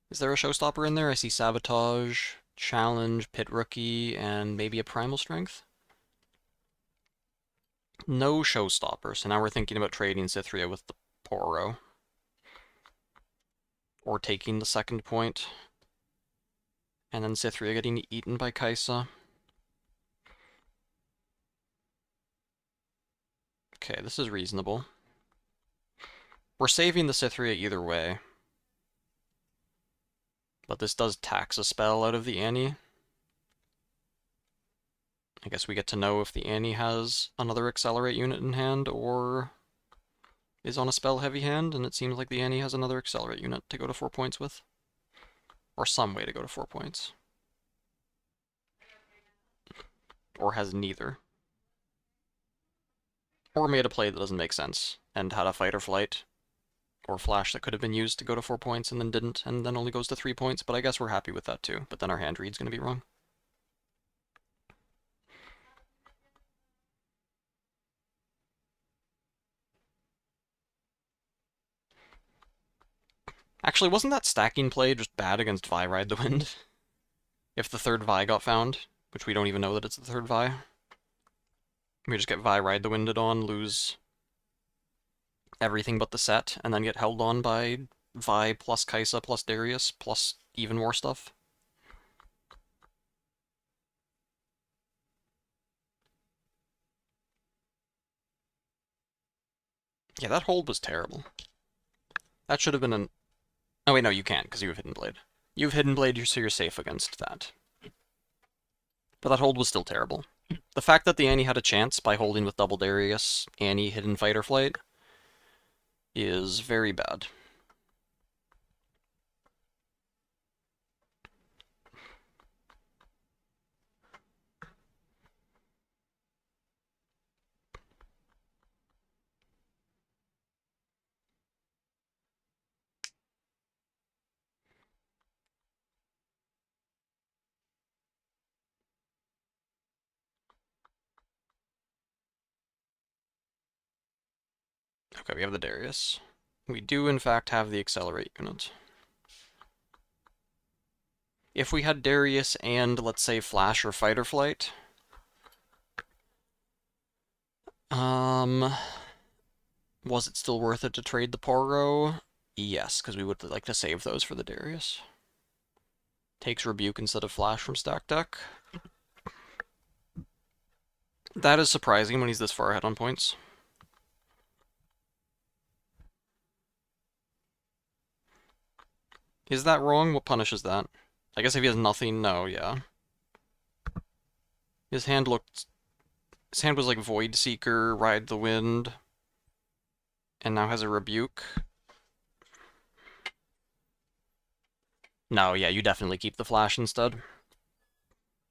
Is there a showstopper in there? I see Sabotage, Challenge, Pit Rookie, and maybe a Primal Strength? No showstopper, so now we're thinking about trading Cythria with the Poro. Or taking the second point. And then Cythria getting eaten by Kaisa. Okay, this is reasonable. We're saving the Cythria either way. But this does tax a spell out of the Annie. I guess we get to know if the Annie has another Accelerate unit in hand, or is on a spell-heavy hand, and it seems like the Annie has another Accelerate unit to go to 4 points with. Or some way to go to 4 points. Or has neither. Or made a play that doesn't make sense, and had a fight or flight, or flash that could have been used to go to 4 points and then didn't, and then only goes to 3 points, but I guess we're happy with that too. But then our hand read's going to be wrong. Actually, wasn't that stacking play just bad against Vi Ride the Wind? If the third Vi got found, which we don't even know that it's the third Vi. We just get Vi Ride the Winded on, lose everything but the set, and then get held on by Vi plus Kaisa plus Darius plus even more stuff. Yeah, that hold was terrible. That should have been an... Oh wait, no, you can't, because you have Hidden Blade. You have Hidden Blade, so you're safe against that. But that hold was still terrible. The fact that the Annie had a chance by holding with double Darius, Annie, Hidden Fight or Flight, is very bad. Okay, we have the Darius. We do, in fact, have the Accelerate unit. If we had Darius and, let's say, Flash or Fight or Flight... Was it still worth it to trade the Poro? Yes, because we would like to save those for the Darius. Takes Rebuke instead of Flash from stack deck. That is surprising when he's this far ahead on points. Is that wrong? What punishes that? I guess if he has nothing, no, yeah. His hand looked... His hand was like Void Seeker, Ride the Wind, and now has a Rebuke. No, yeah, you definitely keep the Flash instead.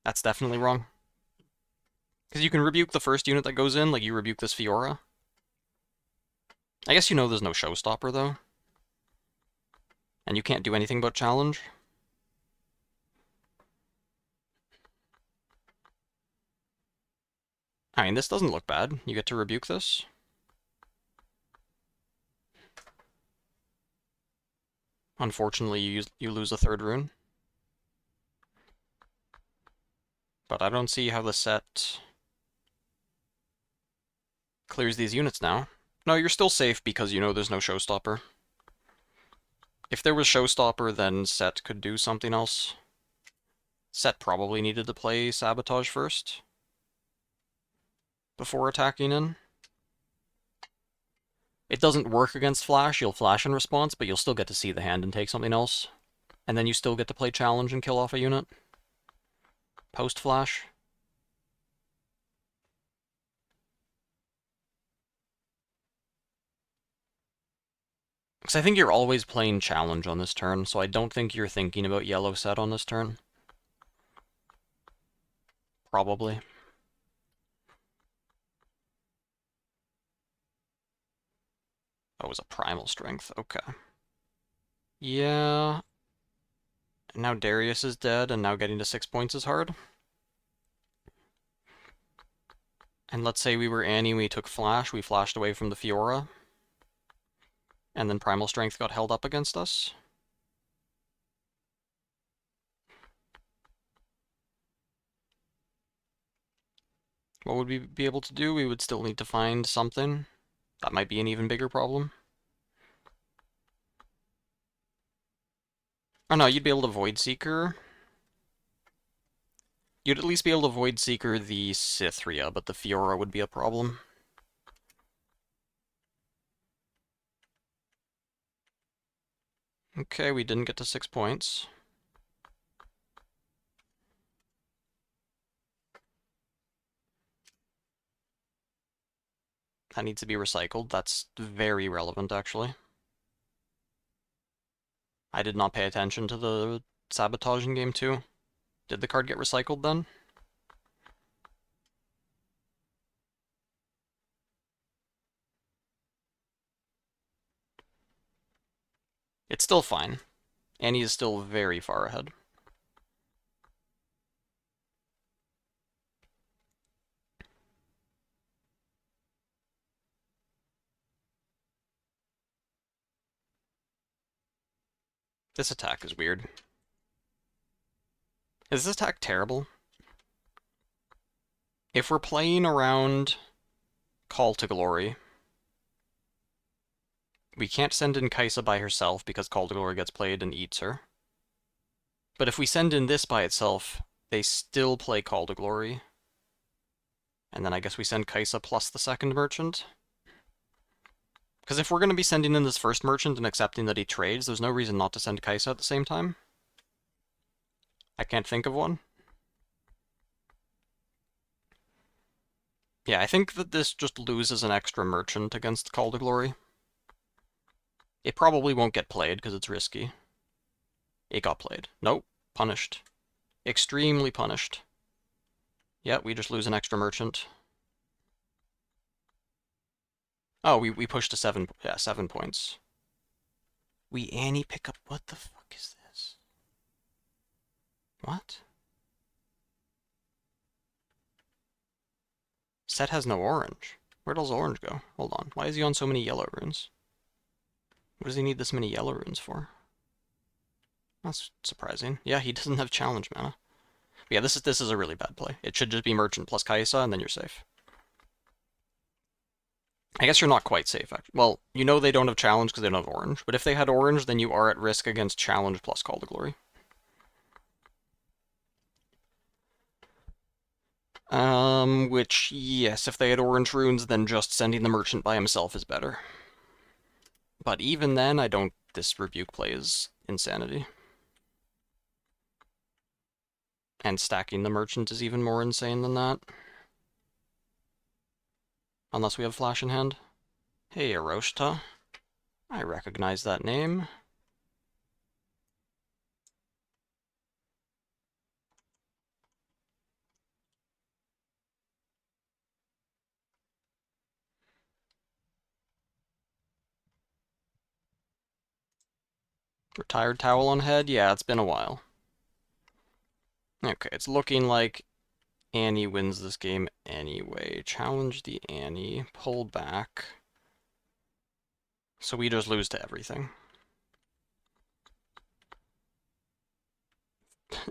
That's definitely wrong. Because you can Rebuke the first unit that goes in, like you Rebuke this Fiora. I guess you know there's no Showstopper, though. And you can't do anything but challenge. I mean, this doesn't look bad. You get to Rebuke this. Unfortunately, you lose a third rune. But I don't see how the set clears these units now. No, you're still safe because you know there's no Showstopper. If there was Showstopper, then set could do something else. Set probably needed to play Sabotage first before attacking in. It doesn't work against Flash. You'll Flash in response, but you'll still get to see the hand and take something else. And then you still get to play Challenge and kill off a unit. Post-Flash. Because I think you're always playing Challenge on this turn, so I don't think you're thinking about yellow set on this turn. Probably. Oh, it was a Primal Strength. Okay. Yeah. Now Darius is dead, and now getting to 6 points is hard. And let's say we were Annie, we took Flash, we flashed away from the Fiora. And then Primal Strength got held up against us. What would we be able to do? We would still need to find something. That might be an even bigger problem. Oh no, you'd be able to Void Seeker. You'd at least be able to Void Seeker the Cythria, but the Fiora would be a problem. Okay, we didn't get to 6 points. That needs to be recycled. That's very relevant, actually. I did not pay attention to the sabotage in game 2. Did the card get recycled then? It's still fine. Annie is still very far ahead. This attack is weird. Is this attack terrible? If we're playing around Call to Glory, we can't send in Kaisa by herself because Call to Glory gets played and eats her. But if we send in this by itself, they still play Call to Glory. And then I guess we send Kaisa plus the second merchant. Because if we're going to be sending in this first merchant and accepting that he trades, there's no reason not to send Kaisa at the same time. I can't think of one. Yeah, I think that this just loses an extra merchant against Call to Glory. It probably won't get played because it's risky. It got played. Nope. Punished. Extremely punished. Yeah, we just lose an extra merchant. Oh, we pushed to 7 points. We Annie pick up... What the fuck is this? What? Set has no orange. Where does orange go? Hold on. Why is he on so many yellow runes? What does he need this many yellow runes for? That's surprising. Yeah, he doesn't have challenge mana. But yeah, this is a really bad play. It should just be merchant plus Kaisa, and then you're safe. I guess you're not quite safe, actually. Well, you know they don't have challenge because they don't have orange. But if they had orange, then you are at risk against challenge plus Call to Glory. Which, yes, if they had orange runes, then just sending the merchant by himself is better. But even then, I don't... This rebuke play is insanity. And stacking the merchant is even more insane than that. Unless we have flash in hand. Hey, Aroshta. I recognize that name. Retired towel on head? Yeah, it's been a while. Okay, it's looking like Annie wins this game anyway. Challenge the Annie. Pull back. So we just lose to everything.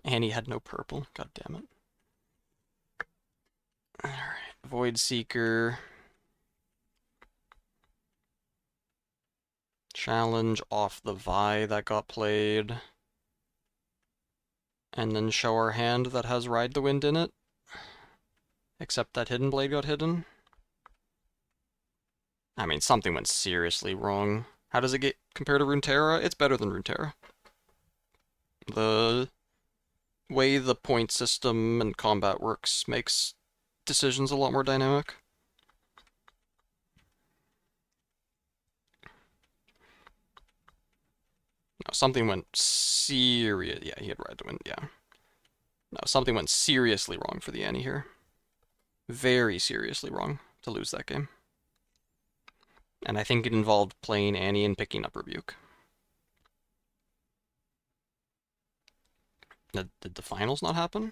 Annie had no purple. God damn it. Alright, Void Seeker. Challenge off the Vi that got played. And then show our hand that has Ride the Wind in it. Except that Hidden Blade got hidden. I mean, something went seriously wrong. How does it get compared to Runeterra? It's better than Runeterra. The way the point system and combat works makes decisions a lot more dynamic. No, something went serious. Yeah, he had Ride the Wind, yeah. No, something went seriously wrong for the Annie here. Very seriously wrong to lose that game. And I think it involved playing Annie and picking up Rebuke. Did the finals not happen?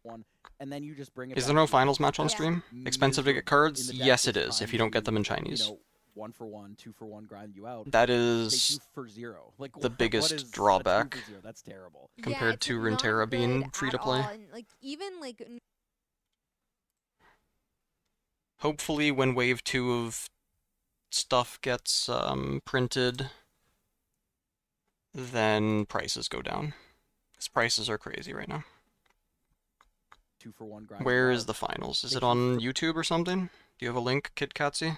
One, and then you just bring it. Is back there no to finals match on Yeah. stream? Expensive to get miserable cards? in the Yes, it depth of is, if time you don't get to, them in Chinese. 1-for-1, 2-for-1 grind you out. That Say is 2-for-0. Like the what biggest is drawback. a 2-for-0? That's terrible. compared it's, to like, not Runeterra being good free at to play. all, and like even like Hopefully, when Wave 2 of stuff gets printed, then prices go down. Because prices are crazy right now. 2-for-1 grind Where you is out. the finals? Is Say it on YouTube or something? Do you have a link, KitKatsy?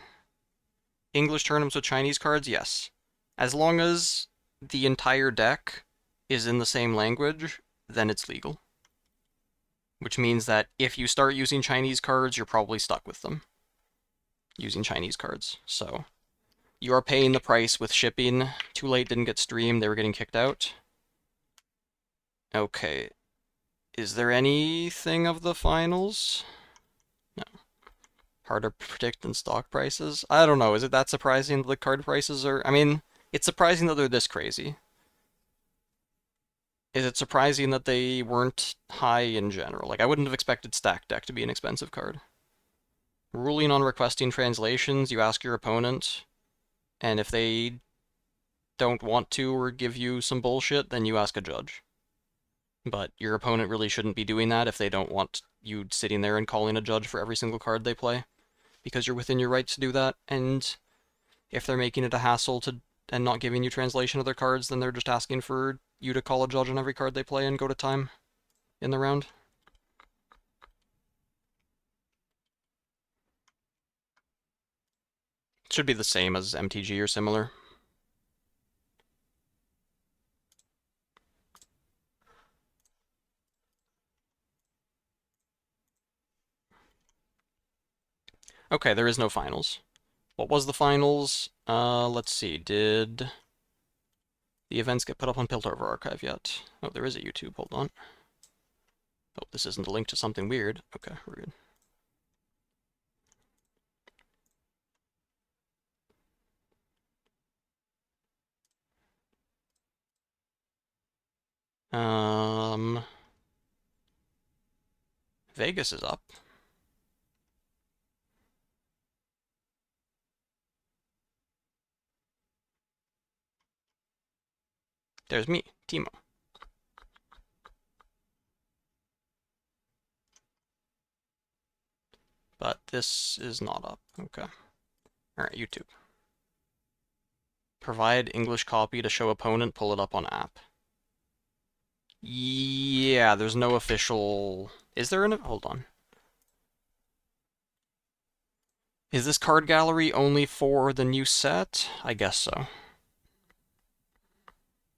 English tournaments with Chinese cards? Yes. As long as the entire deck is in the same language, then it's legal. Which means that if you start using Chinese cards, you're probably stuck with them. Using Chinese cards. So, you are paying the price with shipping. Too Late didn't get streamed, they were getting kicked out. Okay. Is there anything of the finals? No. Harder to predict than stock prices? I don't know. Is it that surprising that the card prices are... I mean, it's surprising that they're this crazy. Is it surprising that they weren't high in general? Like, I wouldn't have expected Stack Deck to be an expensive card. Ruling on requesting translations, you ask your opponent, and if they don't want to or give you some bullshit, then you ask a judge. But your opponent really shouldn't be doing that if they don't want you sitting there and calling a judge for every single card they play, because you're within your rights to do that, and if they're making it a hassle to and not giving you translation of their cards, then they're just asking for you to call a judge on every card they play and go to time in the round. It should be the same as MTG or similar. Okay, there is no finals. What was the finals? Let's see. Did the events get put up on Piltover Archive yet? Oh, there is a YouTube. Hold on. Oh, this isn't a link to something weird. Okay, we're good. Vegas is up. There's me, Timo. But this is not up. Okay. Alright, YouTube. Provide English copy to show opponent, pull it up on app. Yeah, there's no official... Is there an... Hold on. Is this card gallery only for the new set? I guess so.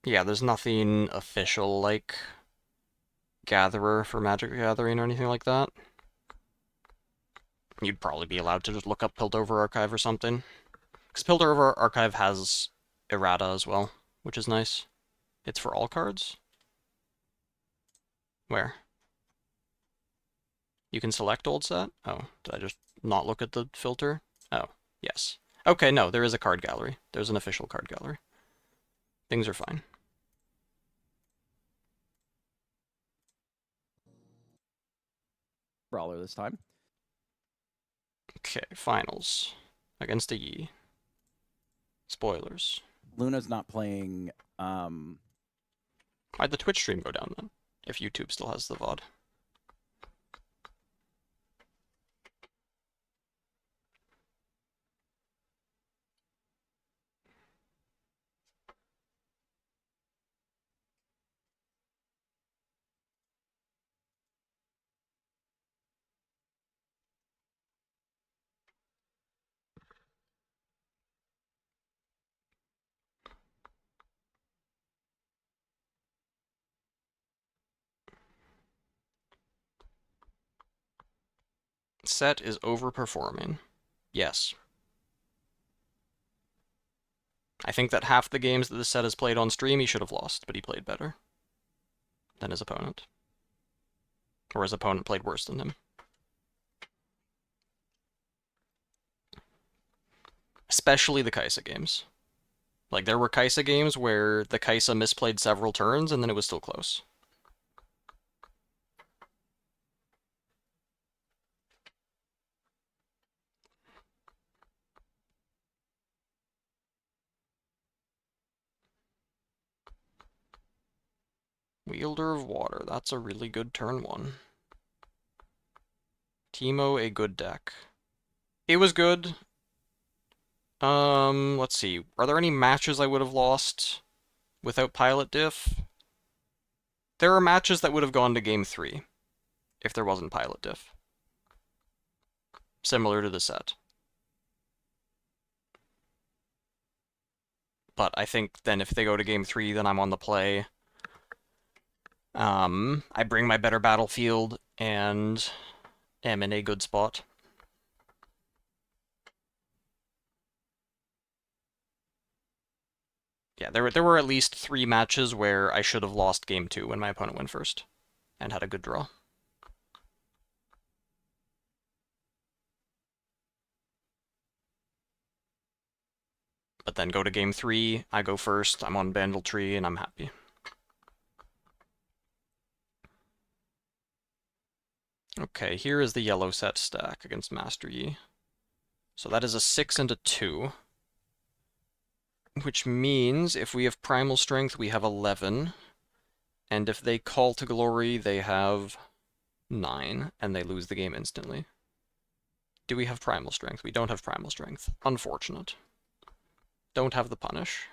Yeah, there's nothing official like Gatherer for Magic the Gathering or anything like that. You'd probably be allowed to just look up Piltover Archive or something. Because Piltover Archive has errata as well, which is nice. It's for all cards? Where? You can select old set? Oh, did I just not look at the filter? Oh, yes. Okay, no, there is a card gallery. There's an official card gallery. Things are fine. Brawler this time. Okay, finals. Against a Yi. Spoilers. Luna's not playing. Why'd the Twitch stream go down then? If YouTube still has the VOD. Set is overperforming. Yes. I think that half the games that this set has played on stream, he should have lost, but he played better than his opponent. Or his opponent played worse than him. Especially the Kaisa games. Like, there were Kaisa games where the Kaisa misplayed several turns, and then it was still close. Wielder of Water. That's a really good turn 1. Teemo, a good deck. It was good. Let's see. Are there any matches I would have lost without Pilot Diff? There are matches that would have gone to Game 3 if there wasn't Pilot Diff. Similar to the set. But I think then if they go to Game 3, then I'm on the play. I bring my better battlefield and am in a good spot. Yeah, there were at least 3 matches where I should have lost Game 2 when my opponent went first and had a good draw. But then go to Game 3, I go first, I'm on Bandle Tree, and I'm happy. Okay, here is the yellow set stack against Master Yi. So that is a 6 and a 2. Which means if we have Primal Strength, we have 11. And if they Call to Glory, they have 9, and they lose the game instantly. Do we have Primal Strength? We don't have Primal Strength. Unfortunate. Don't have the Punish.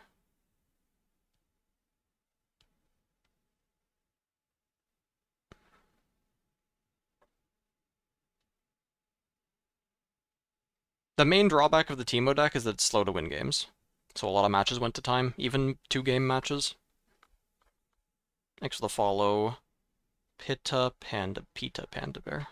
The main drawback of the Teemo deck is that it's slow to win games. So a lot of matches went to time, even 2-game matches. Thanks for the follow. Pitta Panda Pita Panda Bear.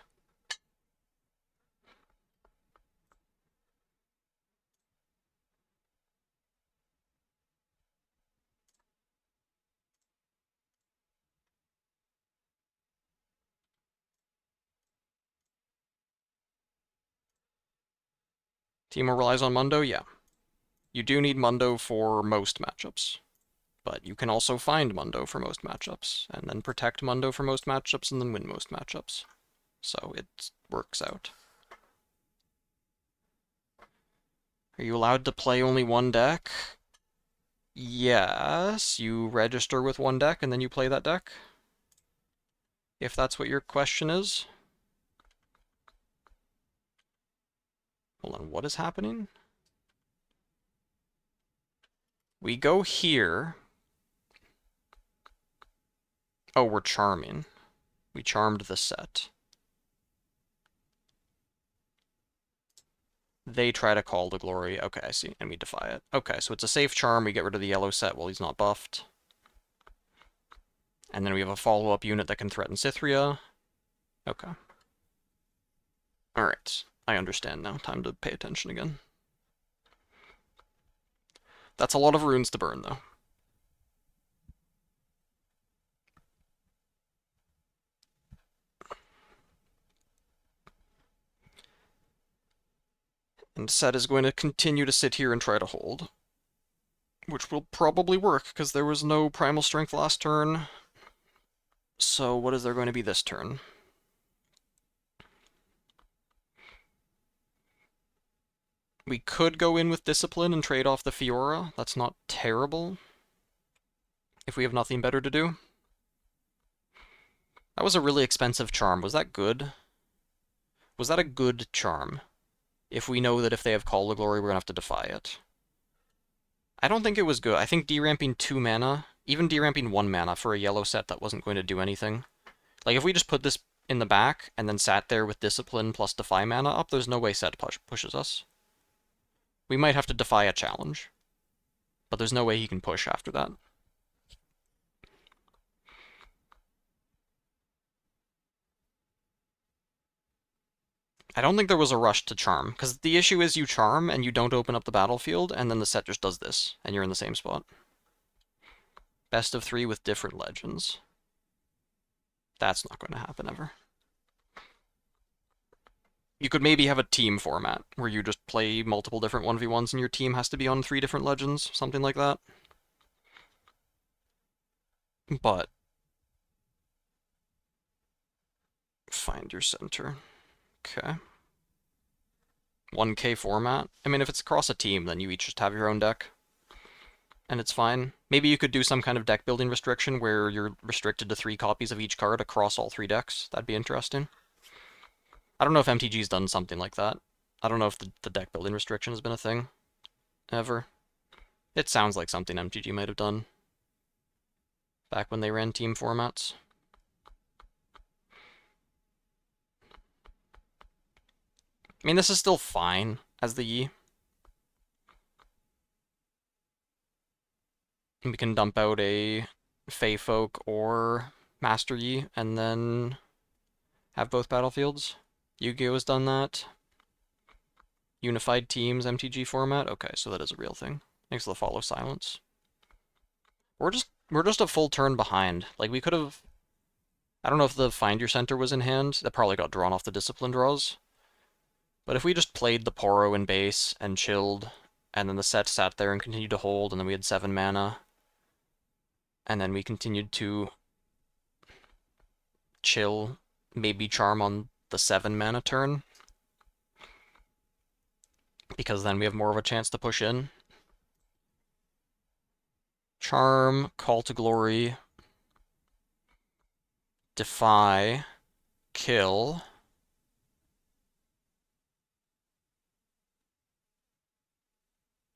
Teemo relies on Mundo? Yeah. You do need Mundo for most matchups. But you can also find Mundo for most matchups, and then protect Mundo for most matchups, and then win most matchups. So it works out. Are you allowed to play only one deck? Yes, you register with one deck and then you play that deck. If that's what your question is. Hold on, what is happening? We go here. Oh, we're charming. We charmed the set. They try to Call to Glory. Okay, I see. And we defy it. Okay, so it's a safe charm. We get rid of the yellow set while he's not buffed. And then we have a follow-up unit that can threaten Cythria. Okay. Alright. I understand now. Time to pay attention again. That's a lot of runes to burn, though. And Set is going to continue to sit here and try to hold. Which will probably work, because there was no Primal Strength last turn. So what is there going to be this turn? We could go in with Discipline and trade off the Fiora. That's not terrible. If we have nothing better to do. That was a really expensive charm. Was that good? Was that a good charm? If we know that if they have Call to Glory, we're going to have to defy it. I don't think it was good. I think deramping 2 mana, even deramping 1 mana for a yellow set that wasn't going to do anything. Like, if we just put this in the back and then sat there with Discipline plus Defy mana up, there's no way set pushes us. We might have to defy a challenge. But there's no way he can push after that. I don't think there was a rush to charm, because the issue is you charm and you don't open up the battlefield, and then the set just does this, and you're in the same spot. Best of 3 with different legends. That's not going to happen ever. You could maybe have a team format, where you just play multiple different 1v1s and your team has to be on 3 different legends, something like that. But find your center. Okay. 1K format. I mean, if it's across a team, then you each just have your own deck. and it's fine. Maybe you could do some kind of deck building restriction where you're restricted to 3 copies of each card across all 3 decks. That'd be interesting. I don't know if MTG's done something like that. I don't know if the deck building restriction has been a thing ever. It sounds like something MTG might have done back when they ran team formats. I mean, this is still fine as the Yi. We can dump out a Fey Folk or Master Yi and then have both battlefields. Yu-Gi-Oh! Has done that. Unified Teams MTG format. Okay, so that is a real thing. Thanks to the Follow Silence. We're just a full turn behind. Like, we could have... I don't know if the Find Your Center was in hand. That probably got drawn off the Discipline draws. But if we just played the Poro in base and chilled, and then the set sat there and continued to hold, and then we had 7 mana, and then we continued to chill, maybe charm on the 7 mana turn, because then we have more of a chance to push in. Charm, Call to Glory, Defy, Kill.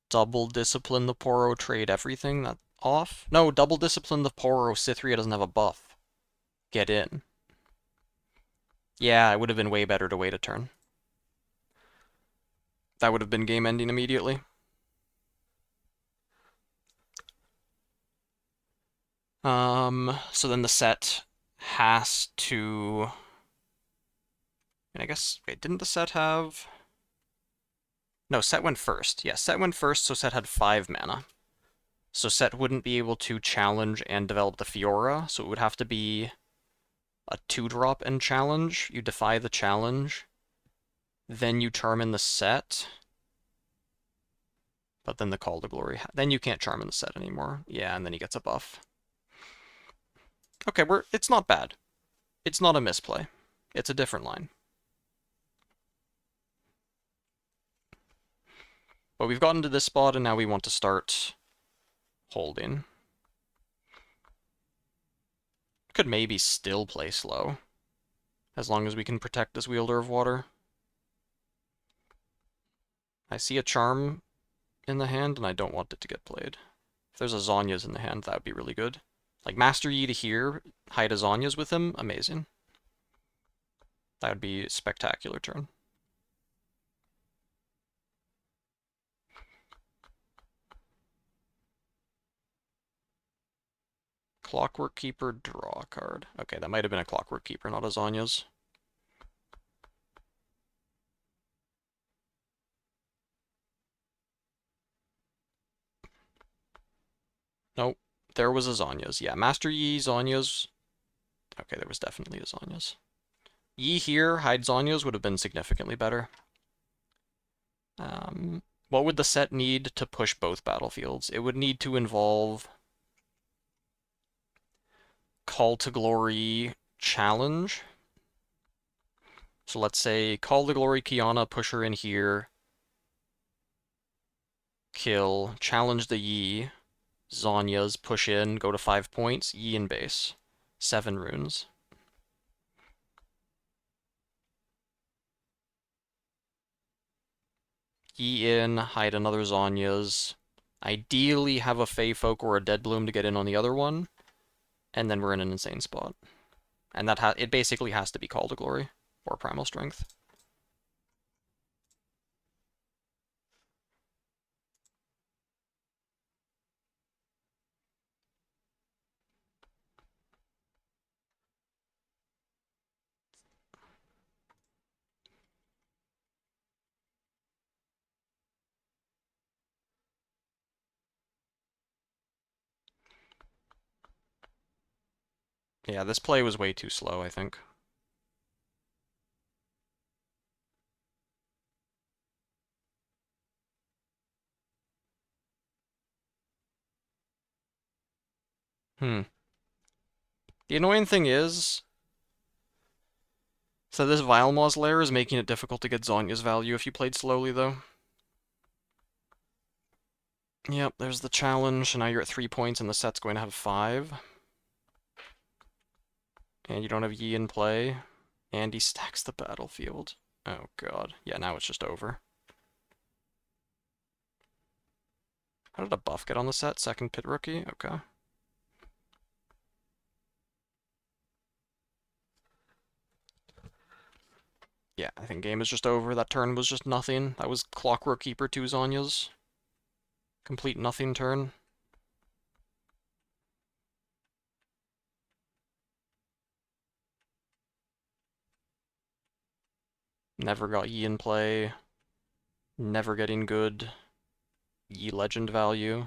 Double Discipline the Poro, trade everything. That off? No, Double Discipline the Poro, Cythria doesn't have a buff. Get in. Yeah, it would have been way better to wait a turn. That would have been game ending immediately. So then the set has to... And I guess, wait, didn't the set have... No, set went first. Yeah, set went first, so set had 5 mana. So set wouldn't be able to challenge and develop the Fiora, so it would have to be a 2-drop and challenge. You defy the challenge, then you charm in the set, but then the Call to Glory. Then you can't charm in the set anymore. Yeah, and then he gets a buff. Okay, it's not bad. It's not a misplay. It's a different line. But we've gotten to this spot, and now we want to start holding. Could maybe still play slow, as long as we can protect this Wielder of Water. I see a Charm in the hand, and I don't want it to get played. If there's a Zonya's in the hand, that would be really good. Like, Master Yi to here, hide a Zonya's with him, amazing. That would be a spectacular turn. Clockwork Keeper, draw a card. Okay, that might have been a Clockwork Keeper, not a Zonya's. Nope, there was a Zonya's. Yeah, Master Yi, Zonya's. Okay, there was definitely a Zonya's. Yi here, hide Zonya's would have been significantly better. What would the set need to push both battlefields? It would need to involve Call to Glory challenge. So let's say Call to Glory Kiana, push her in here, kill, challenge the Yi, Zonya's, push in, go to 5 points, Yi in base. 7 runes. Yi in, hide another Zonya's. Ideally have a Fey Folk or a Dead Bloom to get in on the other one. And then we're in an insane spot. And it basically has to be Call to Glory or Primal Strength. Yeah, this play was way too slow, I think. The annoying thing is, so this Vilemaw's lair is making it difficult to get Zonya's value if you played slowly, though. Yep, there's the challenge, and now you're at 3 points, and the set's going to have 5. And you don't have Yi in play. And he stacks the battlefield. Oh god. Yeah, now it's just over. How did a buff get on the set? Second pit rookie? Okay. Yeah, I think game is just over. That turn was just nothing. That was Clockwork Keeper 2 Zonya's complete nothing turn. Never got Yi in play. Never getting good Yi legend value.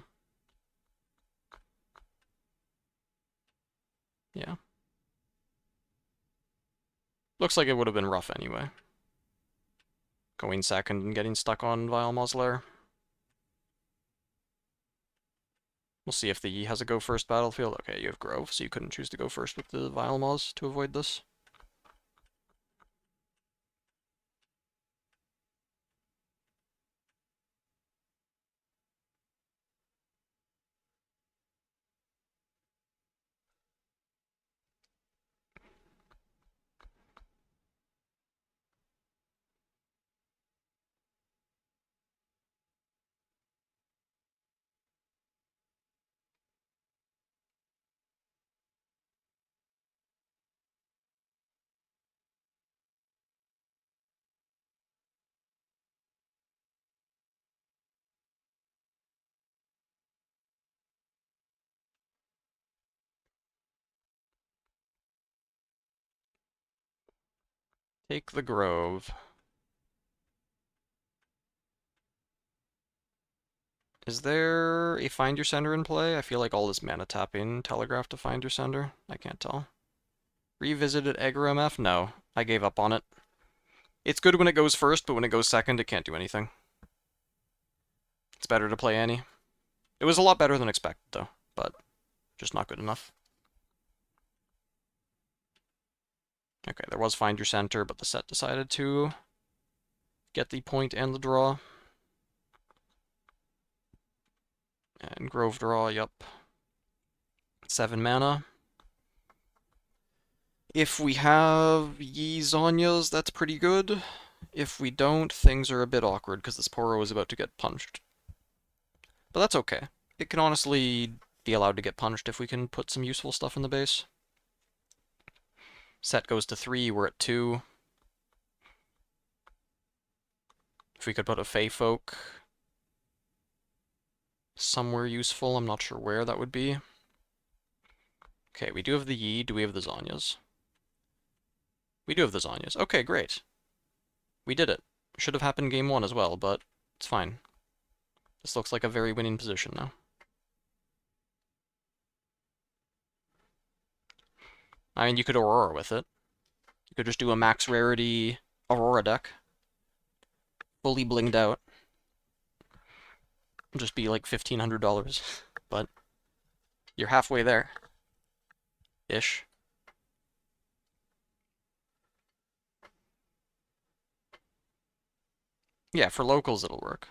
Yeah. Looks like it would have been rough anyway. Going second and getting stuck on Vile Mauslair. We'll see if the Yi has a go first battlefield. Okay, you have Grove, so you couldn't choose to go first with the Vile Maus to avoid this. Take the Grove. Is there a Find Your Sender in play? I feel like all this mana tapping telegraph to Find Your Sender. I can't tell. Revisited Aggro MF? No, I gave up on it. It's good when it goes first, but when it goes second, it can't do anything. It's better to play Annie. It was a lot better than expected, though, but just not good enough. Okay, there was Find Your Center, but the set decided to get the point and the draw. And Grove draw, yup. 7 mana. If we have Yi Zonyas, that's pretty good. If we don't, things are a bit awkward, because this Poro is about to get punched. But that's okay. It can honestly be allowed to get punched if we can put some useful stuff in the base. Set goes to 3, we're at 2. If we could put a Fey Folk somewhere useful, I'm not sure where that would be. Okay, we do have the Yi. Do we have the Zonyas? We do have the Zonyas. Okay, great. We did it. Should have happened game 1 as well, but it's fine. This looks like a very winning position now. I mean, you could Aurora with it. You could just do a max rarity Aurora deck. Fully blinged out. Just be like $1,500, but you're halfway there. Ish. Yeah, for locals it'll work.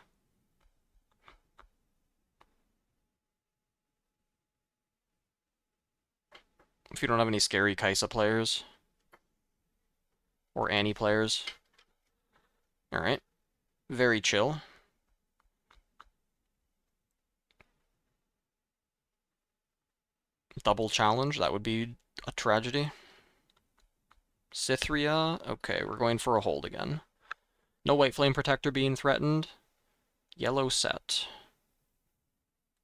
If you don't have any scary Kaisa players. Or Annie players. Alright. Very chill. Double challenge, that would be a tragedy. Cythria, okay, we're going for a hold again. No White Flame Protector being threatened. Yellow set.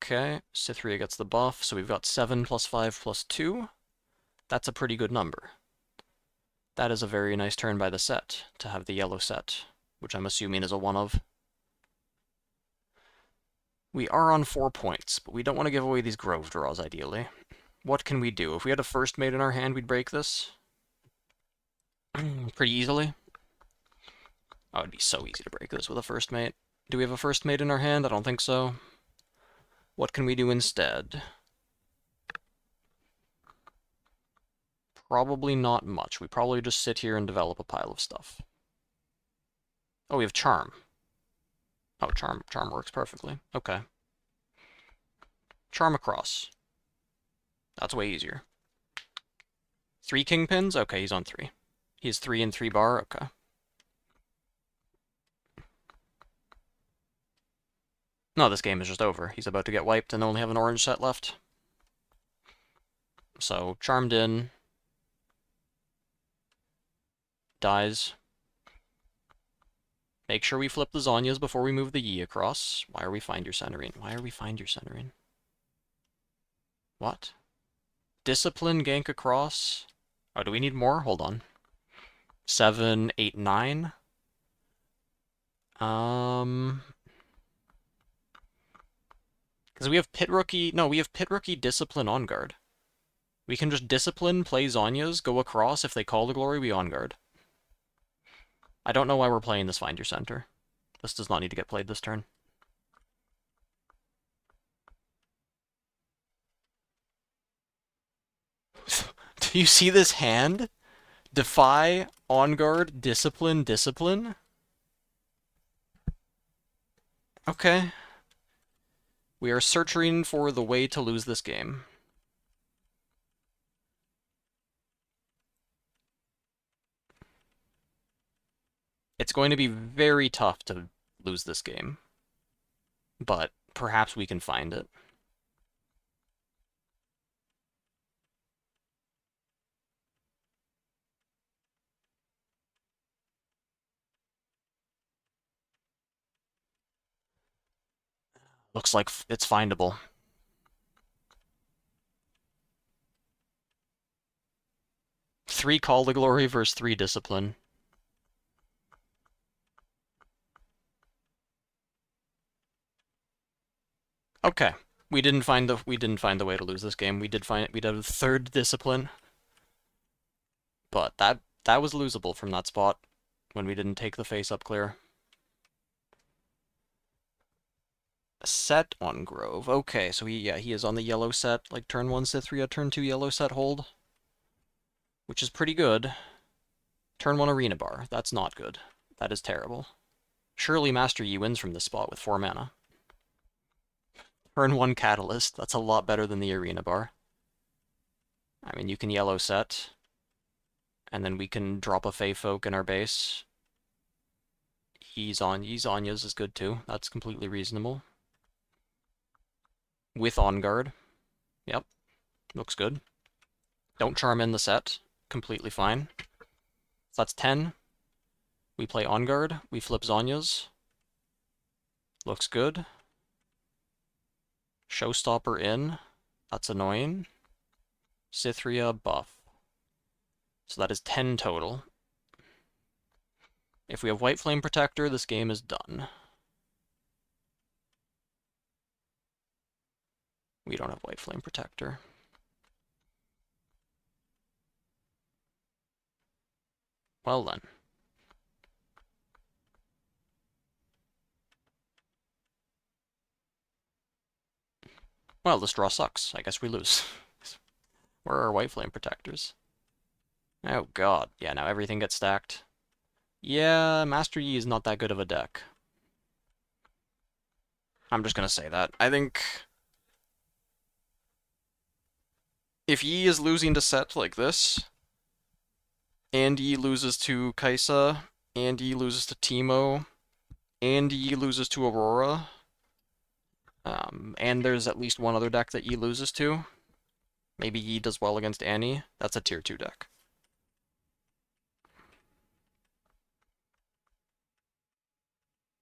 Okay, Cythria gets the buff, so we've got 7 plus 5 plus 2. That's a pretty good number. That is a very nice turn by the set, to have the yellow set, which I'm assuming is a one of. We are on 4 points, but we don't want to give away these Grove draws, ideally. What can we do? If we had a first mate in our hand, we'd break this. Pretty easily. Oh, it'd be so easy to break this with a first mate. Do we have a first mate in our hand? I don't think so. What can we do instead? Probably not much. We probably just sit here and develop a pile of stuff. Oh, we have Charm. Oh, Charm works perfectly. Okay. Charm across. That's way easier. 3 kingpins? Okay, he's on 3. He's 3 and 3 bar? Okay. No, this game is just over. He's about to get wiped and only have an orange set left. So, charmed in. Dies. Make sure we flip the Zonyas before we move the Yi across. Why are we find your centering? Why are we find your centering? What? Discipline gank across? Oh, do we need more? Hold on. 7, 8, 9. Because we have Pit Rookie... No, we have Pit Rookie Discipline on guard. We can just Discipline, play Zonyas, go across. If they call the Glory, we on guard. I don't know why we're playing this Find Your Center. This does not need to get played this turn. Do you see this hand? Defy, on guard, discipline, discipline? Okay. We are searching for the way to lose this game. It's going to be very tough to lose this game. But perhaps we can find it. Looks like it's findable. Three Call to Glory versus 3 Discipline. Okay. We didn't find the way to lose this game. We did a 3rd Discipline. But that was losable from that spot when we didn't take the face up clear. Set on Grove. Okay, so he is on the yellow set, like turn 1 Cythria, turn 2 yellow set hold. Which is pretty good. Turn 1 Arena Bar. That's not good. That is terrible. Surely Master Yi wins from this spot with 4 mana. Turn 1 Catalyst. That's a lot better than the Arena Bar. I mean, you can yellow set. And then we can drop a Fey Folk in our base. Zonya's is good too. That's completely reasonable. With On Guard. Yep. Looks good. Don't charm in the set. Completely fine. So that's 10. We play On Guard. We flip Zonya's. Looks good. Showstopper in. That's annoying. Cythria buff. So that is 10 total. If we have White Flame Protector, this game is done. We don't have White Flame Protector. Well then. Well, this draw sucks. I guess we lose. Where are our White Flame Protectors? Oh god. Yeah, now everything gets stacked. Yeah, Master Yi is not that good of a deck. I'm just gonna say that. I think if Yi is losing to set like this, and Yi loses to Kaisa, and Yi loses to Teemo, and Yi loses to Aurora, and there's at least one other deck that Yi loses to, maybe Yi does well against Annie, that's a tier 2 deck.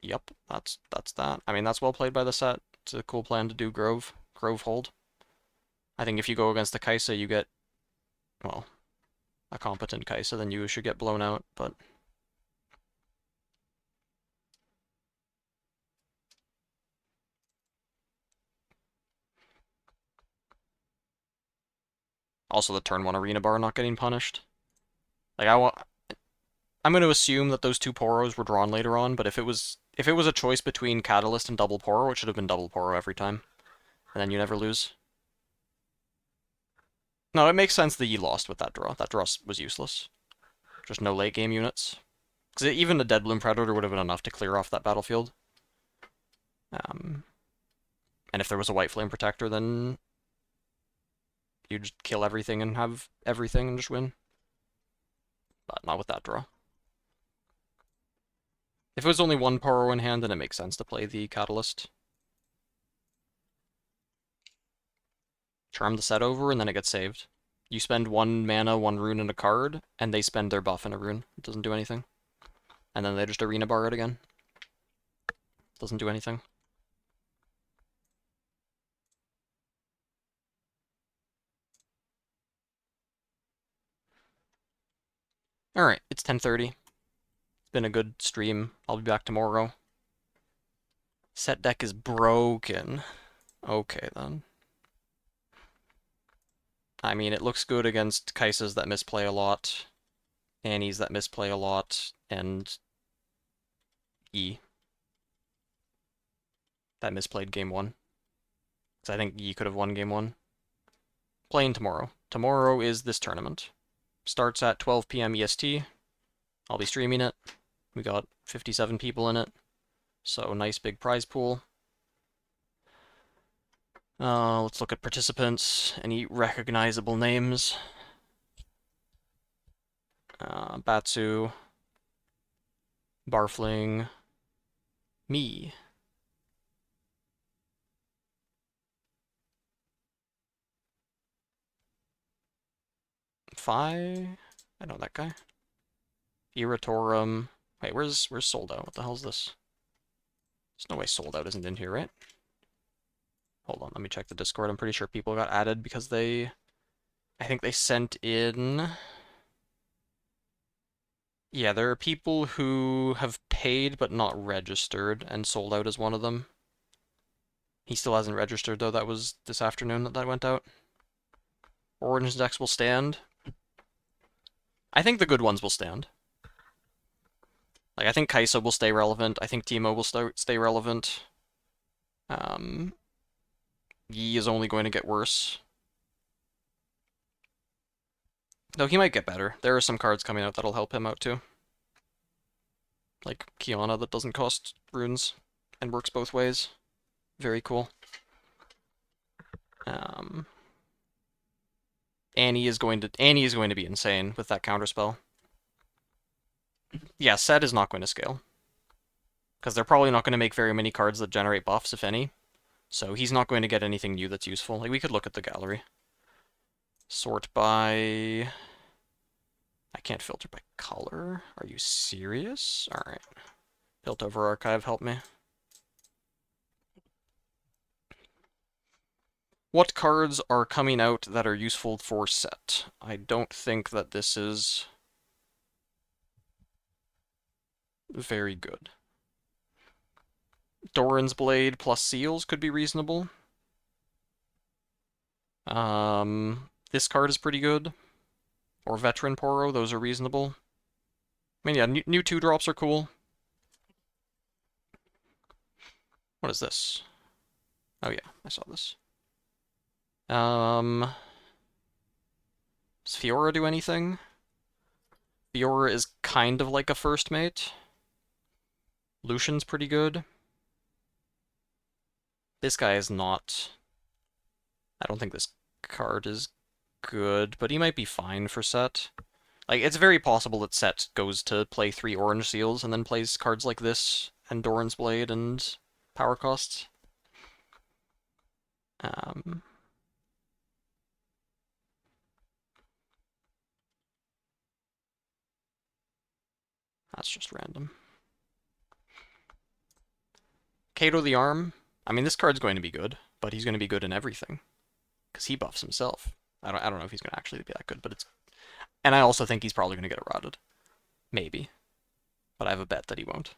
Yep, that's that. I mean, that's well played by the set. It's a cool plan to do Grove hold. I think if you go against the Kaisa, you get, well, a competent Kaisa, then you should get blown out, but... Also the turn 1 Arena Bar not getting punished. Like, I'm going to assume that those 2 Poros were drawn later on, but if it was a choice between Catalyst and Double Poro, it should have been Double Poro every time. And then you never lose. No, it makes sense that you lost with that draw. That draw was useless. Just no late game units. Because even a Deadbloom Predator would have been enough to clear off that battlefield. And if there was a White Flame Protector, then you just kill everything and have everything and just win. But not with that draw. If it was only one Poro in hand, then it makes sense to play the Catalyst. Charm the set over, and then it gets saved. You spend 1 mana, 1 rune in a card, and they spend their buff in a rune. It doesn't do anything. And then they just Arena Bar it again. Doesn't do anything. Alright, it's 10:30. It's been a good stream. I'll be back tomorrow. Set deck is broken. Okay, then. I mean, it looks good against Kaisas that misplay a lot, Annies that misplay a lot, and E that misplayed game 1. Because I think E could have won game 1. Playing tomorrow. Tomorrow is this tournament. Starts at 12 p.m. EST. I'll be streaming it. We got 57 people in it, so nice big prize pool. Let's look at participants. Any recognizable names? Batsu, Barfling, me. Phi? I know that guy. Iratorum. Wait, where's Sold Out? What the hell is this? There's no way Sold Out isn't in here, right? Hold on, let me check the Discord. I'm pretty sure people got added because I think they sent in... Yeah, there are people who have paid but not registered, and Sold Out is one of them. He still hasn't registered, though. That was this afternoon that went out. Orange decks will stand. I think the good ones will stand. Like, I think Kai'Sa will stay relevant. I think Teemo will stay relevant. Yi is only going to get worse. Though he might get better. There are some cards coming out that'll help him out too. Like Kiana that doesn't cost runes and works both ways. Very cool. Annie is going to be insane with that counterspell. Yeah, Set is not going to scale. Because they're probably not going to make very many cards that generate buffs, if any. So he's not going to get anything new that's useful. Like, we could look at the gallery. Sort by... I can't filter by color. Are you serious? Alright. Built over archive, help me. What cards are coming out that are useful for Set? I don't think that this is very good. Doran's Blade plus Seals could be reasonable. This card is pretty good. Or Veteran Poro, those are reasonable. I mean, yeah, new 2-drops are cool. What is this? Oh yeah, I saw this. Does Fiora do anything? Fiora is kind of like a first mate. Lucian's pretty good. This guy is not... I don't think this card is good, but he might be fine for Set. Like, it's very possible that Set goes to play 3 Orange Seals and then plays cards like this, and Doran's Blade, and Power Costs. That's just random. Kato the Arm. I mean, this card's going to be good, but he's going to be good in everything. Because he buffs himself. I don't know if he's going to actually be that good, but it's... And I also think he's probably going to get eroded. Maybe. But I have a bet that he won't.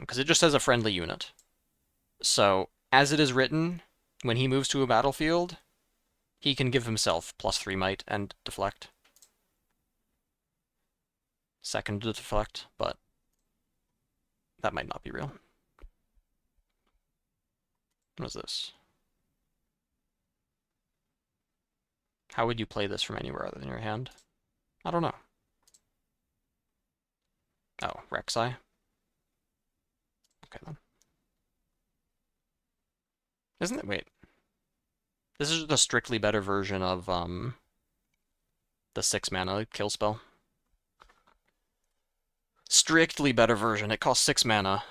Because it just says a friendly unit. So, as it is written, when he moves to a battlefield, he can give himself +3 might and deflect. Second to deflect, but that might not be real. What is this? How would you play this from anywhere other than your hand? I don't know. Oh, Rek'Sai. Okay then. Isn't it? Wait. This is just a strictly better version of the 6 mana kill spell. Strictly better version. It costs 6 mana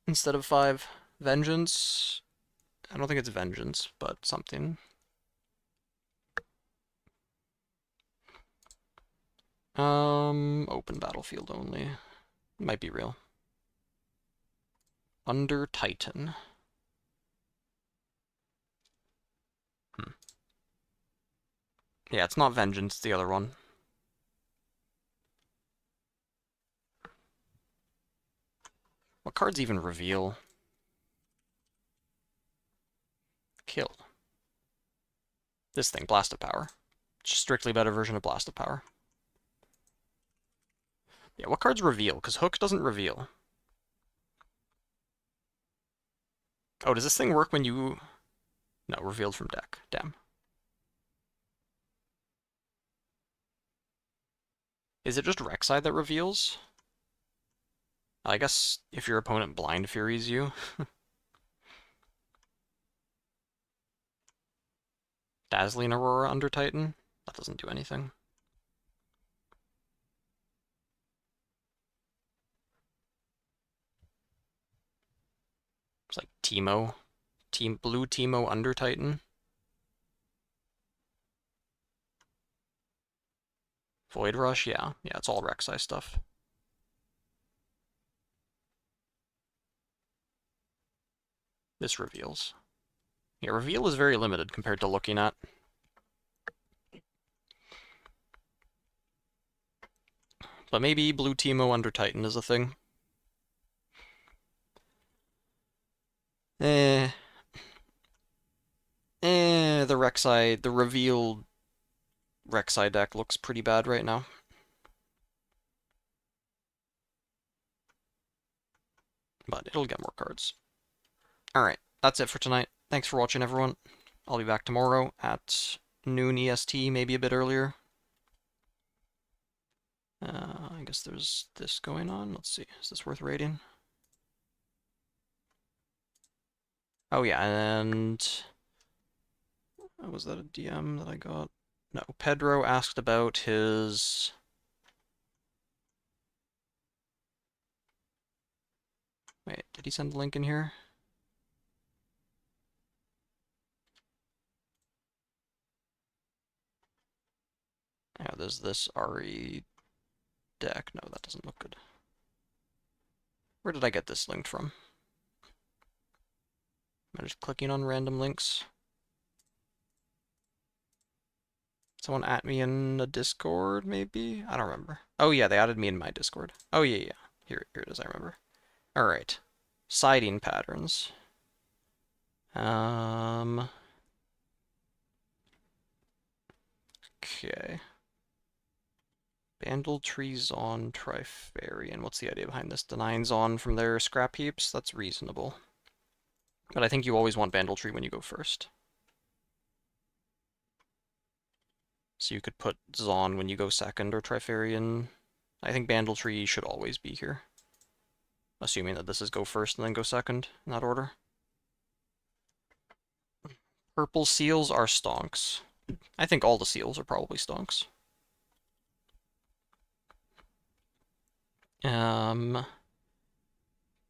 instead of 5. Vengeance. I don't think it's Vengeance, but something. Open battlefield only. Might be real. Under Titan. Yeah, it's not Vengeance, it's the other one. What cards even reveal? Kill. This thing, Blast of Power. Strictly better version of Blast of Power. Yeah, what cards reveal? Because Hook doesn't reveal. Oh, does this thing work when you... No, revealed from deck. Damn. Is it just Rek'Sai that reveals? I guess if your opponent Blind Furies you. Dazzling Aurora under Titan? That doesn't do anything. It's like Teemo. Blue Teemo under Titan. Void Rush, yeah. Yeah, it's all Rek'Sai stuff. This reveals. Yeah, reveal is very limited compared to looking at. But maybe Blue Teemo under Titan is a thing. The Rek'Sai, the revealed Rek'Sai deck looks pretty bad right now. But it'll get more cards. Alright, that's it for tonight. Thanks for watching, everyone. I'll be back tomorrow at noon EST, maybe a bit earlier. I guess there's this going on. Let's see, is this worth rating? Oh yeah, and... was that a DM that I got? No, Pedro asked about his... Wait, did he send the link in here? Yeah, there's this RE deck. No, that doesn't look good. Where did I get this linked from? Am I just clicking on random links? Someone at me in a Discord, maybe? I don't remember. Oh yeah, they added me in my Discord. Oh yeah, yeah. Here it is, I remember. Alright. Siding patterns. Okay. Bandletree Zon Trifarian. What's the idea behind this? Denying Zon from their scrap heaps? That's reasonable. But I think you always want Bandletree when you go first. So you could put Zon when you go second, or Trifarian. I think Bandletree should always be here. Assuming that this is go first and then go second, in that order. Purple seals are stonks. I think all the seals are probably stonks.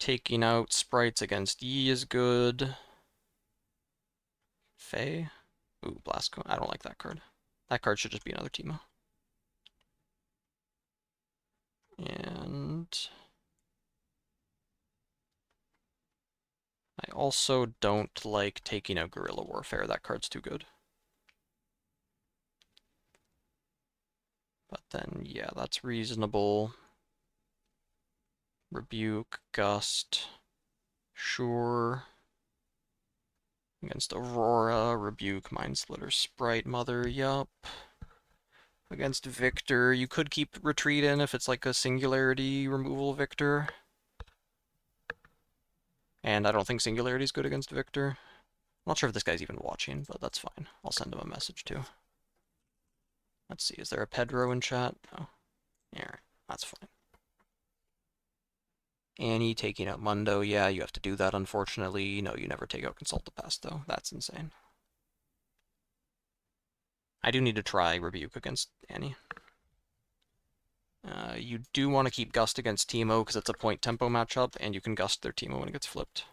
Taking out sprites against Yi is good. Fae? Ooh, Blasco. I don't like that card. That card should just be another Teemo. And... I also don't like taking out Guerrilla Warfare. That card's too good. But then, yeah, that's reasonable. Rebuke, Gust, sure. Against Aurora, Rebuke, Mindsplitter, Sprite Mother, yup. Against Victor, you could keep Retreat in if it's like a Singularity removal Victor. And I don't think Singularity is good against Victor. I'm not sure if this guy's even watching, but that's fine. I'll send him a message too. Let's see, is there a Pedro in chat? No. Yeah, that's fine. Annie taking out Mundo. Yeah, you have to do that, unfortunately. No, you never take out Consult the Past, though. That's insane. I do need to try Rebuke against Annie. You do want to keep Gust against Teemo because it's a point tempo matchup, and you can Gust their Teemo when it gets flipped.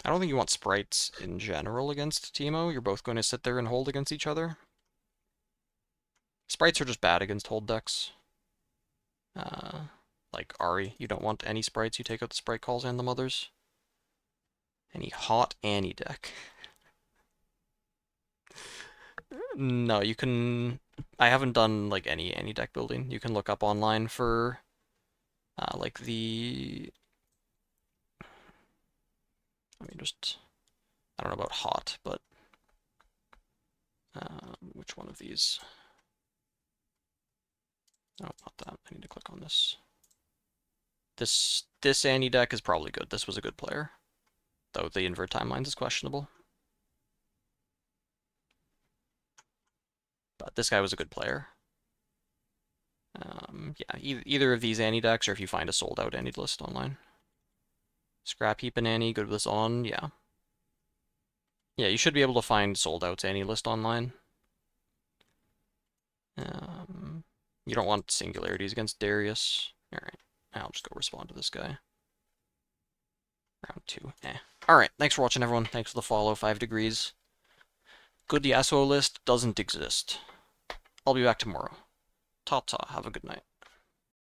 I don't think you want sprites in general against Teemo. You're both going to sit there and hold against each other. Sprites are just bad against hold decks. Like Ari, you don't want any sprites. You take out the sprite calls and the mothers. Any hot Annie deck. No, you can... I haven't done, like, any Annie deck building. You can look up online for, like, the... I mean, just... I don't know about hot, but... which one of these? No, not that. I need to click on this. This Annie deck is probably good. This was a good player. Though the invert timelines is questionable. But this guy was a good player. Yeah, either of these Annie decks, or if you find a sold out Annie list online. Scrap Heap and Annie, good with this on, yeah. Yeah, you should be able to find sold outs Annie list online. You don't want singularities against Darius. Alright, I'll just go respond to this guy. Round 2, Alright, thanks for watching, everyone. Thanks for the follow, 5 degrees. Good Yasuo list doesn't exist. I'll be back tomorrow. Ta-ta, have a good night.